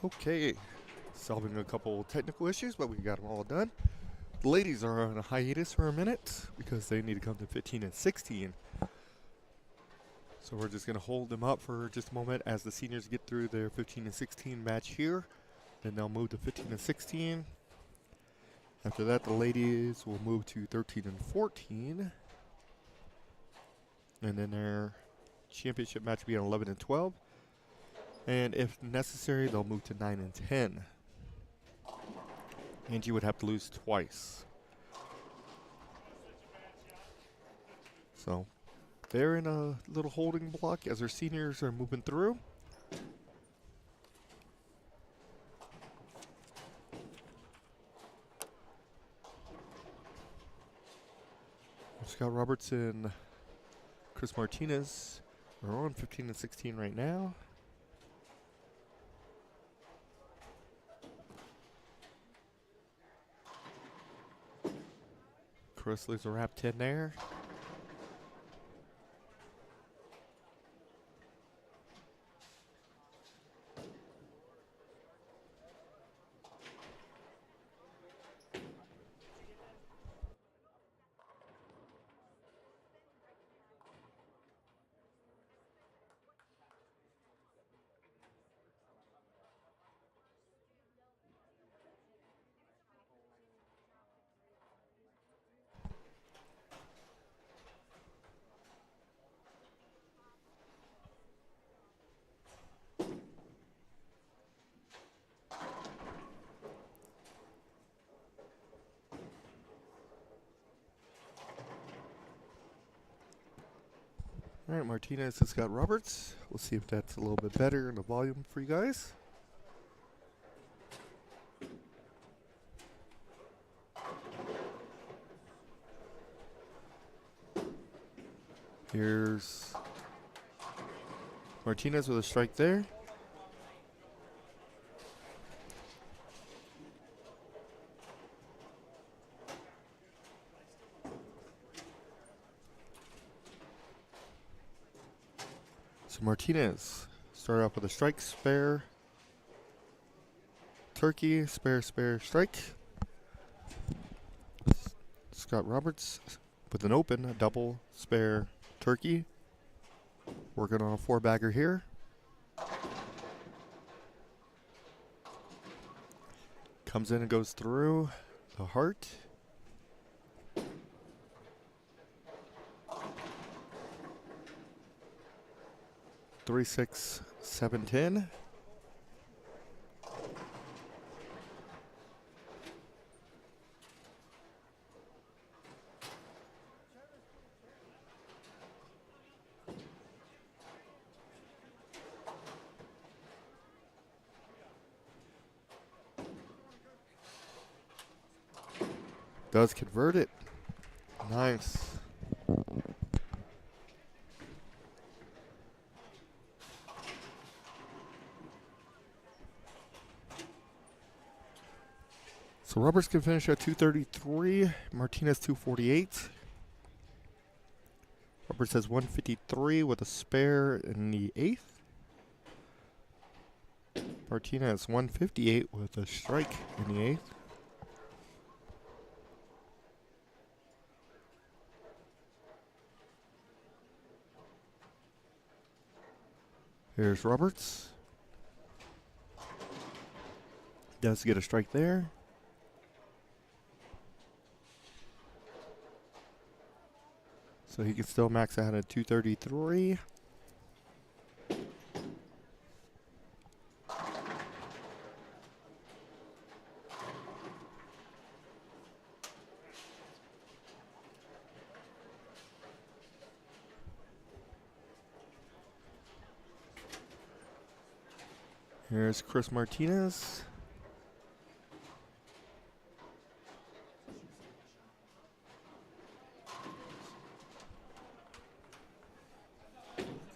Okay, solving a couple technical issues, but we got them all done. The ladies are on a hiatus for a minute because they need to come to 15 and 16. So we're just going to hold them up for just a moment as the seniors get through their 15 and 16 match here. Then they'll move to 15 and 16. After that, the ladies will move to 13 and 14. And then their championship match will be on 11 and 12. And if necessary, they'll move to 9 and 10. Angie would have to lose twice. So they're in a little holding block as our seniors are moving through. Scott Roberts and Chris Martinez are on 15 and 16 right now. Chris leaves a wrap 10 there. All right, Martinez has got Roberts. We'll see if that's a little bit better in the volume for you guys. Here's Martinez with a strike there. So Martinez started off with a strike, spare, turkey, spare, strike. Scott Roberts with an open, a double, spare, turkey. Working on a 4-bagger here. Comes in and goes through the heart. Three, 6, 7, 10. Does convert it. Nice. So Roberts can finish at 233, Martinez 248. Roberts has 153 with a spare in the 8th. Martinez 158 with a strike in the 8th. Here's Roberts. Does get a strike there. So he can still max out at 233. Here's Chris Martinez.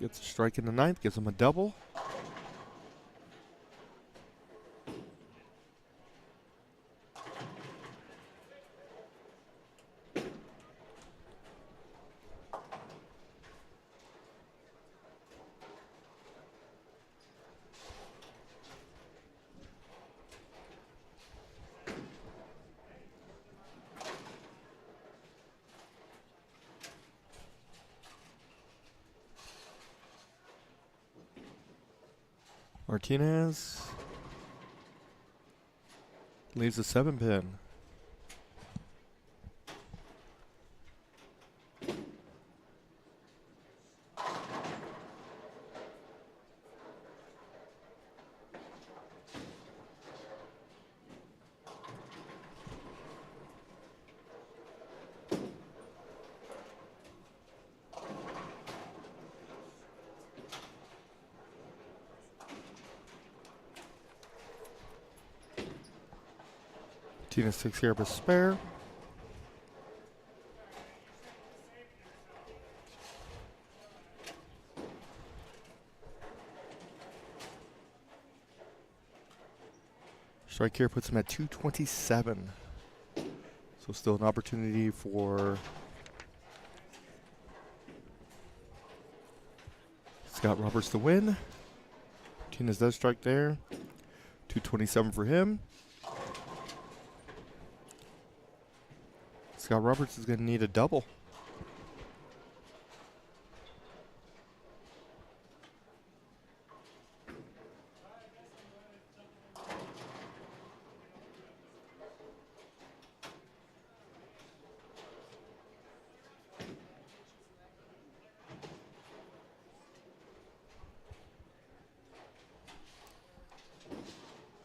Gets a strike in the 9th, gives him a double. Martinez leaves a 7-pin. Martinez takes care of a spare. Strike here puts him at 227. So still an opportunity for Scott Roberts to win. Martinez does strike there. 227 for him. Scott Roberts is going to need a double.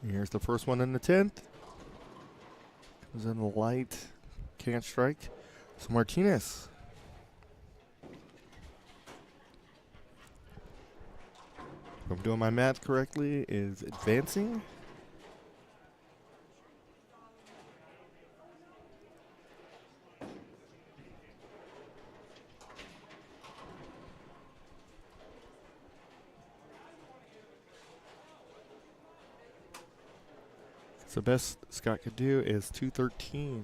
Here's the first one in the 10th. Comes in the light. Can't strike. So Martinez. If I'm doing my math correctly, is advancing. So the best Scott could do is 213.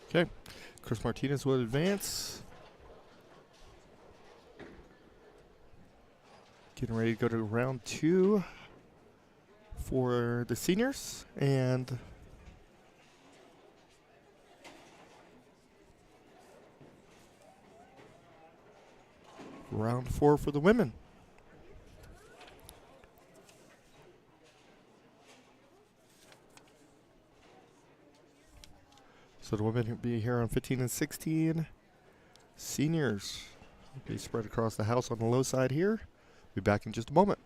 Okay, Chris Martinez will advance. Getting ready to go to round 2 for the seniors, and round 4 for the women. So the women will be here on 15 and 16. Seniors will be spread across the house on the low side here. Be back in just a moment.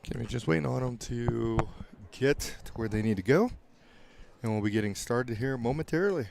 Okay, we're just waiting on them to get to where they need to go, and we'll be getting started here momentarily.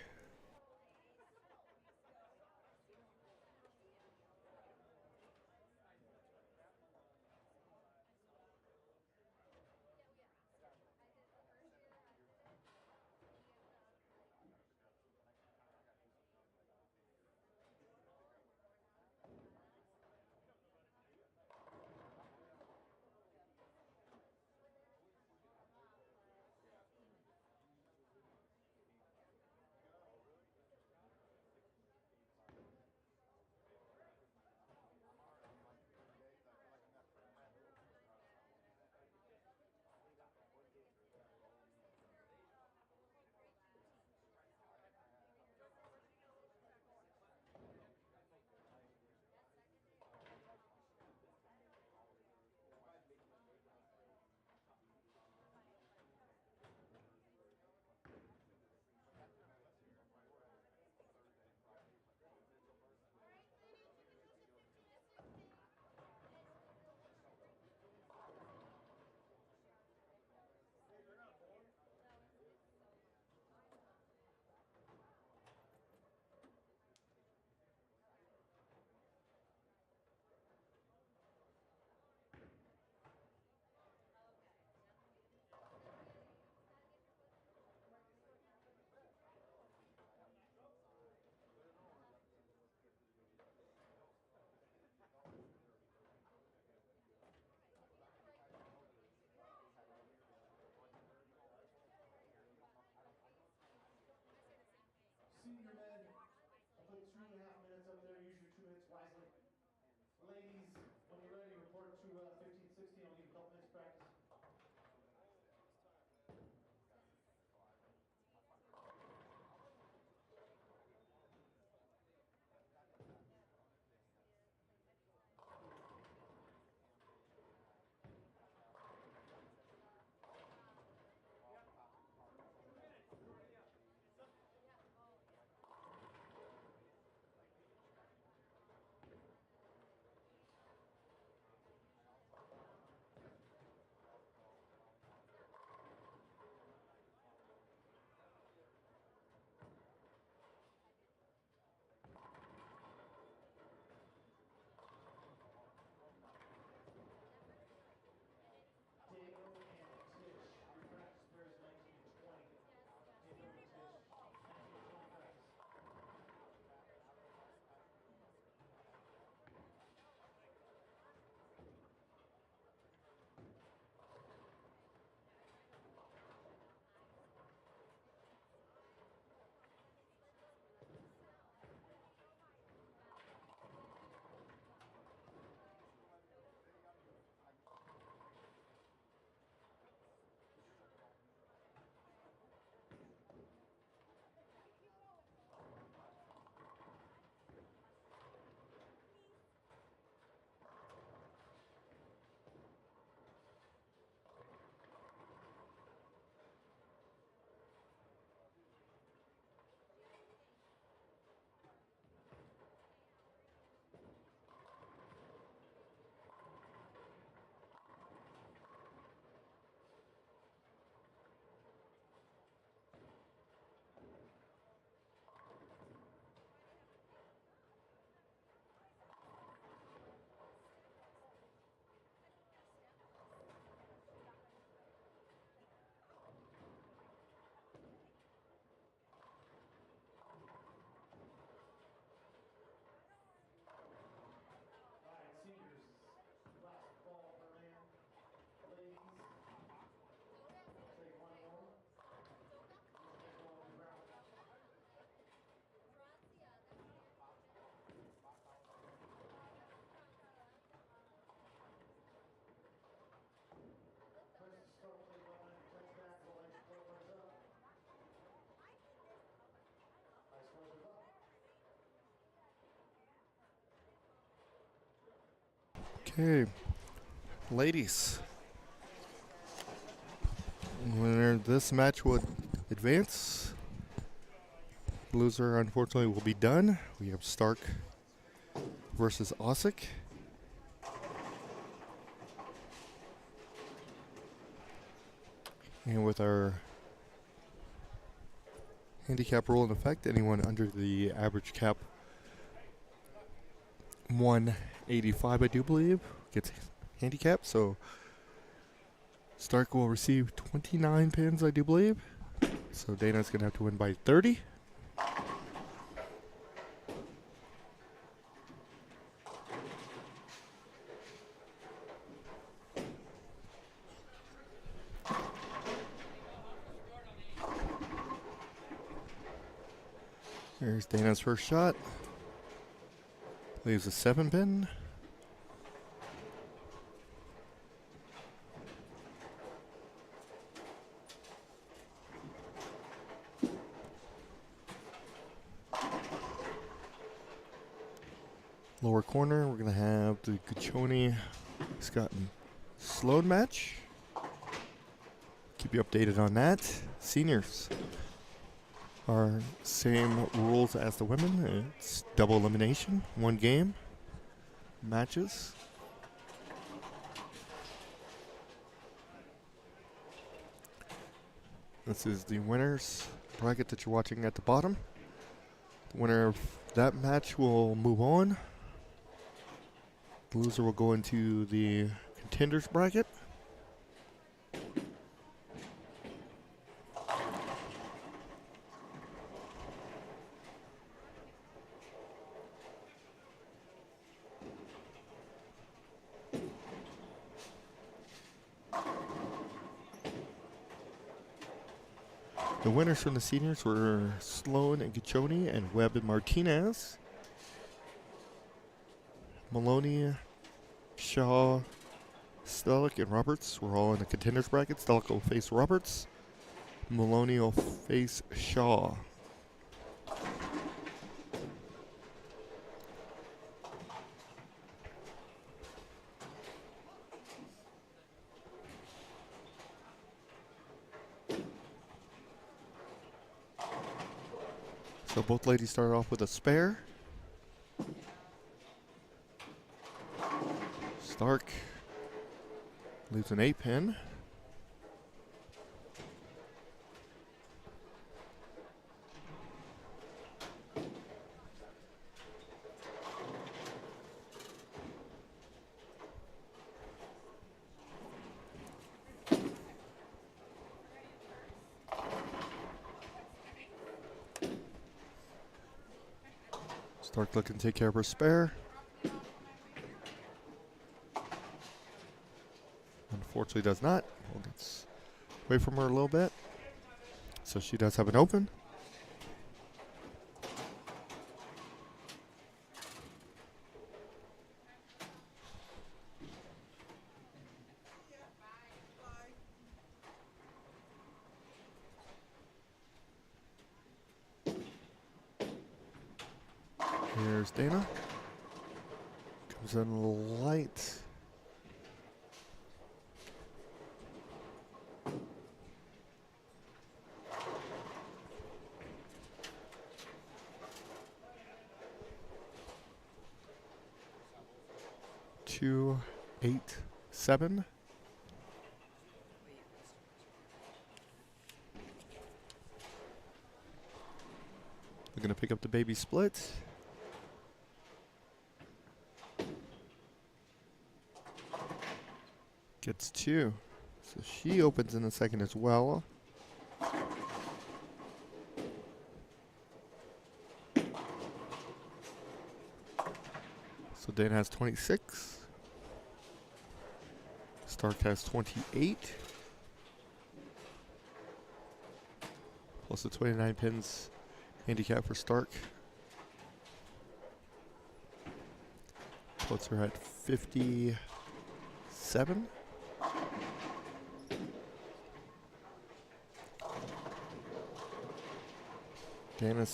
Okay, ladies. Winner of this match would advance. Loser, unfortunately, will be done. We have Stark versus Osick. And with our handicap rule in effect, anyone under the average cap 185, I do believe, gets handicapped. So Stark will receive 29 pins, I do believe. So Dana's going to have to win by 30. There's Dana's first shot. Leaves a 7 pin. Lower corner, we're going to have the Guccione Scott and Sloan match. Keep you updated on that. Seniors are same rules as the women. It's double elimination, 1 game, matches. This is the winners bracket that you're watching at the bottom. The winner of that match will move on. The loser will go into the contenders bracket. The winners from the seniors were Sloan and Guccione and Webb and Martinez. Maloney, Shaw, Stellick, and Roberts were all in the contenders bracket. Stellick will face Roberts. Maloney will face Shaw. So both ladies started off with a spare. Stark leaves an 8 pin. Stark looking to take care of her spare. Unfortunately does not. Well, gets away from her a little bit. So she does have an open. Here's Dana. Comes in light. Two, 8, 7. They're gonna pick up the baby split. Gets 2. So she opens in a second as well. So Dana has 26. Stark has 28. Plus the 29 pins handicap for Stark. Puts her at 57. Dana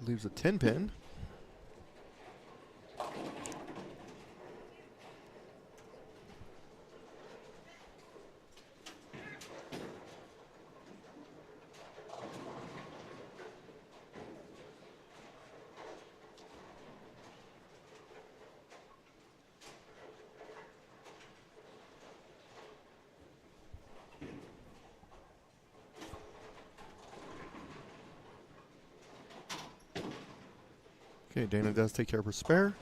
leaves a 10 pin. Okay, Dana does take care of her spare.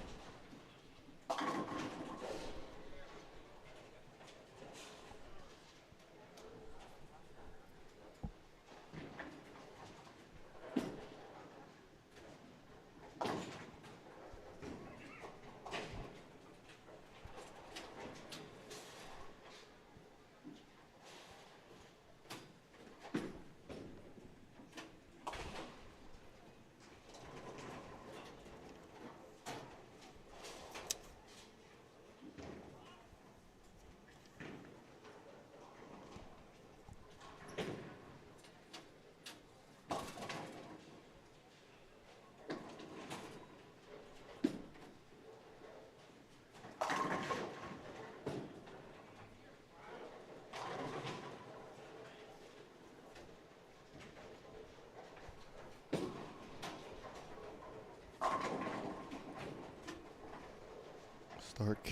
Stark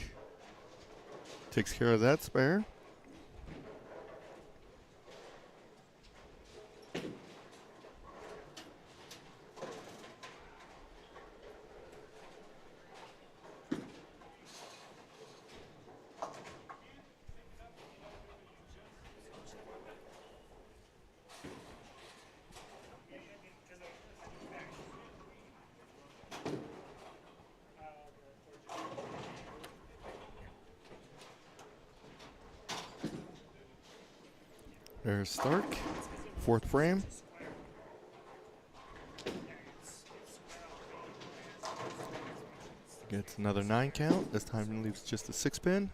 takes care of that spare. There's Stark, fourth frame. Gets another 9 count. This time leaves just a 6 pin.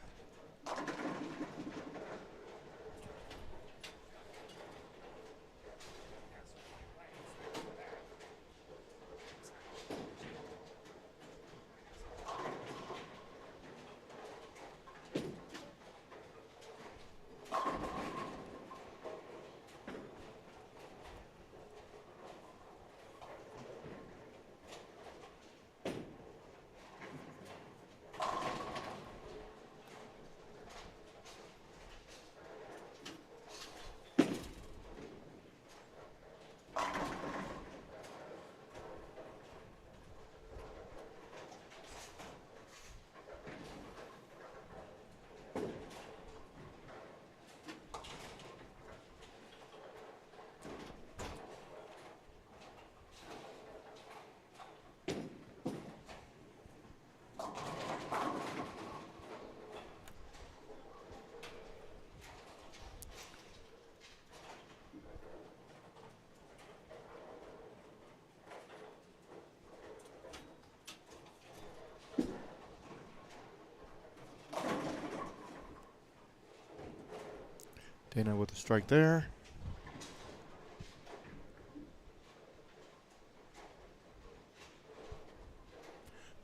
Dana with a strike there.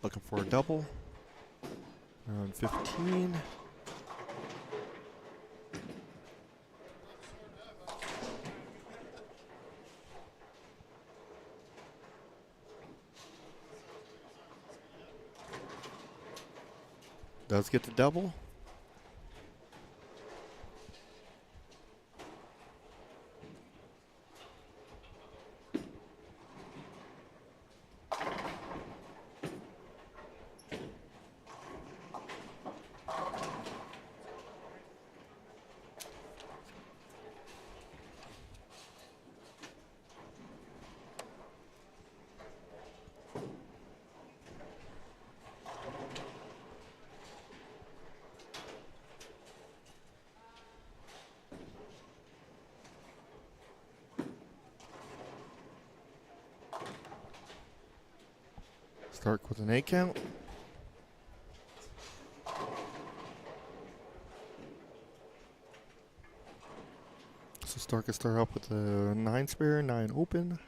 Looking for a double. Around 15. Does get the double. Stark with an 8 count. So Stark can start up with a 9 spare, 9 open.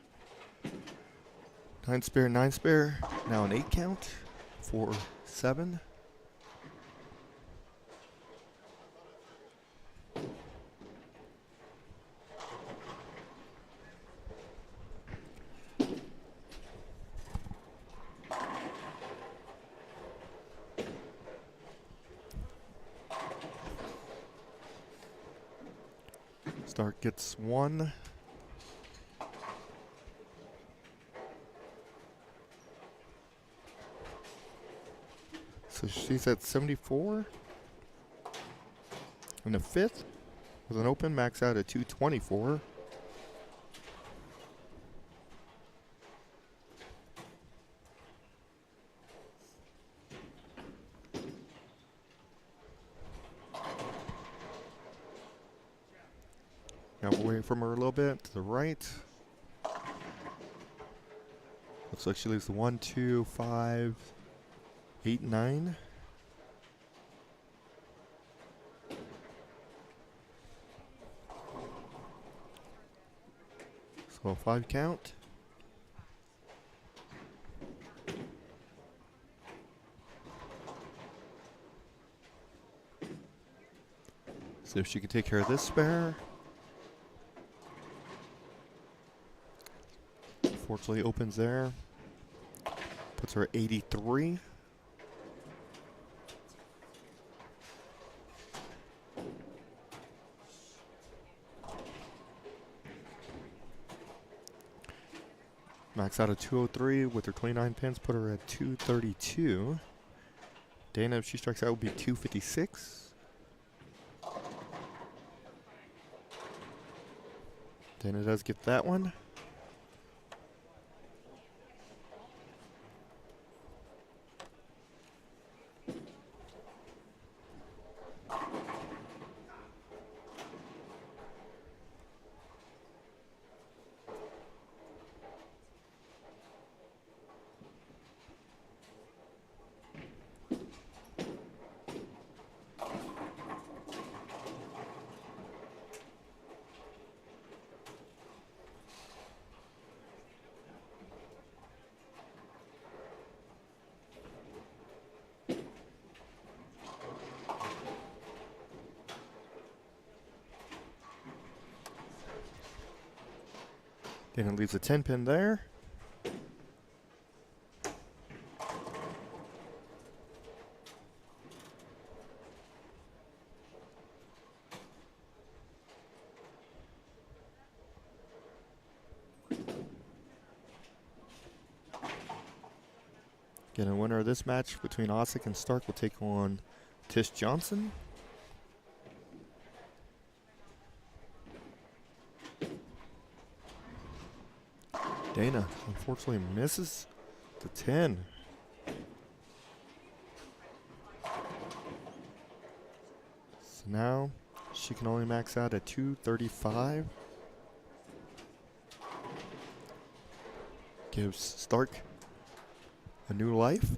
9 spare, 9 spare. Now an 8 count. 4, 7. Stark gets 1. So she's at 74. In the fifth, with an open, max out at 224. Now away from her a little bit to the right. Looks like she leaves the 1, 2, 5, 8, 9. So a 5 count. See if she can take care of this spare. Unfortunately, opens there. Puts her at 83. Max out of 203 with her 29 pins, put her at 232. Dana, if she strikes out, would be 256. Dana does get that one. Dana leaves a 10 pin there. Getting a winner of this match between Osick and Stark will take on Tish Johnson. Dana unfortunately misses the 10. So now she can only max out at 235. Gives Stark a new life.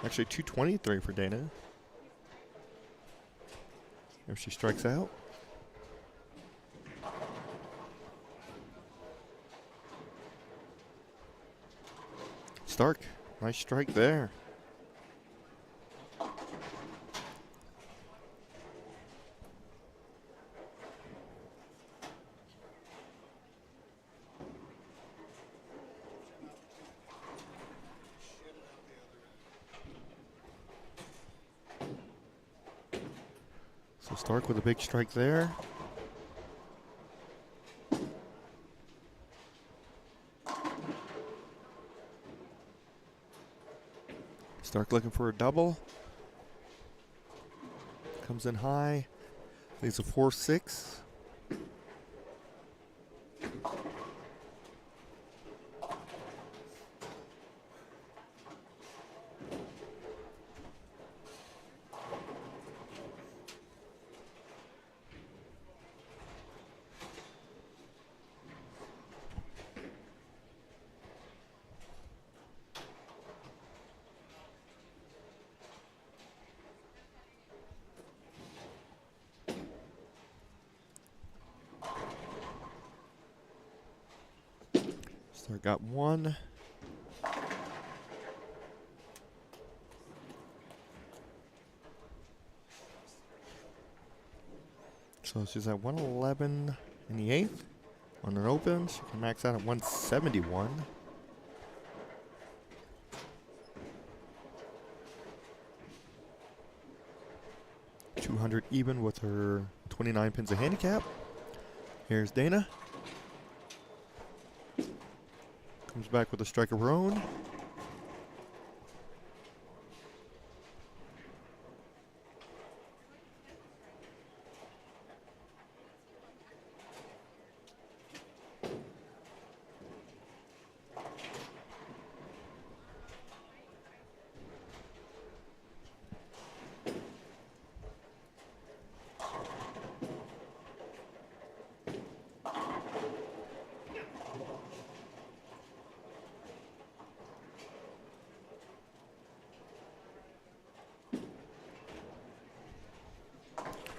Actually 223 for Dana. If she strikes out. Stark, nice strike there. So Stark with a big strike there. Stark looking for a double. Comes in high. Leaves a 4-6. Stark got one. So she's at 111 in the 8th. On an open, she can max out at 171. .200 even with her 29 pins of handicap. Here's Dana. Comes back with a strike of her own.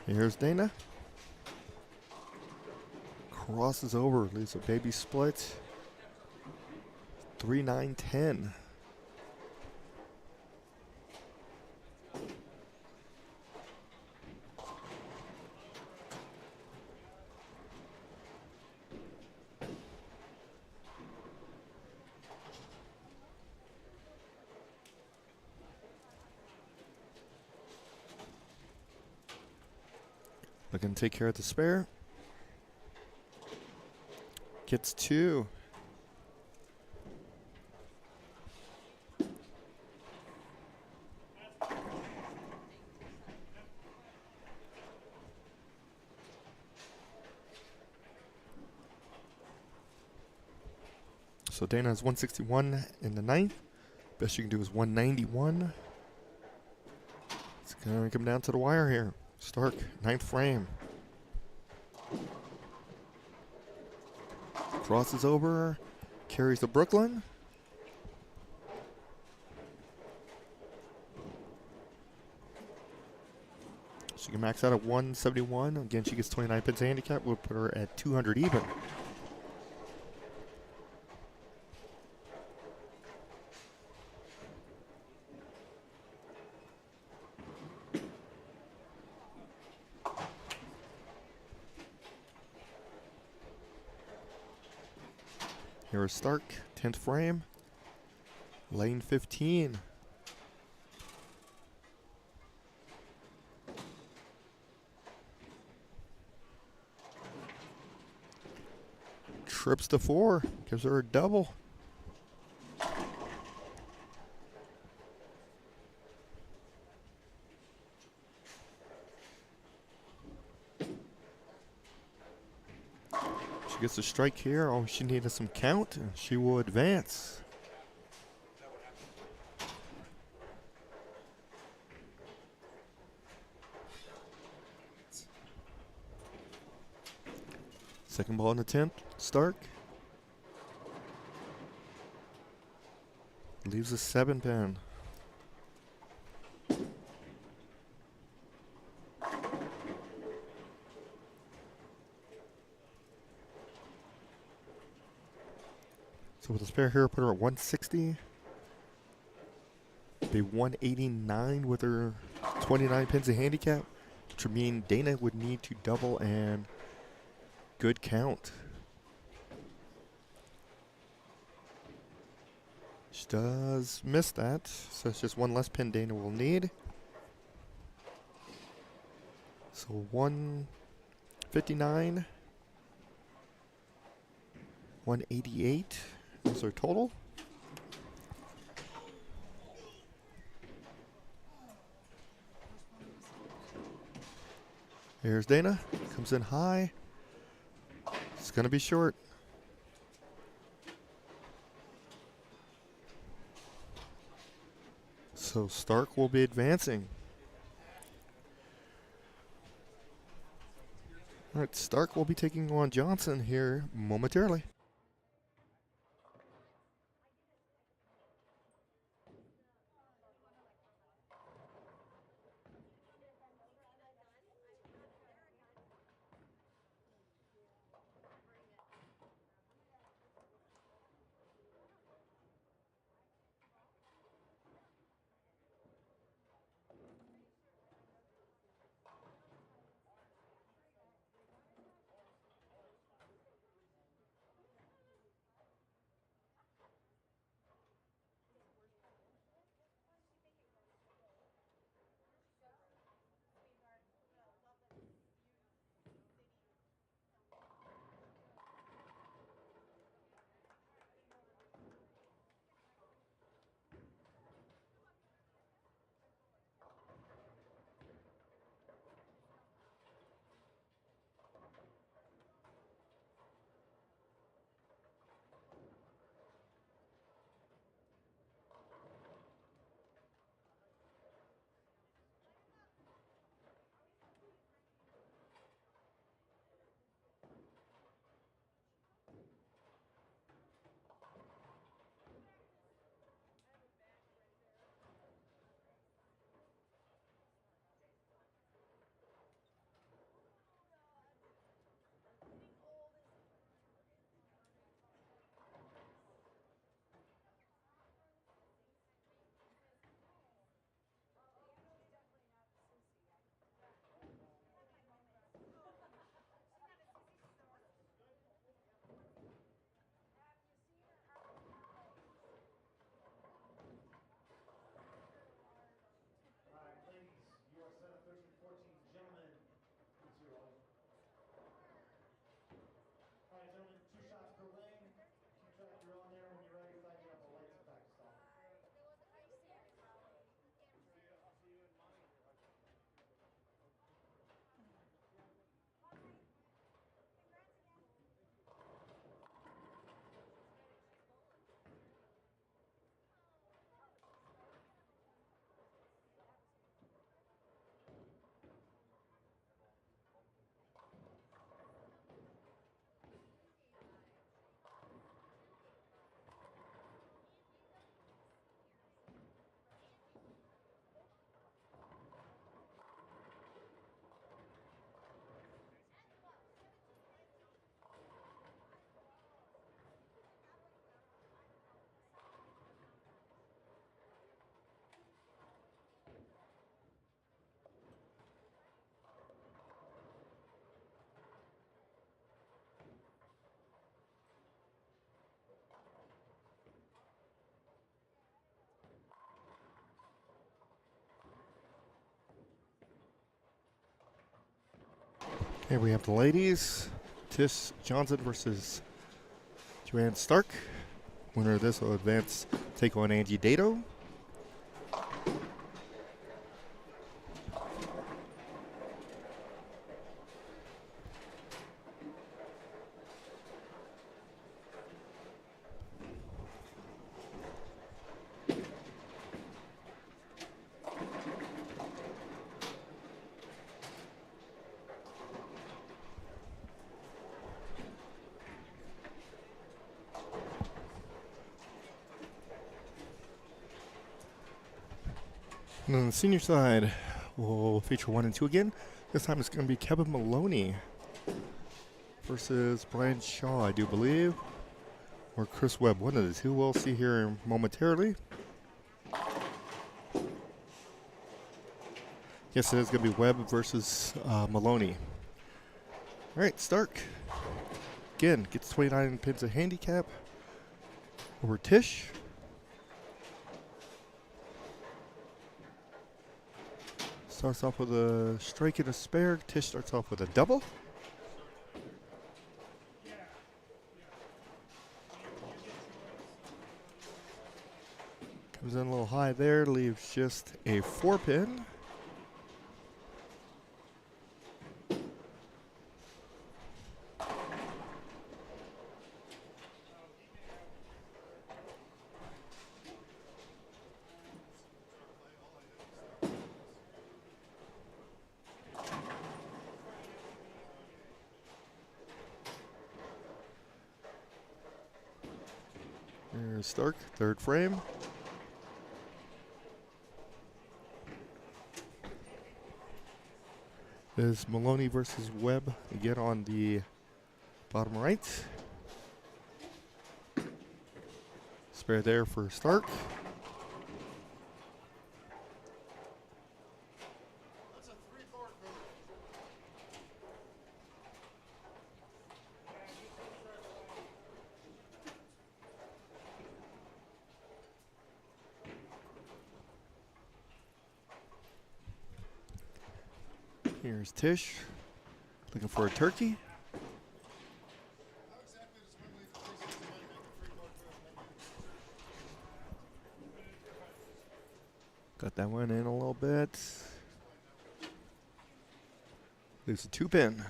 Here's Dana. Crosses over, leaves a baby split. 3-9-10. Looking to take care of the spare. Gets 2. So Dana has 161 in the ninth. Best you can do is 191. It's going to come down to the wire here. Stark, ninth frame. Crosses over, carries to Brooklyn. She can max out at 171. Again, she gets 29 pins handicap. We'll put her at 200 even. Here's Stark, 10th frame. Lane 15. Trips to 4, gives her a double. She gets a strike here. All she needed some count, and she will advance. Second ball in the 10th, Stark. Leaves a 7 pin. So with the spare here, put her at 160. Be 189 with her 29 pins of handicap, which would mean Dana would need to double and good count. She does miss that, so it's just one less pin Dana will need. So 159, 188 is our total. Here's Dana, comes in high. It's going to be short. So Stark will be advancing. All right, Stark will be taking on Johnson here momentarily. Here we have the ladies. Tish Johnson versus Joanne Stark. Winner of this will advance, take on Angie Dato. And on the senior side, we'll feature 1 and 2 again. This time it's going to be Kevin Maloney versus Brian Shaw, I do believe. Or Chris Webb, one of the two. We'll see here momentarily. Yes, it is going to be Webb versus Maloney. All right, Stark. Again, gets 29 pins of handicap over Tish. Starts off with a strike and a spare. Tish starts off with a double. Comes in a little high there, leaves just a 4-pin. There's Stark, third frame. There's Maloney versus Webb again on the bottom right. Spare there for Stark. Here's Tish, looking for a turkey. Got that one in a little bit. Leaves a 2-pin.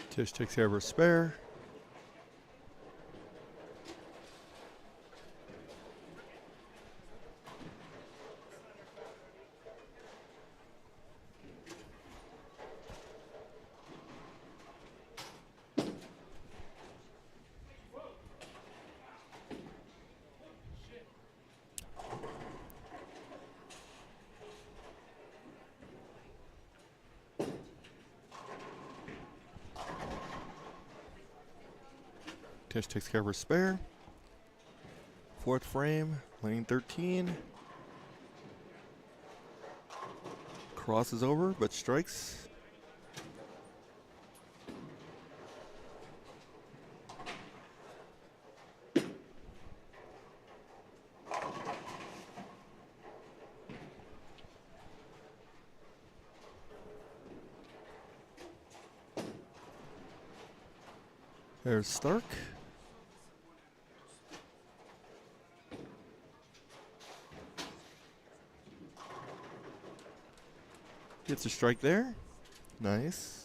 Tish takes care of her spare. Tish takes care of her spare. Fourth frame, lane 13. Crosses over, but strikes. There's Stark. Gets a strike there. Nice.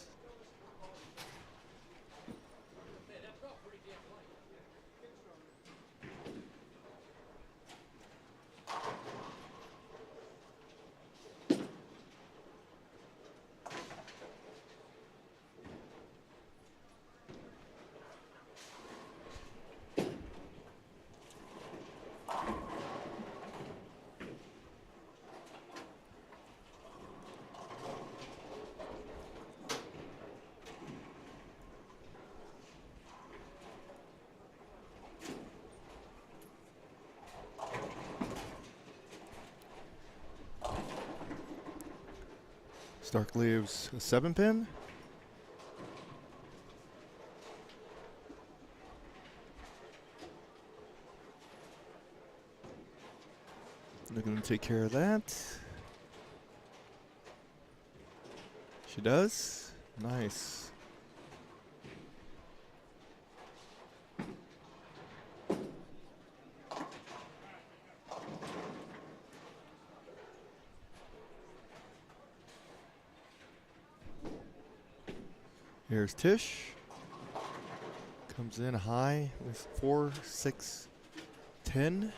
Stark leaves a 7 pin. They're going to take care of that. She does. Nice. Here's Tish. Comes in high with 4, 6, 10.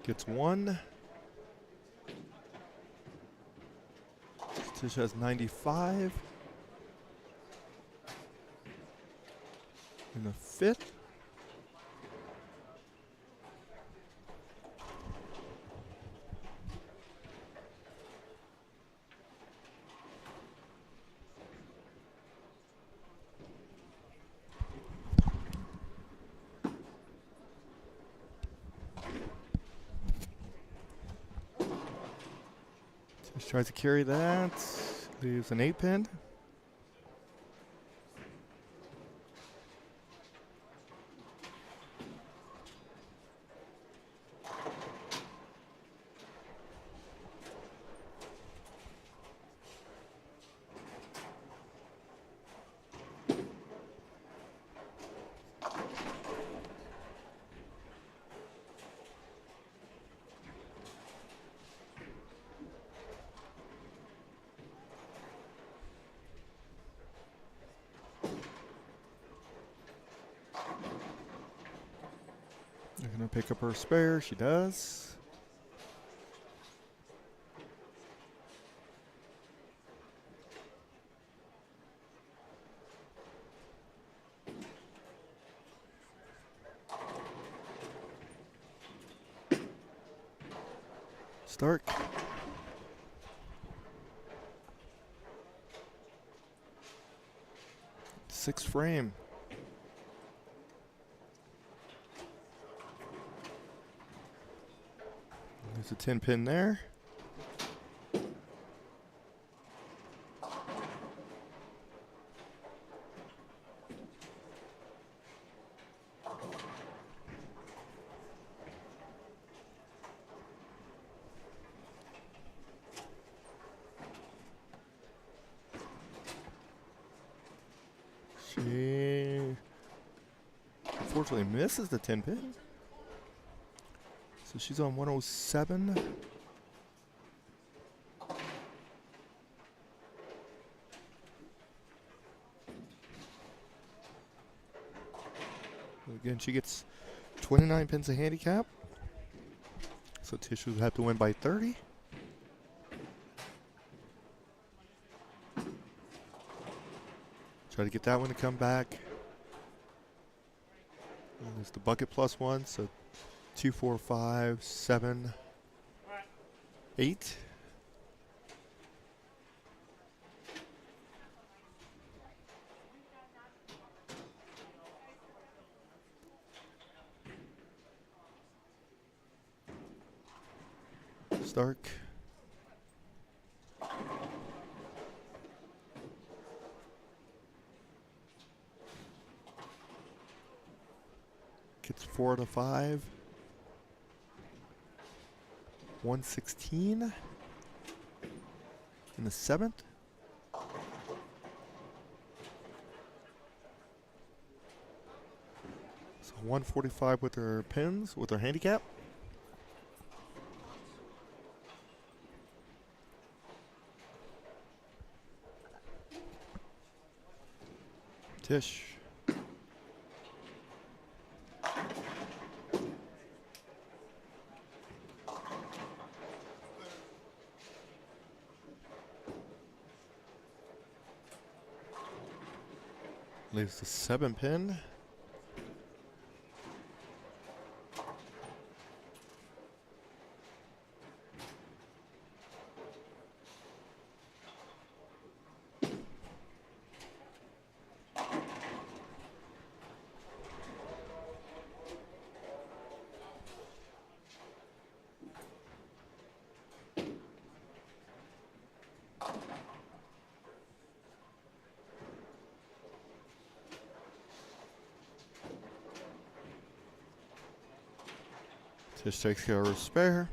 Gets 1. Tish has 95. In the 5th. Tish tries to carry that. Leaves an 8 pin. They're going to pick up her spare. She does. Stark. Sixth frame. There's a 10 pin there. She unfortunately misses the 10 pin. So she's on 107. Again, she gets 29 pins of handicap. So Tish would have to win by 30. Try to get that one to come back. And there's the bucket plus 1, so 2, 4, 5, 7, 8. Stark. Gets 4 to 5. 116 in the 7th. So 145 with her pins, with her handicap. Tish. Leaves the 7 pin. Tish takes care of her spare.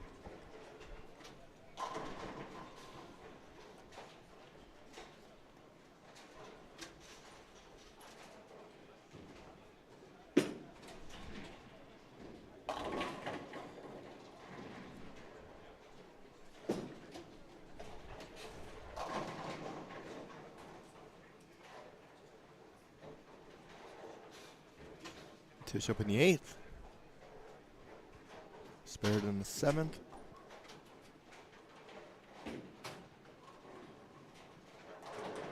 Tish up in the 8th. Spared in the 7th.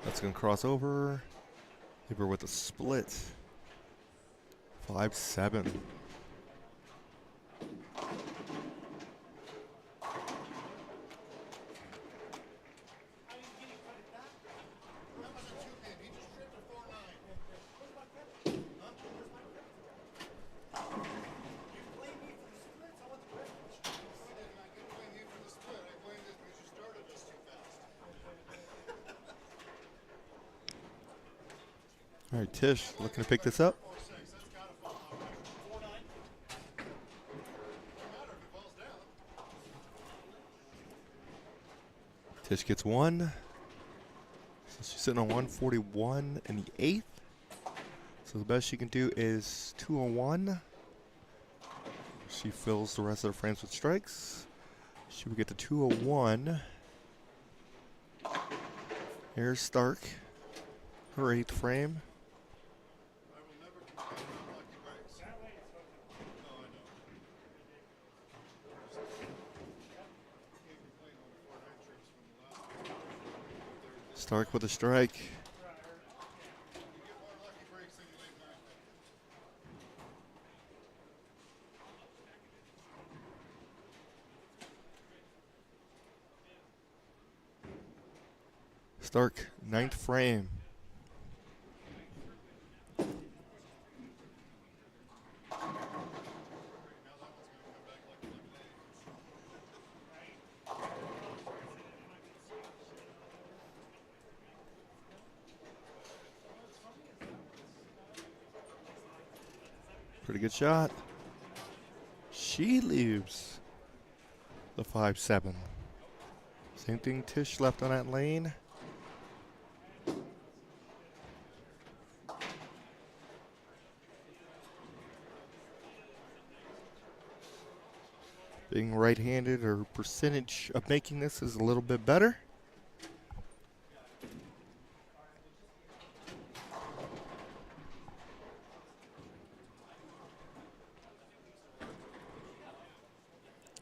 That's going to cross over. Leave her with a split. 5-7. All right, Tish looking to pick this up. Tish gets 1. So she's sitting on 141 in the 8th. So the best she can do is 201. She fills the rest of her frames with strikes. She will get to 201. Here's Stark, her 8th frame. Stark with a strike. Stark, 9th frame. Pretty good shot. She leaves the 5-7. Same thing Tish left on that lane. Being right-handed, her percentage of making this is a little bit better.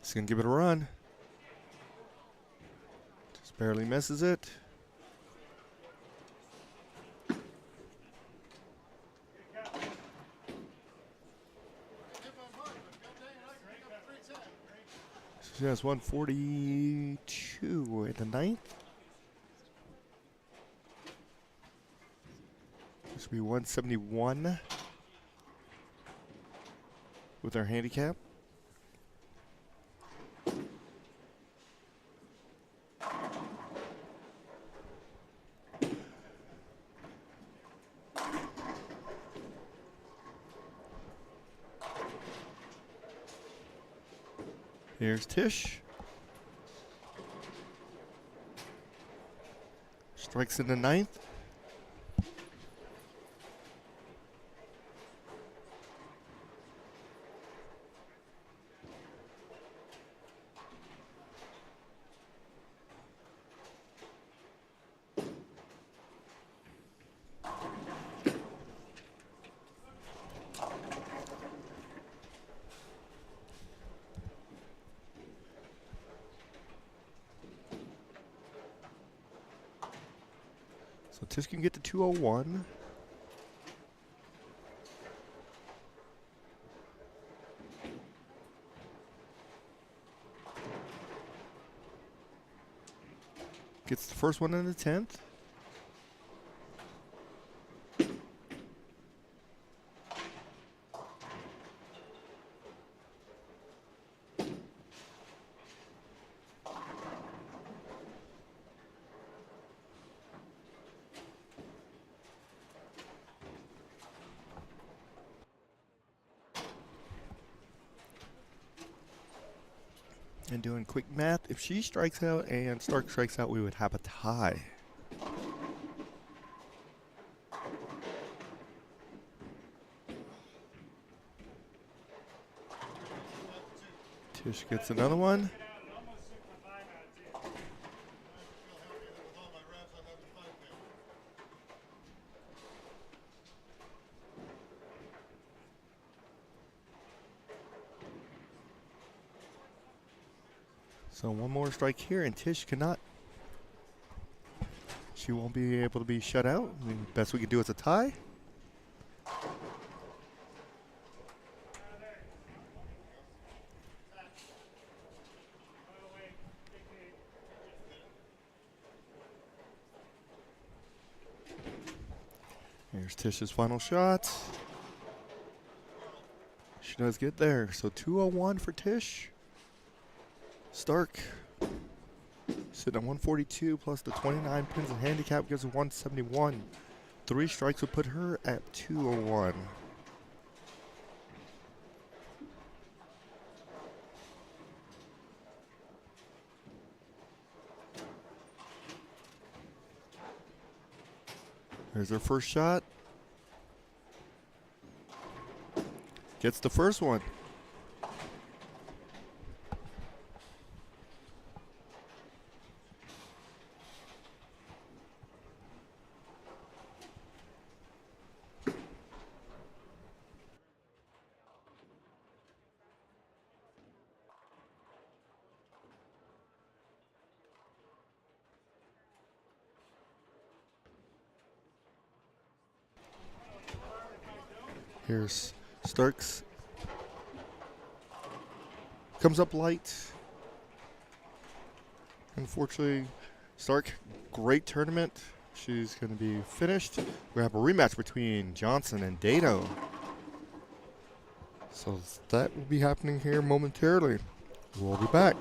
Just gonna give it a run. Just barely misses it. She has 142 in the 9th. This will be 171 with our handicap. Here's Tish. Strikes in the 9th. So Tish can get to 201. Gets the first one in the 10th. And doing quick math, if she strikes out and Stark strikes out, we would have a tie. Tish gets another one. So one more strike here, and Tish cannot. She won't be able to be shut out. The best we can do is a tie. Here's Tish's final shot. She does get there. So 201 for Tish. Stark sitting at 142 plus the 29 pins and handicap gives her 171. 3 strikes would put her at 201. There's her first shot. Gets the first one. Here's Starks. Comes up light. Unfortunately, Stark, great tournament. She's going to be finished. We have a rematch between Johnson and Dado. So that will be happening here momentarily. We'll be back.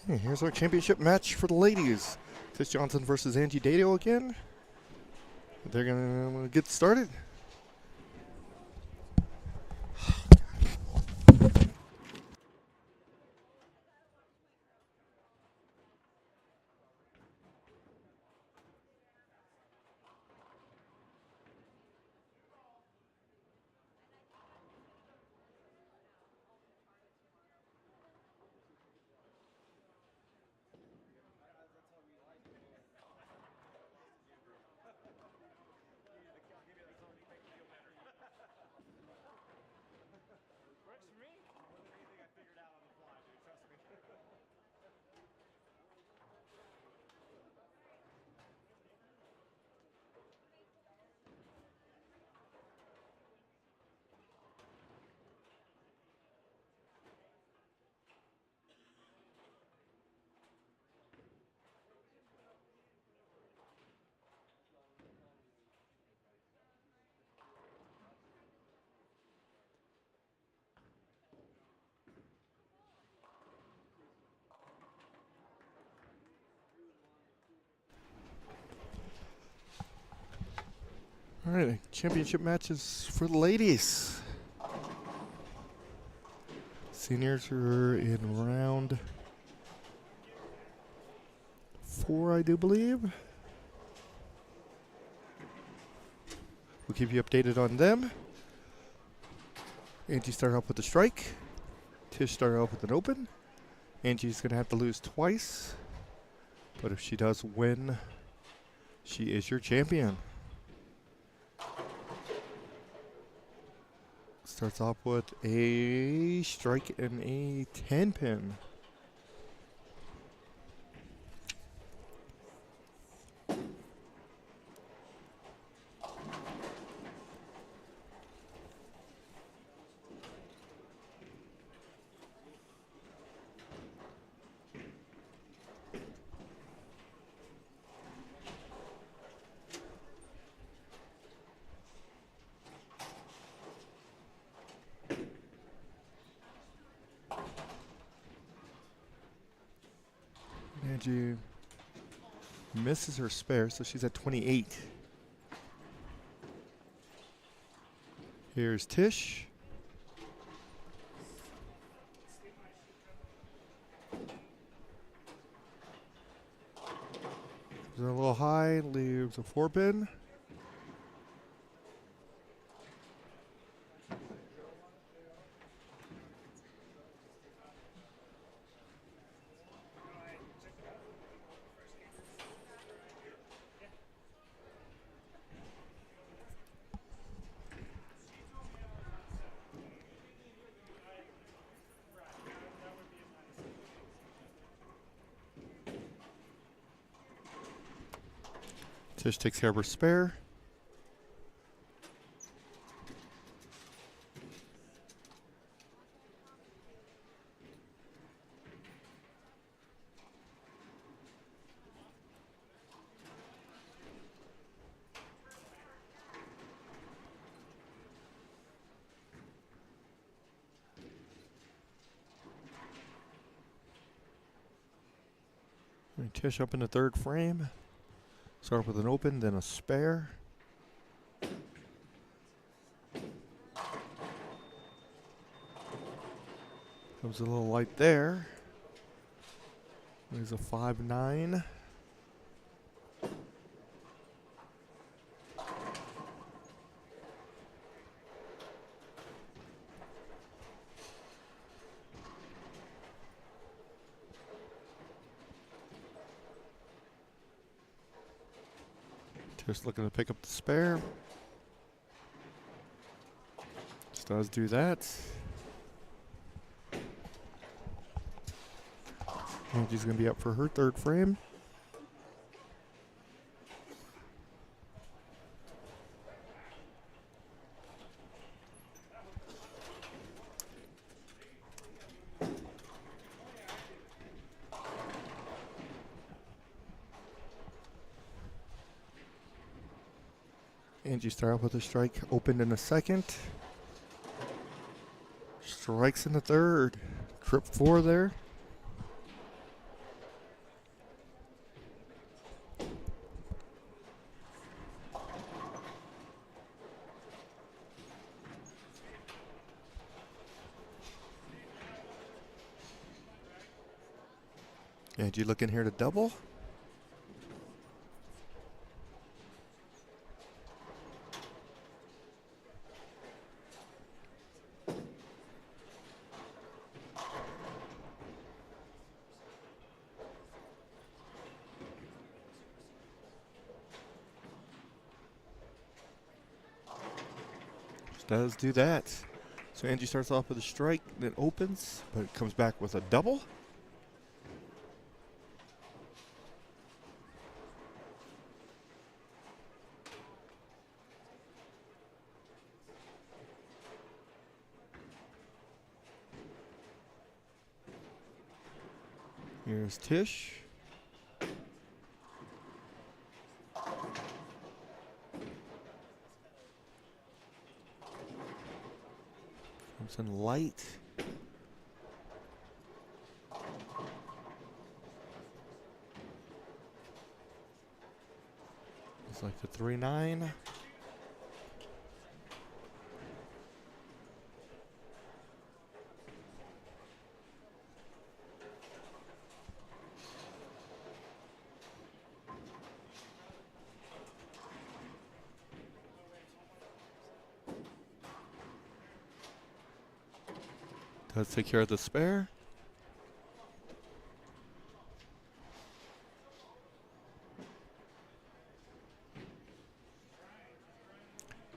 Okay, here's our championship match for the ladies. Tish Johnson versus Angie Dado again. They're going to get started. All right, championship matches for the ladies. Seniors are in round 4, I do believe. We'll keep you updated on them. Angie started off with a strike. Tish started off with an open. Angie's going to have to lose twice. But if she does win, she is your champion. Starts off with a strike and a 10-pin. Angie misses her spare, so she's at 28. Here's Tish. Comes in a little high, leaves a 4-pin. Tish takes care of her spare. And Tish up in the 3rd frame. Start with an open, then a spare. Comes a little light there. There's a 5-9. Just looking to pick up the spare. Just does do that. Angie's going to be up for her 3rd frame. Angie started off with a strike, opened in a 2nd. Strikes in the 3rd. Trip 4 there. Angie looking here to double. Does do that. So Angie starts off with a strike, then opens, but it comes back with a double. Here's Tish. Comes in light. It's like the 3-9. Let's take care of the spare.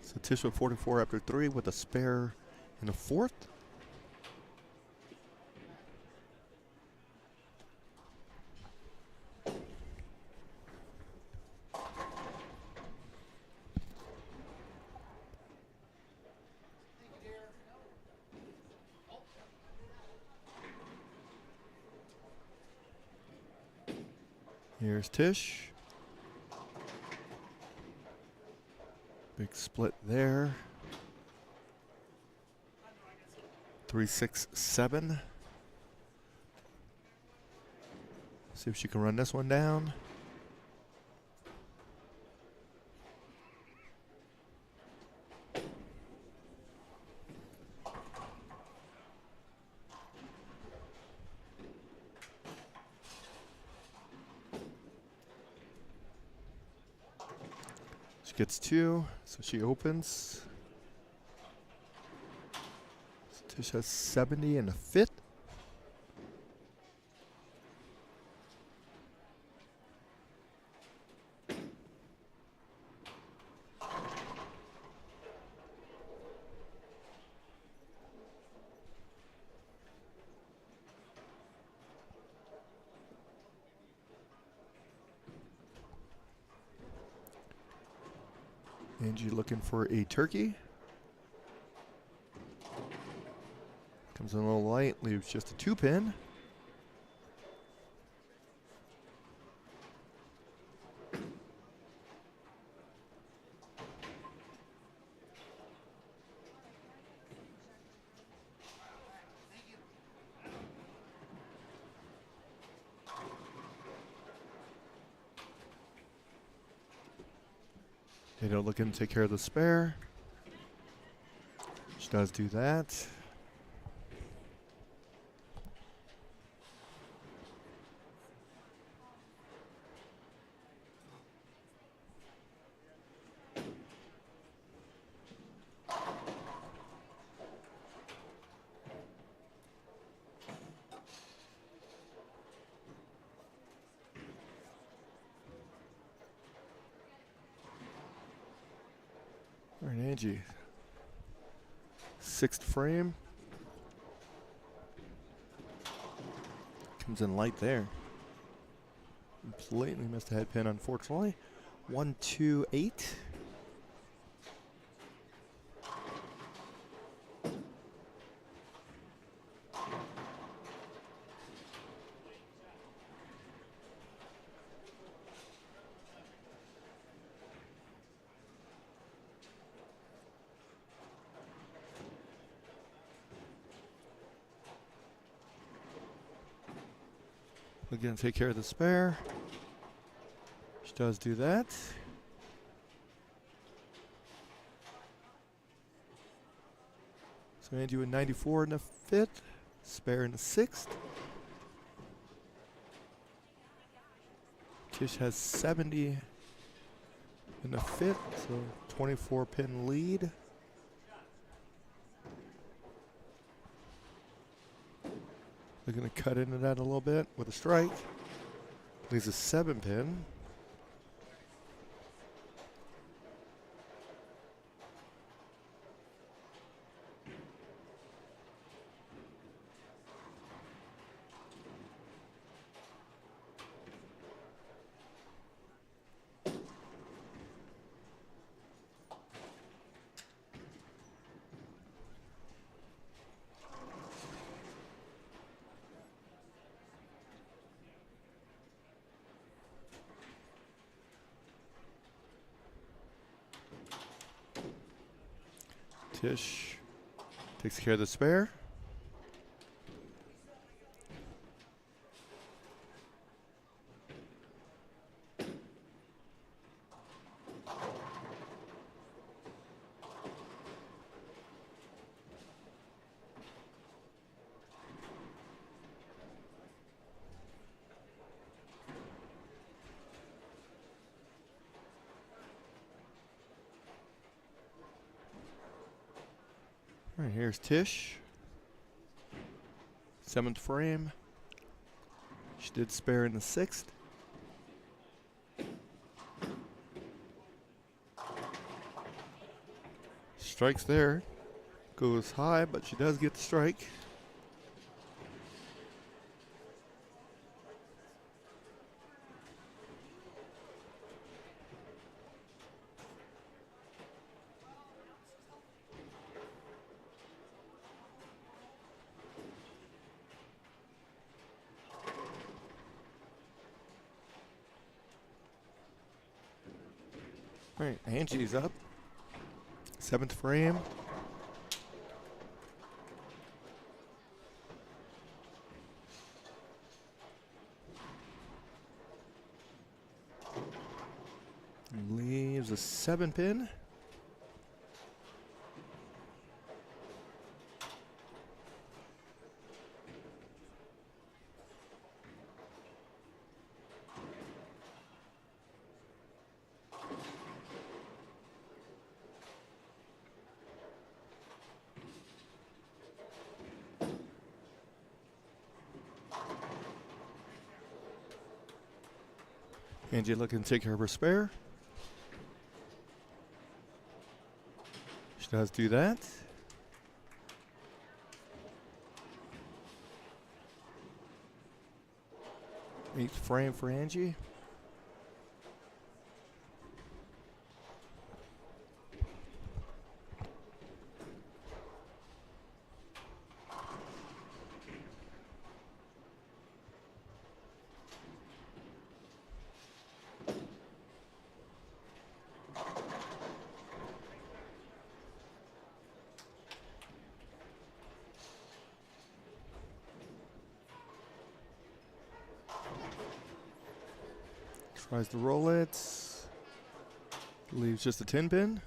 So Tish with 44 after 3 with a spare in the 4th. Here's Tish. Big split there. 3, 6, 7. See if she can run this one down. She gets 2, so she opens. So Tish has 70 in the 5th. Angie looking for a turkey. Comes in a little light, leaves just a 2-pin. Data looking to take care of the spare. She does do that. All right, Angie. 6th frame. Comes in light there. Completely missed the head pin, unfortunately. 1, 2, 8. Again, take care of the spare. She does do that. So Angie with 94 in the 5th, spare in the 6th. Tish has 70 in the 5th, so 24-pin lead. They're going to cut into that a little bit with a strike. Leaves a 7-pin. Tish takes care of the spare. All right, here's Tish. 7th frame. She did spare in the 6th. Strikes there. Goes high, but she does get the strike. All right, Angie's up. 7th frame. Leaves a 7-pin. Angie looking to take care of her spare. She does do that. Eighth frame for Angie. Tries to roll it. Leaves just a 10-pin.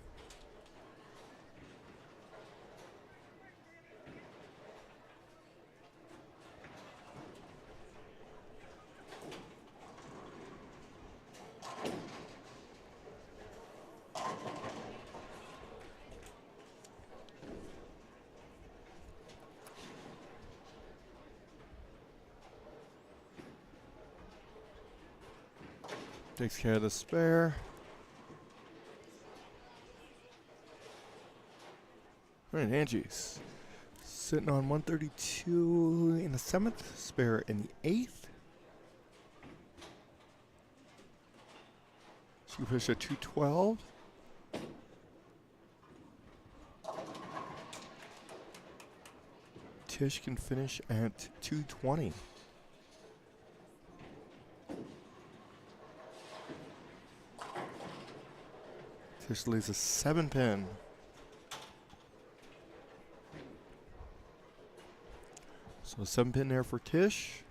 Takes care of the spare. All right, Angie's sitting on 132 in the 7th, spare in the 8th. She can push at 212. Tish can finish at 220. Tish leaves a 7-pin. So a 7-pin there for Tish.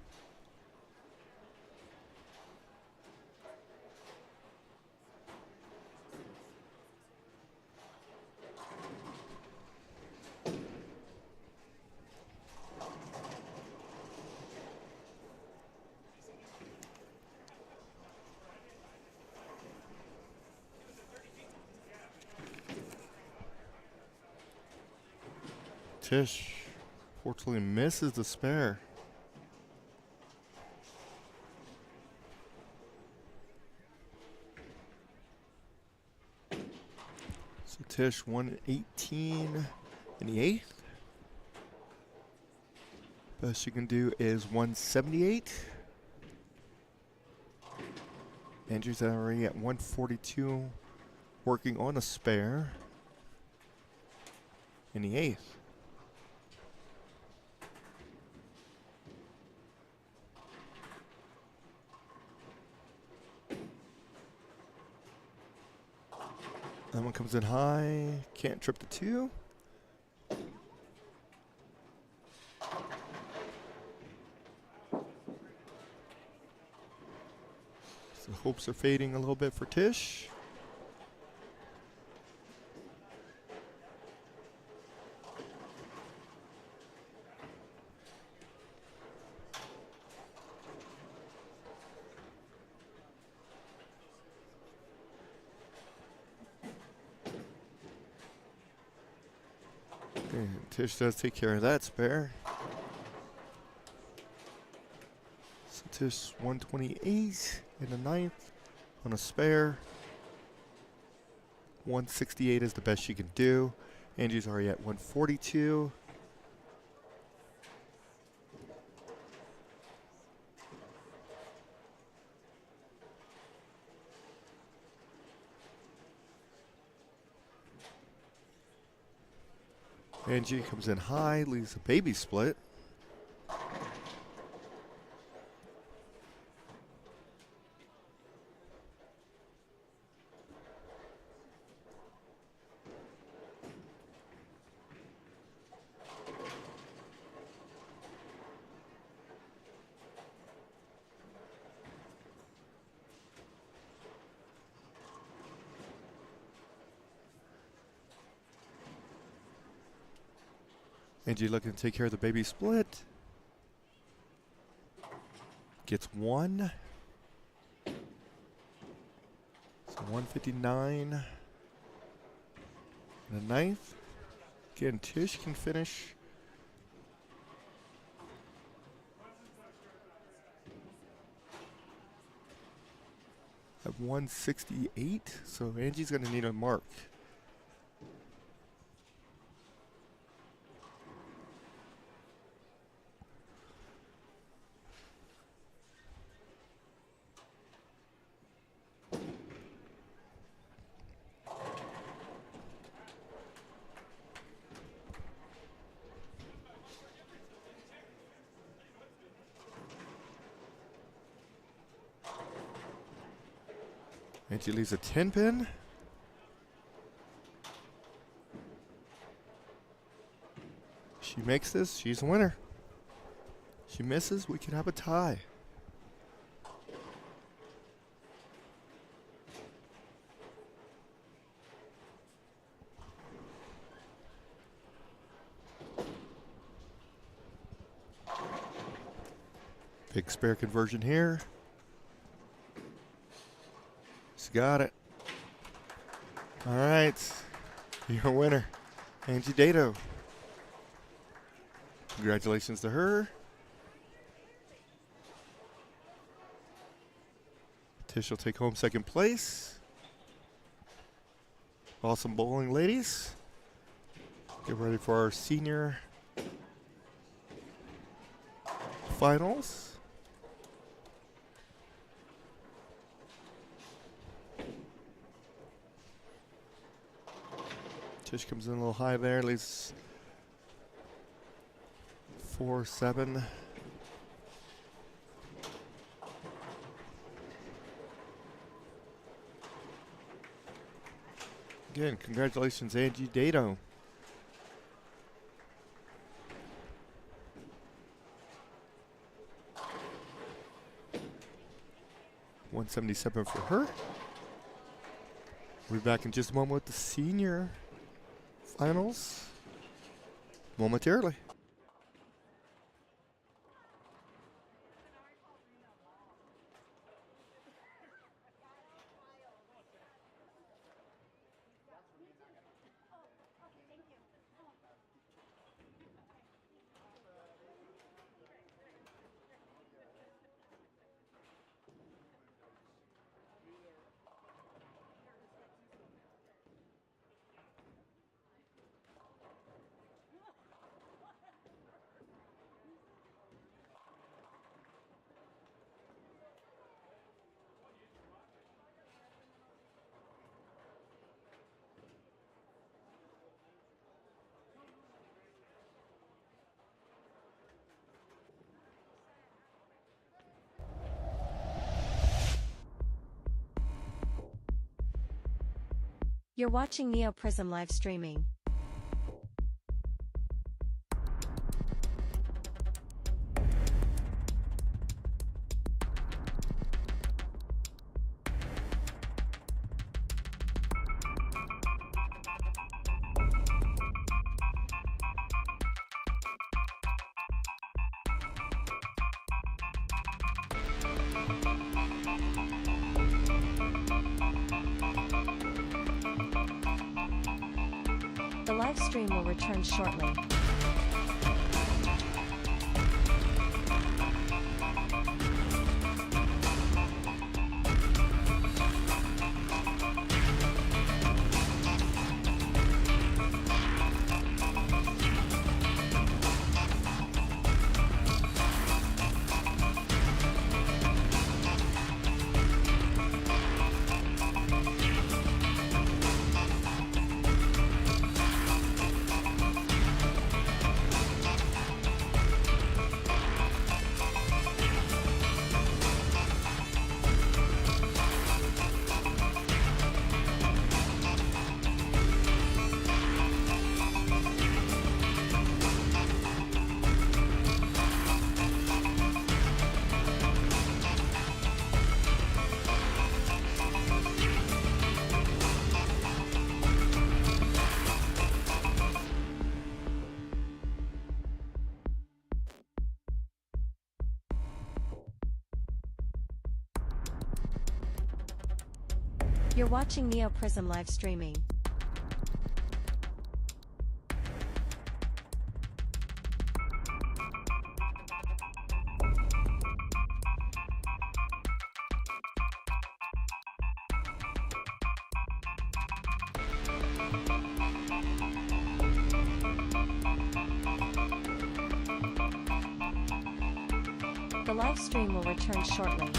Tish fortunately misses the spare. So Tish 118 in the 8th. Best she can do is 178. Andrew's already at 142, working on a spare in the 8th. That one comes in high, can't trip the 2. So hopes are fading a little bit for Tish. And Tish does take care of that spare. Tish 128 in the ninth on a spare. 168 is the best she can do. Angie's already at 142. Angie comes in high, leaves a baby split. Angie looking to take care of the baby split. Gets one. So 159 in the ninth. Again, Tish can finish. At 168, so Angie's going to need a mark. Angie leaves a 10 pin. She makes this, she's a winner. She misses, we could have a tie. Big spare conversion here. She's got it. All right, you're a winner, Angie Dato. Congratulations to her. Tish will take home second place. Awesome bowling, ladies. Get ready for our senior finals. Tish comes in a little high there, leaves 4-7. Again, congratulations, Angie Dato. $177 for her. We'll be back in just a moment with the senior finals momentarily. You're watching Neo Prism live streaming. The live stream will return shortly. You're watching Neo Prism live streaming. The live stream will return shortly.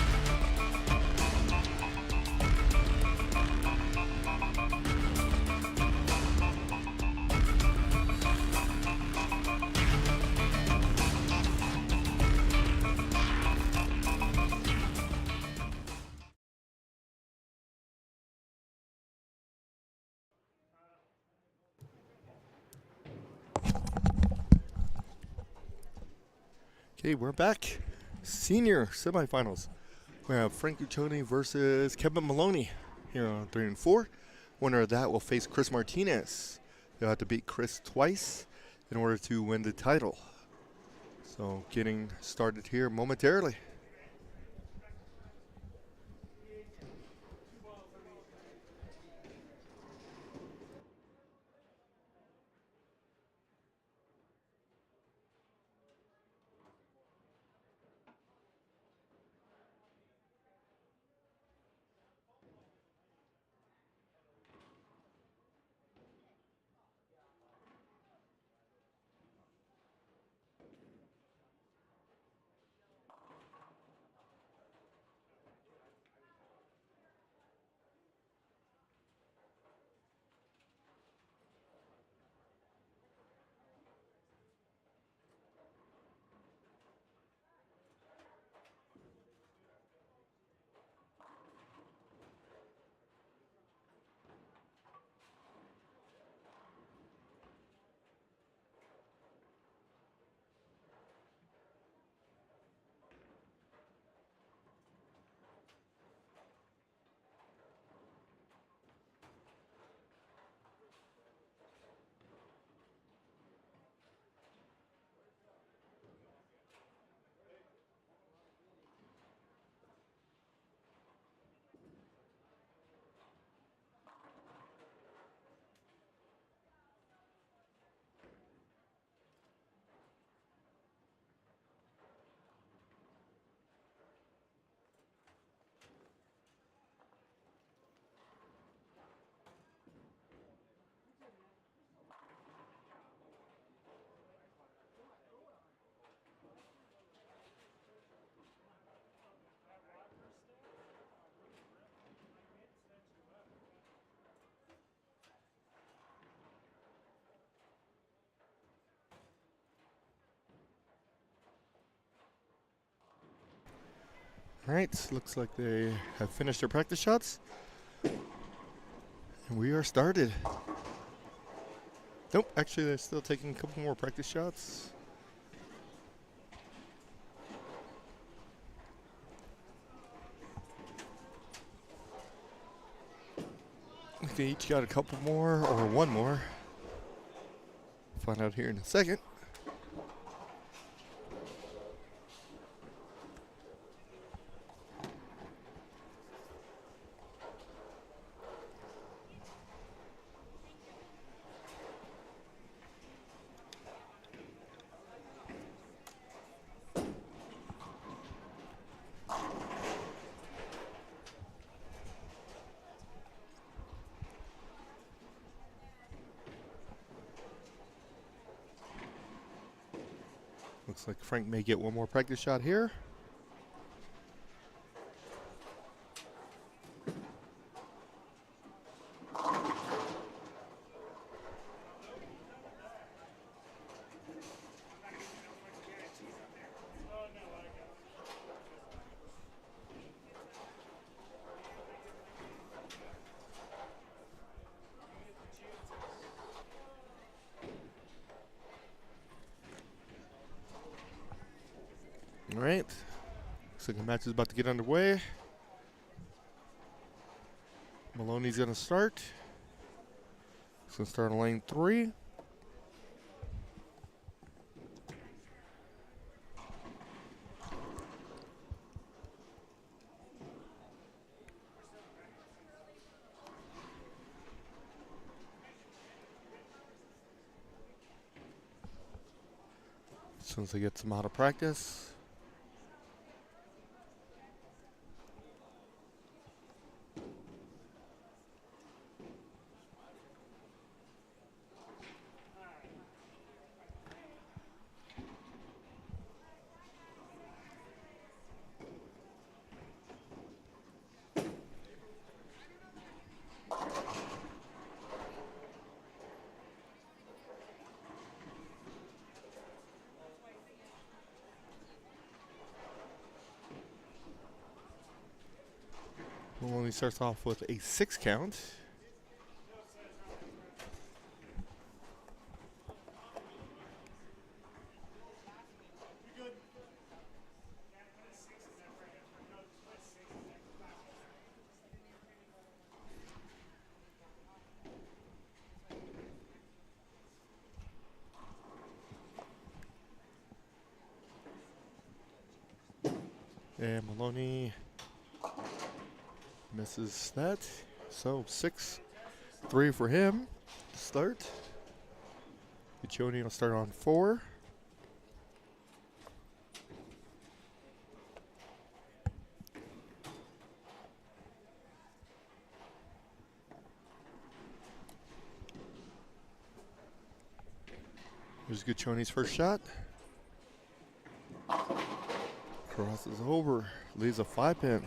Okay, we're back. Senior semifinals. We have Frank Uccioni versus Kevin Maloney here on 3 and 4. Winner of that will face Chris Martinez. They'll have to beat Chris twice in order to win the title. So getting started here momentarily. All right, looks like they have finished their practice shots. And we are started. Nope, actually they're still taking a couple more practice shots. I think they each got a couple more or one more. Find out here in a second. Looks like Frank may get one more practice shot here. All right, looks like the match is about to get underway. Maloney's gonna start. He's gonna start on lane 3. soon as they get some out of practice. Maloney starts off with a 6 count. And Maloney misses that. So 6-3 for him to start. Guccione will start on 4. Here's Guccione's first shot. Crosses over, leaves a 5-pin.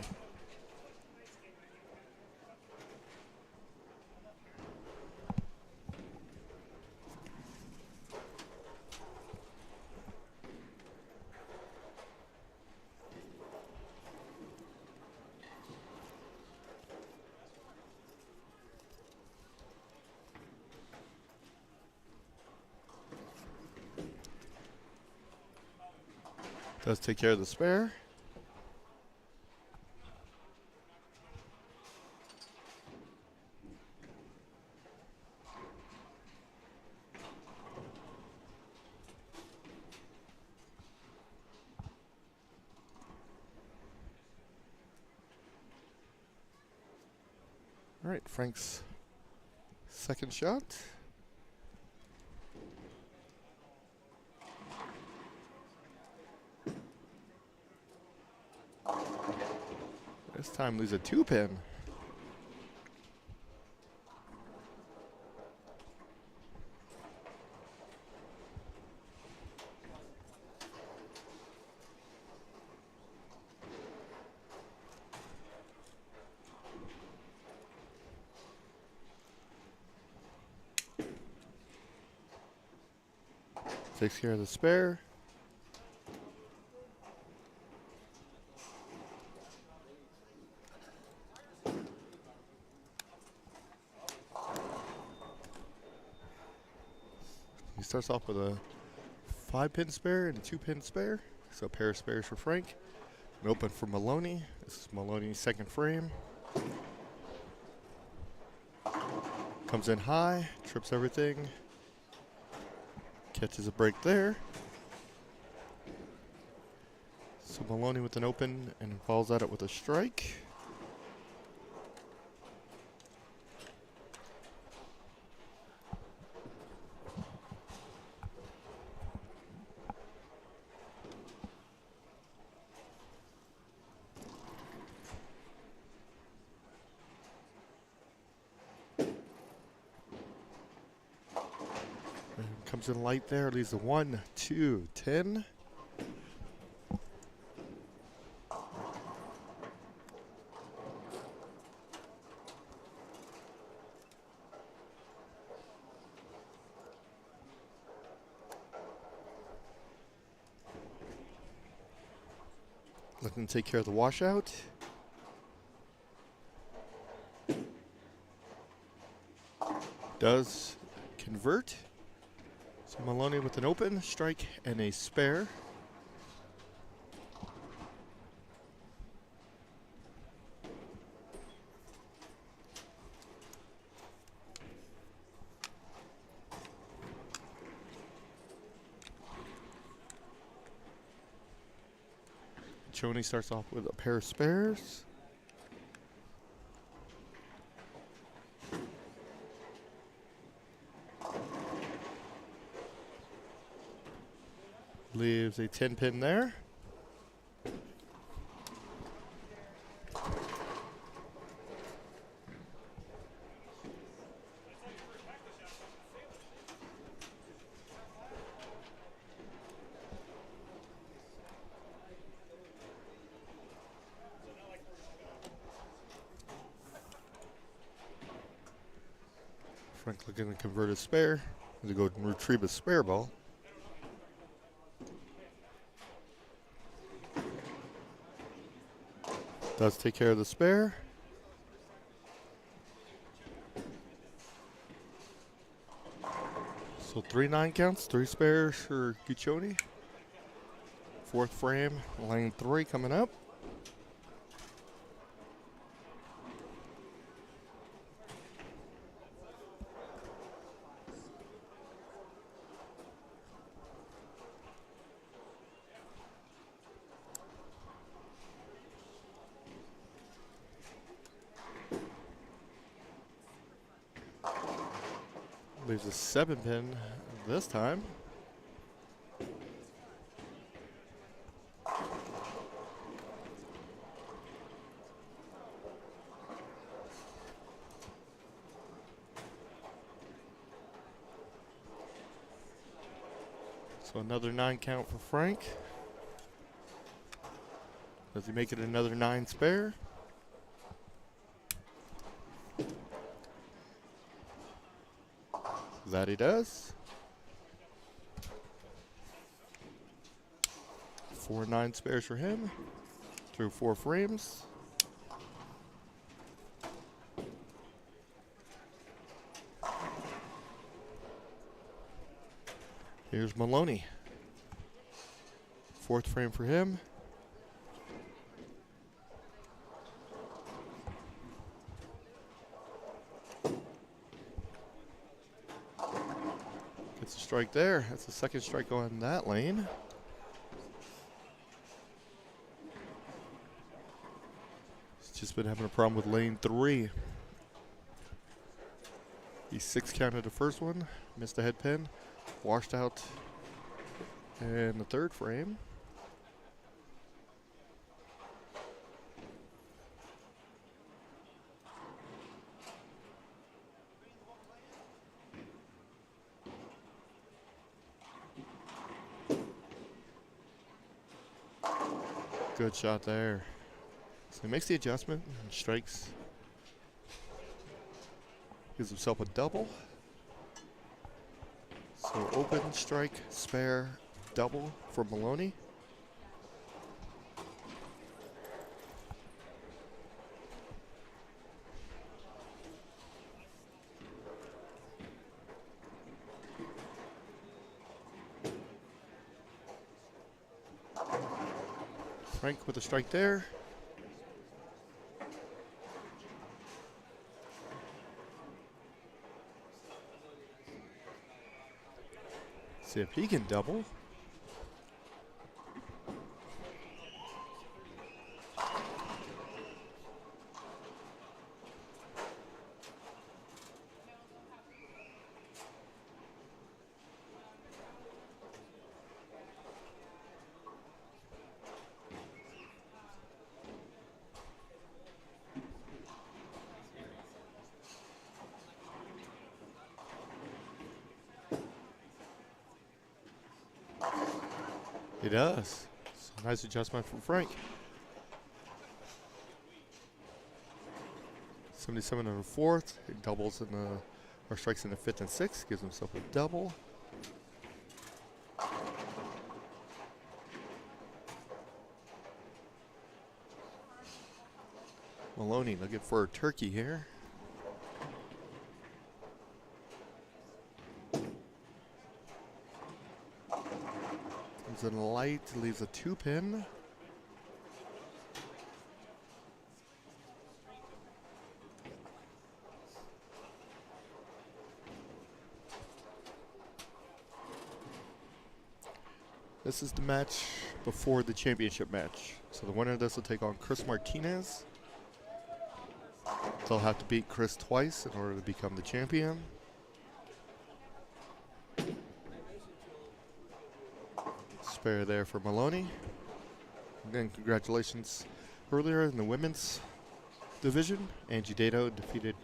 Does take care of the spare. All right, Frank's second shot. This time leaves a 2-pin. Takes care of the spare. He starts off with a 5-pin spare and a 2-pin spare. So a pair of spares for Frank. An open for Maloney. This is Maloney's second frame. Comes in high, trips everything. Catches a break there. So Maloney with an open and falls at it with a strike. Comes in light there, leaves a 1, 2, 10. Looking to take care of the washout. Does convert. So Maloney with an open, strike, and a spare. Choney starts off with a pair of spares. Leaves Gives a 10 pin there. Frank looking to convert a spare. To go and retrieve a spare ball. Does take care of the spare. So 3 9 counts, 3 spares for Guccione. 4th frame, lane 3 coming up. Leaves a 7 pin this time. So another 9 count for Frank. Does he make it another 9 spare? That he does. 4 9 spares for him through 4 frames. Here's Maloney. 4th frame for him. Gets a strike there. That's the 2nd strike on that lane. He's just been having a problem with lane 3. He 6 counted the first one, missed the head pin, washed out in the 3rd frame. Good shot there. So he makes the adjustment and strikes. Gives himself a double. So open, strike, spare, double for Maloney. Frank with a strike there. See if he can double. He does. So nice adjustment from Frank. 77 in the 4th. He doubles in the, or strikes in the 5th and 6th. Gives himself a double. Maloney looking for a turkey here. In the light, leaves a 2 pin. This is the match before the championship match. So the winner of this will take on Chris Martinez. They'll have to beat Chris twice in order to become the champion. spare there for Maloney. Again, congratulations. Earlier in the women's division, Angie Dato defeated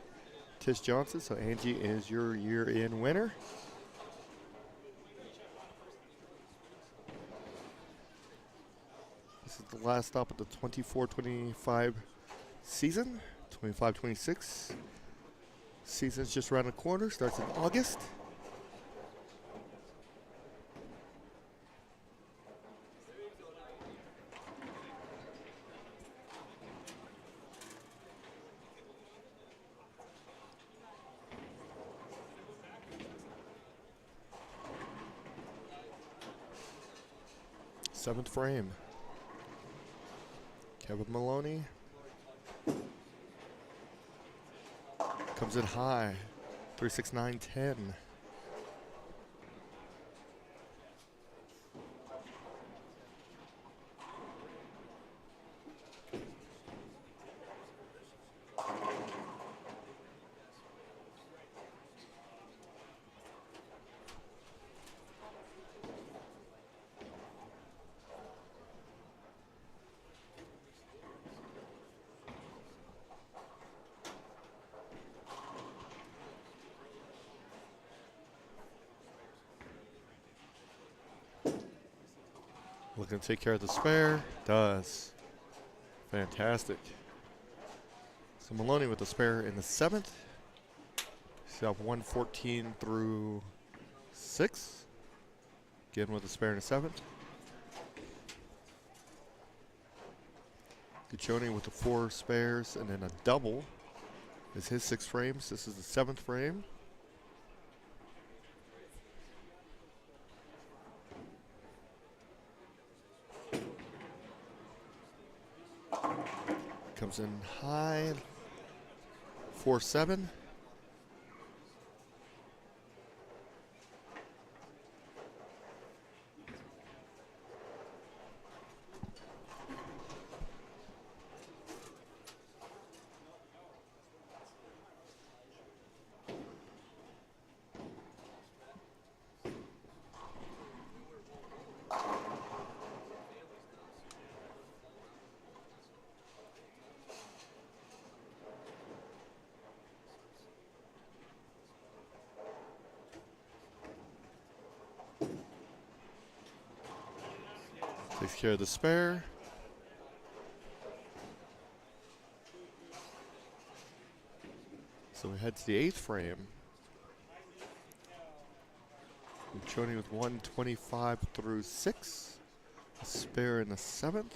Tish Johnson, so Angie is your year-in winner. This is the last stop of the 24-25 season. 25-26 season's just around the corner, starts in August. Seventh frame. Kevin Maloney comes in high, 369.10. Looking to take care of the spare. Does. Fantastic. So Maloney with the spare in the seventh. She's up 114 through 6. Again with the spare in the seventh. Guccione with the 4 spares and then a double is his 6 frames. This is the 7th frame. Comes in high, 4-7. Takes care of the spare. So we head to the 8th frame. Guccione with 125 through 6. A spare in the 7th.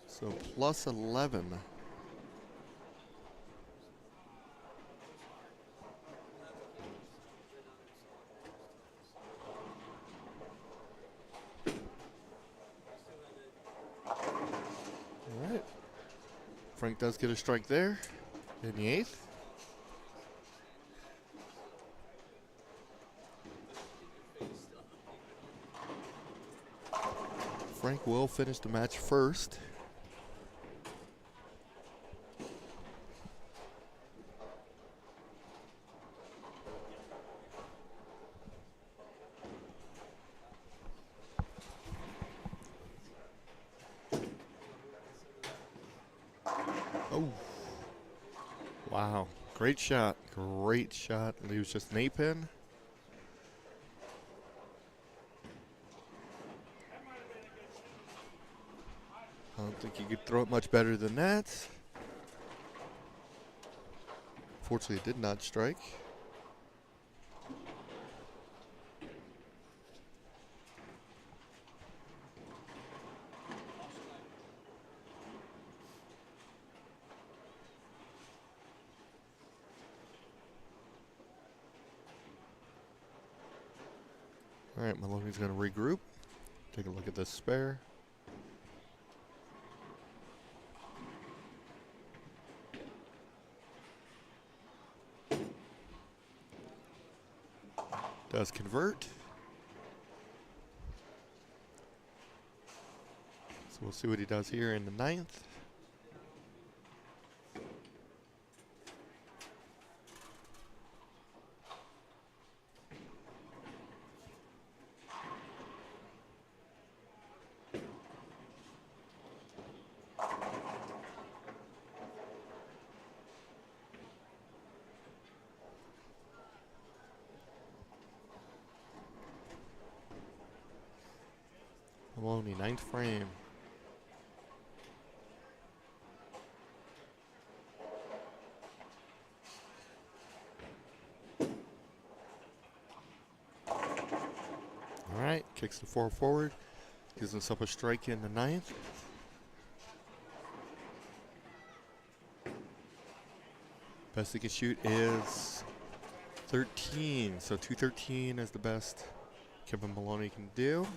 So plus 11. All right. Frank does get a strike there in the 8th. Frank will finish the match first. Oh, wow. Great shot. Great shot. Leaves just an 8-pin. I don't think you could throw it much better than that. Fortunately, it did not strike. All right, Maloney's going to regroup. Take a look at this spare. Does convert. So we'll see what he does here in the 9th. Maloney, 9th frame. All right, kicks the 4 forward. Gives himself a strike in the 9th. Best he can shoot is 13. So 213 is the best Kevin Maloney can do.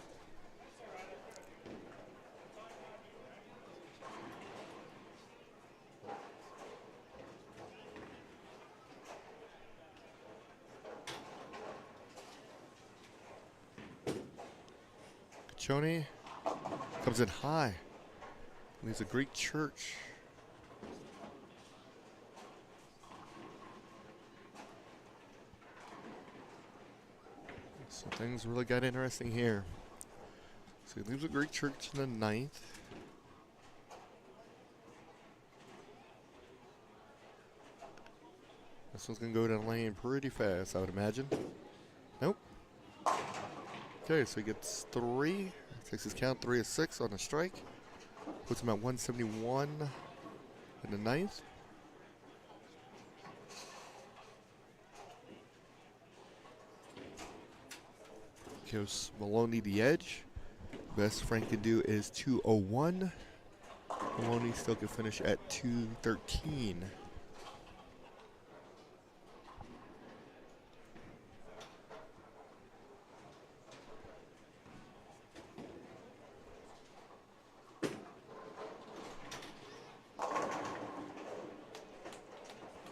Caccione comes in high. Leaves a Greek church. So things really got interesting here. So he leaves a Greek church in the 9th. This one's going to go down the lane pretty fast, I would imagine. Nope. Okay, so he gets 3. Takes his count 3 of 6 on a strike. Puts him at 171 in the 9th. Gives Maloney the edge. Best Frank can do is 201. Maloney still can finish at 213.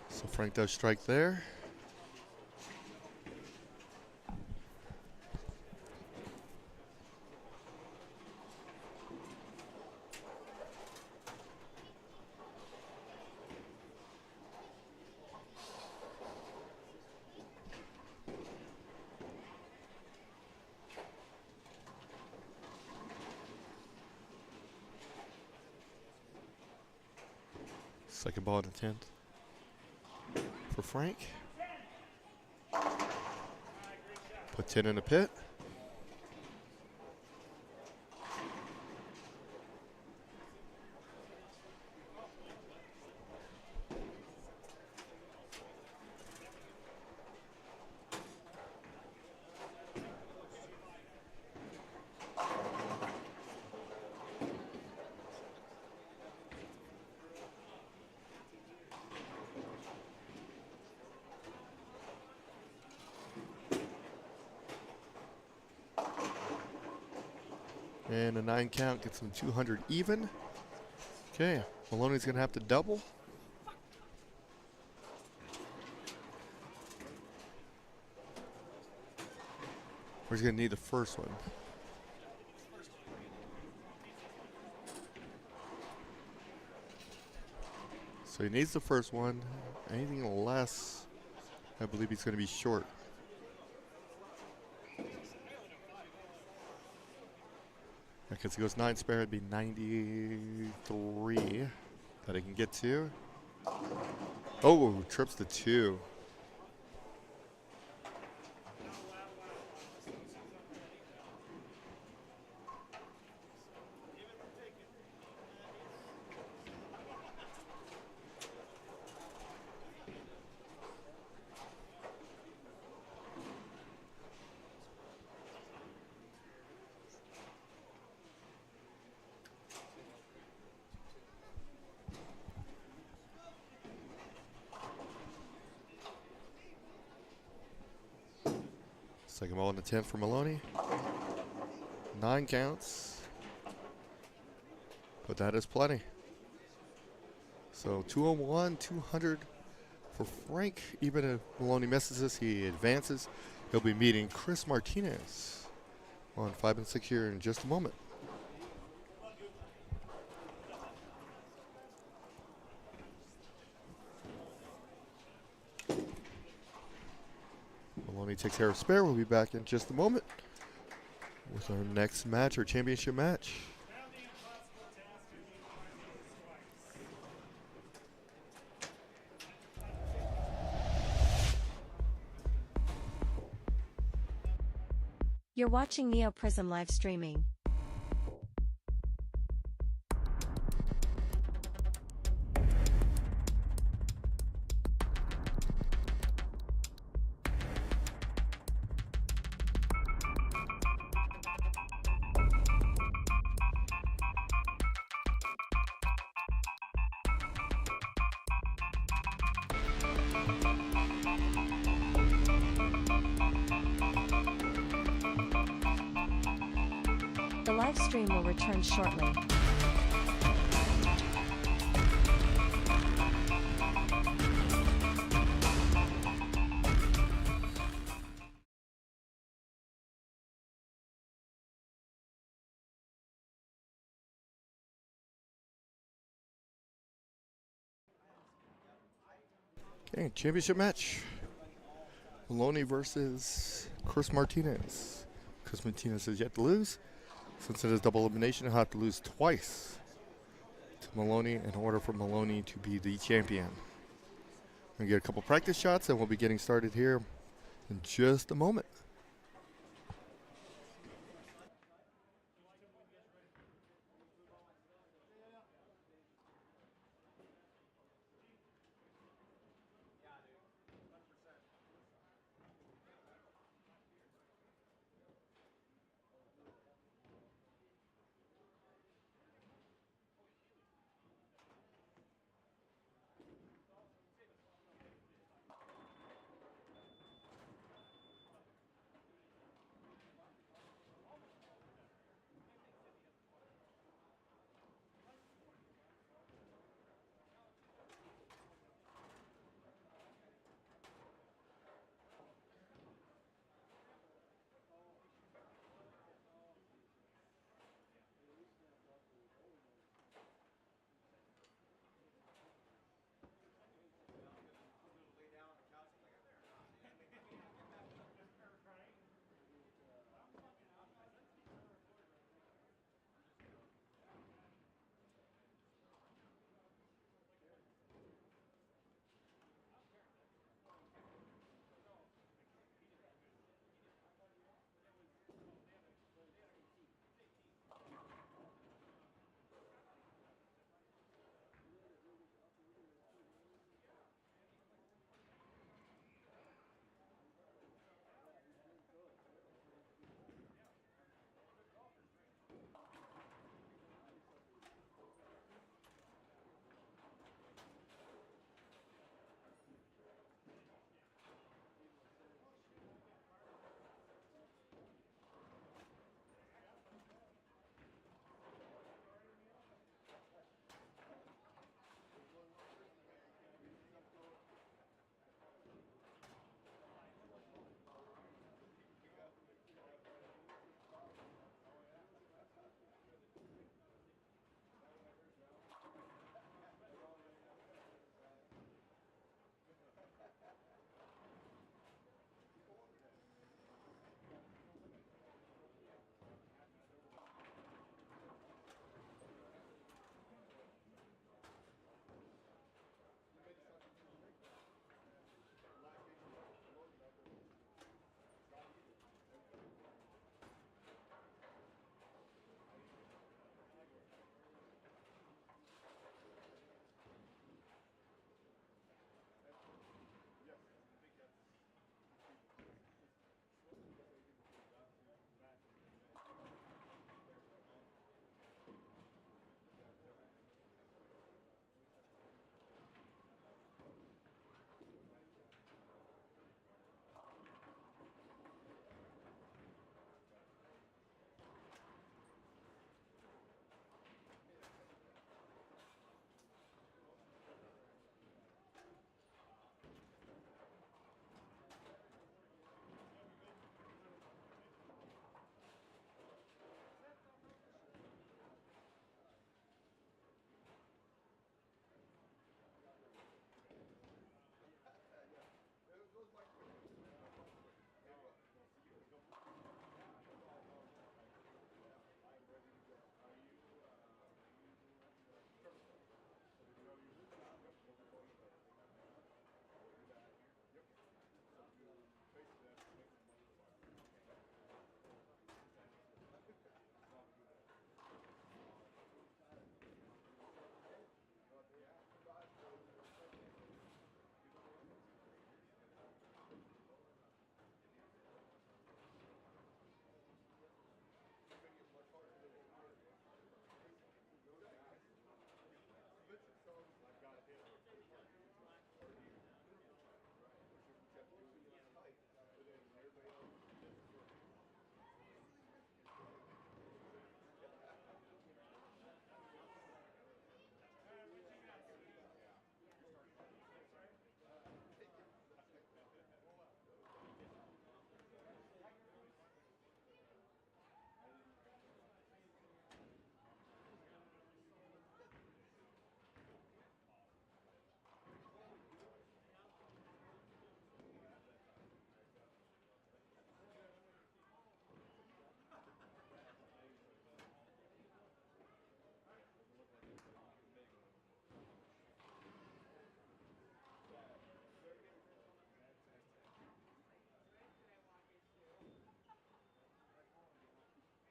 So Frank does strike there. Second ball in the 10th for Frank. Put 10 in the pit. And a 9 count gets him 200 even. Okay, Maloney's going to have to double. Or he's going to need the first one. So he needs the first one. Anything less, I believe he's going to be short. Because he goes 9 spare, it'd be 93 that he can get to. Oh, trips the 2. Second ball in the 10th for Maloney. 9 counts. But that is plenty. So 201, 200 for Frank. Even if Maloney misses this, he advances. He'll be meeting Chris Martinez on 5 and 6 here in just a moment. Maloney takes care of spare. We'll be back in just a moment with our next match, our championship match. You're watching Neo Prism live streaming. The live stream will return shortly. Okay, championship match. Maloney versus Chris Martinez. Chris Martinez has yet to lose. Since it is double elimination, he'll have to lose twice to Maloney in order for Maloney to be the champion. We're going to get a couple practice shots, and we'll be getting started here in just a moment.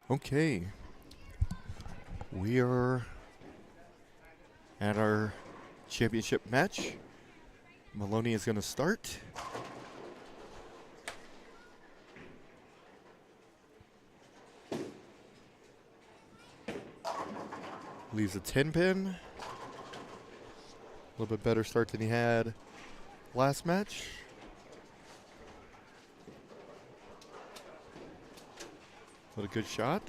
Okay. We are at our championship match. Maloney is going to start. Leaves a 10 pin. A little bit better start than he had last match. What a good shot.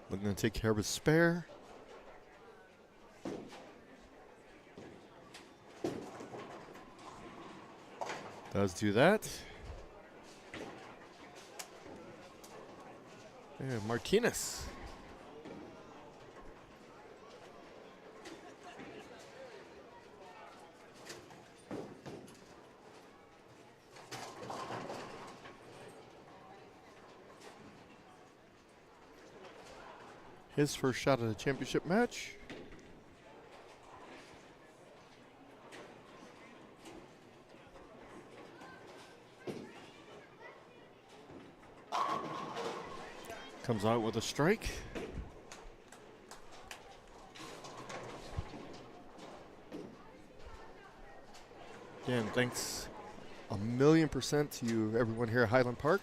Looking to take care of his spare. Does do that. And Martinez. His first shot at a championship match. Comes out with a strike. Again, thanks 1,000,000% to you, everyone here at Highland Park.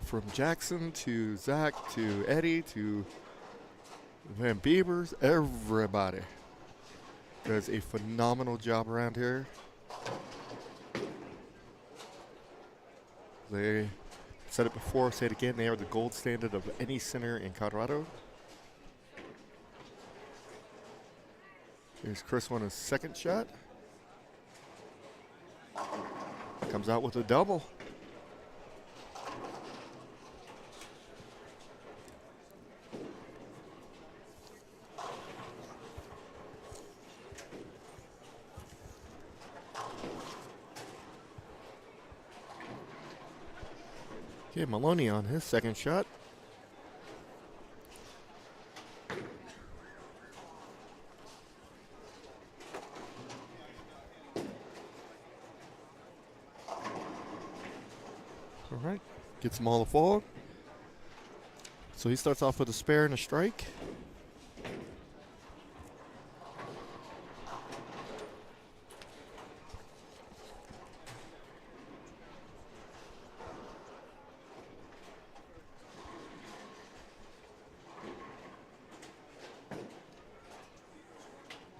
From Jackson to Zach to Eddie to Van Beavers, everybody does a phenomenal job around here. They said it before, say it again, they are the gold standard of any center in Colorado. Here's Chris on his second shot. Comes out with a double. Okay, Maloney on his second shot. All right, gets them all to fall. So he starts off with a spare and a strike.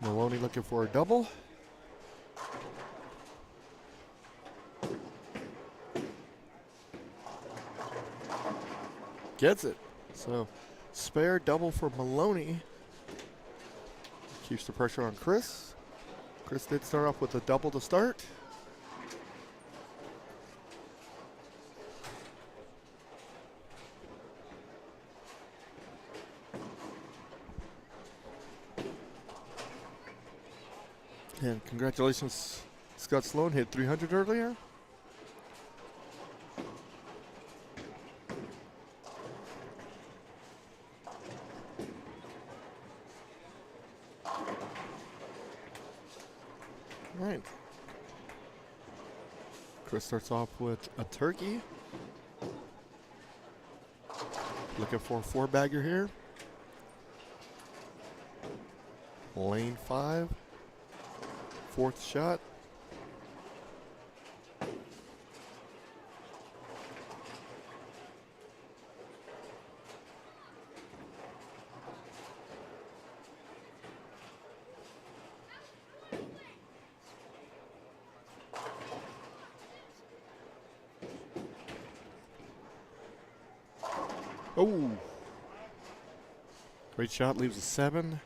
Maloney looking for a double. Gets it. So spare double for Maloney. Keeps the pressure on Chris. Chris did start off with a double to start. And congratulations, Scott Sloan hit 300 earlier. All right. Chris starts off with a turkey. Looking for a four-bagger here. Lane 5. Fourth shot. Oh, great shot, leaves a 7.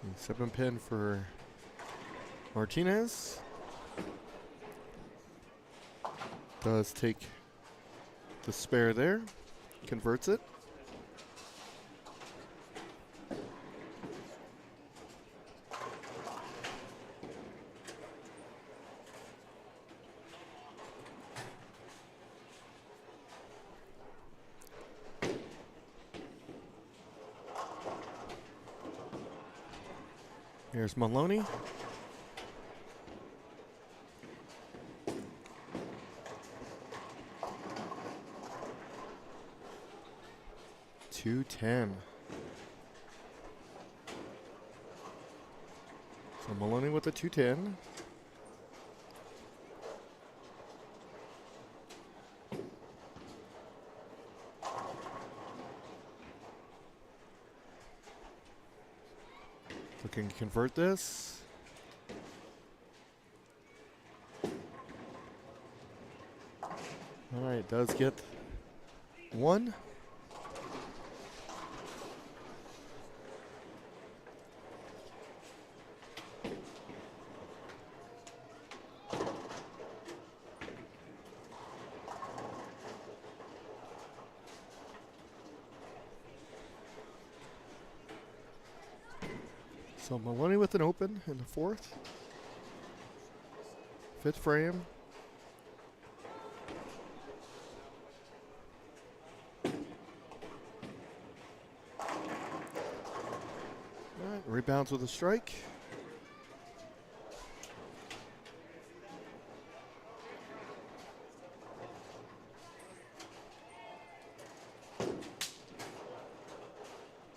And 7 pin for Martinez. Does take the spare there. Converts it. Here's Maloney. .210. So Maloney with the 210. Looking to convert this. All right, does get one. So Maloney with an open in the fourth. Fifth frame. All right, rebounds with a strike.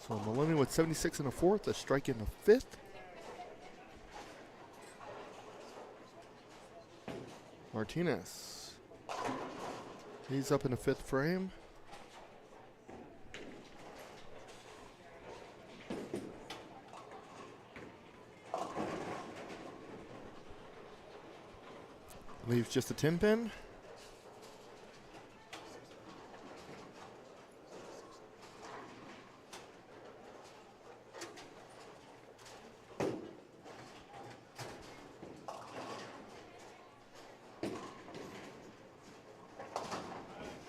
So Maloney with 76 in the fourth, a strike in the fifth. Martinez. He's up in the fifth frame. Leaves just a 10 pin.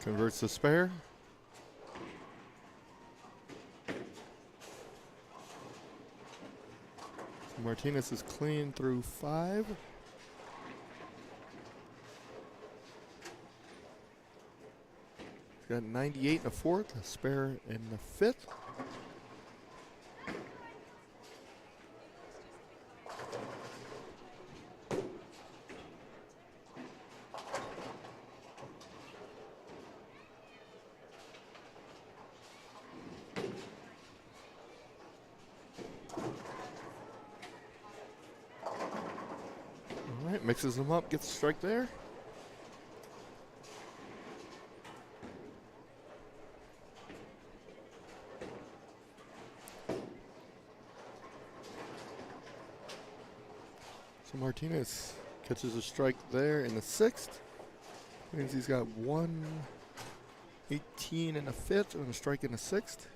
Converts the spare. So Martinez is clean through 5. He's got 98 in the fourth, a spare in the fifth. All right, mixes them up, gets a strike there. So Martinez catches a strike there in the sixth. Means he's got 118 in the fifth and a strike in the sixth.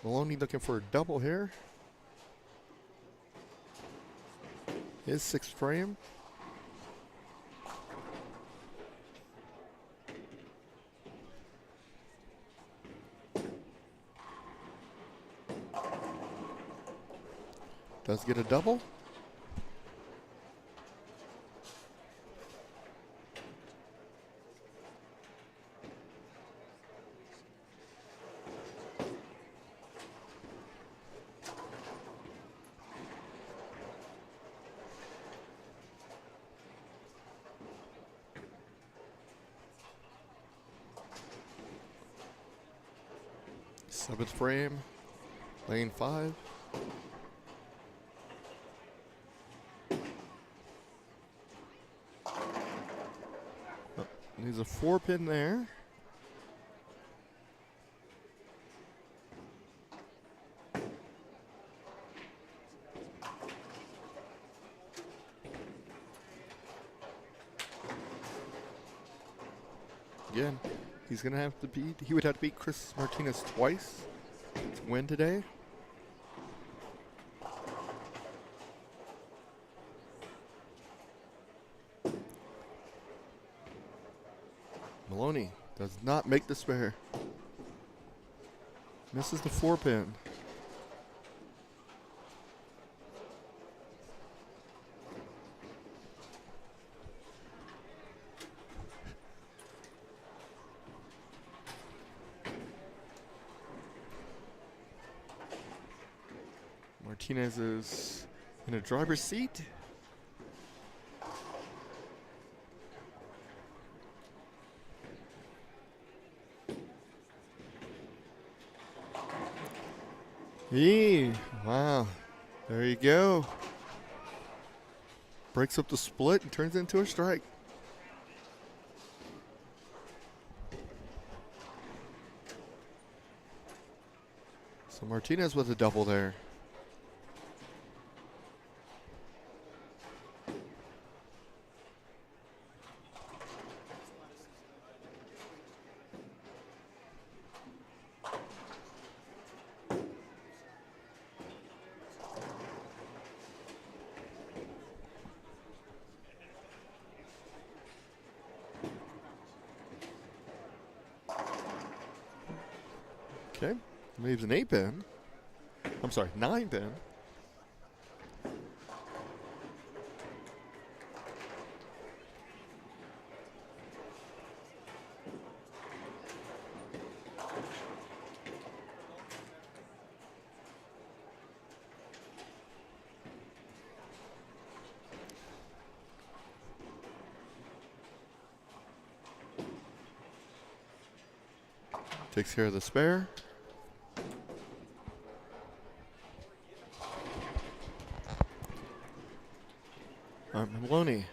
Maloney looking for a double here. His sixth frame. Does get a double. Seventh frame, lane 5. Needs a 4 pin there. Again, he's gonna have to beat. He would have to beat Chris Martinez twice to win today. Maloney does not make the spare. Misses the 4 pin. Martinez is in a driver's seat. Wow. There you go. Breaks up the split and turns it into a strike. So Martinez with a double there. Okay, leaves an 8 pin. I'm sorry, 9 pin. Takes care of the spare. Maloney.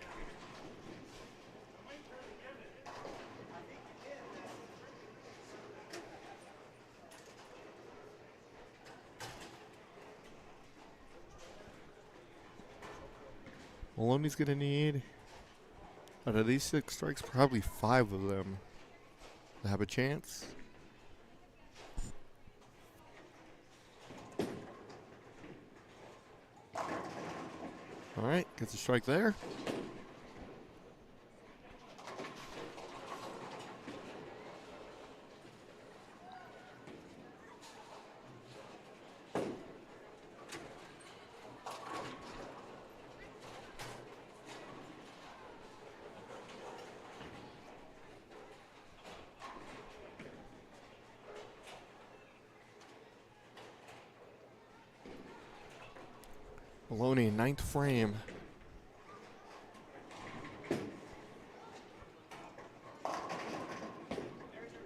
Maloney's going to need, out of these 6 strikes, probably 5 of them to have a chance. All right, gets a strike there. Maloney, 9th frame.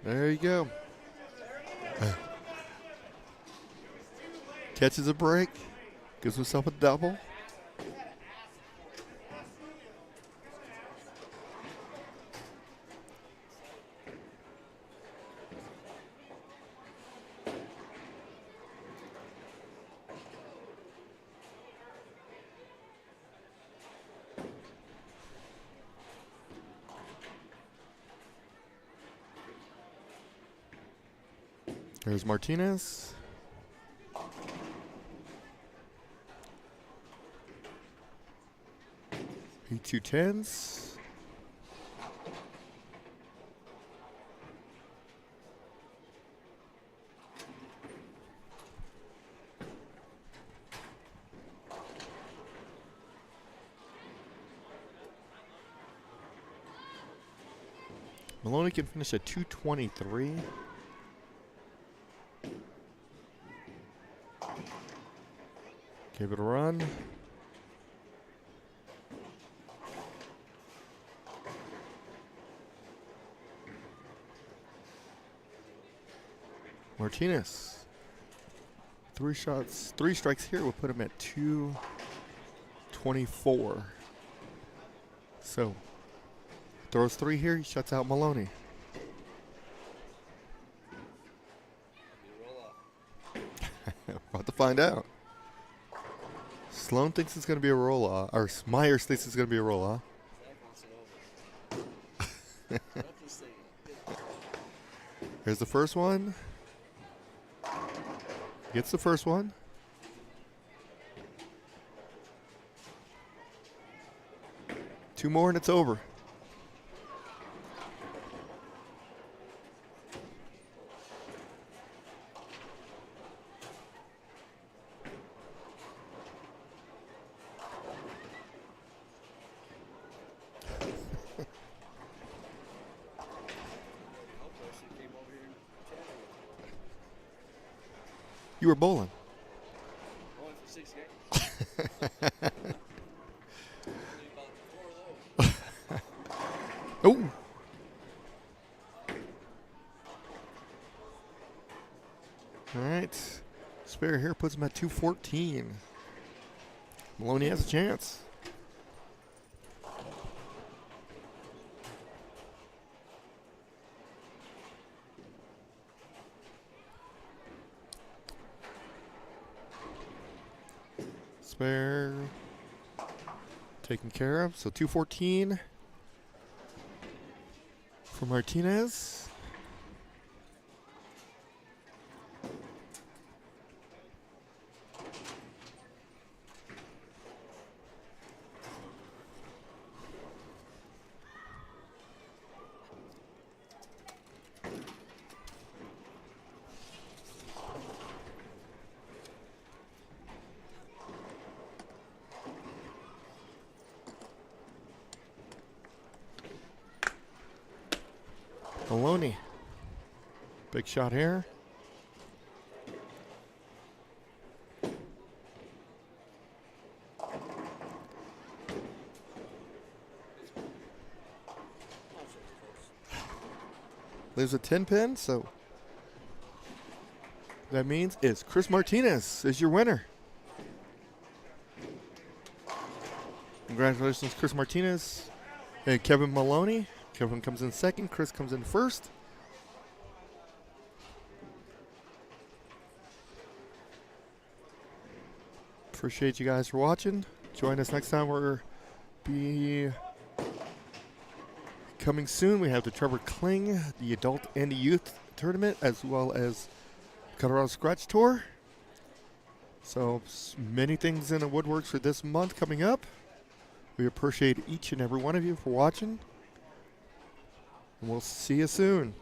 There you go. Catches a break. Gives himself a double. There's Martinez. E210s. Maloney can finish at 223. Give it a run. Martinez. 3 shots, 3 strikes here will put him at 224. So, throws 3 here, he shuts out Maloney. About to find out. Sloan thinks it's going to be a roll-off, or Myers thinks it's going to be a roll-off. Here's the first one. Gets the first one. Two more and it's over. You were bowling. 6 games. Oh. All right. Spare here puts him at 214. Maloney has a chance. Spare taken care of. So 214 for Martinez. Maloney. Big shot here. Leaves a 10 pin, so that means it's Chris Martinez is your winner. Congratulations, Chris Martinez and Kevin Maloney. Kevin comes in second, Chris comes in first. Appreciate you guys for watching. Join us next time. We're be coming soon. We have the Trevor Kling, the adult and the youth tournament, as well as Colorado Scratch Tour. So many things in the woodworks for this month coming up. We appreciate each and every one of you for watching. And we'll see you soon.